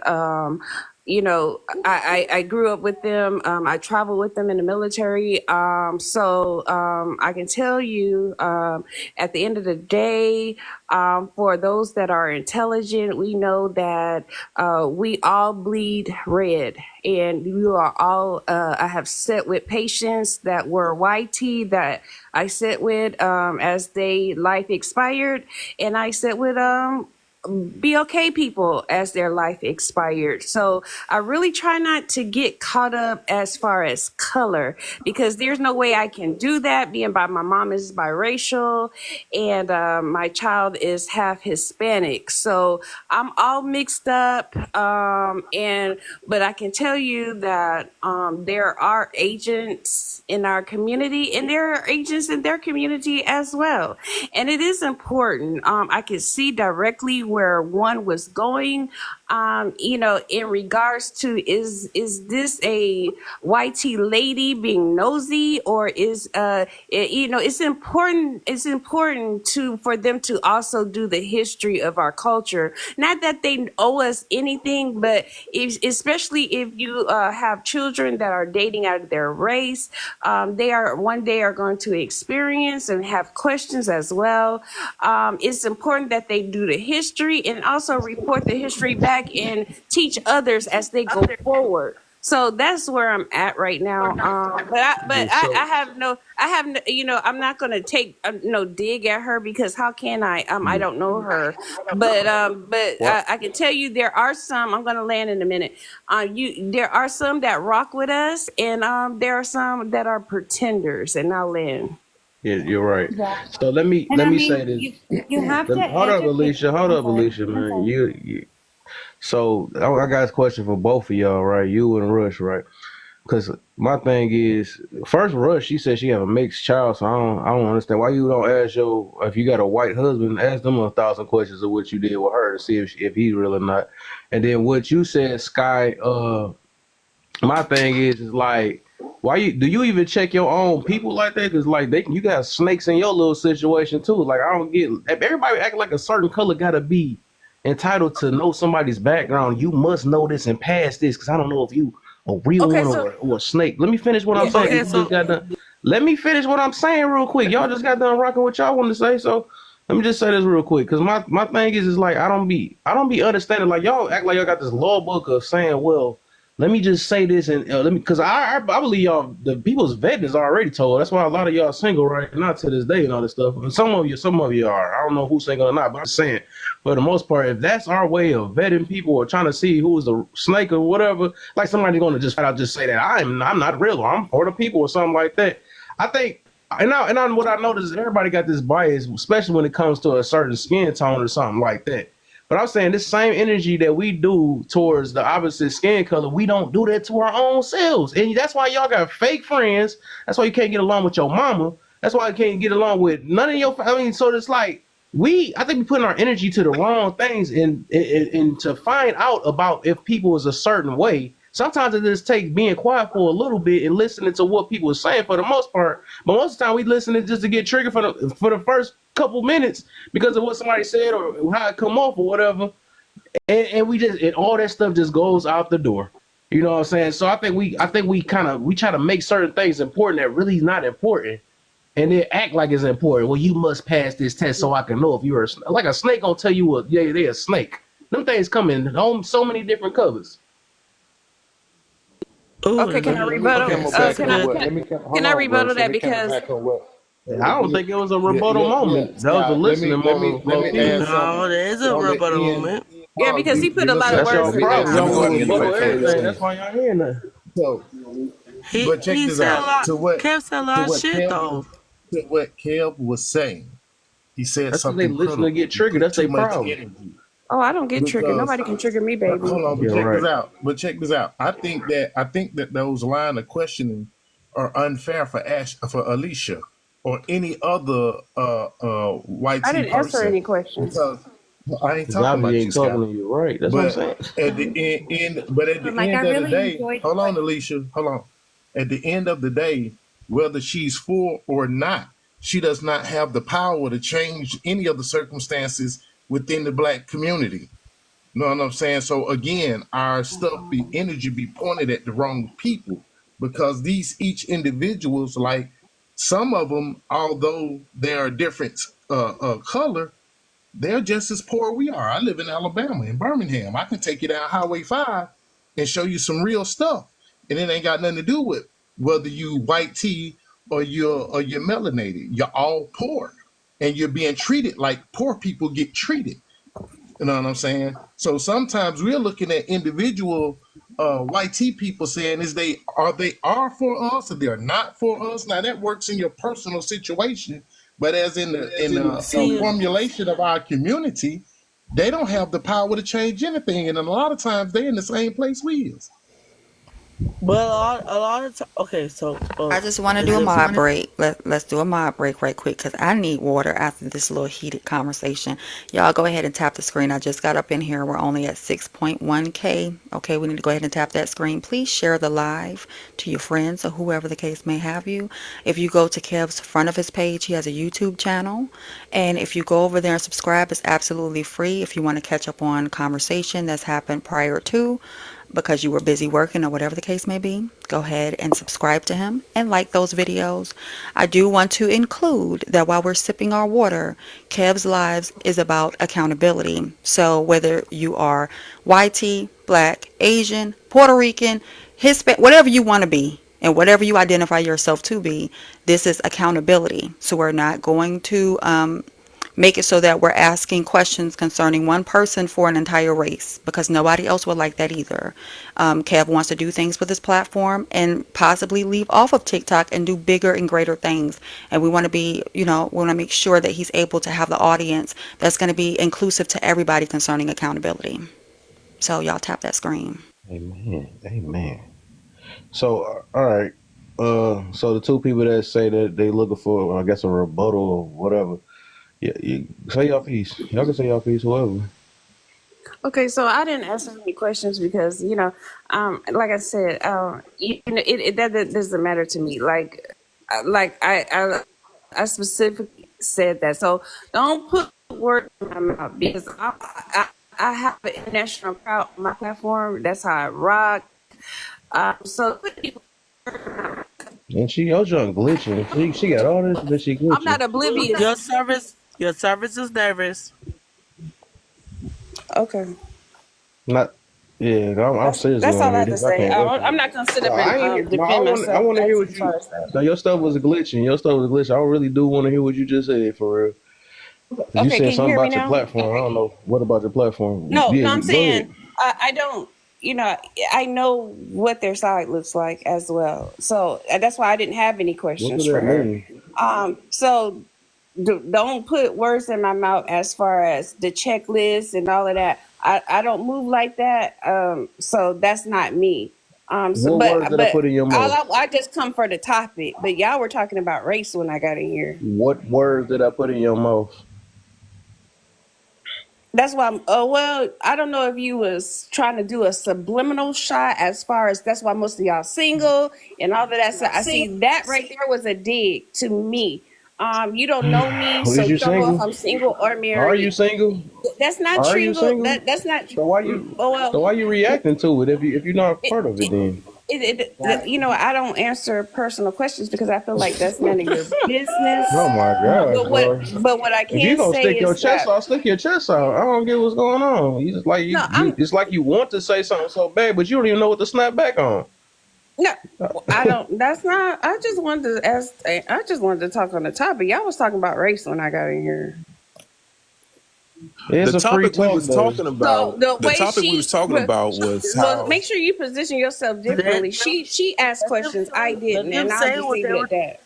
I grew up with them. I traveled with them in the military. I can tell you, at the end of the day, for those that are intelligent, we know that we all bleed red, and you are all. I have sat with patients that were YT that I sat with as they life expired, and I sat with be okay people as their life expired. So I really try not to get caught up as far as color because there's no way I can do that being by my mom is biracial and my child is half Hispanic. So I'm all mixed up. But I can tell you that there are agents in our community and there are agents in their community as well. And it is important. I could see directly where one was going, in regards to is this a YT lady being nosy or it's important to for them to also do the history of our culture. Not that they owe us anything, but especially if you have children that are dating out of their race, they are one day are going to experience and have questions as well. It's important that they do the history and also report the history back and teach others as they go forward. So that's where I'm at right now. Yeah, so I have no, I'm not going to take no dig at her because how can I? I yeah. don't know her, but What? I can tell you there are some. I'm going to land in a minute. There are some that rock with us, and there are some that are pretenders, and I'll land. Yeah, you're right. yeah. So let me And let I me say mean this. you have to Hold up, educate. Alicia. Hold I'm up, sorry. Alicia, I'm man. sorry. So I got a question for both of y'all, right? You and Rush, right? Cause my thing is, first Rush, she said she have a mixed child, so I don't understand why you don't ask your if you got a white husband, ask them 1,000 questions of what you did with her to see if he's real or not. And then what you said, Sky, my thing is like, why do you even check your own people like that? Because like you got snakes in your little situation too. Like I don't get if everybody acting like a certain color gotta be entitled to know somebody's background. You must know this and pass this because I don't know if you a real Okay, one so or a snake. Let me finish what I'm yeah, saying Okay, because you just so got done. Let me finish what I'm saying real quick. Y'all just got done rocking what y'all want to say, so let me just say this real quick because my thing is like I don't be understanding like y'all act like y'all got this law book of saying well let me just say this and let me, because I believe y'all the people's vetting is already told. That's why a lot of y'all single right now to this day and all this stuff. And some of you are. I don't know who's single or not, but I'm saying for the most part, if that's our way of vetting people or trying to see who's the snake or whatever, like somebody's going to just flat out just say that I'm not real or I'm for the people or something like that. I think. What I noticed is everybody got this bias, especially when it comes to a certain skin tone or something like that. But I'm saying this same energy that we do towards the opposite skin color, we don't do that to our own selves. And that's why y'all got fake friends. That's why you can't get along with your mama. That's why you can't get along with none of your I mean, so it's like I think we putting our energy to the wrong things and to find out about if people is a certain way. Sometimes it just takes being quiet for a little bit and listening to what people are saying for the most part. But most of the time we listen just to get triggered for the first couple minutes because of what somebody said or how it come off or whatever, and we just and all that stuff just goes out the door. You know what I'm saying? So I think we kind of we try to make certain things important that really is not important, and then act like it's important. Well, you must pass this test so I can know if you're like a snake gonna tell you what? Yeah, they a snake. Them things come in so many different colors. oh, okay, can I Let me rebuttal? okay, come so back Can on I Smith. what. Let me come. can Hold I on, rebuttal Russ. Let that me come because back on what. I don't think it was a rebuttal Yeah, moment. That was a Scott. listening moment Let for me me. add something No, there is a on the rebuttal end. moment. yeah, because he put Give a me a lot of That's second. your words Let in me my add problem. mouth. Y'all something want on to the end rebuttal right quick. everything. That's why y'all hearing that. So, but check He this said a out. lot. Kev said a To lot of what shit Kev though. to what Kev was saying. He said That's because they something listen to critical. get You triggered. put That's too their much problem. energy Oh, I don't get triggered. because Nobody can trigger me, baby. hold on, but Yeah, check this right. out. I think that those line of questioning are unfair for for Alicia or any other I YT didn't answer person any questions. because I ain't Because talking obviously about ain't you, Scott. talking to you, right? That's what I'm But saying. at But the like, I end of the really day, enjoyed hold what. on, Alicia, hold on. At the end of the day, whether she's for or not, she does not have the power to change any of the circumstances within the black community. You know what I'm saying? So again, our stuff be energy be pointed at the wrong people because these each individuals, like some of them, although they are different color, they're just as poor we are. I live in Alabama, in Birmingham. I can take you down Highway 5 and show you some real stuff. And it ain't got nothing to do with whether you white tea or you're melanated. You're all poor. And you're being treated like poor people get treated. You know what I'm saying? So sometimes we're looking at individual white tea people saying they are for us or they're not for us. Now that works in your personal situation, but as in the See, formulation of our community, they don't have the power to change anything, and a lot of times they're in the same place we is. but a lot of time. Okay, so I just want to is do a it? mod break. Let's do a mod break right quick because I need water after this little heated conversation. Y'all go ahead and tap the screen. I just got up in here. We're only at 6.1K. Okay, we need to go ahead and tap that screen. Please share the live to your friends or whoever the case may have you. If you go to Kev's front of his page, he has a YouTube channel. And if you go over there and subscribe, it's absolutely free. If you want to catch up on conversation that's happened prior to, because you were busy working or whatever the case may be, go ahead and subscribe to him and like those videos. I do want to include that while we're sipping our water, Kev's Lives is about accountability. So whether you are YT, Black, Asian, Puerto Rican, Hispanic, whatever you want to be, and whatever you identify yourself to be, this is accountability. So we're not going to make it so that we're asking questions concerning one person for an entire race because nobody else would like that either. Kev wants to do things with his platform and possibly leave off of TikTok and do bigger and greater things. And we want to be, we want to make sure that he's able to have the audience that's going to be inclusive to everybody concerning accountability. So y'all tap that screen. Amen. Amen. So all right. So the two people that say that they looking for, I guess, a rebuttal or whatever. Yeah, you say your piece. Y'all can say your piece, whoever. Okay, so I didn't ask any questions because like I said, that doesn't matter to me. Like I specifically said that. So don't put words in my mouth because I have an international crowd on my platform. That's how I rock. So And she, your junk glitching. She got all this, but she I'm not glitching. oblivious. Your service is nervous. Okay, Not. Yeah, I'm seriously that's want to all I hear have to this. I say. can't wait for I'm it. not gonna sit No, up I and ain't. No, defend I myself want to hear what as far you. as that. No, your stuff was glitching. Your stuff was glitching. I really do want to hear what you just said for real. Cause you Okay, said can you something hear me about your now? platform. I don't know what about your platform. No, Yeah, no, I'm go ahead. saying I don't. You know, I know what their side looks like as well. So that's why I didn't have any What questions does for that her. mean? So don't put words in my mouth as far as the checklist and all of that. I don't move like that. So that's not me. What words did I But put in your mouth? I just come for the topic. But y'all were talking about race when I got in here. What words did I put in your mouth? That's why oh well, I don't know if you was trying to do a subliminal shot as far as that's why most of y'all single and all of that. So I see that right there was a dig to me. You don't know me, so Is you you don't know if single? I'm single or Are you married. single? That's not Are you single. single? That's not. So why you Oh well, so why you reacting to it if you're not a it, part of it it, then? I don't answer personal questions because I feel like that's none of your business. Oh my gosh, bro. But what I If you can gonna say stick your is chest that out, stick your chest out. I don't get what's going on. You just like no, you it's like you want to say something so bad, but you don't even know what to snap back on. no, I don't. That's not. I just wanted to ask. I just wanted to talk on the topic. Y'all was talking about race when I got in here. It's The a free topic we talk was though. talking So about, the the way topic we was she, talking about was well, how make sure you position yourself Let, differently. She asked let them questions, I say. Let didn't, them and I'll say just what leave they it were. at that.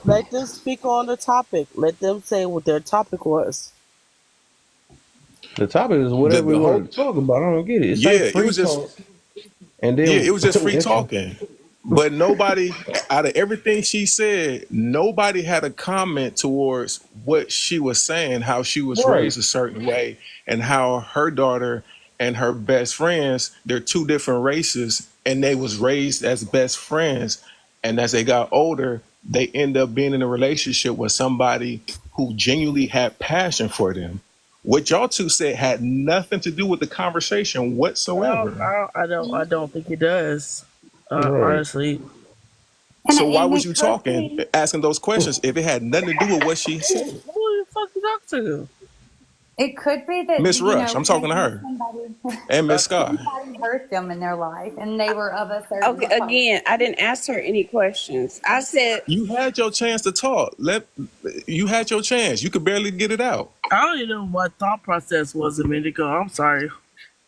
Let them speak on the topic. Let them say what their topic was. The topic is whatever we the want whole to talk about. I don't get it. It say yeah, it free was just talk, and yeah, it then was just free talking. But nobody, out of everything she said, nobody had a comment towards what she was saying, how she was right. raised a certain way, and how her daughter and her best friends, they're two different races, and they was raised as best friends. And as they got older, they end up being in a relationship with somebody who genuinely had passion for them. What y'all two said had nothing to do with the conversation whatsoever. I don't think it does. Right. Honestly, And So why and was it you could talking, be. asking those questions if it had nothing to do with what she said? who the fuck you talk to? It could be that, Miss Rush, I'm talking to maybe her, somebody and Miss Scott. somebody hurt them in their life, and they were of a certain Okay, color. again, I didn't ask her any questions. I said, You had your chance to talk. You had your chance. You could barely get it out. I don't even know what thought process was a minute ago. I'm sorry.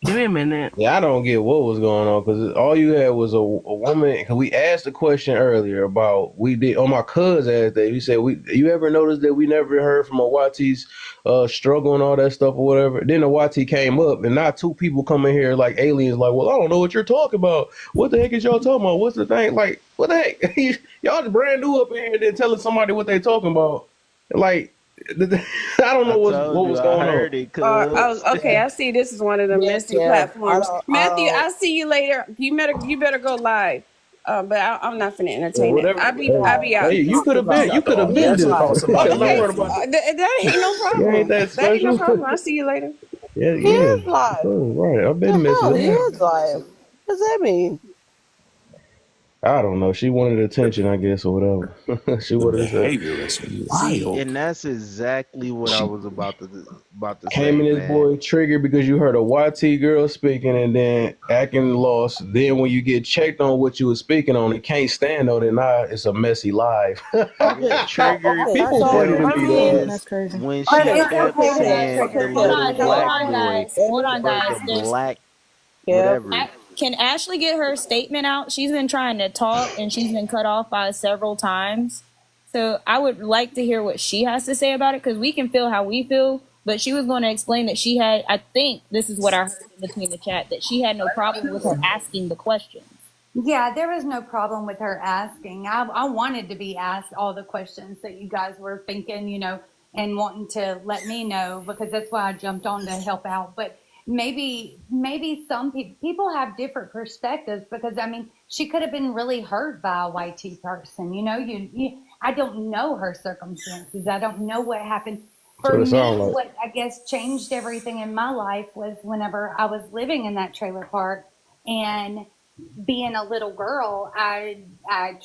Give me a minute. Yeah, I don't get what was going on because all you had was a woman. Because we asked the question earlier about we did on my cousin asked that he said we you ever noticed that we never heard from a Wati's struggle and all that stuff or whatever. Then the Wati came up and now two people come in here like aliens like, well, I don't know what you're talking about. What the heck is y'all talking about? What's the thing? Like, what the heck? Y'all just brand new up in here and then telling somebody what they talking about. Like, I don't I know told what you was I going on. heard it, cuz. okay, I see this is one of the Yeah, messy Kev. I platforms. don't. I Matthew, don't. I'll see you later. You better go live. But I'm not finna Yeah, entertain it. whatever. I'll Hey, be out hey, in you peace. could He have been. You got the could have been That's audacity to this. call fine. somebody Don't Okay, worry gay. about it. that ain't no You ain't problem. that That ain't no special. problem. I'll see you later. Yeah, He yeah. is live. Oh, right. I've The been hell? missing He it. is live. What does that mean? I don't know. She wanted attention, I guess, or whatever. She The wanted to say. behavior is See, wild. and that's exactly what I She was about to came say, in this man. boy triggered because you heard a YT girl speaking and then acting lost. Then when you get checked on what you were speaking on, it can't stand on it. Now it's a messy life. What Okay. triggered Okay. People So funny to them let me, me. dog. is That's crazy. when But she Okay. it's kept Okay. okay Kev. that saying Okay. the hold Kev. little on, Kev. hold black on, boy guys, Let hold me. on, or the guys. There's black Kev. whatever. can Ashley get her statement out? She's been trying to talk and she's been cut off by several times. So I would like to hear what she has to say about it because we can feel how we feel. But she was going to explain that she had, I think this is what I heard in between the chat, that she had no problem with her asking the questions. Yeah, there was no problem with her asking. I wanted to be asked all the questions that you guys were thinking, and wanting to let me know, because that's why I jumped on to help out. But maybe some people have different perspectives, because I mean, she could have been really hurt by a YT person. I don't know her circumstances. I don't know what happened. So For it me, sounds like. what I guess changed everything in my life was whenever I was living in that trailer park, and being a little girl, I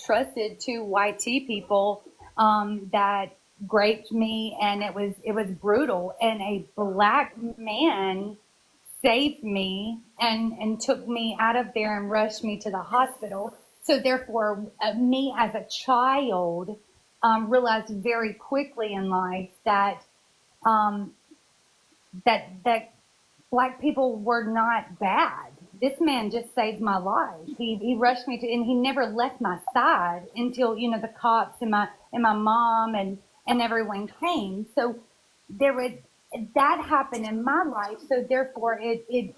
trusted two YT people that raped me, and it was brutal. And a black man saved me and took me out of there and rushed me to the hospital. So therefore, me as a child realized very quickly in life that um, that black people were not bad. This man just saved my life. He rushed me to, and he never left my side until the cops and my mom and everyone came. So there was that happened in my life. So therefore, it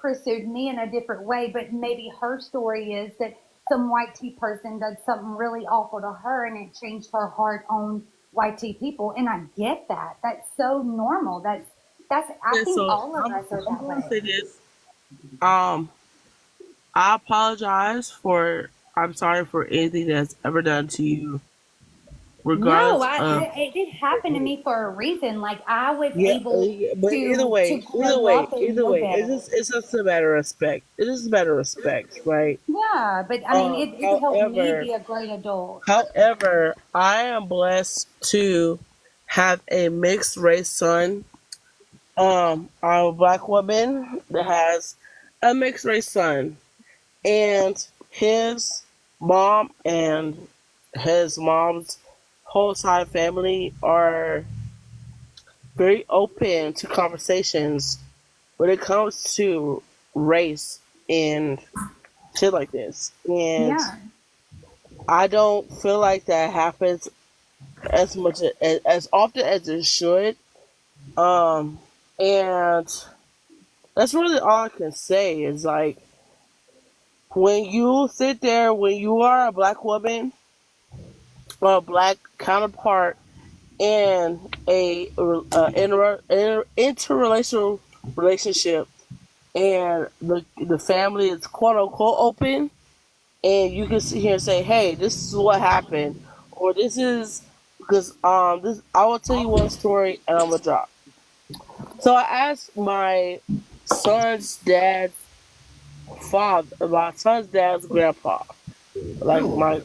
pursued me in a different way. But maybe her story is that some white tea person did something really awful to her, and it changed her heart on white tea people. And I get that. That's so normal. I And think so all of us are I'm that going to way. say this. Um, I apologize for. I'm sorry for anything that's ever done to you, No, regardless of. it did happen to me for a reason. Like I was Yeah, able but to grow up and either know way, better. it's just a matter of respect. It is a matter of respect, right? Yeah, but I mean, it helped me However, be a great adult. I am blessed to have a mixed race son. I'm a black woman that has a mixed race son, and his mom and his mom's whole side family are very open to conversations when it comes to race and shit like this. And Yeah, I don't feel like that happens as much as often as it should. And that's really all I can say is like when you sit there, when you are a black woman or a black counterpart in a interrelational relationship, and the family is quote unquote open, and you can sit here and say, "Hey, this is what happened," or "This is because this." I will tell you one story, and I'm gonna drop. So I asked my son's dad's grandpa, like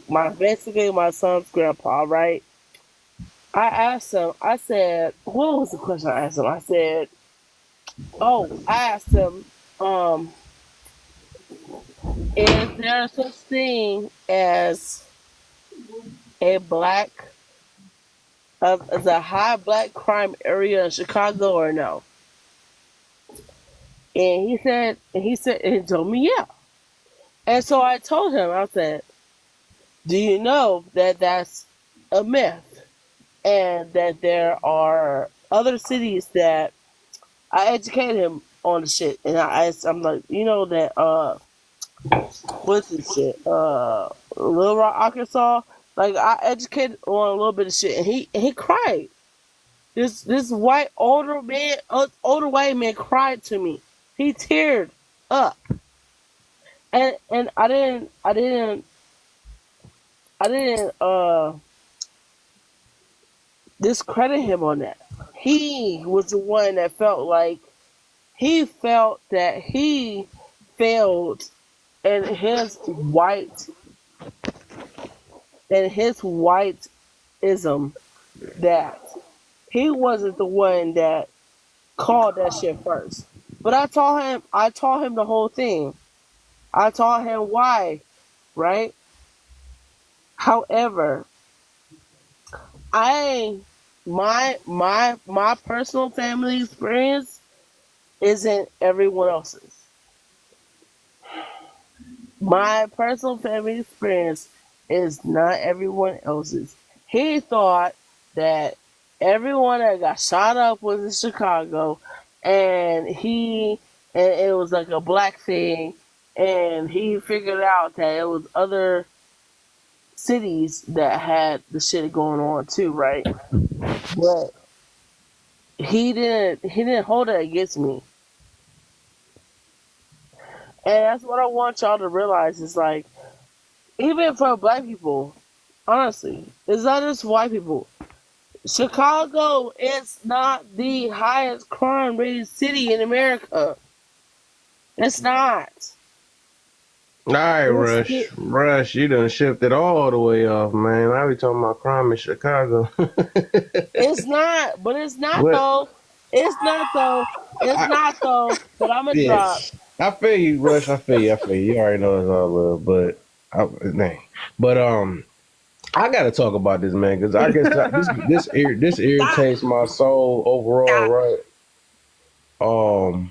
my basically my son's grandpa, right? I asked him. I said, "What was the question I asked him?" I said, "Oh, I asked him, is there such thing as a as a high black crime area in Chicago or no?" And and he told me, yeah. And so I told him, I said, "Do you know that that's a myth, and that there are other cities that..." I educated him on the shit, and I'm like, that what's this shit? Little Rock, Arkansas. Like I educated on a little bit of shit, and he cried. This older white man cried to me. He teared up, and I didn't discredit him on that. He was the one that felt that he failed in his whiteism, that he wasn't the one that called that shit first. But I taught him the whole thing. I taught him why, right? However, I my personal family experience isn't everyone else's. My personal family experience is not everyone else's. He thought that everyone that got shot up was in Chicago, and it was like a black thing, and he figured out that it was other cities that had the shit going on too, right? But he didn't hold it against me. And that's what I want y'all to realize is like, even for black people, honestly, it's not just white people. Chicago is not the highest crime rated city in America. It's not. All right, It's Rush, you done shifted all the way off, man. I be talking about crime in Chicago. it's not, but it's not What? though. It's not though. It's not though. But I'm gonna Yeah, drop. I feel you, Rush. I feel you. I feel you. You already know it's all love, dang. But I gotta talk about this, man, because I guess this Stop. irritates my soul overall, Stop. right? Um,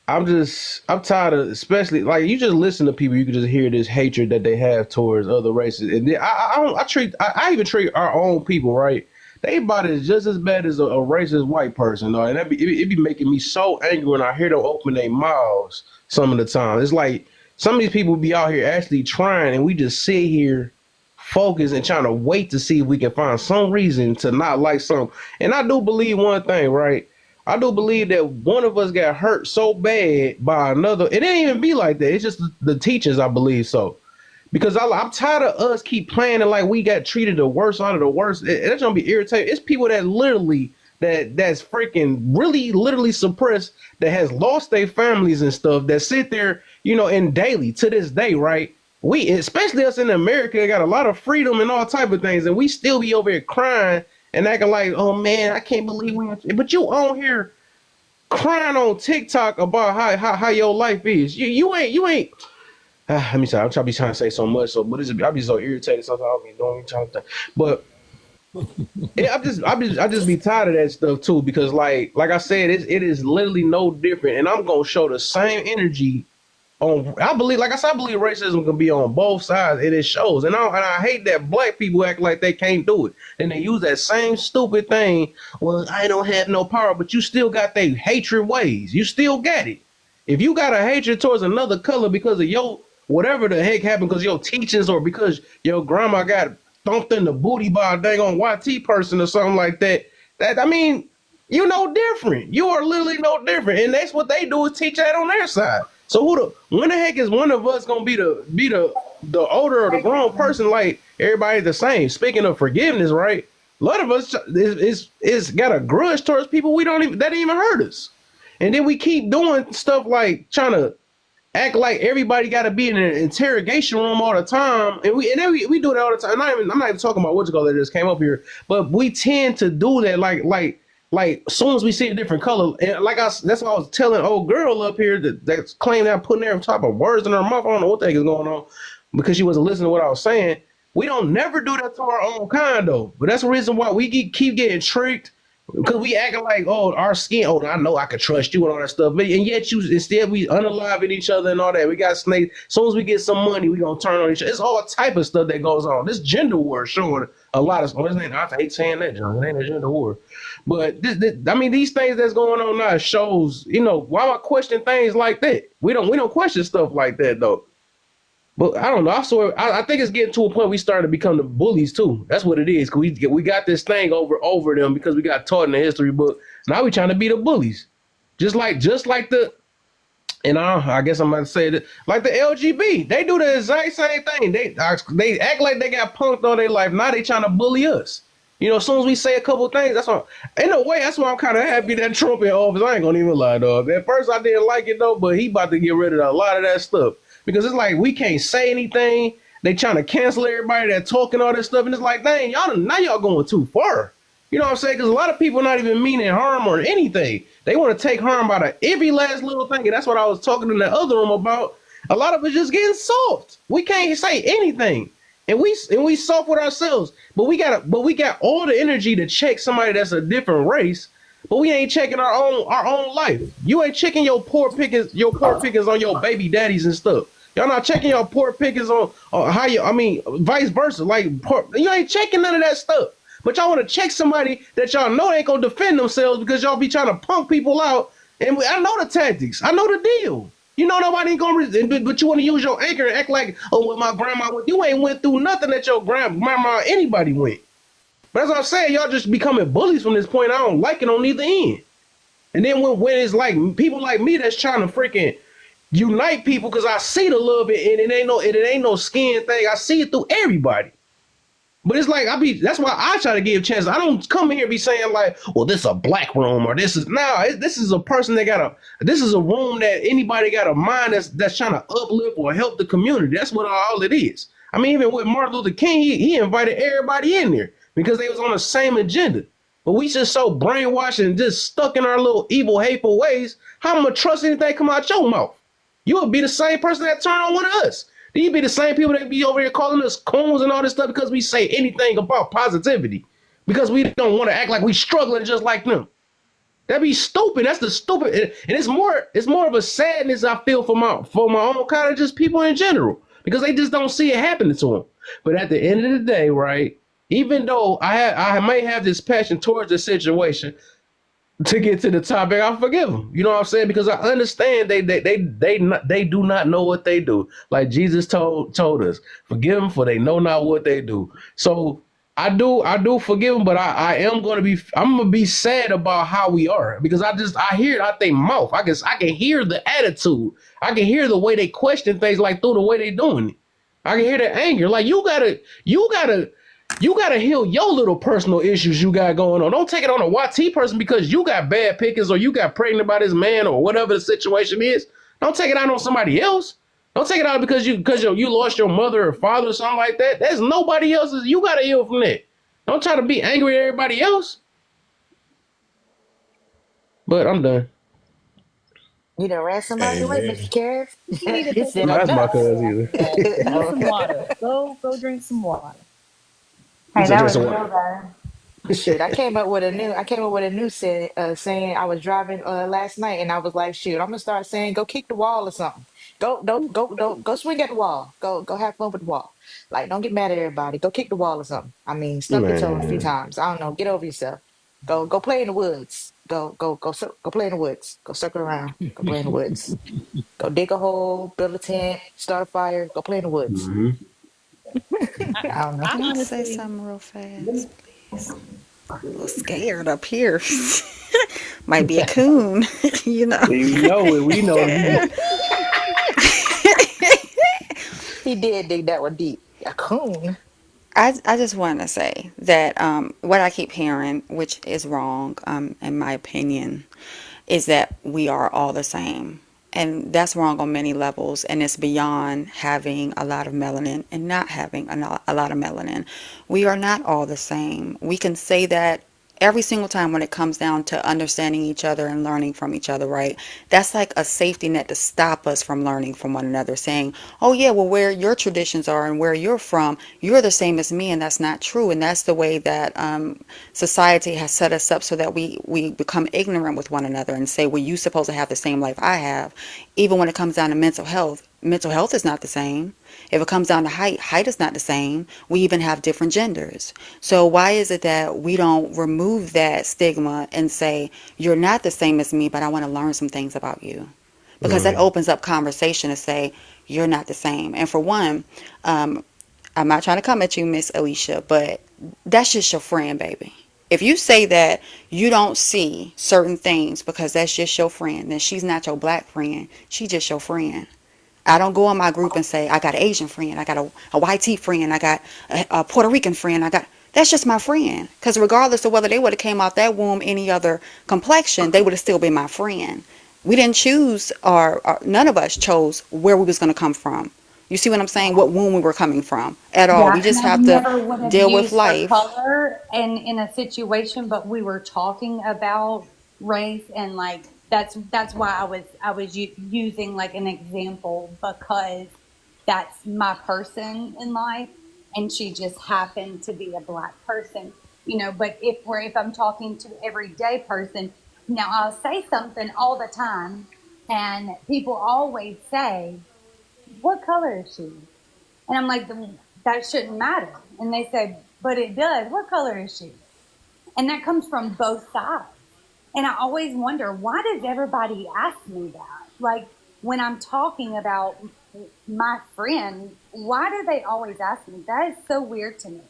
I'm tired of, especially like you just listen to people, you can just hear this hatred that they have towards other races, and then I even treat our own people right. They about it just as bad as a racist white person, though, and it be making me so angry when I hear them open their mouths some of the time. It's like some of these people be out here actually trying, and we just sit here focused and trying to wait to see if we can find some reason to not like something. And I do believe one thing, right? I do believe that one of us got hurt so bad by another. It didn't even be like that. It's just the teachers, I believe so. Because I'm tired of us keep playing it like we got treated the worst out of the worst. That's gonna be irritating. It's people that literally that's freaking really literally suppressed, that has lost their families and stuff, that sit there, in daily to this day, right? We, especially us in America, got a lot of freedom and all type of things, and we still be over here crying and acting like, oh man, I can't believe but you on here crying on TikTok about how your life is. You ain't. Let me sorry, I'm trying to say so much, I be so irritated sometimes. I'll be doing trying to think. But yeah, I just be tired of that stuff too, because like I said, it is literally no different, and I'm gonna show the same energy on. I believe, like I said, I believe racism can be on both sides, and it shows. And I hate that black people act like they can't do it, and they use that same stupid thing. Well, I don't have no power, but you still got their hatred ways. You still got it. If you got a hatred towards another color because of your whatever the heck happened, because your teachings or because your grandma got thumped in the booty by a dang on YT person or something like that, I mean, you no different. You are literally no different, and that's what they do is teach that on their side. So when the heck is one of us gonna be the older or the grown person? Like everybody's the same. Speaking of forgiveness, right? A lot of us is got a grudge towards people we don't even that didn't even hurt us, and then we keep doing stuff like trying to act like everybody got to be in an interrogation room all the time, and we do that all the time. I'm not even talking about what you call it just came up here, but we tend to do that like as soon as we see a different color, and that's what I was telling old girl up here that's claiming that I'm putting every type of words in her mouth. I don't know what the heck is going on because she wasn't listening to what I was saying. We don't never do that to our own kind though, but that's the reason why we keep getting tricked because we acting like, oh, our skin, oh, I know I could trust you and all that stuff. But and yet instead we unaliving each other and all that. We got snakes. As soon as we get some money, we gonna turn on each other. It's all type of stuff that goes on. This gender war showing a lot of I hate saying that, John. It ain't a gender war. But I mean, these things that's going on now shows, why am I question things like that? We don't question stuff like that though. But I don't know. I think it's getting to a point we starting to become the bullies too. That's what it is. Cause we got this thing over them because we got taught in the history book. Now we trying to be the bullies, just like the. And I guess I'm about to say that like the LGB, they do the exact same thing. They act like they got punked all their life. Now they trying to bully us. As soon as we say a couple of things, that's why. In a way, that's why I'm kind of happy that Trump in office. I ain't gonna even lie, dog. At first, I didn't like it though, but he about to get rid of a lot of that stuff because it's like we can't say anything. They trying to cancel everybody that talking all this stuff, and it's like, dang, y'all going too far. You know what I'm saying? Because a lot of people not even meaning harm or anything. They want to take harm out of every last little thing, and that's what I was talking in the other room about. A lot of us just getting soft. We can't say anything. And we soft with ourselves, but we got all the energy to check somebody that's a different race, but we ain't checking our own life. You ain't checking your poor pickings on your baby daddies and stuff. Y'all not checking your poor pickings on how you. I mean, vice versa. Like you ain't checking none of that stuff. But y'all want to check somebody that y'all know ain't gonna defend themselves because y'all be trying to punk people out. And I know the tactics. I know the deal. You know nobody ain't gonna resist, but you want to use your anchor and act like, oh, well, my grandma went. You ain't went through nothing that your grandma or anybody went. But as I'm saying, y'all just becoming bullies from this point. I don't like it on either end. And then when it's like people like me that's trying to freaking unite people, because I see the love and it ain't no skin thing. I see it through everybody. But it's like that's why I try to give chances. I don't come here and be saying like, well, this is a black room or this is this is a person that this is a room that anybody got a mind that's trying to uplift or help the community. That's what all it is. I mean, even with Martin Luther King, he invited everybody in there because they was on the same agenda. But we just so brainwashed and just stuck in our little evil, hateful ways. How am I trust anything come out your mouth? You would be the same person that turned on one of us. These be the same people that be over here calling us coons and all this stuff because we say anything about positivity. Because we don't want to act like we struggling just like them. That'd be stupid. That's the stupid, and it's more of a sadness I feel for my own kind of just people in general because they just don't see it happening to them. But at the end of the day, right? Even though I may have this passion towards the situation, to get to the topic, I forgive them. You know what I'm saying? Because I understand they do not know what they do. Like Jesus told us, forgive them for they know not what they do. So I do forgive them, but I'm gonna be sad about how we are because I hear it out their mouth. I can hear the attitude. I can hear the way they question things like through the way they doing it. I can hear the anger. Like you gotta heal your little personal issues you got going on. Don't take it on a YT person because you got bad pickings or you got pregnant by this man or whatever the situation is. Don't take it out on somebody else. Don't take it out because you lost your mother or father or something like that. There's nobody else's. You gotta heal from that. Don't try to be angry at everybody else. But I'm done. You done ran somebody away, Amen. Mr. Kev. You need to He take a said No, that's my breath. enough. cuz either. Need Oh. some water. Go drink some water. He Hey, said that drink was some real water. though. Shoot, I came up with a new saying I was driving last night and I was like, shoot, I'm gonna start saying go kick the wall or something. Don't go swing at the wall. Go have fun with the wall. Like don't get mad at everybody. Go kick the wall or something. I mean, stump your toe a few Man. times. I don't know. Get over yourself. Go play in the woods. Go play in the woods. Go circle around. Go play in the woods. Go dig a hole, build a tent, start a fire. Go play in the woods. Mm-hmm. I, I don't know. I Can I say honestly, something real fast, please? A little scared up here. Might be a coon, you know. We know it. We know you. He did dig that one deep. A coon. I just want to say that what I keep hearing, which is wrong, in my opinion, is that we are all the same. And that's wrong on many levels. And it's beyond having a lot of melanin and not having a lot of melanin. We are not all the same. We can say that every single time when it comes down to understanding each other and learning from each other, right? That's like a safety net to stop us from learning from one another, saying, oh, yeah, well, where your traditions are and where you're from, you're the same as me. And that's not true. And that's the way that society has set us up so that we become ignorant with one another and say, well, you're supposed to have the same life I have. Even when it comes down to mental health is not the same. If it comes down to height is not the same. We even have different genders. So why is it that we don't remove that stigma and say, you're not the same as me, but I want to learn some things about you? Because that Right. opens up conversation to say, you're not the same. And for one, I'm not trying to come at you, Miss Alicia, but that's just your friend, baby. If you say that you don't see certain things because that's just your friend, then she's not your black friend. She's just your friend. I don't go in my group and say, I got an Asian friend, I got a YT friend, I got a Puerto Rican friend, that's just my friend. Because regardless of whether they would have came out that womb any other complexion, they would have still been my friend. We didn't choose, or none of us chose where we was going to come from. You see what I'm saying? What womb we were coming from at all. We Yeah, and just I have to never would have deal with used her life. color in a situation, but we were talking about race, and like that's why I was using like an example because that's my person in life, and she just happened to be a black person, you know. But if I'm talking to everyday person, now I'll say something all the time, and people always say, "What color is she?" And I'm like, that shouldn't matter. And they said, but it does. What color is she? And that comes from both sides. And I always wonder, why does everybody ask me that? Like, when I'm talking about my friend, why do they always ask me? That is so weird to me.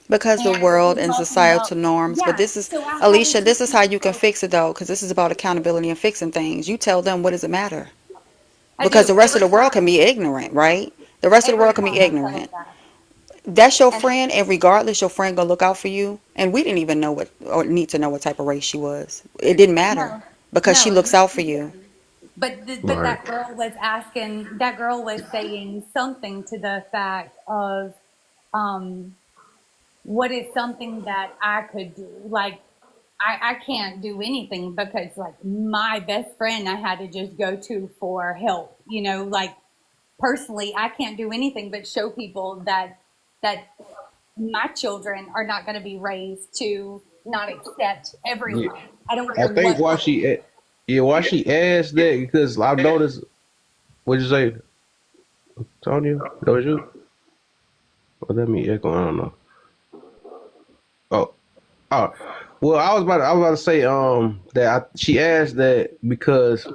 Because the And if world we're and talking about, societal norms. But yeah, this is, so I had to Alicia, sit this is how there. you can fix it though, because this is about accountability and fixing things. You tell them, what does it matter? I Because do the rest of every the world can time. be ignorant, right? The rest of the Every world can be time I tell them ignorant. that. That's your And friend, and regardless, your friend gonna look out for you. And we didn't even know what, or need to know what type of race she was. It didn't matter no, because she no, looks out for you. but Right. that girl was saying something to the effect of, um, what is something that I could do? Like, I can't do anything because, like, my best friend I had to just go to for help. Like, personally, I can't do anything but show people that my children are not going to be raised to not accept Yeah, everyone. I don't I care think what why color. why she asked that because I've noticed. What'd you say, Tony? That was you? Or that me echo? I don't know. Oh, oh. Well, I was about to say that she asked that because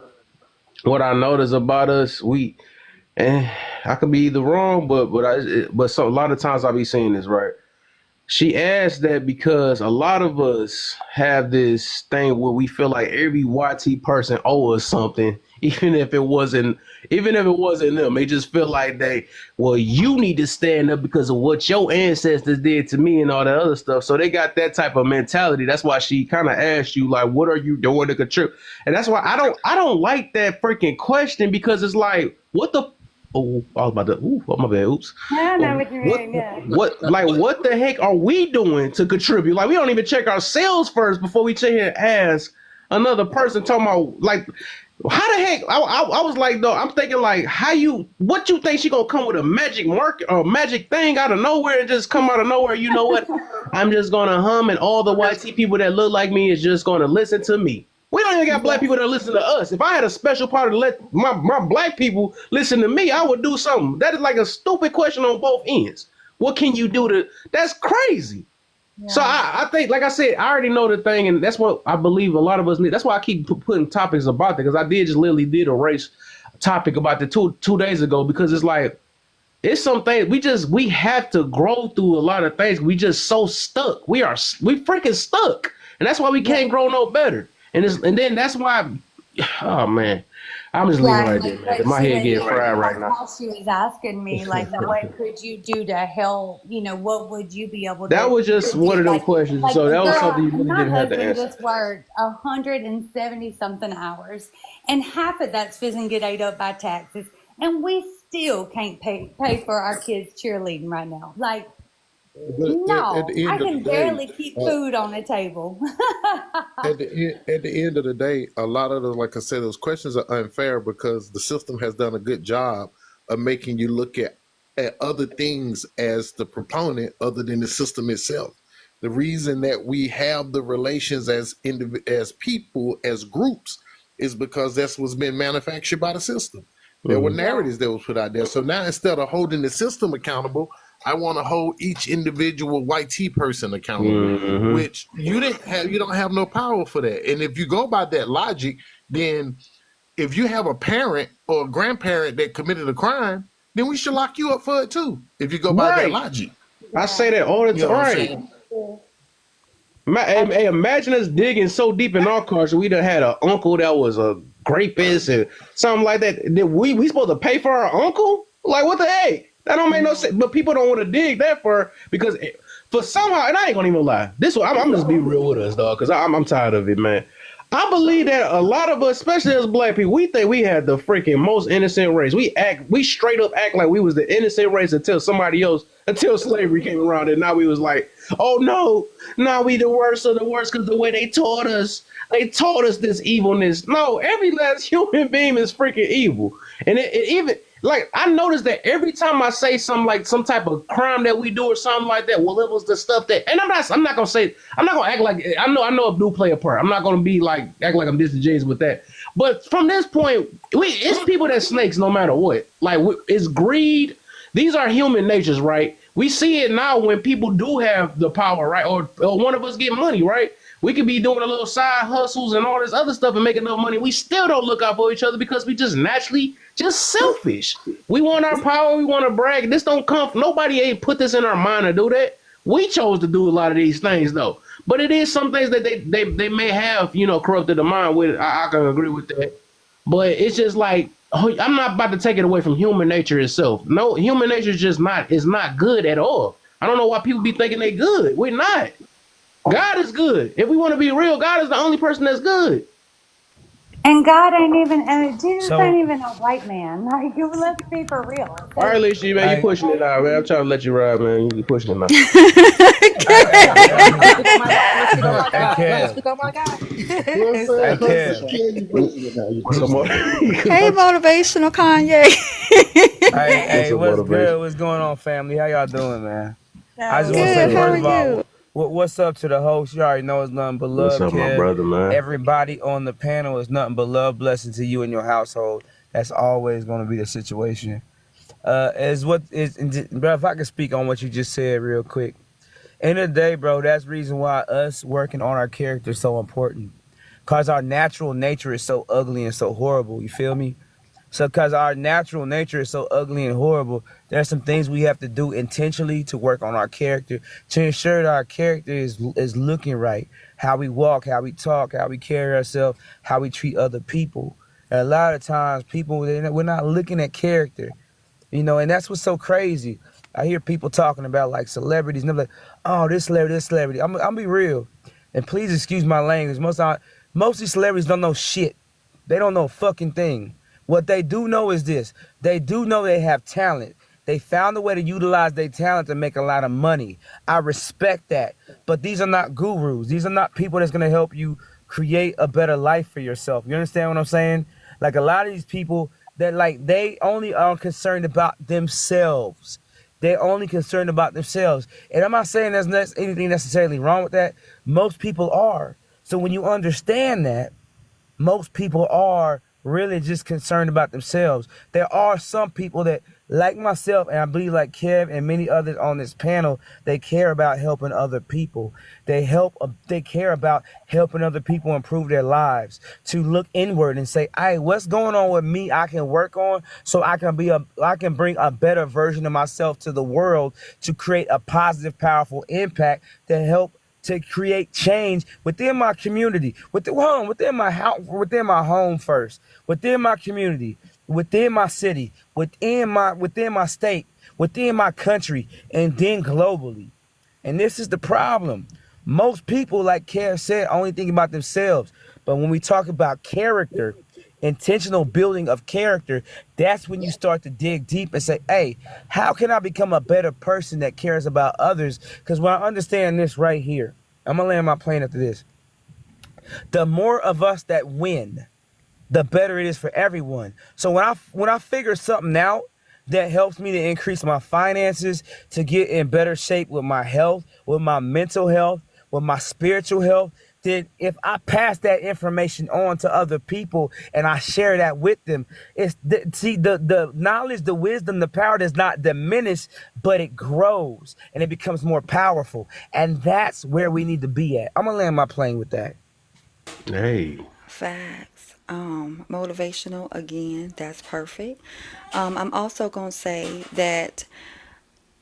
what I notice about us, and I could be either wrong, but so a lot of times I be seeing this right. She asked that because a lot of us have this thing where we feel like every YT person owe us something, even if it wasn't them. They just feel like well, you need to stand up because of what your ancestors did to me and all that other stuff. So they got that type of mentality. That's why she kind of asked you, like, what are you doing to contribute? And that's why I don't like that freaking question because it's like, what the Oh, I was about to. Ooh, oh, my bad. Oops. I know Oh, what you mean. Yeah. what the heck are we doing to contribute? Like, we don't even check ourselves first before we sit here and ask another person. Talking about like, how the heck? I was like, though, I'm thinking like, what you think she gonna come with a magic mark or magic thing out of nowhere and just come out of nowhere? You know what? I'm just gonna hum, and all the YT people that look like me is just gonna listen to me. We don't even got black people that listen to us. If I had a special part to let my black people listen to me, I would do something. That is like a stupid question on both ends. What can you do to? That's crazy. So Yeah. I think, like I said, I already know the thing, and that's what I believe a lot of us need. That's why I keep putting topics about that because I did just literally did a race topic about the two days ago because it's like it's some things we have to grow through a lot of things. We just so stuck. We freaking stuck, and that's why we Yeah. can't grow no better. And then that's why. Oh man, I'm just leaving Yeah, and right like there, man. what 'Cause my she head was, getting fried right like now. how she was asking me, like, what could you do to help? What would you be able That was to just one do? of them questions. So that was something Girl, you really my didn't have to husband answer. just worked 170 something hours, and half of that's fixing to get ate up by taxes, and we still can't pay for our kids cheerleading right now. Like, But at no, the I end of the can day, barely keep food on the table. at the end of the day, a lot of the, like I said, those questions are unfair because the system has done a good job of making you look at other things as the proponent other than the system itself. The reason that we have the relations as people, as groups, is because that's what's been manufactured by the system. There were Mm-hmm. Yeah, narratives that was put out there. So now instead of holding the system accountable, I want to hold each individual white T person accountable, Mm-hmm. which you don't have no power for that. And if you go by that logic, then if you have a parent or a grandparent that committed a crime, then we should lock you up for it too. If you go by that Right. logic, I yeah, say that all the you know time. what I'm Right. saying? yeah. Hey, imagine us digging so deep in our culture, we'd have had an uncle that was a rapist and something like that. Did we supposed to pay for our uncle? Like, what the heck? That don't make no sense. But people don't want to dig that far because for somehow, and I ain't gonna even lie. I'm just be real with us, dog, because I'm tired of it, man. I believe that a lot of us, especially as black people, we think we had the freaking most innocent race. We straight up act like we was the innocent race until slavery came around, and now we was like, oh no, now we the worst of the worst because the way they taught us this evilness. No, every last human being is freaking evil, and it even like I noticed that every time I say something like some type of crime that we do or something like that, well, it was the stuff that, and I'm not gonna act like I know it do play a part. I'm not gonna be like act like I'm disingenuous with that. But from this point, it's people that snakes no matter what. Like it's greed. These are human natures, right? We see it now when people do have the power, right? Or one of us get money, right? We could be doing a little side hustles and all this other stuff and making enough money. We still don't look out for each other because we just naturally just selfish. We want our power. We want to brag. This don't come from nobody. Ain't put this in our mind to do that. We chose to do a lot of these things though. But it is some things that they may have, corrupted the mind with. I can agree with that. But it's just like I'm not about to take it away from human nature itself. No, human nature is just not is not good at all. I don't know why people be thinking they good. We're not. God is good. If we want to be real, God is the only person that's good. And God ain't even, and Jesus So, ain't even a white man. Like, let's be for real. It All says right, Lishy, man, you hey, pushing it out, man. I'm trying to let you ride, man. You pushing it now. I'm gonna speak on my God. I'm gonna speak on my hey, God. I'm gonna Kev, speak on my God. What's So, hey, up? Kev, Can you pushing it now? You What's up, pushing more? it. Hey, motivational Kanye. What's hey, up, what's good? motivation? What's going on, family? How y'all doing, man? I just So want to What's say, Good. up, How first are of man? all, you? what's up to the host? You already know it's nothing but What's love, up, my Kev. brother, man? Everybody on the panel is nothing but love, blessing to you and your household. That's always going to be the situation. Is what is, bro? If I could speak on what you just said real quick. End of the day, bro, that's the reason why us working on our character is so important. Cause our natural nature is so ugly and so horrible. You feel me? So, because our natural nature is so ugly and horrible, there's some things we have to do intentionally to work on our character to ensure that our character is looking right. How we walk, how we talk, how we carry ourselves, how we treat other people. And a lot of times, we're not looking at character. And that's what's so crazy. I hear people talking about like celebrities, and they're like, "Oh, this celebrity, this celebrity." I'm be real, and please excuse my language. Most of these celebrities don't know shit. They don't know a fucking thing. What they do know is this: they do know they have talent. They found a way to utilize their talent to make a lot of money. I respect that, but these are not gurus. These are not people that's gonna help you create a better life for yourself. You understand what I'm saying? Like a lot of these people that like they only are concerned about themselves. They're only concerned about themselves. And I'm not saying there's anything necessarily wrong with that. Most people are. So when you understand that, most people are really just concerned about themselves. There are some people that, like myself, and I believe like Kev and many others on this panel, they care about helping other people. They care about helping other people improve their lives. To look inward and say, "Hey, what's going on with me? I can work on so I can bring a better version of myself to the world to create a positive, powerful impact to help." To create change within my community, within my house, within my home first, within my community, within my city, within my state, within my country, and then globally. And this is the problem. Most people, like Kev said, only think about themselves. But when we talk about character, intentional building of character, that's when you start to dig deep and say, "Hey, how can I become a better person that cares about others?" Because when I understand this right here, I'm going to land my plane after this. The more of us that win, the better it is for everyone. So when I figure something out that helps me to increase my finances, to get in better shape with my health, with my mental health, with my spiritual health, then if I pass that information on to other people and I share that with them, the knowledge, the wisdom, the power does not diminish, but it grows and it becomes more powerful. And that's where we need to be at. I'm gonna land my plane with that. Hey, Facts. Motivational again. That's perfect. I'm also gonna say that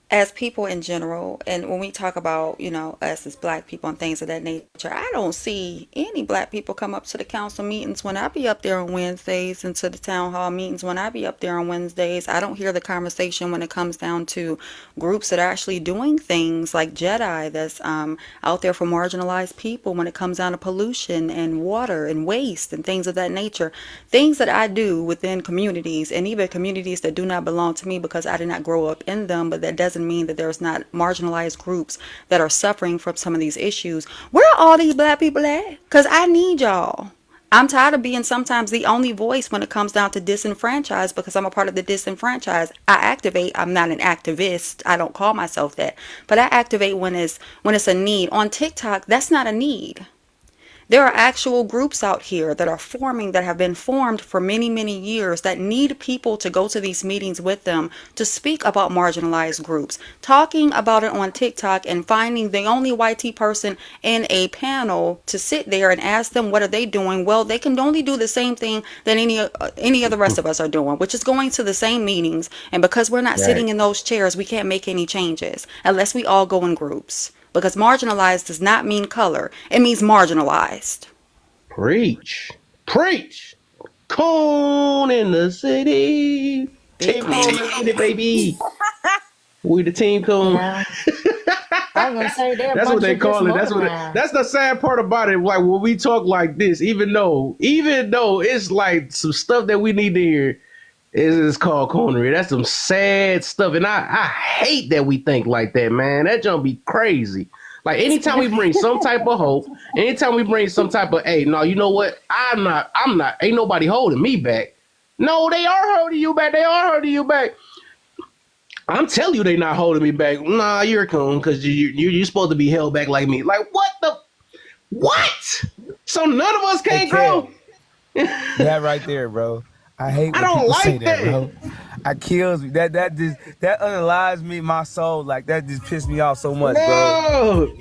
as people in general, and when we talk about, us as black people and things of that nature, I don't see any black people come up to the council meetings when I be up there on Wednesdays and to the town hall meetings when I be up there on Wednesdays. I don't hear the conversation when it comes down to groups that are actually doing things like Jedi that's out there for marginalized people when it comes down to pollution and water and waste and things of that nature. Things that I do within communities and even communities that do not belong to me because I did not grow up in them, but that doesn't mean that there's not marginalized groups that are suffering from some of these issues. Where are all these black people at? Because I need y'all. I'm tired of being sometimes the only voice when it comes down to disenfranchised because I'm a part of the disenfranchised. I activate. I'm not an activist. I don't call myself that. But I activate when it's a need. On TikTok, that's not a need. There are actual groups out here that are forming, that have been formed for many, many years, that need people to go to these meetings with them to speak about marginalized groups. Talking about it on TikTok and finding the only YT person in a panel to sit there and ask them what are they doing. Well, they can only do the same thing that any of the rest of us are doing, which is going to the same meetings. And because we're not Right. sitting in those chairs, we can't make any changes unless we all go in groups. Because marginalized does not mean color. It means marginalized. Preach. Preach. Coon in the city. Big Team Coon man. in the city, baby. We the team Coon. Yeah. I was gonna say they're a That's what bunch they of just call it. motor That's the sad part about it. Like when we talk like this, even though it's like some stuff that we need to hear, it's called coonery. That's some sad stuff. And I hate that we think like that, man. That jump be crazy. Like anytime we bring some type of hope, anytime we bring some type of, hey, no, you know what? I'm not, ain't nobody holding me back. No, they are holding you back. They are holding you back. I'm telling you, they not holding me back. Nah, you're a coon because you're supposed to be held back like me. Like what the what? So none of us Hey, can't Kev, grow. that right there, bro. I hate I when don't people say like that, that, bro. I kills me. That unalives me, my soul. Like that just pissed me off so much, bro. bro.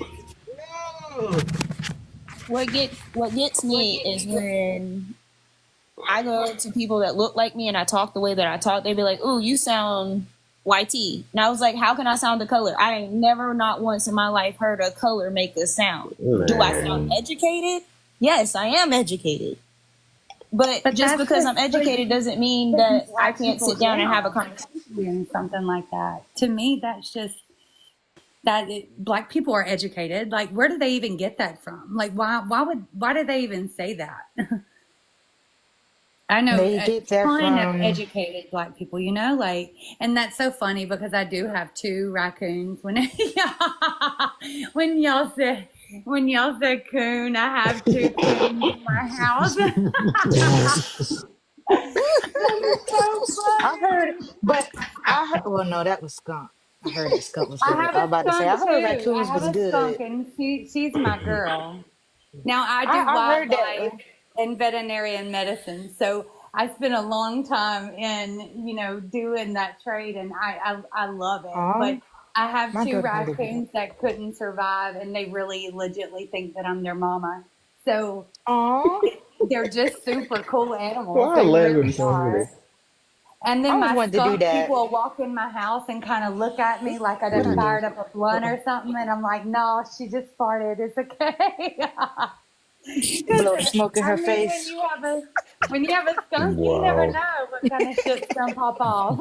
What gets me is when I go to people that look like me and I talk the way that I talk. They be like, "Ooh, you sound YT," and I was like, "How can I sound a color? I ain't never, not once in my life, heard a color make a sound. Do I sound Man. educated? Yes, I am educated." But But just that's because just I'm educated doesn't mean that I black can't people sit down and have a general conversation. and something like that. To me, that's just black people are educated. Like, where do they even get that from? Like, why do they even say that? I know They a get that ton of from. educated black people, like, and that's so funny because I do have two raccoons. When y'all said when y'all said coon, I have two coons in my house. That is so I heard, funny. but I heard. Well, no, that was skunk. I heard the skunk was I good. have I was a about to say I skunk heard too. I raccoons have was a skunk, good. and she's my girl. Now I do I heard wildlife that. and veterinarian medicine, so I spent a long time in doing that trade, and I love it. But Oh, I have my two daughter heard of that. raccoons that couldn't survive, and they really legitly think that I'm their mama. So Oh, they're just super cool animals. Why I They laughing really so are. hard? And I then always my wanted to do skunk that. people will walk in my house and kind of look at me like I What done I do? fired up a blunt or something, and I'm like, no, she just farted. It's okay. Because Blow smoke in I her mean, face. when you have a skunk, you never Wow. know what kind of shit's gonna pop off.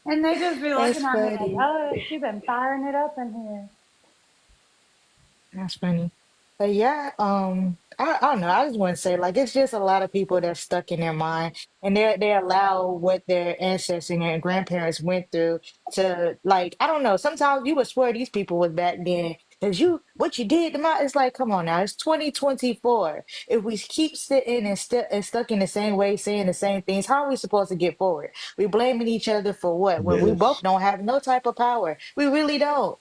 And they just be That's looking at me like, funny. oh, she been firing it up in here. That's funny. But yeah, I don't know. I just want to say, like, it's just a lot of people that's stuck in their mind, and they allow what their ancestors and their grandparents went through to, like, I don't know. Sometimes you would swear these people was back then, because what you did to my, it's like, come on now, it's 2024. If we keep sitting and stuck in the same way, saying the same things, how are we supposed to get forward? We blaming each other for what when we both Yes. don't have no type of power. We really don't.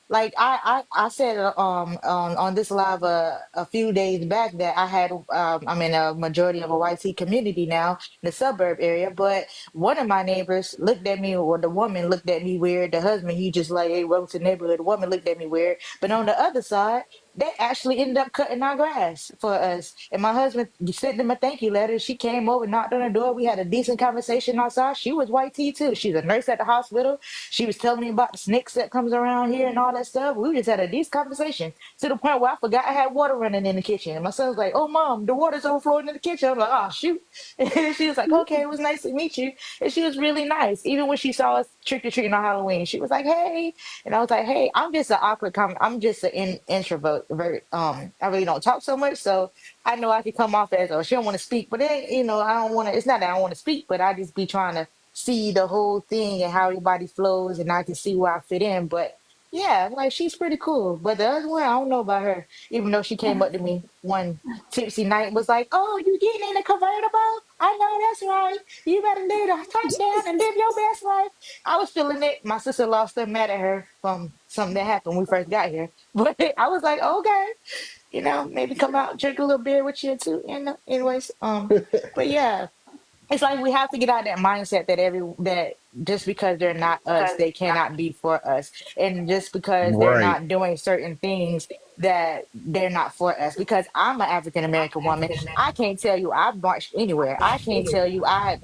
Like I said on this live a few days back that I had I'm in a majority of a YC community now in the suburb area, but one of my neighbors looked at me, or the woman looked at me weird. The husband, he just like, hey, welcome to the neighborhood. The woman looked at me weird, but on the other side, they actually ended up cutting our grass for us. And my husband sent them a thank you letter. She came over, knocked on the door. We had a decent conversation outside. She was white tea too. She's a nurse at the hospital. She was telling me about the snakes that comes around here and all that stuff. We just had a decent conversation to the point where I forgot I had water running in the kitchen. And my son's like, "Oh, mom, the water's overflowing in the kitchen." I'm like, "Oh, shoot!" And she was like, "Okay, it was nice to meet you." And she was really nice. Even when she saw us trick or treating on Halloween, she was like, "Hey," and I was like, "Hey, I'm just an awkward I'm just an introvert. I really don't talk so much, so I know I could come off as, oh, she don't want to speak, but then I don't want to. It's not that I don't want to speak, but I just be trying to see the whole thing and how everybody flows, and I can see where I fit in. But yeah, like she's pretty cool. But the other one, I don't know about her. Even though she came up to me one tipsy night and was like, "Oh, you getting in a convertible? I know that's right. You better live the top down and live your best life." I was feeling it. My sister-in-law still mad at her from something that happened when we first got here. But I was like, okay. you know, maybe come out, drink a little beer with you too. You know, anyways, but yeah, it's like we have to get out of that mindset that that just because they're not us, they cannot be for us, and just because they're Right. not doing certain things that they're not for us. Because I'm an African American woman, I can't tell you I've marched anywhere. I can't tell you I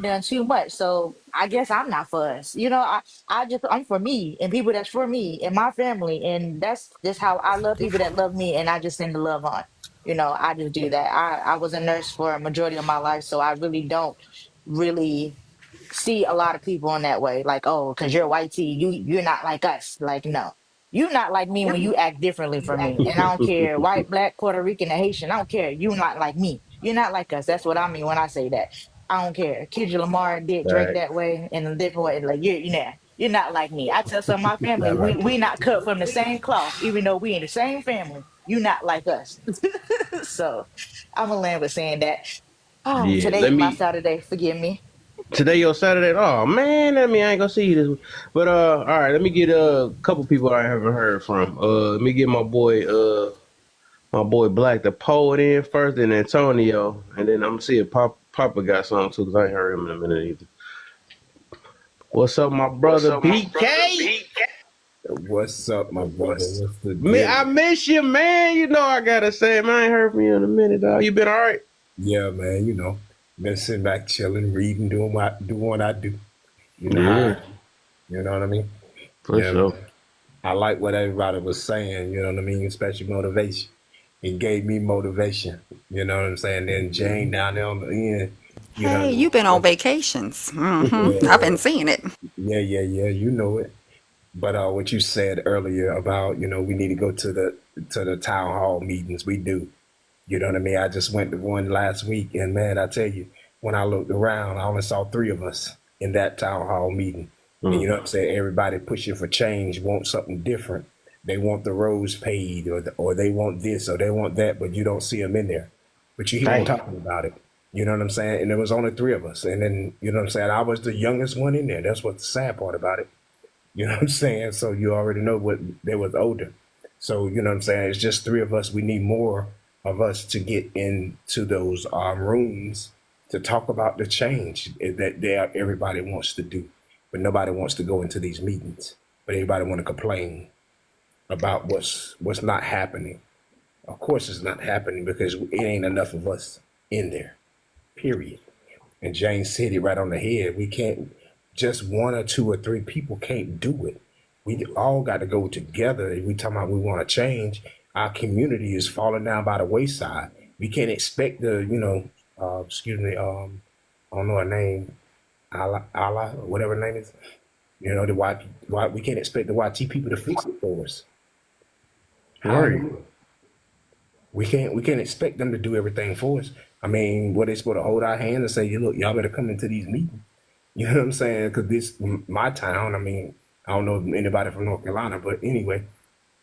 done too much. So I guess I'm not for us. You know, I'm for me and people that's for me and my family, and that's just how I love people that love me, and I just send the love on. You know, I just do that. I was a nurse for a majority of my life, so I really don't really see a lot of people in that way. Like, oh, because you're white tea, you're not like us. Like, no, you're not like me when you act differently from me. And I don't care, white, black, Puerto Rican, or Haitian. I don't care. You're not like me. You're not like us. That's what I mean when I say that. I don't care. Kendrick Lamar did Drake Right. that way in a different way. Like, you're not like me. I tell some of my family, Not like we not cut from the same cloth, even though we in the same family. You not like us. So I'm gonna land with saying that. Oh, yeah. today Let is my me. Saturday. Forgive me. Today your Saturday. Oh man, I mean I ain't gonna see you this. But all right. Let me get a couple people I haven't heard from. Let me get my boy Black the poet in first, then Antonio, and then I'm gonna see if Papa got something too, cause I ain't heard him in a minute either. What's up, my brother BK? What's up, my brother? What's the Man, I deal? miss you, man. You know I gotta say, man, I ain't heard from you in a minute, dog. You been all right? Yeah, man. Been sitting back, chilling, reading, doing what I do. You know how, Yeah, you know what I mean? for Yeah, sure. man. I like what everybody was saying. You know what I mean? Especially motivation. It gave me motivation. You know what I'm saying? Then Jane down there on the end. You Hey, know, you've been on vacations. I've yeah, been seeing it. yeah. You know it. But what you said earlier about we need to go to the town hall meetings. We do. You know what I mean? I just went to one last week, and man, I tell you, when I looked around, I only saw three of us in that town hall meeting. And you Mm. know what I'm saying? Everybody pushing for change, want something different. They want the roads paid, or they want this, or they want that, but you don't see them in there. But you hear them Dang. talking about it. You know what I'm saying? And there was only three of us. And then, you know what I'm saying? I was the youngest one in there. That's what's the sad part about it. You know what I'm saying? So you already know what they was older. So you know what I'm saying? It's just three of us. We need more of us to get into those rooms to talk about the change that everybody wants to do, but nobody wants to go into these meetings. But everybody want to complain about what's not happening. Of course, it's not happening because it ain't enough of us in there. Period. And James hit it right on the head. We can't just one or two or three people can't do it. We all got to go together. If we talking about we want to change, our community is falling down by the wayside. We can't expect excuse me, I don't know her name, Allah, or whatever her name is. The white, we can't expect the YT people to fix it for us. How in the Right. world? We can't expect them to do everything for us. I mean, what they supposed to hold our hands and say, "You look, y'all better come into these meetings." You know what I'm saying? Because this my town. I mean, I don't know anybody from North Carolina, but anyway,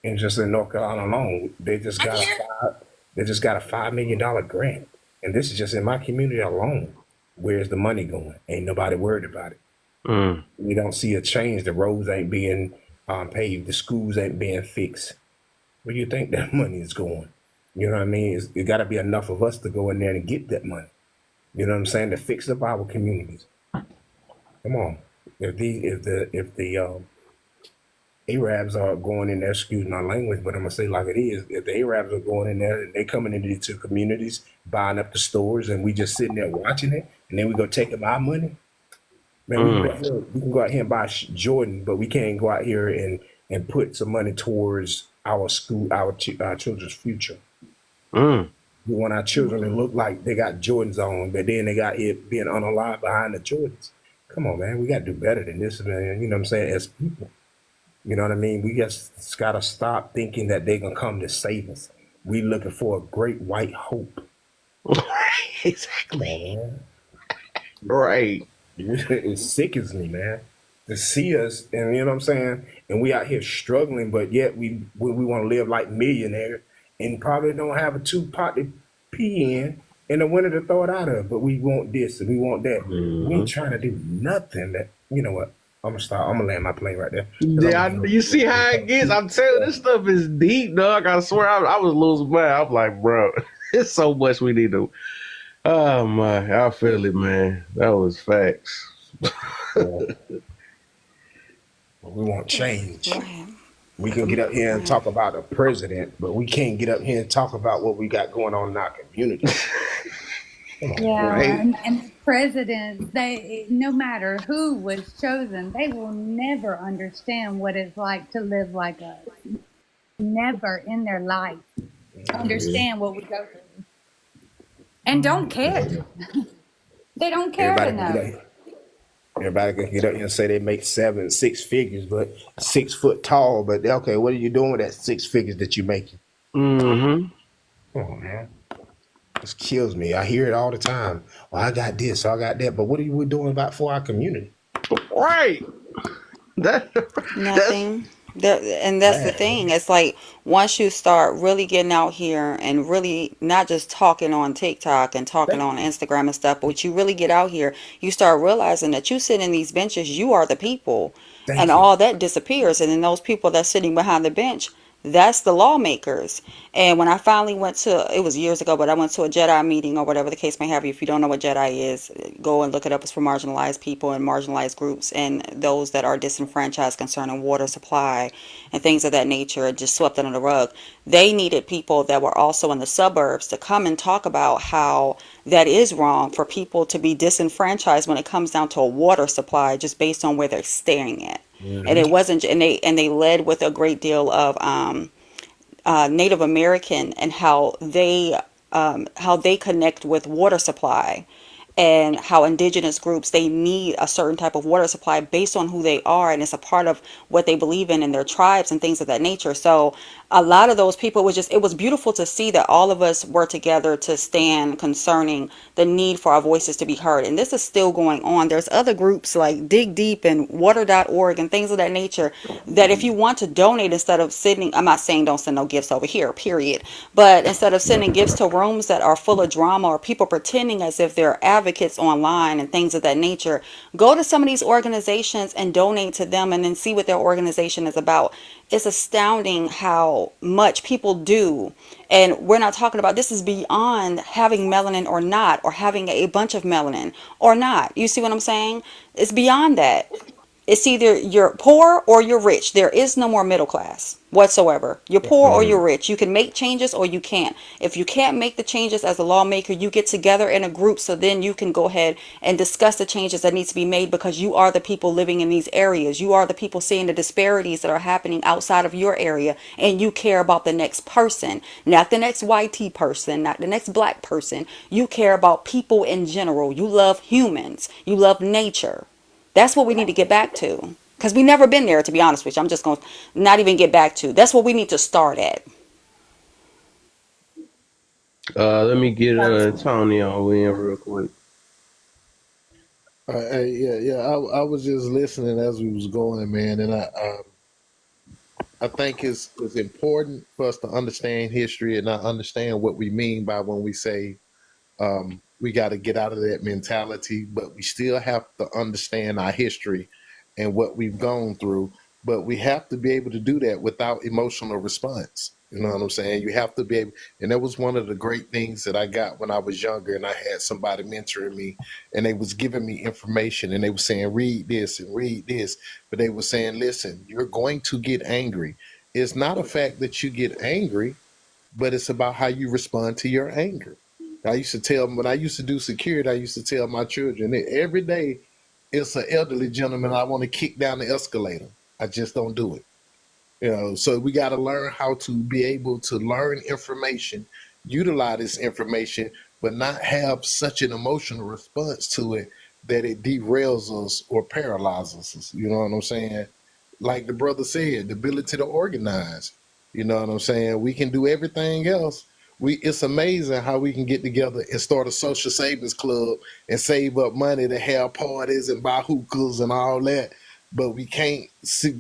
and just in North Carolina alone, they just got a $5 million grant, and this is just in my community alone. Where's the money going? Ain't nobody worried about it. Mm. We don't see a change. The roads ain't being paved. The schools ain't being fixed. Where do you think that money is going? You know what I mean? It got to be enough of us to go in there and get that money. You know what I'm saying? To fix up our communities. Come on. If the Arabs are going in there, excuse my language, but I'm gonna say like it is. If the Arabs are going in there and they coming into these two communities, buying up the stores, and we just sitting there watching it, and then we go take them our money, man, Mm. we can go out here and buy Jordan, but we can't go out here and put some money towards our school, our children's future. Mm. We want our children to look like they got Jordans on, but then they got it being unalive behind the Jordans. Come on, man, we got to do better than this, man. You know what I'm saying? As people. You know what I mean? We just gotta stop thinking that they're gonna come to save us. We looking for a great white hope. Come Exactly. on, man. Right. It sickens me, man, to see us, and you know what I'm saying. And we out here struggling, but yet we want to live like millionaires, and probably don't have a two-pot to pee in the winter to throw it out of. But we want this and we want that. We ain't Mm-hmm. trying to do nothing. That you know what? I'm gonna stop. I'm gonna land my plane right there because I'm Yeah, gonna you see how it gets. I'm telling you, this stuff is deep, dog. I swear, I was losing my. I'm like, bro, it's so much we need to. Oh my, I feel it, man. That was facts. yeah. We want change. Right. We can get up here and Right. talk about the president, but we can't get up here and talk about what we got going on in our communities. Come on, man. Yeah, Right? and the presidents, they, no matter who was chosen, they will never understand what it's like to live like us. Never in their life understand what we go through. And don't care. They don't care to Everybody can get know. up here. Everybody can get up here and say they make 6 figures, but 6 foot tall. But okay, what are you doing with that 6 figures that you're making? Mm-hmm. Come on, man. This kills me. I hear it all the time. Well, I got this, I got that. But what are we doing about for our community? Right. That that's Nothing. And that's the Man, thing. It's like once you start really getting out here and really not just talking on TikTok and talking thank on you. Instagram and stuff, but you really get out here, you start realizing that you sit in these benches, you are the people. And Thank you. all that disappears. And then those people that's sitting behind the bench, that's the lawmakers. And when I finally went to, it was years ago, but I went to a Jedi meeting or whatever the case may have. If you don't know what Jedi is, go and look it up. It's for marginalized people and marginalized groups and those that are disenfranchised concerning water supply and things of that nature. It just swept under the rug. They needed people that were also in the suburbs to come and talk about how that is wrong for people to be disenfranchised when it comes down to a water supply just based on where they're staying at. And Mm-hmm. it wasn't, and they led with a great deal of Native American and how they connect with water supply and how indigenous groups, they need a certain type of water supply based on who they are, and it's a part of what they believe in their tribes and things of that nature. So a lot of those people, was just, it was beautiful to see that all of us were together to stand concerning the need for our voices to be heard. And this is still going on. There's other groups like Dig Deep and water.org and things of that nature that if you want to donate, instead of sending, I'm not saying don't send no gifts over here, period, but instead of sending gifts to rooms that are full of drama or people pretending as if they're advocates online and things of that nature, go to some of these organizations and donate to them and then see what their organization is about. It's astounding how much people do. And we're not talking about, this is beyond having melanin or not, or having a bunch of melanin or not. You see what I'm saying? It's beyond that. It's either you're poor or you're rich. There is no more middle class whatsoever. You're poor or you're rich. You can make changes or you can't. If you can't make the changes as a lawmaker, you get together in a group so then you can go ahead and discuss the changes that need to be made, because you are the people living in these areas. You are the people seeing the disparities that are happening outside of your area, and you care about the next person, not the next YT person, not the next black person. You care about people in general. You love humans. You love nature. That's what we need to get back to. Because we never been there, to be honest with you. I'm just going to not even get back to. That's what we need to start at. let me get Antonio in real quick. Yeah. I was just listening as we was going, man, and I think it's important for us to understand history and not understand what we mean by when we say we got to get out of that mentality, but we still have to understand our history and what we've gone through. But we have to be able to do that without emotional response. You know what I'm saying? You have to be able, and that was one of the great things that I got when I was younger, and I had somebody mentoring me, and they was giving me information, and they were saying, read this and read this, but they were saying, listen, you're going to get angry. It's not a fact that you get angry, but it's about how you respond to your anger. I used to tell when I used to do security, I used to tell my children that every day it's an elderly gentleman I want to kick down the escalator. I just don't do it. So we got to learn how to be able to learn information, utilize this information, but not have such an emotional response to it that it derails us or paralyzes us. You know what I'm saying? Like the brother said, the ability to organize. You know what I'm saying? We can do everything else. It's amazing how we can get together and start a social savings club and save up money to have parties and buy hookahs and all that, but we can't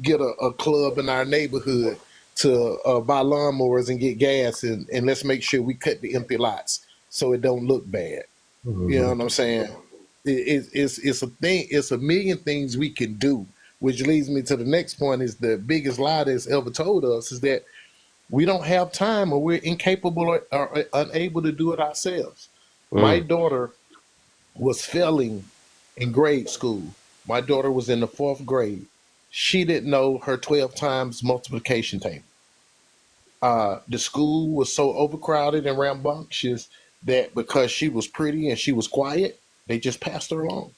get a club in our neighborhood to buy lawnmowers and get gas, and let's make sure we cut the empty lots so it don't look bad. You know Mm-hmm. what I'm saying? It's a thing. It's a million things we can do, which leads me to the next point: is the biggest lie that's ever told us is that we don't have time, or we're incapable or unable to do it ourselves. My Mm. daughter was failing in grade school. My daughter was in the fourth grade. She didn't know her 12 times multiplication table. The school was so overcrowded and rambunctious that because she was pretty and she was quiet, they just passed her along.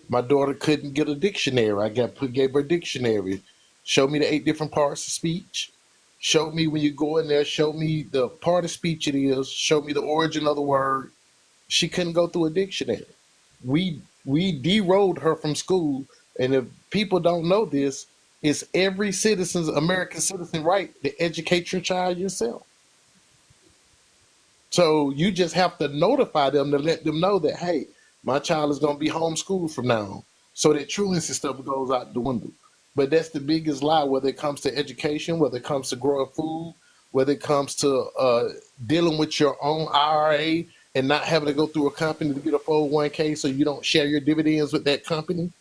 My daughter couldn't get a dictionary. Gave her a dictionary. Showed me the 8 different parts of speech. Showed me when you go in there. Showed me the part of speech it is. Showed me the origin of the word. She couldn't go through a dictionary. We derolled her from school, and if people don't know this, it's every citizen's American citizen right to educate your child yourself. So you just have to notify them to let them know that, hey, my child is going to be homeschooled from now on. So that truancy stuff goes out the window. But that's the biggest lie, whether it comes to education, whether it comes to growing food, whether it comes to dealing with your own IRA and not having to go through a company to get a 401k so you don't share your dividends with that company.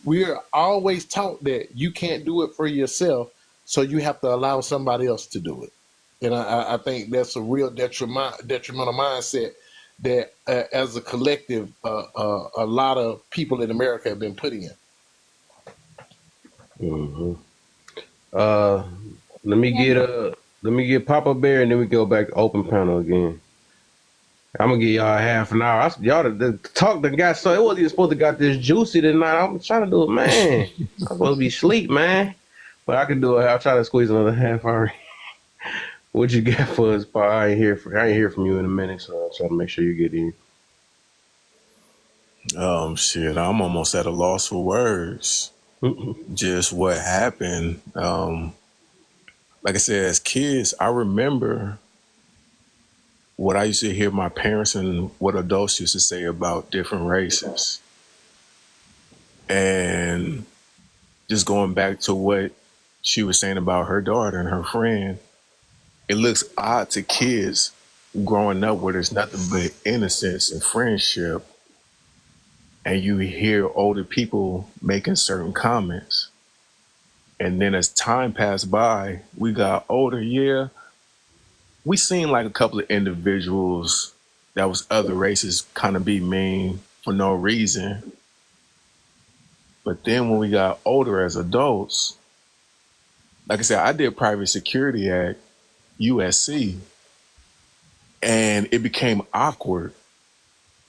We are always taught that you can't do it for yourself, so you have to allow somebody else to do it. And I think that's a real detrimental mindset that, as a collective, a lot of people in America have been putting in. Hmm. Uh, let me get Papa Bear, and then we go back to open panel again. I'm gonna give y'all half an hour. Y'all the talk that got so it wasn't even supposed to got this juicy tonight. I'm trying to do it, man. I'm supposed to be asleep, man. But I can do it. I'll try to squeeze another half hour. What you got for us, Pa? I ain't hear from you in a minute, so I'm trying to make sure you get in. Shit, I'm almost at a loss for words. Just what happened. Like I said, as kids, I remember what I used to hear my parents and what adults used to say about different races. And just going back to what she was saying about her daughter and her friend, it looks odd to kids growing up where there's nothing but innocence and friendship, and you hear older people making certain comments. And then as time passed by, we got older, yeah. We seen like a couple of individuals that was other races kind of be mean for no reason. But then when we got older as adults, like I said, I did private security at USC, and it became awkward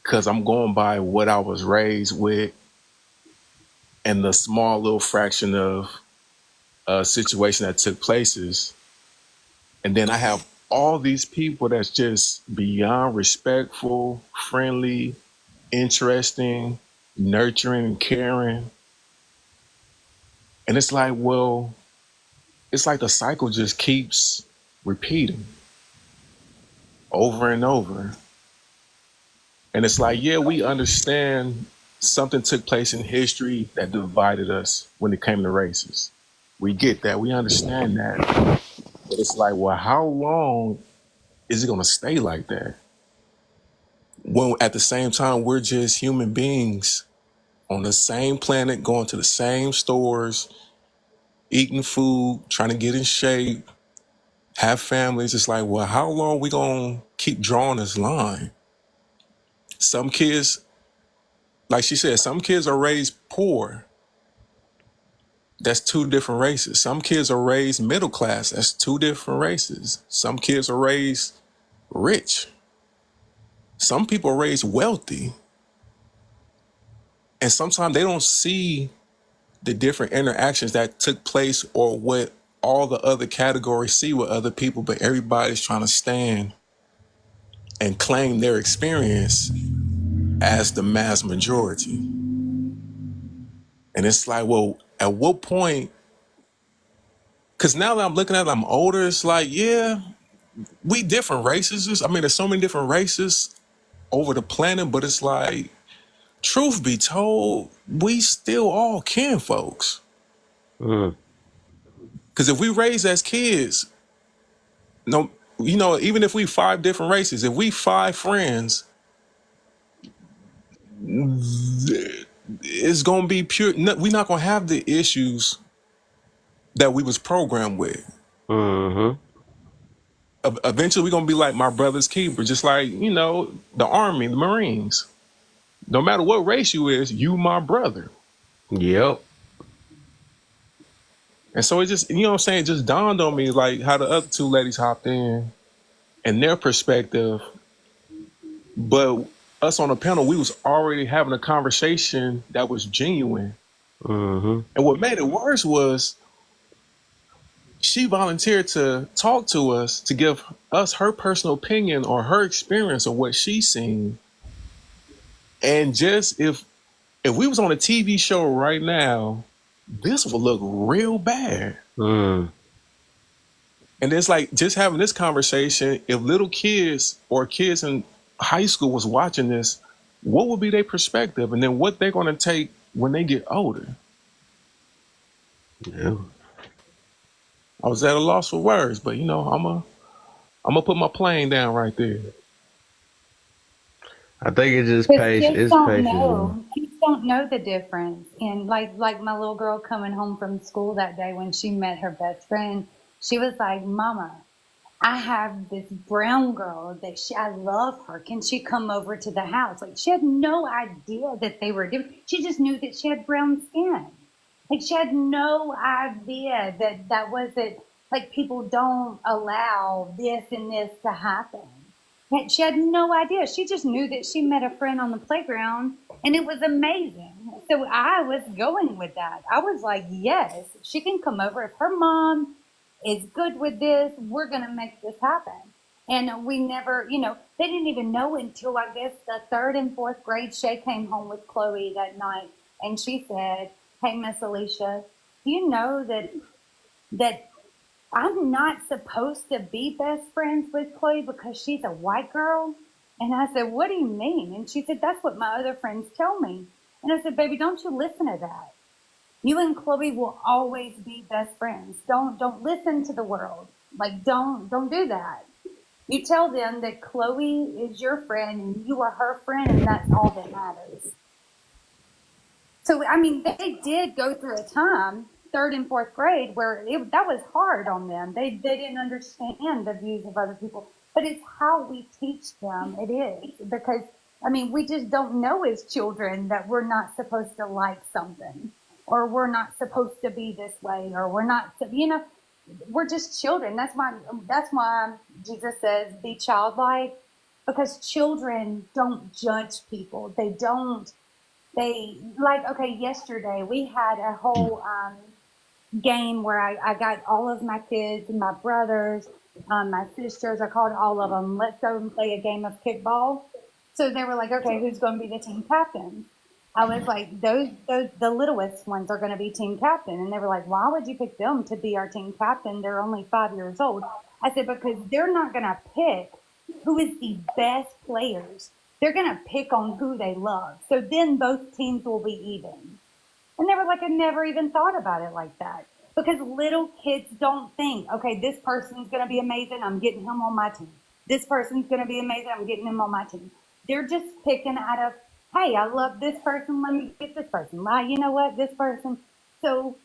because I'm going by what I was raised with and the small little fraction of situation that took places. And then I have all these people that's just beyond respectful, friendly, interesting, nurturing, and caring. And it's like, well, it's like the cycle just keeps repeating over and over. And it's like, yeah, we understand something took place in history that divided us when it came to races. We get that. We understand that. But it's like, well, how long is it going to stay like that? When at the same time, we're just human beings on the same planet, going to the same stores, eating food, trying to get in shape, have families. It's like, well, how long we going to keep drawing this line? Some kids, like she said, some kids are raised poor. That's two different races. Some kids are raised middle class. That's two different races. Some kids are raised rich. Some people are raised wealthy. And sometimes they don't see the different interactions that took place or what all the other categories see with other people, but everybody's trying to stand and claim their experience as the mass majority. And it's like, well, at what point? Because now that I'm looking at it, I'm older, it's like, yeah, we different races. I mean, there's so many different races over the planet, but it's like, truth be told, we still all kin folks. Mm. Because if we raise as kids, no, even if we 5 different races, if we 5 friends, it's gonna be pure. We're not gonna have the issues that we was programmed with. Mm-hmm. Eventually, we're gonna be like my brother's keeper, just like the Army, the Marines. No matter what race you is, you my brother. Yep. And so it just, what I'm saying, it just dawned on me like how the other two ladies hopped in and their perspective, but us on the panel, we was already having a conversation that was genuine. Mm-hmm. And what made it worse was she volunteered to talk to us to give us her personal opinion or her experience of what she's seen. And just if we was on a TV show right now, this would look real bad. Mm. And it's like just having this conversation, if little kids or kids in high school was watching this, what would be their perspective? And then what they're going to take when they get older? Yeah. I was at a loss for words, but I'm gonna put my plane down right there. I think it's just Because patience. kids It's don't patience, man. know. Kids don't know the difference. And like my little girl coming home from school that day when she met her best friend, she was like, "Mama, I have this brown girl that I love her. Can she come over to the house?" Like she had no idea that they were different. She just knew that she had brown skin. Like she had no idea that that wasn't like people don't allow this and this to happen. And she had no idea. She just knew that she met a friend on the playground and it was amazing. So I was going with that. I was like, yes, she can come over. If her mom is good with this, we're going to make this happen. And we never, they didn't even know until I guess the third and fourth grade. Shay came home with Chloe that night and she said, "Hey, Miss Alicia, do you know that I'm not supposed to be best friends with Chloe because she's a white girl?" And I said, "What do you mean?" And she said, "That's what my other friends tell me." And I said, "Baby, don't you listen to that. You and Chloe will always be best friends. Don't listen to the world. Like don't do that. You tell them that Chloe is your friend and you are her friend and that's all that matters." So, I mean, they did go through a time, third and fourth grade, where that was hard on them. They didn't understand the views of other people. But it's how we teach them. It is. Because, I mean, we just don't know as children that we're not supposed to like something. Or we're not supposed to be this way. Or we're not, we're just children. That's why Jesus says, be childlike. Because children don't judge people. They like, okay, yesterday we had a whole game where I got all of my kids and my brothers, my sisters. I called all of them. Let's go and play a game of kickball. So they were like, okay, who's going to be the team captain? I was like, those the littlest ones are going to be team captain, and they were like, why would you pick them to be our team captain? They're only 5 years old. I said because they're not going to pick who is the best players. They're going to pick on who they love. So then both teams will be even. And they were like, I never even thought about it like that. Because little kids don't think, okay, this person's going to be amazing. I'm getting him on my team. This person's going to be amazing. I'm getting him on my team. They're just picking out of, hey, I love this person. Let me get this person. Well, you know what? This person. So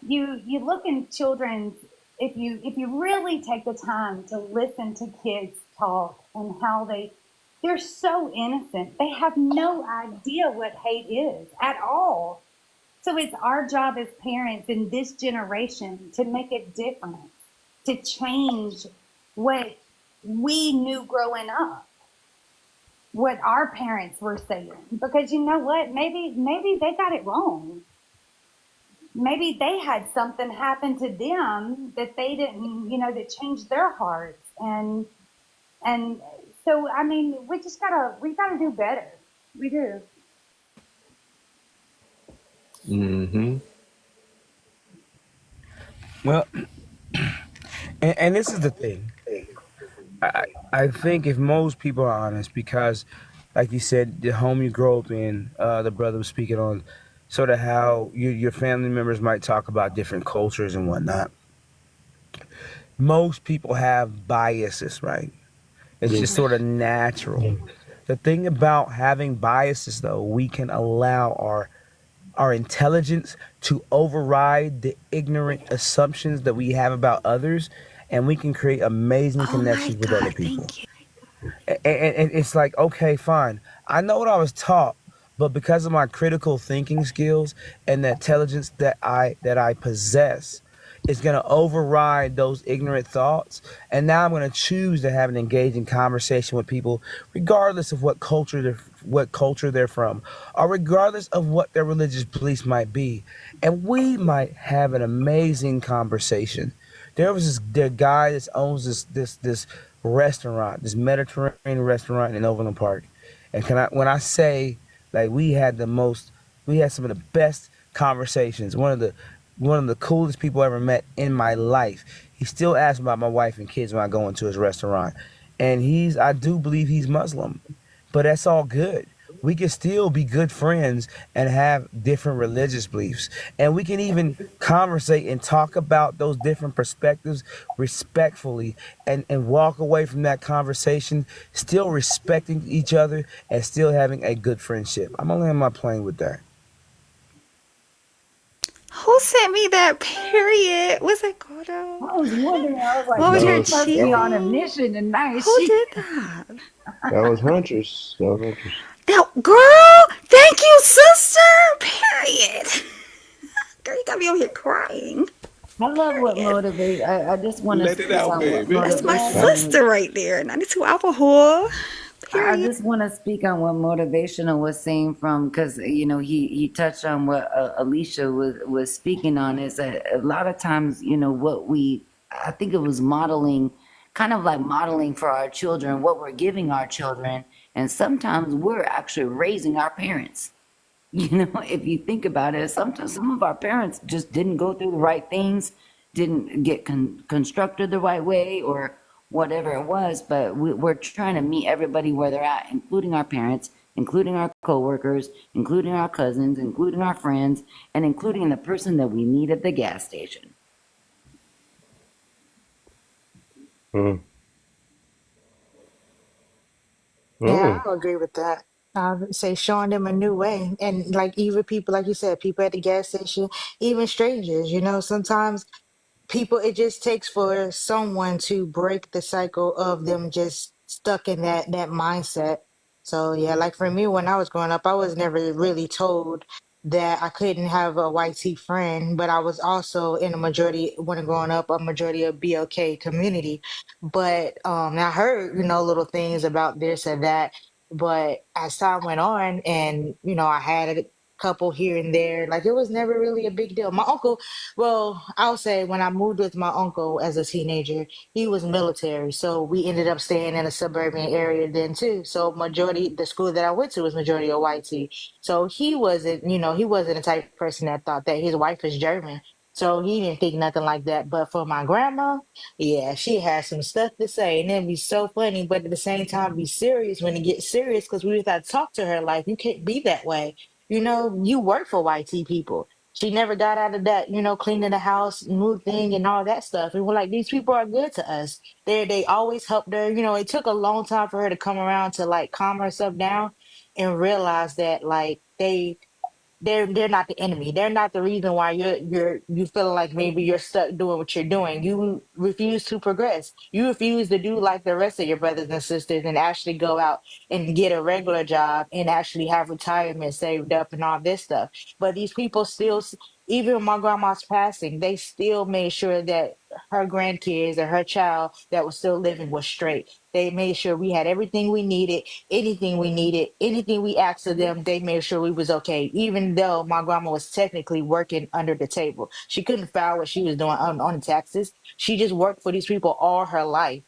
you look in children's, if you really take the time to listen to kids talk and how they're so innocent. They have no idea what hate is at all. So it's our job as parents in this generation to make it different, to change what we knew growing up, what our parents were saying. Because you know what? Maybe they got it wrong. Maybe they had something happen to them that they didn't, that changed their hearts. And so I mean, we gotta do better. We do. Mm-hmm. Well, and this is the thing. I think if most people are honest, because, like you said, the home you grow up in, the brother was speaking on, sort of how your family members might talk about different cultures and whatnot. Most people have biases, right? It's Yeah. just sort of natural. The thing about having biases, though, we can allow our our intelligence to override the ignorant assumptions that we have about others, and we can create amazing Oh my connections with other God, people. thank you. And it's like, okay, fine. I know what I was taught, but because of my critical thinking skills and the intelligence that I possess, it's gonna override those ignorant thoughts. And now I'm gonna choose to have an engaging conversation with people, regardless of what culture they're from, or regardless of what their religious beliefs might be. And we might have an amazing conversation. There was the guy that owns this restaurant, this Mediterranean restaurant in Overland Park. And when I say, like, we had some of the best conversations. One of the coolest people I ever met in my life. He still asks about my wife and kids when I go into his restaurant. And I do believe he's Muslim, but that's all good. We can still be good friends and have different religious beliefs. And we can even conversate and talk about those different perspectives respectfully, and walk away from that conversation still respecting each other and still having a good friendship. I'm gonna land my plane with that. Who sent me that period? Was it I Gordo? was wondering. I was like, What was she your must be on a cheating? mission tonight. Who She. did that? That was Huntress. That was Huntress. That girl? Thank you, sister. Period. Girl, you got me over here crying. I love what Period. motivate. I just want to Let it speak out, on what baby. That's my Huh? motivational. sister right there. 92 alcohol. I Period. just want to speak on what motivational was saying from, because he touched on what Alicia was speaking on, is that a lot of times what we, I think it was modeling, kind of like modeling for our children what we're giving our children, and sometimes we're actually raising our parents. If you think about it, sometimes some of our parents just didn't go through the right things, didn't get constructed the right way, or whatever it was. But we're trying to meet everybody where they're at, including our parents, including our coworkers, including our cousins, including our friends, and including the person that we meet at the gas station. Mm. Yeah, Mm. I agree with that. I would say showing them a new way. And like even people, like you said, people at the gas station, even strangers, sometimes people, it just takes for someone to break the cycle of them just stuck in that mindset. So yeah, like for me when I was growing up, I was never really told that I couldn't have a white tea friend, but I was also in a majority, when growing up, a majority of BLK community. But I heard little things about this and that, but as time went on, and I had a couple here and there, like it was never really a big deal. My uncle, well, I'll say when I moved with my uncle as a teenager, he was military. So we ended up staying in a suburban area then too. So majority, the school that I went to was majority of white tea. So he wasn't the type of person that thought that his wife is German. So he didn't think nothing like that. But for my grandma, yeah, she had some stuff to say. And it'd be so funny, but at the same time be serious when it gets serious, because we just had to talk to her like, you can't be that way. You work for white tea people. She never got out of that, cleaning the house, move thing, and all that stuff. And we're like, these people are good to us. They always helped her. It took a long time for her to come around to like calm herself down and realize that like they're not the enemy. They're not the reason why you feeling like maybe you're stuck doing what you're doing. You refuse to progress. You refuse to do like the rest of your brothers and sisters and actually go out and get a regular job and actually have retirement saved up and all this stuff. But these people still, even when my grandma's passing, they still made sure that her grandkids or her child that was still living was straight. They made sure we had everything we needed, anything we asked of them, they made sure we was okay. Even though my grandma was technically working under the table, she couldn't file what she was doing on the taxes. She just worked for these people all her life.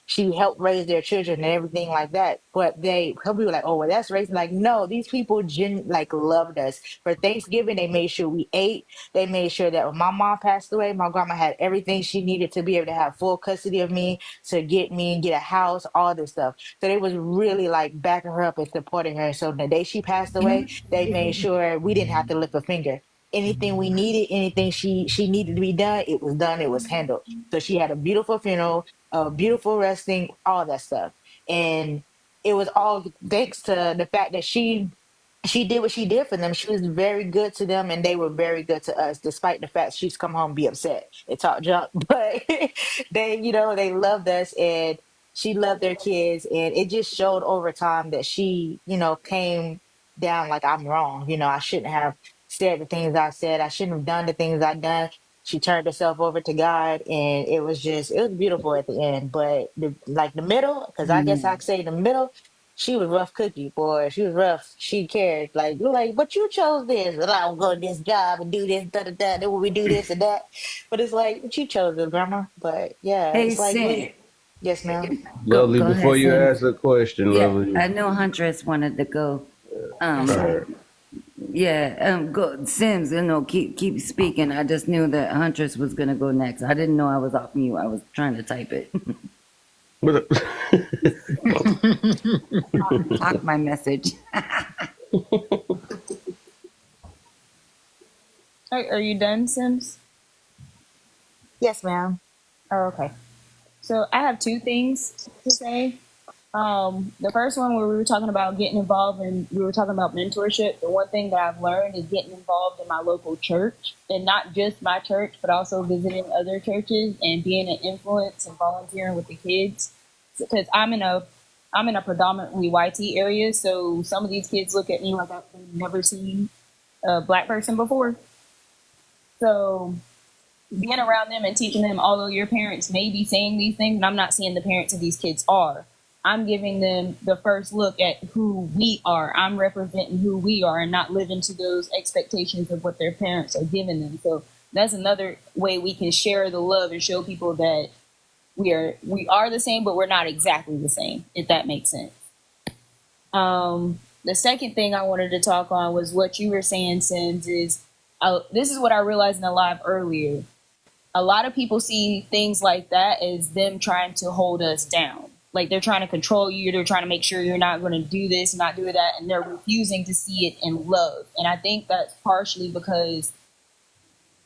She helped raise their children and everything like that. But some people were like, oh, well, that's racist. Like, no, these people like loved us. For Thanksgiving, they made sure we ate. They made sure that when my mom passed away, my grandma had everything she needed to be able to have full custody of me, to get me and get a house, all this stuff. So they was really like backing her up and supporting her. So the day she passed away, they made sure we didn't have to lift a finger. Anything we needed, anything she needed to be done, it was done, it was handled. So she had a beautiful funeral, a beautiful resting, all that stuff. And it was all thanks to the fact that she she did what she did for them. She was very good to them, and they were very good to us, despite the fact she's come home and be upset and talk junk. But they, they loved us, and she loved their kids, and it just showed over time that she, came down like I'm wrong. I shouldn't have said the things I said. I shouldn't have done the things I done. She turned herself over to God, and it was beautiful at the end. But the middle, because I guess I Amen. could say the middle, she was rough cookie, boy. She was rough. She cared. Like, but you chose this. Well, I'll go to this job and do this, da da da. Then we do this and that. But it's like, but you chose it, grandma. But yeah, Hey, it's like Sin. we, yes, ma'am. Lovely, Go before ahead, you Sin. ask a question, Yeah, Lovely. I know Huntress wanted to go. Yes, All Um, right. ma'am. yeah, go Sims. Keep speaking. I just knew that Huntress was gonna go next. I didn't know I was off mute. I was trying to type it. What Block my message. Are you done, Sims? Yes, ma'am. Oh, okay. So I have two things to say. The first one where we were talking about getting involved and we were talking about mentorship. The one thing that I've learned is getting involved in my local church, and not just my church, but also visiting other churches and being an influence and volunteering with the kids. Because I'm in a predominantly YT area, so some of these kids look at me like I've never seen a black person before. So being around them and teaching them, although your parents may be saying these things, and I'm not saying the parents of these kids are, I'm giving them the first look at who we are. I'm representing who we are and not living to those expectations of what their parents are giving them. So that's another way we can share the love and show people that we are the same, but we're not exactly the same, if that makes sense. The second thing I wanted to talk on was what you were saying, Sims, is this is what I realized in the live earlier. A lot of people see things like that as them trying to hold us down. Like they're trying to control you. They're trying to make sure you're not going to do this, not do that. And they're refusing to see it in love. And I think that's partially because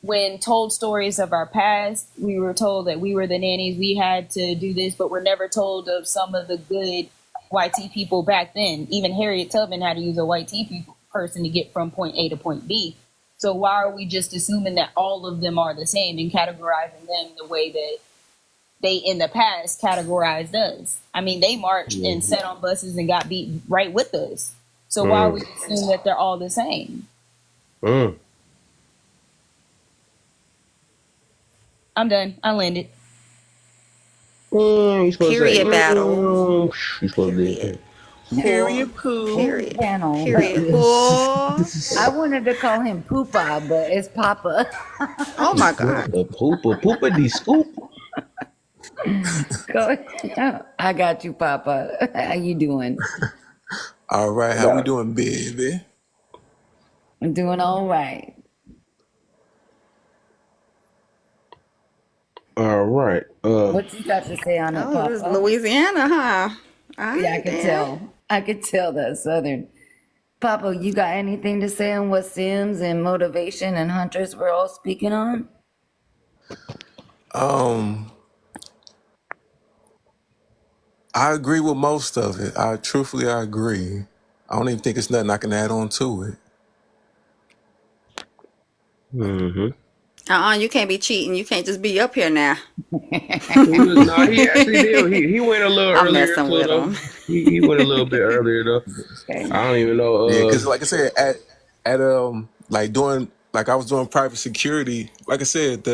when told stories of our past, we were told that we were the nannies, we had to do this, but we're never told of some of the good YT people back then. Even Harriet Tubman had to use a YT person to get from point A to point B. So why are we just assuming that all of them are the same and categorizing them the way that they in the past categorized us? I mean, they marched and sat on buses and got beat right with us. So why are we assuming that they're all the same? I'm done. I landed. You supposed to say, Period battle. you supposed to Period. do Whole, Period poo. whole Period. panel. Period. Whore. I wanted to call him Poopa, but it's Papa. Oh my God. Poopa, poopa, poopa de scoop. Go. I got you, Papa. How you doing? All right, how we doing, baby? I'm doing all right. All right. What you got to say on it, Oh, it was Papa? Louisiana, huh? All Yeah, I right could then. tell. I could tell that Southern. Papa, you got anything to say on what Sims and motivation and hunters were all speaking on? Um, I agree with most of it. I agree. I don't even think it's nothing I can add on to it. Mm-hmm. You can't be cheating. You can't just be up here now. No, he actually did. He went a little I'm earlier messing too, with though. them. He went a little bit earlier though. Okay. I don't even Yeah, know. because like I said, at like doing like I was doing private security. Like I said,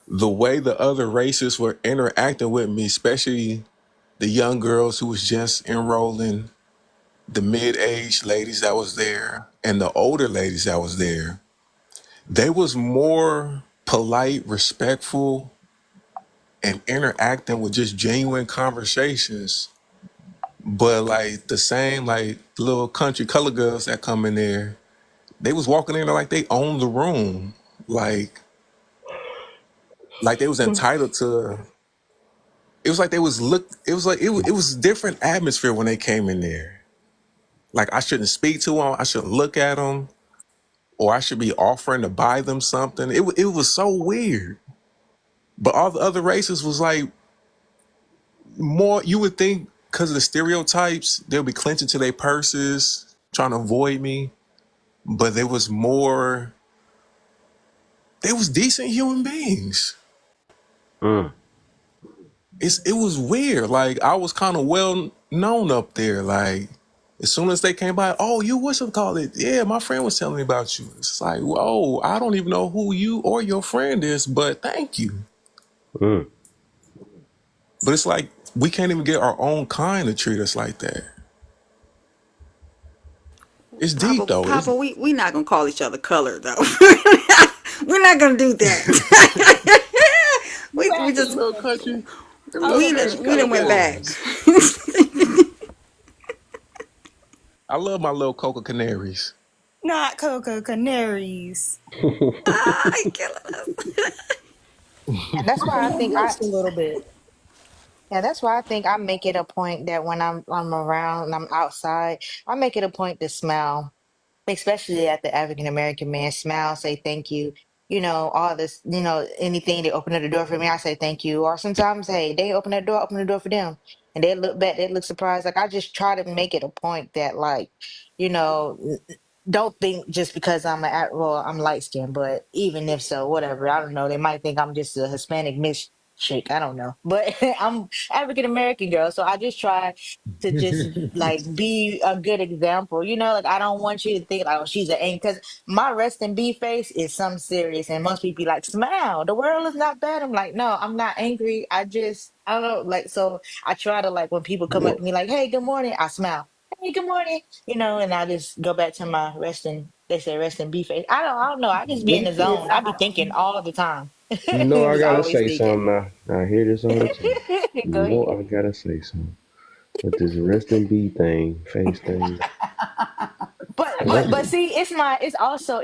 the way the other races were interacting with me, especially the young girls who was just enrolling, the mid-aged ladies that was there, and the older ladies that was there, they was more polite, respectful, and interacting with just genuine conversations. But like the same like little country color girls that come in there, they was walking in there like they owned the room. Like they was entitled to. It was like they was look. It was like it was different atmosphere when they came in there. Like I shouldn't speak to them. I shouldn't look at them, or I should be offering to buy them something. It was so weird. But all the other races was like more. You would think because of the stereotypes, they'll be clenching to their purses. trying to avoid me, but they was more. They was decent human beings. Mm. It was weird. Like I was kind of well known up there. Like as soon as they came by, oh, you what's it called it? Yeah, my friend was telling me about you. It's like, whoa, I don't even know who you or your friend is, but thank you. Mm. But it's like we can't even get our own kind to treat us like that. It's deep though. It's Papa, we not gonna call each other colored though. We're not gonna do that. You we them just asking little me? country, them little we country didn't we color didn't went back. boys. I love my little Coca Canaries. Not Cocoa Canaries. I killing us. And that's why I think I Just a little bit. yeah, that's why I think I make it a point that when I'm around and I'm outside, I make it a point to smile, especially at the African American man, smile, say thank you. You know, all this, anything they open up the door for me, I say thank you. Or sometimes, hey, they open the door for them. And they look back, they look surprised. Like I just try to make it a point that like, you know, don't think just because I'm light skinned, but even if so, whatever. I don't know. They might think I'm just a Hispanic mix chick. I don't know. But I'm African American girl, so I just try to just like be a good example. Like I don't want you to think like, oh, she's an angry, because my rest and be face is something serious, and most people be like, smile, the world is not bad. I'm like, no, I'm not angry. I don't know, like, so I try to like when people come up to me like, hey, good morning, I smile. Hey, good morning, and I just go back to my they say rest and be face. I don't know. I just be in the zone. I be thinking all the time. You know I Just gotta always say thinking. something now. I hear this all the time. You Go know ahead. I gotta say something. With this rest and be thing, face thing. But Cause I, but see,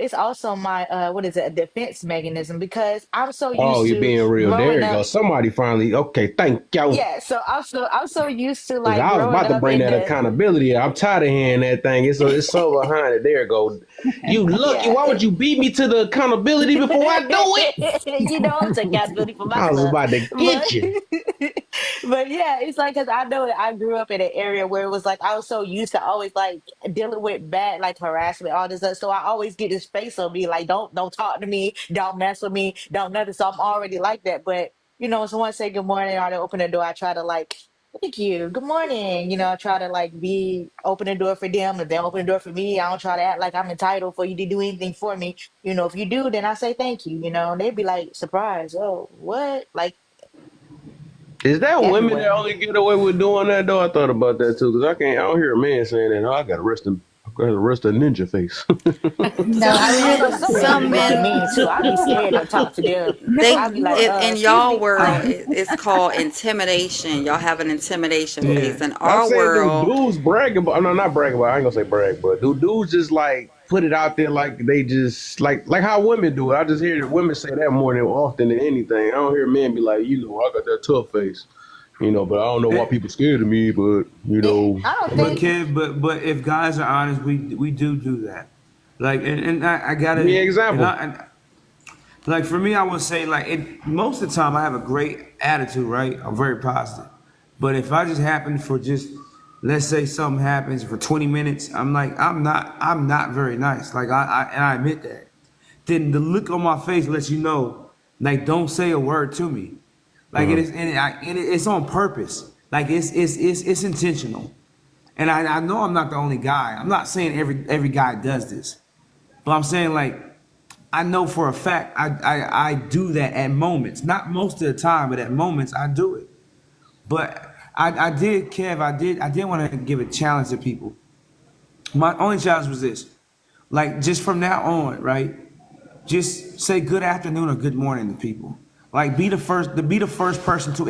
it's also my what is it, a defense mechanism, because I'm so oh, used you're to being real. There growing you go. up. Somebody finally. Okay, thank you. Yeah, so I'm so used to Cause like I was growing about to up bring in that the accountability. I'm tired of hearing that thing. It's so behind it. There you go. You lucky. yeah. Why would you beat me to the accountability before I do it? I'm taking accountability for my I was stuff, about to but get you. but yeah, it's like because I know that I grew up in an area where it was like I was so used to always like dealing with bad like harassment, all this stuff. So I always get this face on me like don't talk to me, don't mess with me, don't nothing. So I'm already like that. But someone say good morning or they open the door, I try to like. Thank you. Good morning. I try to like be open the door for them. If they open the door for me, I don't try to act like I'm entitled for you to do anything for me. If you do, then I say thank you. And they'd be like surprised. Oh, what? Like Is that women that everywhere. only get away with doing that though? I thought about that too. Cause I don't hear a man saying that. Oh, I got to rest a ninja face. No, Some, I I don't know. mean, Some men be Some looking men mean too. I'd be scared to talk to them. they I'd be like, in excuse y'all me. world it's called intimidation. Y'all have an intimidation Yeah. face. In I'm our saying, do world, dudes brag about? No, not brag about. I ain't gonna say brag, but do dudes just like put it out there like they just like how women do it? I just hear that women say that more than often than anything. I don't hear men be like, I got that tough face, but I don't know why Eh, people scared of me, but I don't I'm But just think. Kev, but if guys are honest, we do that. Like, and I give me gotta, an and example. I and like for me, I would say like most of the time I have a great attitude, right? I'm very positive. But if I just happen for just let's say something happens for 20 minutes, I'm not very nice. Like I admit that. Then the look on my face lets you know, like don't say a word to me. Like it Hmm. is, it's on purpose. Like it's intentional. And I know I'm not the only guy. I'm not saying every guy does this, but I'm saying like I know for a fact I do that at moments. Not most of the time, but at moments I do it. But I did, Kev. I did want to give a challenge to people. My only challenge was this: like just from now on, right? Just say good afternoon or good morning to people. Like be the first person to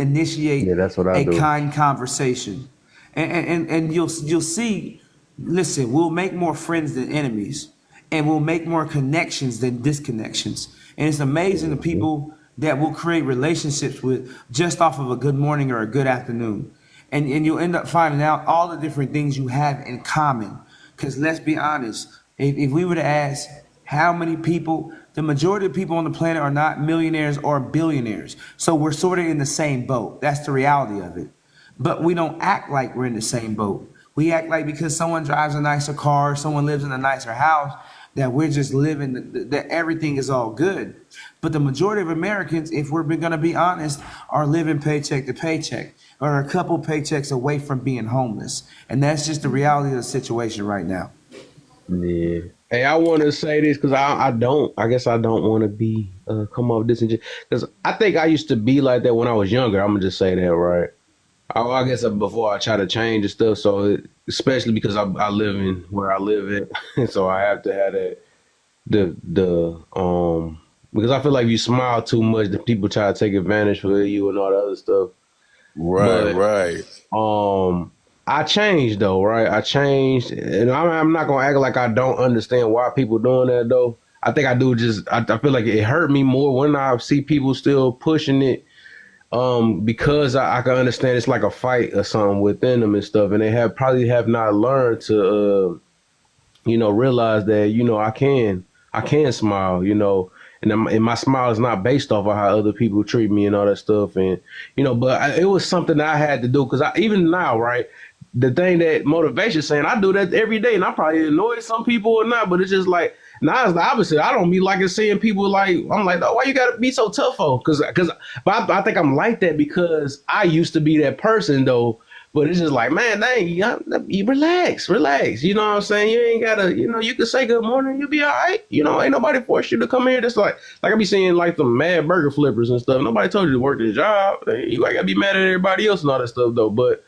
Yeah, initiate that's what I a do. kind conversation. And you'll see, listen, we'll make more friends than enemies, and we'll make more connections than disconnections. And it's amazing the Hmm. people that we'll create relationships with just off of a good morning or a good afternoon. And you'll end up finding out all the different things you have in common. Because let's be honest, if we were to ask how many people, the majority of people on the planet are not millionaires or billionaires. So we're sort of in the same boat. That's the reality of it. But we don't act like we're in the same boat. We act like because someone drives a nicer car, someone lives in a nicer house, that we're just living, that everything is all good. But the majority of Americans, if we're going to be honest, are living paycheck to paycheck or a couple paychecks away from being homeless. And that's just the reality of the situation right now. Yeah. Hey, I want to say this because I guess I don't want to be come off disingenuous because I think I used to be like that when I was younger. I'm gonna just say that, right? I guess before I try to change and stuff. So especially because I live in where I live at, so I have to have that the because I feel like if you smile too much, the people try to take advantage of you and all the other stuff. Right, But right. I changed though, right? I changed, and I'm not gonna act like I don't understand why people doing that though. I think I do. Just I feel like it hurt me more when I see people still pushing it. Because I can understand it's like a fight or something within them and stuff, and they probably have not learned to realize that, I can smile, and my smile is not based off of how other people treat me and all that stuff. And, but it was something that I had to do because even now, right, the thing that motivation saying, I do that every day and I probably annoy some people or not, but it's just like, now it's the opposite. I don't be liking seeing people like, I'm like, oh, why you gotta be so tough for? But I think I'm like that because I used to be that person though. But it's just like, man, dang, you relax, relax. You know what I'm saying? You ain't gotta, you can say good morning, you'll be all right. Ain't nobody forced you to come here. That's like I be seeing like the mad burger flippers and stuff. Nobody told you to work this job. You gotta be mad at everybody else and all that stuff though. But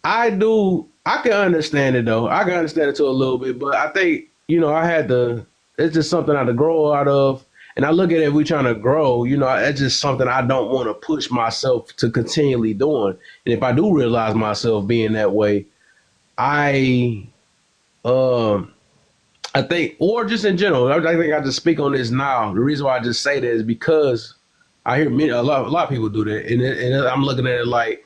I can understand it though. I can understand it to a little bit, but I think, it's just something I had to grow out of. And I look at it, if we trying to grow, it's just something I don't want to push myself to continually doing. And if I do realize myself being that way, I, um, I think, or just in general, I think I just speak on this now. The reason why I just say that is because I hear a lot of people do that. And I'm looking at it like,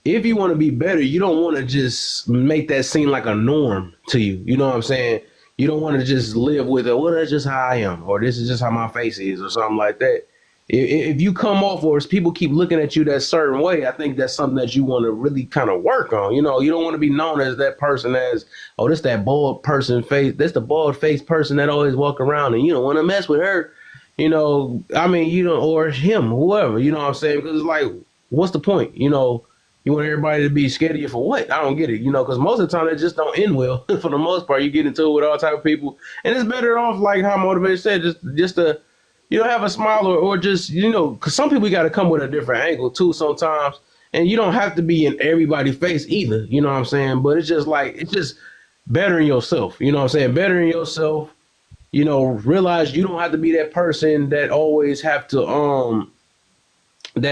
if you want to be better, you don't want to just make that seem like a norm to you. You know what I'm saying? You don't want to just live with it. Well, that's just how I am, or this is just how my face is, or something like that. If you come off, or if people keep looking at you that certain way, I think that's something that you want to really kind of work on. You don't want to be known as that person as, oh, this that bald person face. That's the bald faced person that always walk around, and you don't want to mess with her. I mean, or him, whoever. You know what I'm saying? Because it's like, what's the point? You want everybody to be scared of you for what? I don't get it, because most of the time they just don't end well. For the most part, you get into it with all type of people, and it's better off like how Motivation said, just to have a smile or just because some people got to come with a different angle too sometimes, and you don't have to be in everybody's face either. You know what I'm saying? But it's just bettering yourself. You know what I'm saying? Bettering yourself. Realize you don't have to be that person that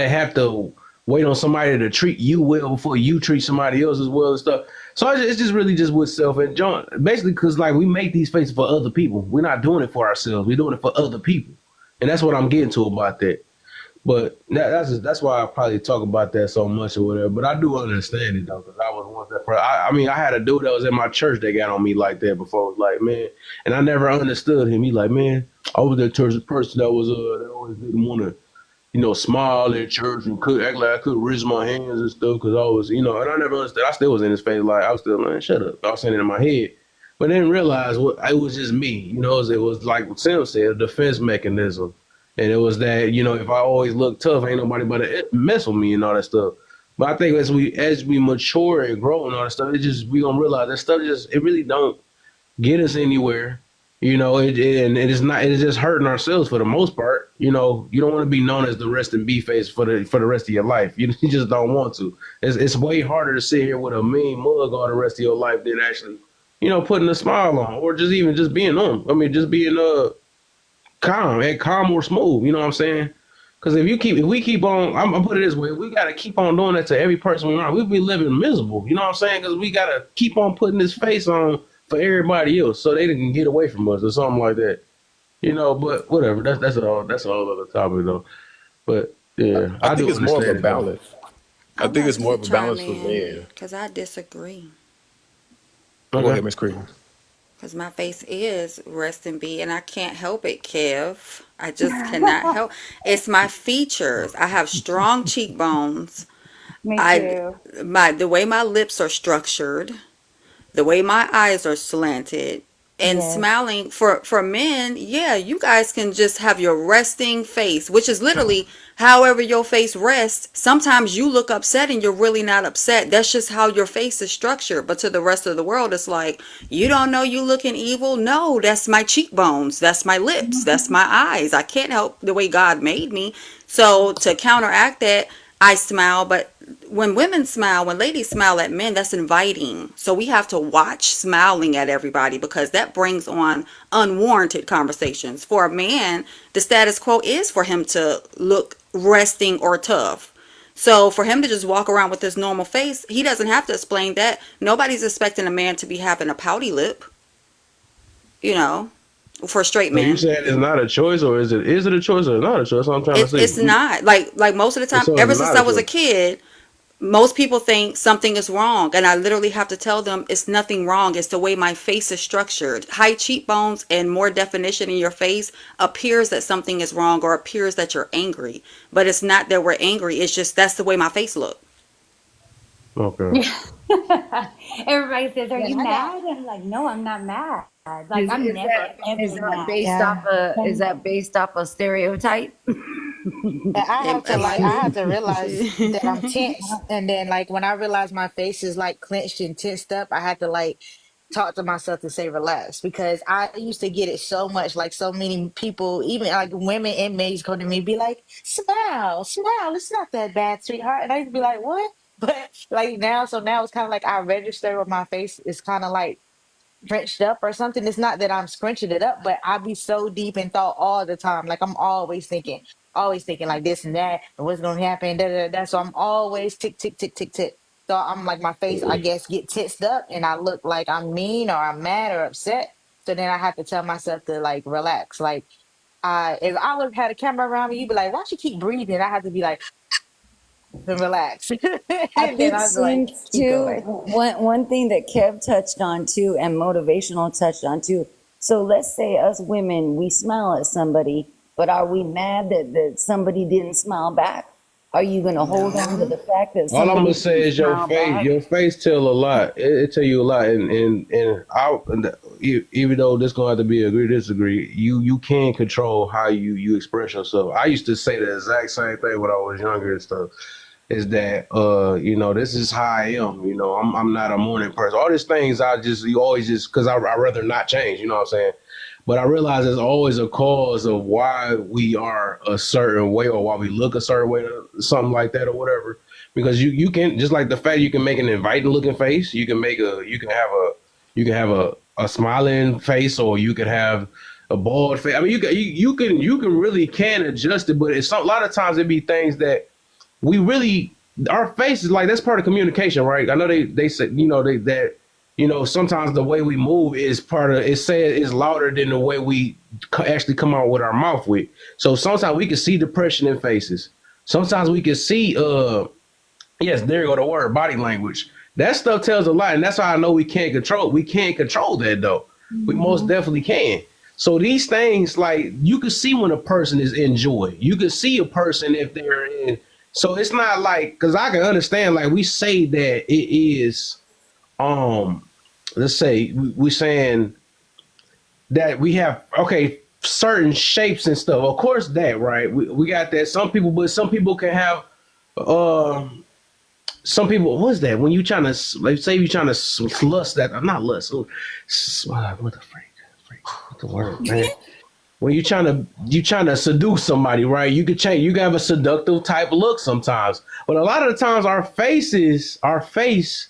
have to wait on somebody to treat you well before you treat somebody else as well and stuff. So it's just really just with self and John, basically, because like we make these faces for other people. We're not doing it for ourselves. We're doing it for other people, and that's what I'm getting to about that. But that's why I probably talk about that so much or whatever. But I do understand it though, because I was once that person. I mean, I had a dude that was in my church that got on me like that before. It was like, man, and I never understood him. He like, man, I was that church person that was that always didn't want to smile at church and could act like I could raise my hands and stuff because I was, and I never understood. I still was in his face like I was still, man, shut up. I was saying it in my head, but I didn't realize it was just me. It was like what Sam said, a defense mechanism, and it was that if I always look tough, ain't nobody but to mess with me and all that stuff. But I think as we mature and grow and all that stuff, we gonna realize that stuff it really don't get us anywhere. And it is not. It is just hurting ourselves for the most part. You don't want to be known as the rest and be face for the rest of your life. You just don't want to. It's way harder to sit here with a mean mug all the rest of your life than actually, putting a smile on or just being on. I mean, just being calm or smooth. You know what I'm saying? Because if we keep on, I'm gonna put it this way: we gotta keep on doing that to every person we are. We'll be living miserable. You know what I'm saying? Because we gotta keep on putting this face on for everybody else, so they can get away from us or something like that. But whatever. That's all other topic though. But yeah, I I think do it's more of a understand it though. balance. I I think it's wanted more to of a chime balance for in men. because I disagree. Go Okay. ahead, Miss Cream. Because my face is rest and be, and I can't help it, Kev. I just cannot help. It's my features. I have strong cheekbones. Me I too. the way my lips are structured. the way my eyes are slanted, and Yes. smiling. For men, yeah, you guys can just have your resting face, which is literally however your face rests. Sometimes you look upset and you're really not upset. That's just how your face is structured. But to the rest of the world, it's like, you don't know you looking evil? No, that's my cheekbones, that's my lips, that's my eyes. I can't help the way God made me. So to counteract that, I smile. But when women smile, when ladies smile at men, that's inviting. So we have to watch smiling at everybody, because that brings on unwarranted conversations. For a man, the status quo is for him to look resting or tough. So for him to just walk around with his normal face, he doesn't have to explain that. Nobody's expecting a man to be having a pouty lip, you know, for straight So you men. saying it's not a choice, or is it a choice or not a choice? That's what I'm trying to say. It's not like most of the time, So it's ever since not I a was a choice. kid, most people think something is wrong, and I literally have to tell them it's nothing wrong. It's the way my face is structured. High cheekbones and more definition in your face appears that something is wrong, or appears that you're angry, but it's not that we're angry. It's just that's the way my face look. Okay. Everybody says, "Are Yeah, you and I got. mad?" I'm like, "No, I'm not mad. Like, Is I'm is never that is ever that mad." based off Yeah. a is And that based off a stereotype? and I have to like I have to realize that I'm tense, Uh, and then like when I realize my face is like clenched and tensed up, I had to like talk to myself to say relax, because I used to get it so much. Like so many people, even like women inmates, come to me be like, "Smile, smile. It's not that bad, sweetheart." And I used to be like, "What?" But like now, so now it's kind of like I register with my face. It's kind of like scrunched up or something. It's not that I'm scrunching it up, but I be so deep in thought all the time. Like I'm always thinking like this and that, and what's gonna happen, da da da. So I'm always tick tick tick tick tick. So I'm like my face, I guess, get tensed up, and I look like I'm mean or I'm mad or upset. So then I have to tell myself to like relax. Like if I would have had a camera around me, you'd be like, "Why don't you keep breathing?" I have to be like, and relax, I and then think I'd be like, since keep too going. one thing that Kev touched on too, and motivational touched on too. So let's say us women, we smile at somebody, but are we mad that somebody didn't smile back? Are you gonna hold on to No. the fact that All I'm somebody gonna didn't say is your smile face. back? Your face tell a lot. It tell you a lot, and even though this gonna have to be agree disagree, you can control how you express yourself. I used to say the exact same thing when I was younger and stuff. Is that this is how I am. I'm not a morning person. All these things you always just because I rather not change. You know what I'm saying? But I realize there's always a cause of why we are a certain way or why we look a certain way or something like that or whatever. Because you can just like the fact you can make an inviting looking face, you can have a smiling face, or you could have a bald face. I mean you can really can adjust it, but a lot of times it be things that we really our face is like that's part of communication, right? I know they said sometimes the way we move is part of it. Said is louder than the way we actually come out with our mouth with. So sometimes we can see depression in faces. Sometimes we can see yes, there you go, the word body language. That stuff tells a lot, and that's how I know we can't control that though. We most definitely can. So these things, like you can see when a person is in joy. You can see a person if they're in. So it's not like because I can understand, like we say that it is let's say we're saying that we have okay certain shapes and stuff. Of course that right. We got that. Some people can have uh some people, what's that? When you trying to, like, say you trying to lust that, not lust. What the freak? What's the word, man? When you trying to seduce somebody, right? You could change. You can have a seductive type look sometimes, but a lot of the times our face,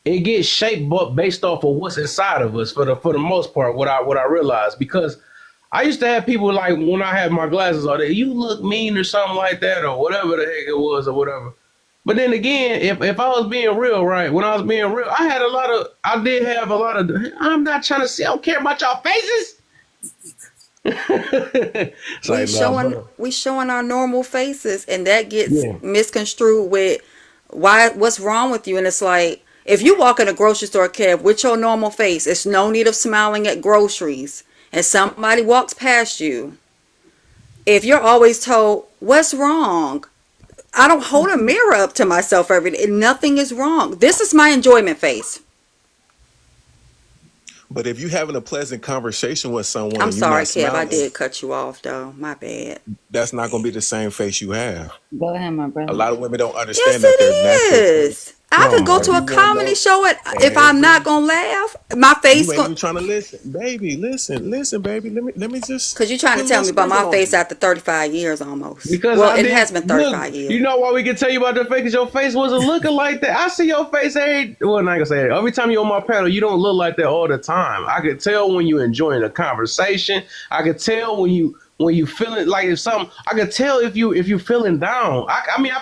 it gets shaped based off of what's inside of us for the most part. What I realized because I used to have people like when I had my glasses on, you look mean or something like that or whatever the heck it was or whatever. But then again, if I was being real, right, when I was being real, I did have a lot of, I'm not trying to see, I don't care about y'all faces. It's we like, nah, showing brother. we showing our normal faces, and that gets Yeah. misconstrued with what's wrong with you. And it's like if you walk in a grocery store, Kev, with your normal face, it's no need of smiling at groceries, and somebody walks past you, if you're always told what's wrong, I don't hold a mirror up to myself every day. Nothing is wrong. This is my enjoyment face. But if you're having a pleasant conversation with someone I'm and you're sorry, not Kev. I smiling, did cut you off, though. My bad. that's not going to be the same face you have. Go ahead, my A brother. lot of women don't Yes, understand that their natural it face. is. I can go to a Everyone comedy don't. show it if I'm not Every gonna laugh. My face You ain't go even trying to listen, baby. Listen, baby. Let me just because you're trying to put a tell little me about my sprinkle on face you. after 35 years almost. Because Well, I it did has been look, 35 years. you know why we can tell you about the fake? Because your face wasn't looking like that. I see your face well, I'm not gonna say it. Every time you're on my panel, you don't look like that all the time. I could tell when you're enjoying the conversation. I could tell when you feeling like if something. I could tell if you feeling down. I mean,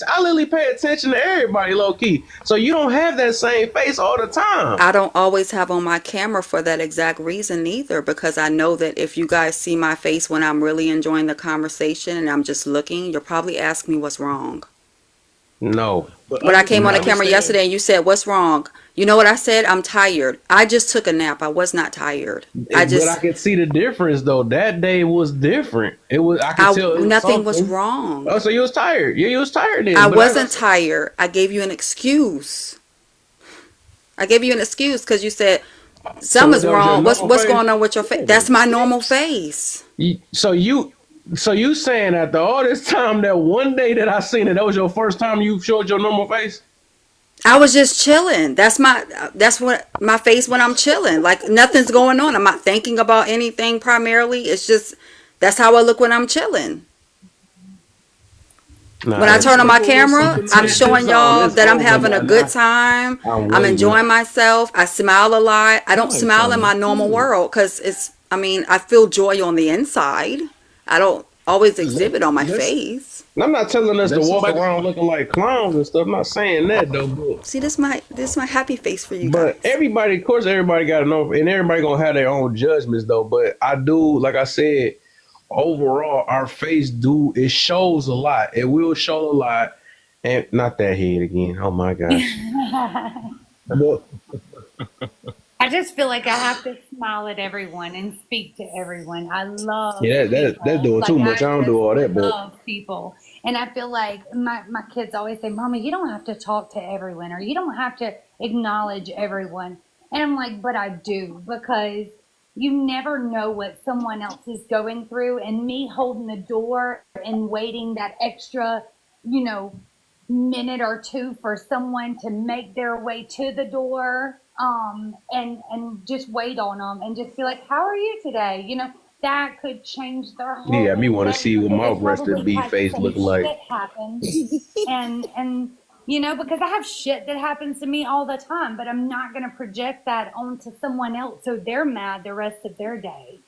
I literally pay attention to everybody low key. So you don't have that same face all the time. I don't always have on my camera for that exact reason either, because I know that if you guys see my face when I'm really enjoying the conversation and I'm just looking, you'll probably ask me what's wrong. No, But When I came on the camera understand. yesterday and you said, "What's wrong?" You know what I said? I'm tired. I just took a nap. I was not tired. I But I just, could see the difference though. That day was different. It was I could tell it was nothing was something. wrong. Oh, so you was tired. Yeah, you was tired I then. But wasn't tired. I gave you an excuse. I gave you an excuse because you said so something's that was your wrong. normal What's face. going on with your face? Yeah, That's the my normal tics. face. So you saying after all this time that one day that I seen it, that was your first time you showed your normal face? I was just chilling. That's what my face when I'm chilling. Like nothing's going on. I'm not thinking about anything primarily. It's just that's how I look when I'm chilling. When Nah, I Let me turn on my sprinkle a little camera, something I'm on you. it's showing on. y'all It's that I'm over having a now. good Nah, time. I'm I'm waiting. enjoying myself. I smile a lot. I don't Right, smile in Tony. my normal Good. world because I mean, I feel joy on the inside. I don't always Let exhibit on my let's face. And I'm not telling us to let walk somebody. around looking like clowns and stuff. I'm not saying that though, See, this my happy face for you but guys. everybody, of course, everybody got to know, and everybody gonna have their own judgments though. But I do, like I said, overall, our face it shows a lot. It will show a lot, and not that head again. Oh my gosh. But I just feel like I have to smile at everyone and speak to everyone. I love yeah, that's people. doing too Like much. I I don't do just all that, but love people. And I feel like my kids always say, "Mama, you don't have to talk to everyone or you don't have to acknowledge everyone." And I'm like, "But I do because you never know what someone else is going through and me holding the door and waiting that extra, you know, minute or two for someone to make their way to the door and just wait on them and just be like, how are you today, that could change their yeah, me whole want to day see what because my they rested probably beef had face some look like. shit happen and because I have shit that happens to me all the time, but I'm not going to project that onto someone else so they're mad the rest of their day.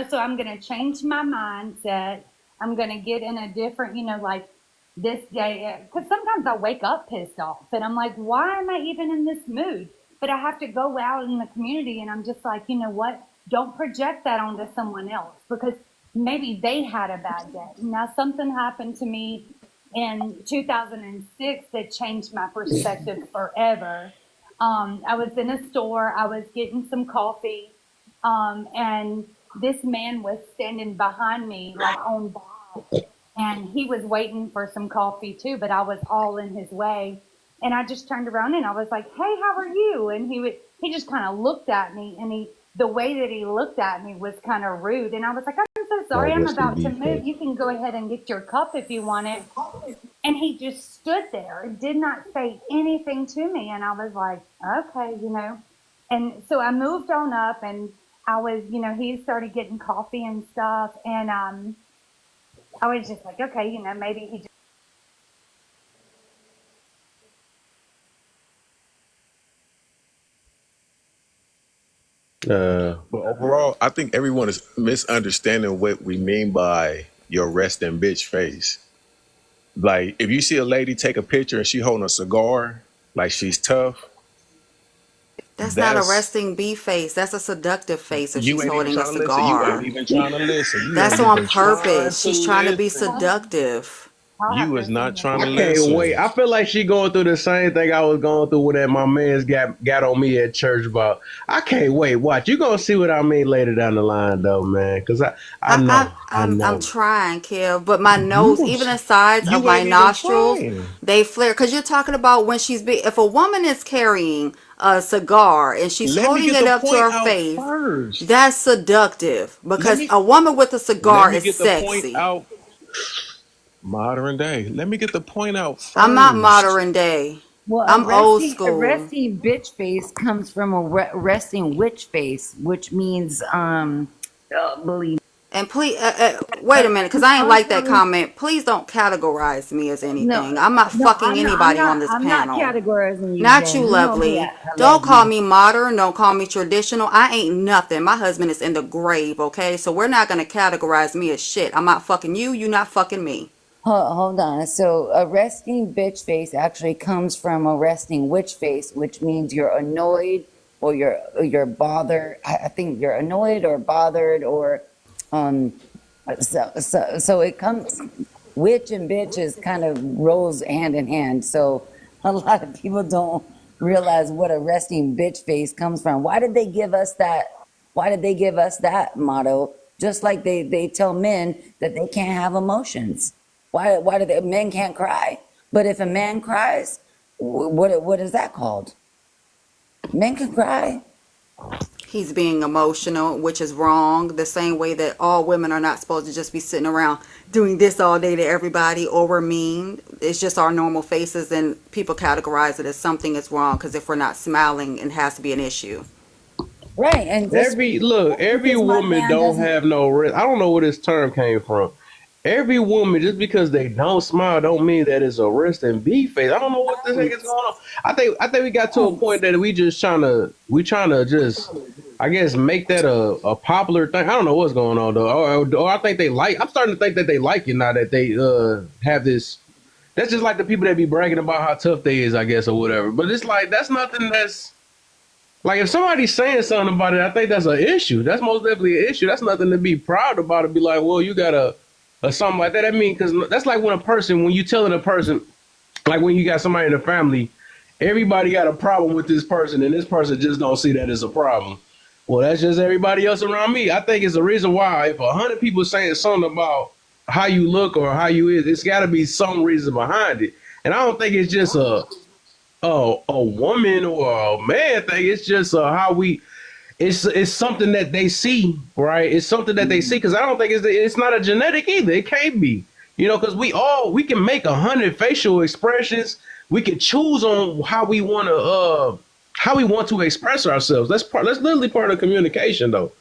So I'm going to change my mindset. I'm going to get in a different, like this day, because sometimes I wake up pissed off and I'm like, why am I even in this mood? But I have to go out in the community and I'm just like, you know what? Don't project that onto someone else because maybe they had a bad day. Now, something happened to me in 2006 that changed my perspective forever. I was in a store, I was getting some coffee, and this man was standing behind me, like on by, and he was waiting for some coffee too, but I was all in his way. And I just turned around and I was like, "Hey, how are you?" And he just kind of looked at me, and the way that he looked at me was kind of rude. And I was like, "I'm so My sorry, I'm rested about to beef move. face. You can go ahead and get your cup if you want it." And he just stood there and did not say anything to me. And I was like, okay. And so I moved on up and I was, he started getting coffee and stuff. And I was just like, okay, maybe he just. But overall, I think everyone is misunderstanding what we mean by your resting bitch face. Like, if you see a lady take a picture and she holding a cigar, like she's tough, That's not a that's resting bee face. That's a seductive face if you she's ain't even holding a trying to listen. You ain't cigar. even trying to listen. You That's ain't on even trying purpose. to She's trying to be listen. seductive. I'll have You to is not send you trying I to that. can't listen. wait. I feel like she going through the same thing I was going through when that my man's got on me at church about. I can't wait. Watch, you gonna see what I mean later down the line though, man. Cause I I, I know, I I'm know. trying, Kev, but my You nose, even was the sides of you my ain't even nostrils, trying. they flare. Cause you're talking about when she's big. If a woman is carrying a cigar and she's Let me holding get it the up to point her out face, first. that's seductive Let because me a woman with a let cigar me is get the point sexy. out. Modern day. Let me get the point out I'm not first. modern day. Well, I'm old a school. resting bitch face comes from a resting witch face, which means believe. And please, wait a minute, because I ain't like that Contrary, comment. Please don't categorize me as no, anything. I'm not no, fucking anybody on this I'm not panel. categorizing you, Not Jen. you, You know me, lovely. I Don't love call you. me modern. Don't call me traditional. I ain't nothing. My husband is in the grave, okay? So we're not going to categorize me as shit. I'm not fucking you. You not fucking me. Hold on. So a resting bitch face actually comes from a resting witch face, which means you're annoyed or you're bothered. I think you're annoyed or bothered or um so it comes, witch and bitch is kind of rolls hand in hand. So a lot of people don't realize what a resting bitch face comes from. Why did they give us that? Why did they give us that motto? Just like they tell men that they can't have emotions. Why do men can't cry? But if a man cries, what is that called? Men can cry. He's being emotional, which is wrong. The same way that all women are not supposed to just be sitting around doing this all day to everybody or we're mean. It's just our normal faces and people categorize it as something is wrong because if we're not smiling, it has to be an issue. Right, and just Every because my woman man don't doesn't. have no rest. I don't know where this term came from. Every woman, just because they don't smile, don't mean that it's a rest and be face. I don't know what the heck is going on. I think we got to a point that we trying to just, I guess, make that a popular thing. I don't know what's going on though. Or I think they like. I'm starting to think that they like it now that they have this. That's just like the people that be bragging about how tough they is, I guess, or whatever. But it's like that's nothing that's like if somebody's saying something about it, I think that's an issue. That's most definitely an issue. That's nothing to be proud about. To be like, well, you got a something like that. I mean, because that's like when you telling a person, like when you got somebody in the family, everybody got a problem with this person, and this person just don't see that as a problem. Well, that's just everybody else around me. I think it's the reason why if 100 people saying something about how you look or how you is, it's got to be some reason behind it. And I don't think it's just a woman or a man thing. It's just how we. It's something that they see, right? It's something that they see because I don't think it's not a genetic either. It can't be, because we can make 100 facial expressions. We can choose on how we want to express ourselves. That's literally part of communication, though.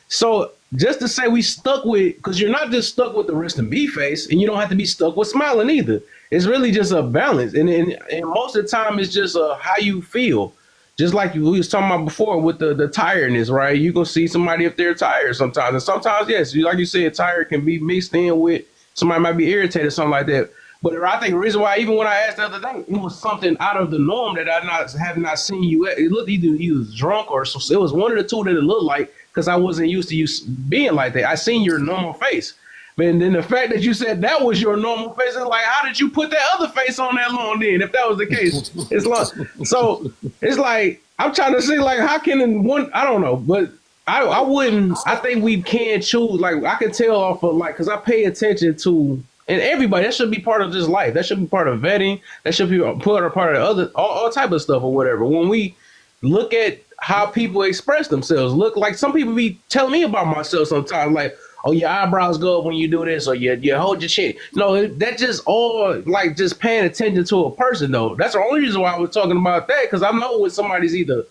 So just to say we stuck with, because you're not just stuck with the rest and be face, and you don't have to be stuck with smiling either. It's really just a balance, and most of the time it's just how you feel. Just like we was talking about before with the tiredness, right? You gonna see somebody if they're tired sometimes, and sometimes yes, like you said, tired can be mixed in with somebody might be irritated, something like that. But I think the reason why, even when I asked the other day, it was something out of the norm that have not seen you at. It looked either you was drunk or it was one of the two that it looked like because I wasn't used to you being like that. I seen your normal face. And then the fact that you said that was your normal face, it's like, how did you put that other face on that long then? If that was the case, it's like, so it's like, I'm trying to see, like, how can one, I don't know, but I wouldn't, I think we can choose, like, I can tell off of, like, because I pay attention to, and everybody, that should be part of this life. That should be part of vetting. That should be part of other, all type of stuff or whatever. When we look at how people express themselves, look like some people be telling me about myself sometimes, like, oh, your eyebrows go up when you do this, or you hold your chin. No, that just all like just paying attention to a person, though. That's the only reason why I was talking about that, because I know when somebody's either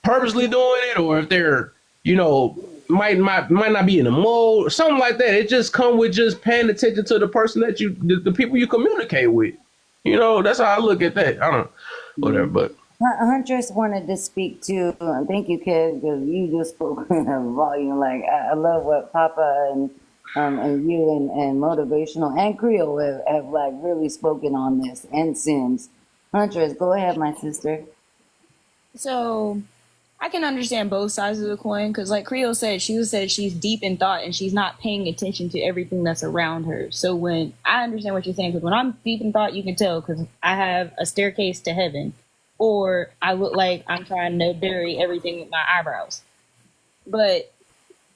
purposely doing it or if they're, you know, might not be in the mode or something like that. It just come with just paying attention to the person that the people you communicate with. That's how I look at that. I don't whatever, but Huntress wanted to speak to. Thank you, kid, because you just spoke in a volume. Like I love what Papa and you and motivational and Creole have like really spoken on this, and Sims. Huntress, go ahead, my sister. So I can understand both sides of the coin because, like Creole said, she's deep in thought and she's not paying attention to everything that's around her. So when I understand what you're saying, because when I'm deep in thought, you can tell because I have a staircase to heaven, or I look like I'm trying to bury everything with my eyebrows. But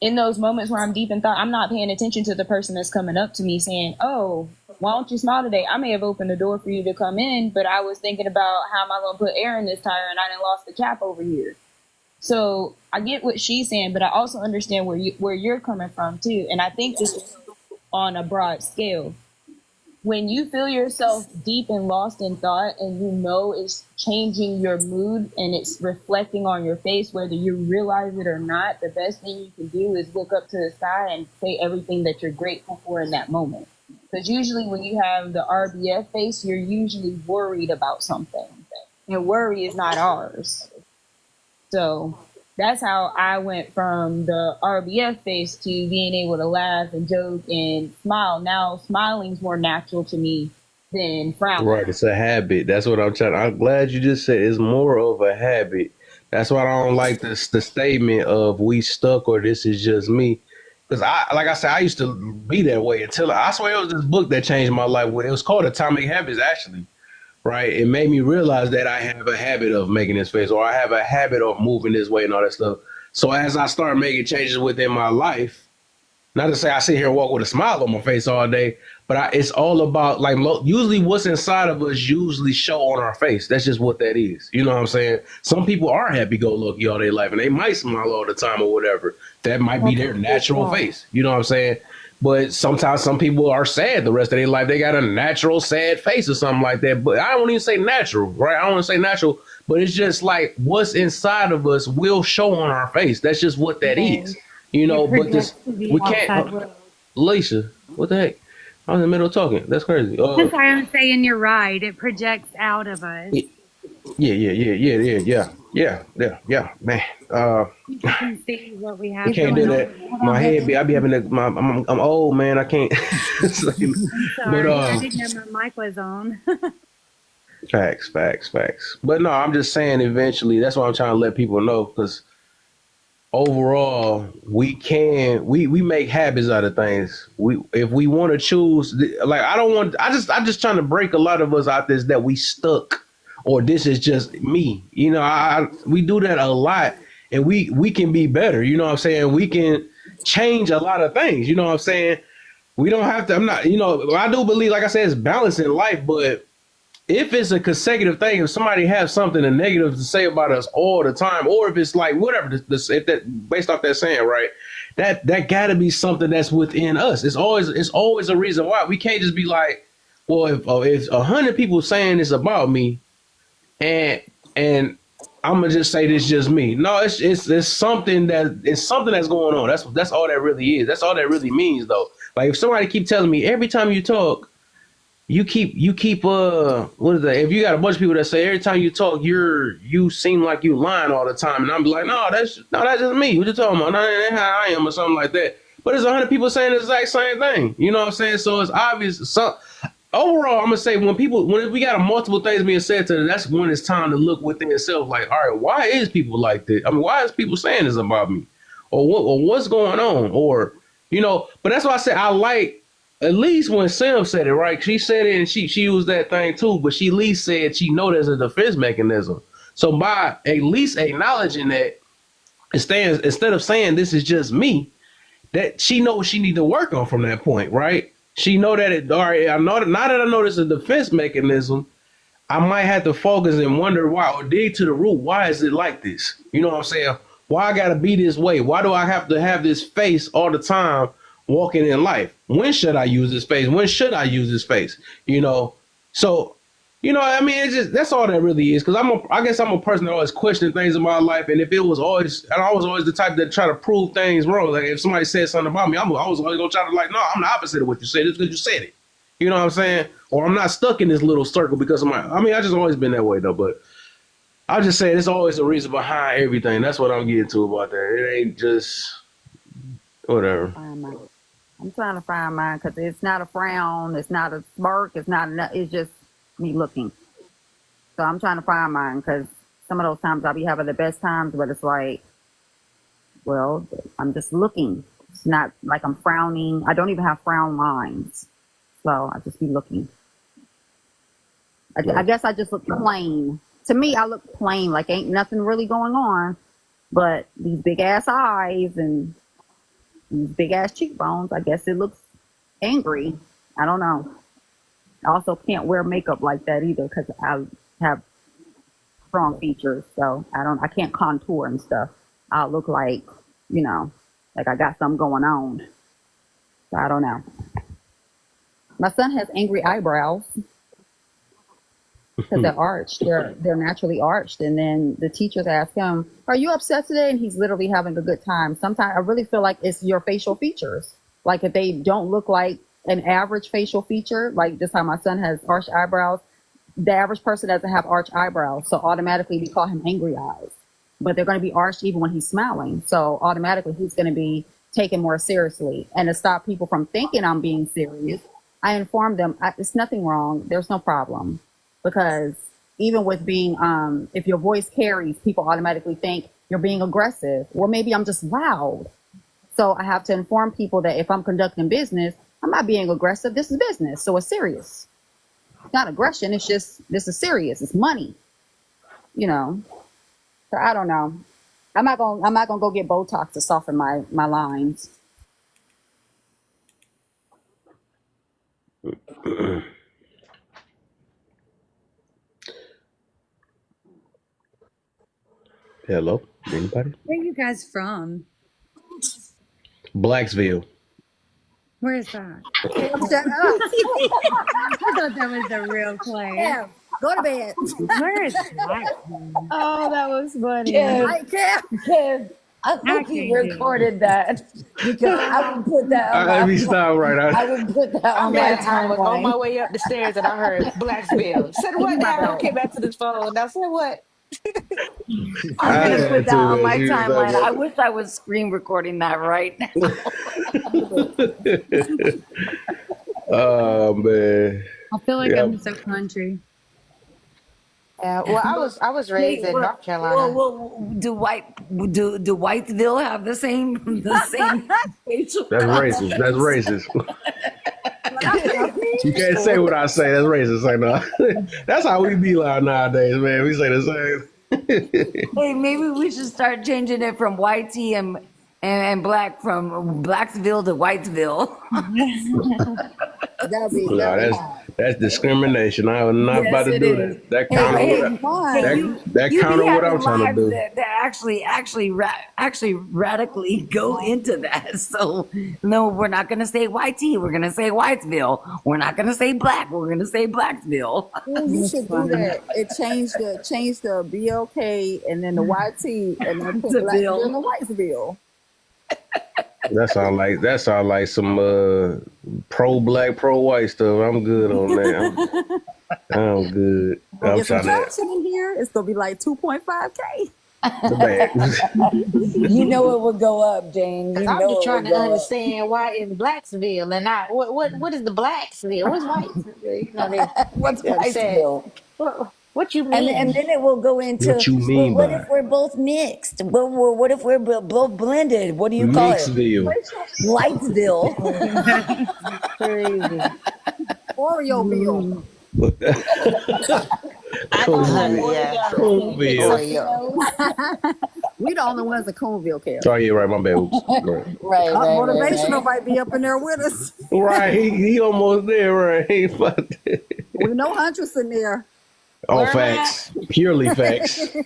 in those moments where I'm deep in thought, I'm not paying attention to the person that's coming up to me saying, "Oh, why don't you smile today?" I may have opened the door for you to come in, but I was thinking about how am I going to put air in this tire, and I done lost the cap over here. So I get what she's saying, but I also understand where you're coming from too. And I think this is on a broad scale. When you feel yourself deep and lost in thought, and you know it's changing your mood and it's reflecting on your face, whether you realize it or not, the best thing you can do is look up to the sky and say everything that you're grateful for in that moment. Because usually when you have the RBF face, you're usually worried about something. And worry is not ours. So that's how I went from the RBF face to being able to laugh and joke and smile. Now smiling's more natural to me than frowning. Right, it's a habit. That's what I'm trying. I'm glad you just said it's more of a habit. That's why I don't like the statement of we stuck or this is just me. Because like I said, I used to be that way until I swear it was this book that changed my life. It was called Atomic Habits, actually. Right, it made me realize that I have a habit of making this face, or I have a habit of moving this way and all that stuff. So as I start making changes within my life, not to say I sit here and walk with a smile on my face all day, but it's all about like usually what's inside of us usually show on our face. That's just what that is. You know what I'm saying? Some people are happy-go-lucky all their life, and they might smile all the time or whatever. That might be their natural face. You know what I'm saying? But sometimes some people are sad the rest of their life. They got a natural sad face or something like that. But I don't even say natural, right? I don't want to say natural, but it's just like what's inside of us will show on our face. That's just what that is. You know, but this we can't. Alicia, what the heck? I was in the middle of talking. That's crazy. I'm sorry, I'm saying you're right. It projects out of us. Yeah, man. People can see what we You have can't going do on. that. My head be. I be having. I'm old, man. I can't. It's like, I'm but sorry. I didn't know my mic was on. facts. But no, I'm just saying. Eventually, that's why I'm trying to let people know because overall we make habits out of things. We if we want to choose like I'm just trying to break a lot of us out this that we stuck or this is just me. You know, we do that a lot and we can be better. You know what I'm saying? We can change a lot of things. You know what I'm saying? We don't have to. I'm not. You know, I do believe, like I said, it's balance in life, but if it's a consecutive thing, if somebody has something negative to say about us all the time, or if it's like whatever, if that based off that saying, right, that got to be something that's within us. It's always a reason why we can't just be like, well, if 100 people saying this about me, and I'm gonna just say this just me. No, it's something that's going on. That's all that really is. That's all that really means, though. Like if somebody keep telling me every time you talk. You keep what is that? If you got a bunch of people that say every time you talk, you seem like you lying all the time, and I'm like, no, that's just me. What you talking about? No, that's how I am, or something like that. But there's 100 people saying the exact same thing. You know what I'm saying? So it's obvious. So overall, I'm gonna say when we got multiple things being said to them, that's when it's time to look within itself. Like, all right, why is people like this? I mean, why is people saying this about me, or what's going on, or you know? But that's why I said I like. At least when Sam said it, right? She said it and she used that thing too, but she at least said she know there's a defense mechanism. So by at least acknowledging that, instead of saying this is just me, that she knows she need to work on from that point, right? She know that all right, I know that now that I know there's a defense mechanism, I might have to focus and wonder why or dig to the root. Why is it like this? You know what I'm saying? Why I gotta be this way? Why do I have to have this face all the time walking in life? When should I use this face? When should I use this face? You know, so you know, I mean, it's just that's all that really is. Because I guess I'm a person that always question things in my life, and if it was always, and I was always the type that try to prove things wrong. Like if somebody said something about me, I was always gonna try to like, no, I'm the opposite of what you said. It's because you said it. You know what I'm saying? Or I'm not stuck in this little circle because of I mean, I just always been that way though. But I'll just say there's always a reason behind everything. That's what I'm getting to about that. It ain't just whatever. I'm trying to find mine because it's not a frown, it's not a smirk, it's just me looking. So I'm trying to find mine because some of those times I'll be having the best times, but it's like, well, I'm just looking. It's not like I'm frowning. I don't even have frown lines. So I just be looking. I guess I just look plain. To me, I look plain, like ain't nothing really going on, but these big ass eyes and these big ass cheekbones. I guess it looks angry. I don't know. I also can't wear makeup like that either because I have strong features. So I can't contour and stuff. I'll look like, like I got something going on. So I don't know. My son has angry eyebrows because they're arched. They're naturally arched. And then the teachers ask him, "Are you upset today?" And he's literally having a good time. Sometimes I really feel like it's your facial features. Like if they don't look like an average facial feature, like just how my son has arched eyebrows, the average person doesn't have arched eyebrows. So automatically we call him angry eyes. But they're going to be arched even when he's smiling. So automatically he's going to be taken more seriously. And to stop people from thinking I'm being serious, I inform them it's nothing wrong. There's no problem. Because even with being, if your voice carries, people automatically think you're being aggressive. Or maybe I'm just loud. So I have to inform people that if I'm conducting business, I'm not being aggressive. This is business. So it's serious. It's not aggression. It's just, this is serious. It's money. So I don't know. I'm not gonna go get Botox to soften my lines. Hello, anybody? Where are you guys from? Blacksville. Where is that? Shut up. I thought that was a real place. Yeah, go to bed. Where is that? Oh, that was funny. Kev, I hope you recorded that because I would put that on Let my me stop right now. I would put that on my I was on my timeline. way up the stairs and I heard Blacksville. Said what now? Came back to this phone. Now said what? I'm I gonna put had that to, on man. my She was timeline. I talking wish I was screen recording that right now. about. Oh man. I feel like Yeah. I'm so country. Yeah, well, I was raised Wait, in North Carolina. do Whitesville have the same facial That's racist. That's characteristics? racist. You can't say what I say. That's racist. Like no. That's how we be like nowadays, man. We say the same. Hey, maybe we should start changing it from white tea and black from Blacksville to Whitesville. No, that's discrimination. I'm not about Yes, to it do is. that. That Hey, counter hey, that you be counter what I'm having trying to lives do. that actually radically go into that. So no, we're not gonna say white tea. We're gonna say Whitesville. We're not gonna say black. We're gonna say Blacksville. Ooh, you should do that. It changed the BLK and then the YT and then put To Blacksville Bill. and Whitesville. That sound like some pro black, pro white stuff. I'm good on that. I'm good. We'll I'm get some trying to traction in here. It's gonna be like 2.5K. the bag. You know it would go up, Jane. You I'm just know it trying would to go up. understand why it's Blacksville and not what is the Blacksville? What's Whitesville? You know What's they said Whitesville? what you And mean? then it will go into, What you well, mean what by if we're both mixed? What if we're both blended? What do you call it? Mixville? Whitesville. Crazy. Oreoville. I don't have Yeah. Oreo. Can you put Conville. something else? We the only ones that Coneville care. Oh yeah, right. My bad. Oops. Right. Motivational might be up in there with us. Right, he almost there, right? He about to- We know Huntress in there. Oh, Where am I facts. Purely facts.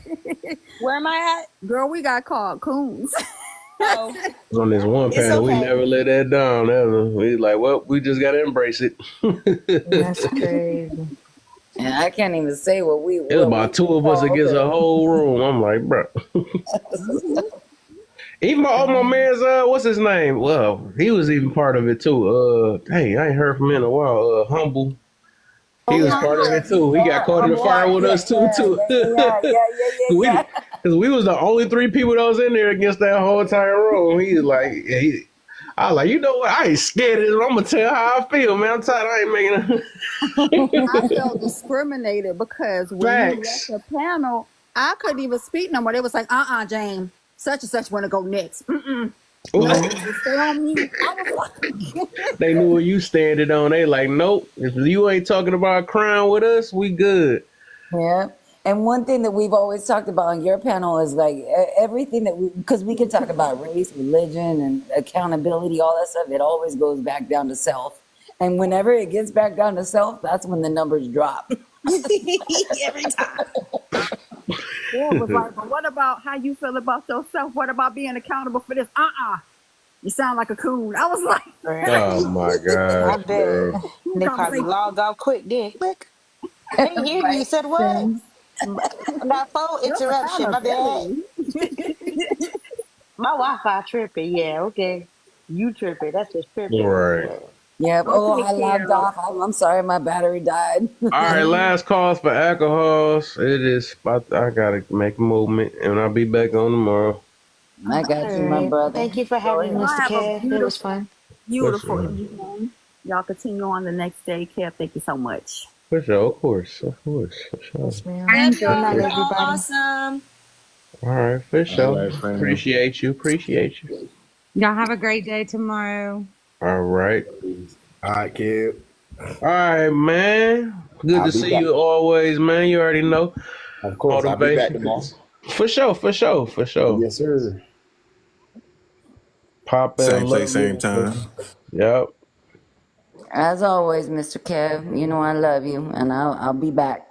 Where am I Girl, we got called coons. at? Oh, On this one it's panel, we okay. never let that down. Ever. We like, well, we just gotta embrace it. That's crazy. And I can't even say what we It was about two of us against a whole room. I'm like, bro. Even my man's what's his name? Well, he was even part of it too. Hey, I ain't heard from him in a while. Humble. He was part of it too. He got caught in the fire with us too. Because we was the only three people that was in there against that whole entire room. He's like, I was like, you know what? I ain't scared of this. I'm gonna tell you how I feel, man. I'm tired. I ain't making. I felt discriminated because when Facts. you left the panel, I couldn't even speak no more. They was like, Jane, such and such want to go next. No, just stay on mute. I was like, They knew where you standing on. They like, nope. If you ain't talking about crime with us, we good. Yeah. And one thing that we've always talked about on your panel is like everything that because we can talk about race, religion, and accountability, all that stuff. It always goes back down to self. And whenever it gets back down to self, that's when the numbers drop. Every time. Dad was like, but what about how you feel about yourself? What about being accountable for this? You sound like a coon. I was like, Oh Right. my gosh, I bet. bro. They probably conversation. logged off quick then. Click. I didn't hear you. You Right? said what? That phone What's interruption. My bad. accountability? My Wi-Fi tripping. Yeah, okay. You tripping. That's just tripping. Right. Yep. Oh, Okay, I logged Carol. off. I'm sorry, my battery died. All right, last calls for alcohols. It is. I gotta make a movement, and I'll be back on tomorrow. I All got you, my right. brother. Thank you for Go having me, ahead. Y'all Mr. have a Kev. It was beautiful, fun. For beautiful sure. evening. Y'all continue on the next day. Kev, thank you so much. For sure. Of course. For sure. Yes, ma'am. Love Thank Good y'all. night, You're you. all everybody. awesome. All right. For All sure. right, friend. Appreciate you. Appreciate you. Y'all have a great day tomorrow. All right. All right, kid. All right, man. Good I'll to be see back. you always, man. You already know. Of course, I'll be back Motivation. tomorrow. For sure. For sure. For sure. Yes, sir. Papa, Same place, love same you. time. Yep. As always, Mr. Kev, you know I love you, and I'll be back.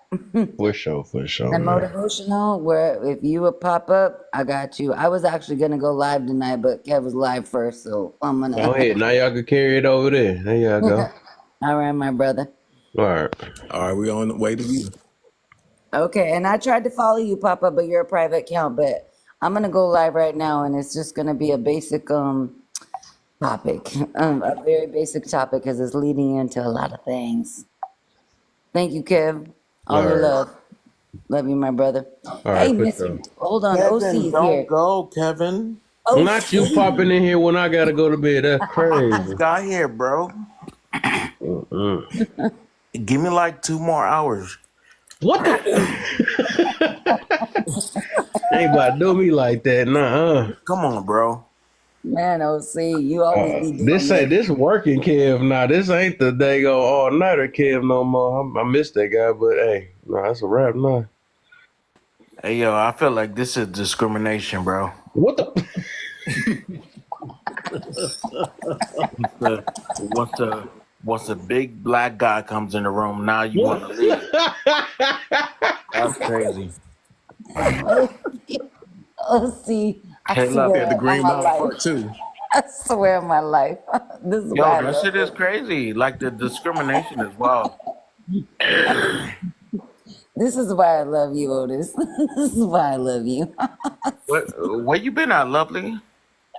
For sure. For sure, And man. motivational, where if you would pop up, I got you. I was actually gonna go live tonight, but Kev was live first, so I'm Go gonna. ahead. Now y'all can carry it over there. There y'all go. All right, my brother. All right. All right, we on the way to you. Okay, and I tried to follow you, Papa, but you're a private account. But I'm gonna go live right now, and it's just gonna be a basic topic, a very basic topic, because it's leading into a lot of things. Thank you, Kev. All All your right. love. Love you, my brother. All Hey, right. For Mr. sure. Hold on, OC Kevin, is don't here. go, Kevin. Not you OC. popping in here when I gotta go to bed. That's I just crazy. got here, bro. Mm-mm. Give me like 2 more hours. What the? Ain't about to do me like that, nah. Come on, bro. Man, OC, you always be doing This ain't this. this working Kev now. This ain't the day go all nighter Kev no more. I miss that guy, but hey, no, that's a wrap now. Hey, yo, I feel like this is discrimination, bro. What the? The once the once a big black guy comes in the room, now you want What? to leave. That's crazy. OC, I Hey, look, Yeah, the swear on Green my Mile life. Part 2. I swear on my life. This is yo, why I that love shit is it. crazy. Like the discrimination as well. This is why I love you, Otis. This is why I love you. Where you been at, lovely?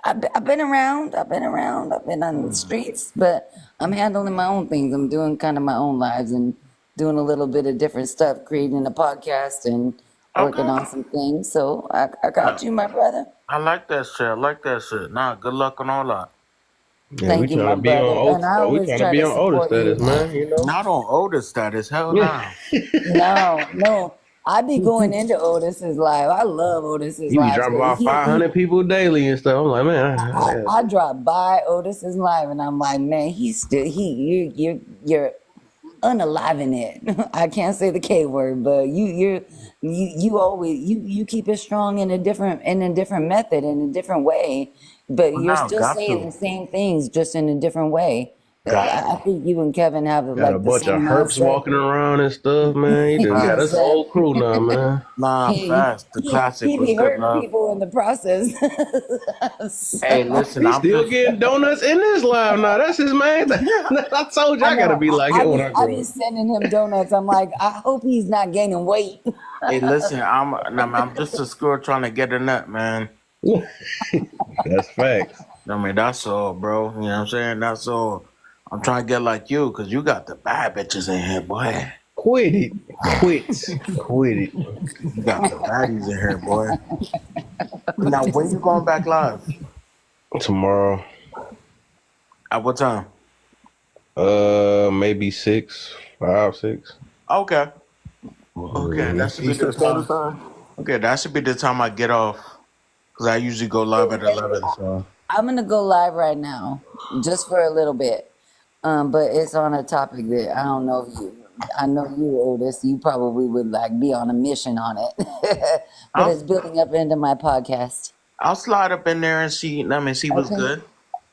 I've been around. I've been around. I've been on the streets, but I'm handling my own things. I'm doing kind of my own lives and doing a little bit of different stuff, creating a podcast and working Okay. on some things. So I got you, my brother. I like that shit. I like that shit. Nah, good luck on all that. Yeah, we Thank you, trying my to be on brother. And I We always trying to try be to on Otis support status, you. man. You know. Not on Otis status. Hell no. No. I be going into Otis's live. I love Otis's You be lives dropping because about 500 people daily and stuff. I'm like, man. I drop by Otis's live and I'm like, man, he's still you're unaliving it. I can't say the K word, but you always you keep it strong in a different method, in a different way, but Oh, you're no, still got saying to. the same things just in a different way. Got I to. think you and Kevin have Got a like the bunch same of herps mindset. walking around and stuff, man. He done got us a Facts. whole crew now, man. Nah, he, facts. The classic he was be good hurting love. people in the process. Hey, So, listen, He I'm still just. getting donuts in this live now. That's his main thing. I told you I I gotta know. be like I it when be I I grow be up. sending him donuts. I'm like, I hope he's not gaining weight. Hey, listen, I'm just a squirrel trying to get a nut, man. That's facts. I mean, that's all, bro. You know what I'm saying? That's all. I'm trying to get like you, cause you got the bad bitches in here, boy. Quit it. Quit it. You got the baddies in here, boy. Now, when you going back live? Tomorrow. At what time? Maybe 6, 5, 6. Okay. Okay, that should be the Eastern Standard time. Time. Okay, that should be the time I get off. Cause I usually go live at 11. So. I'm gonna go live right now, just for a little bit. But it's on a topic that I don't know if you I know you, Otis. You probably would like be on a mission on it, but I'll it's building up into my podcast. I'll slide up in there and see what's Okay. good.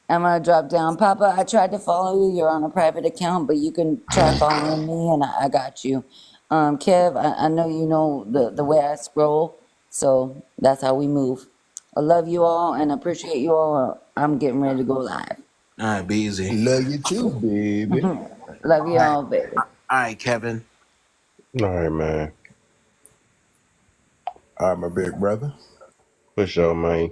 I'm gonna drop down. Papa, I tried to follow you. You're on a private account, but you can try following me, and I got you. Kev, I know you know the way I scroll, so that's how we move. I love you all and appreciate you all. I'm getting ready to go live. All right, be easy. Love you too, baby. Love you All right, all, baby. all right, Kevin. All right, man. All right, my big brother. For sure, man.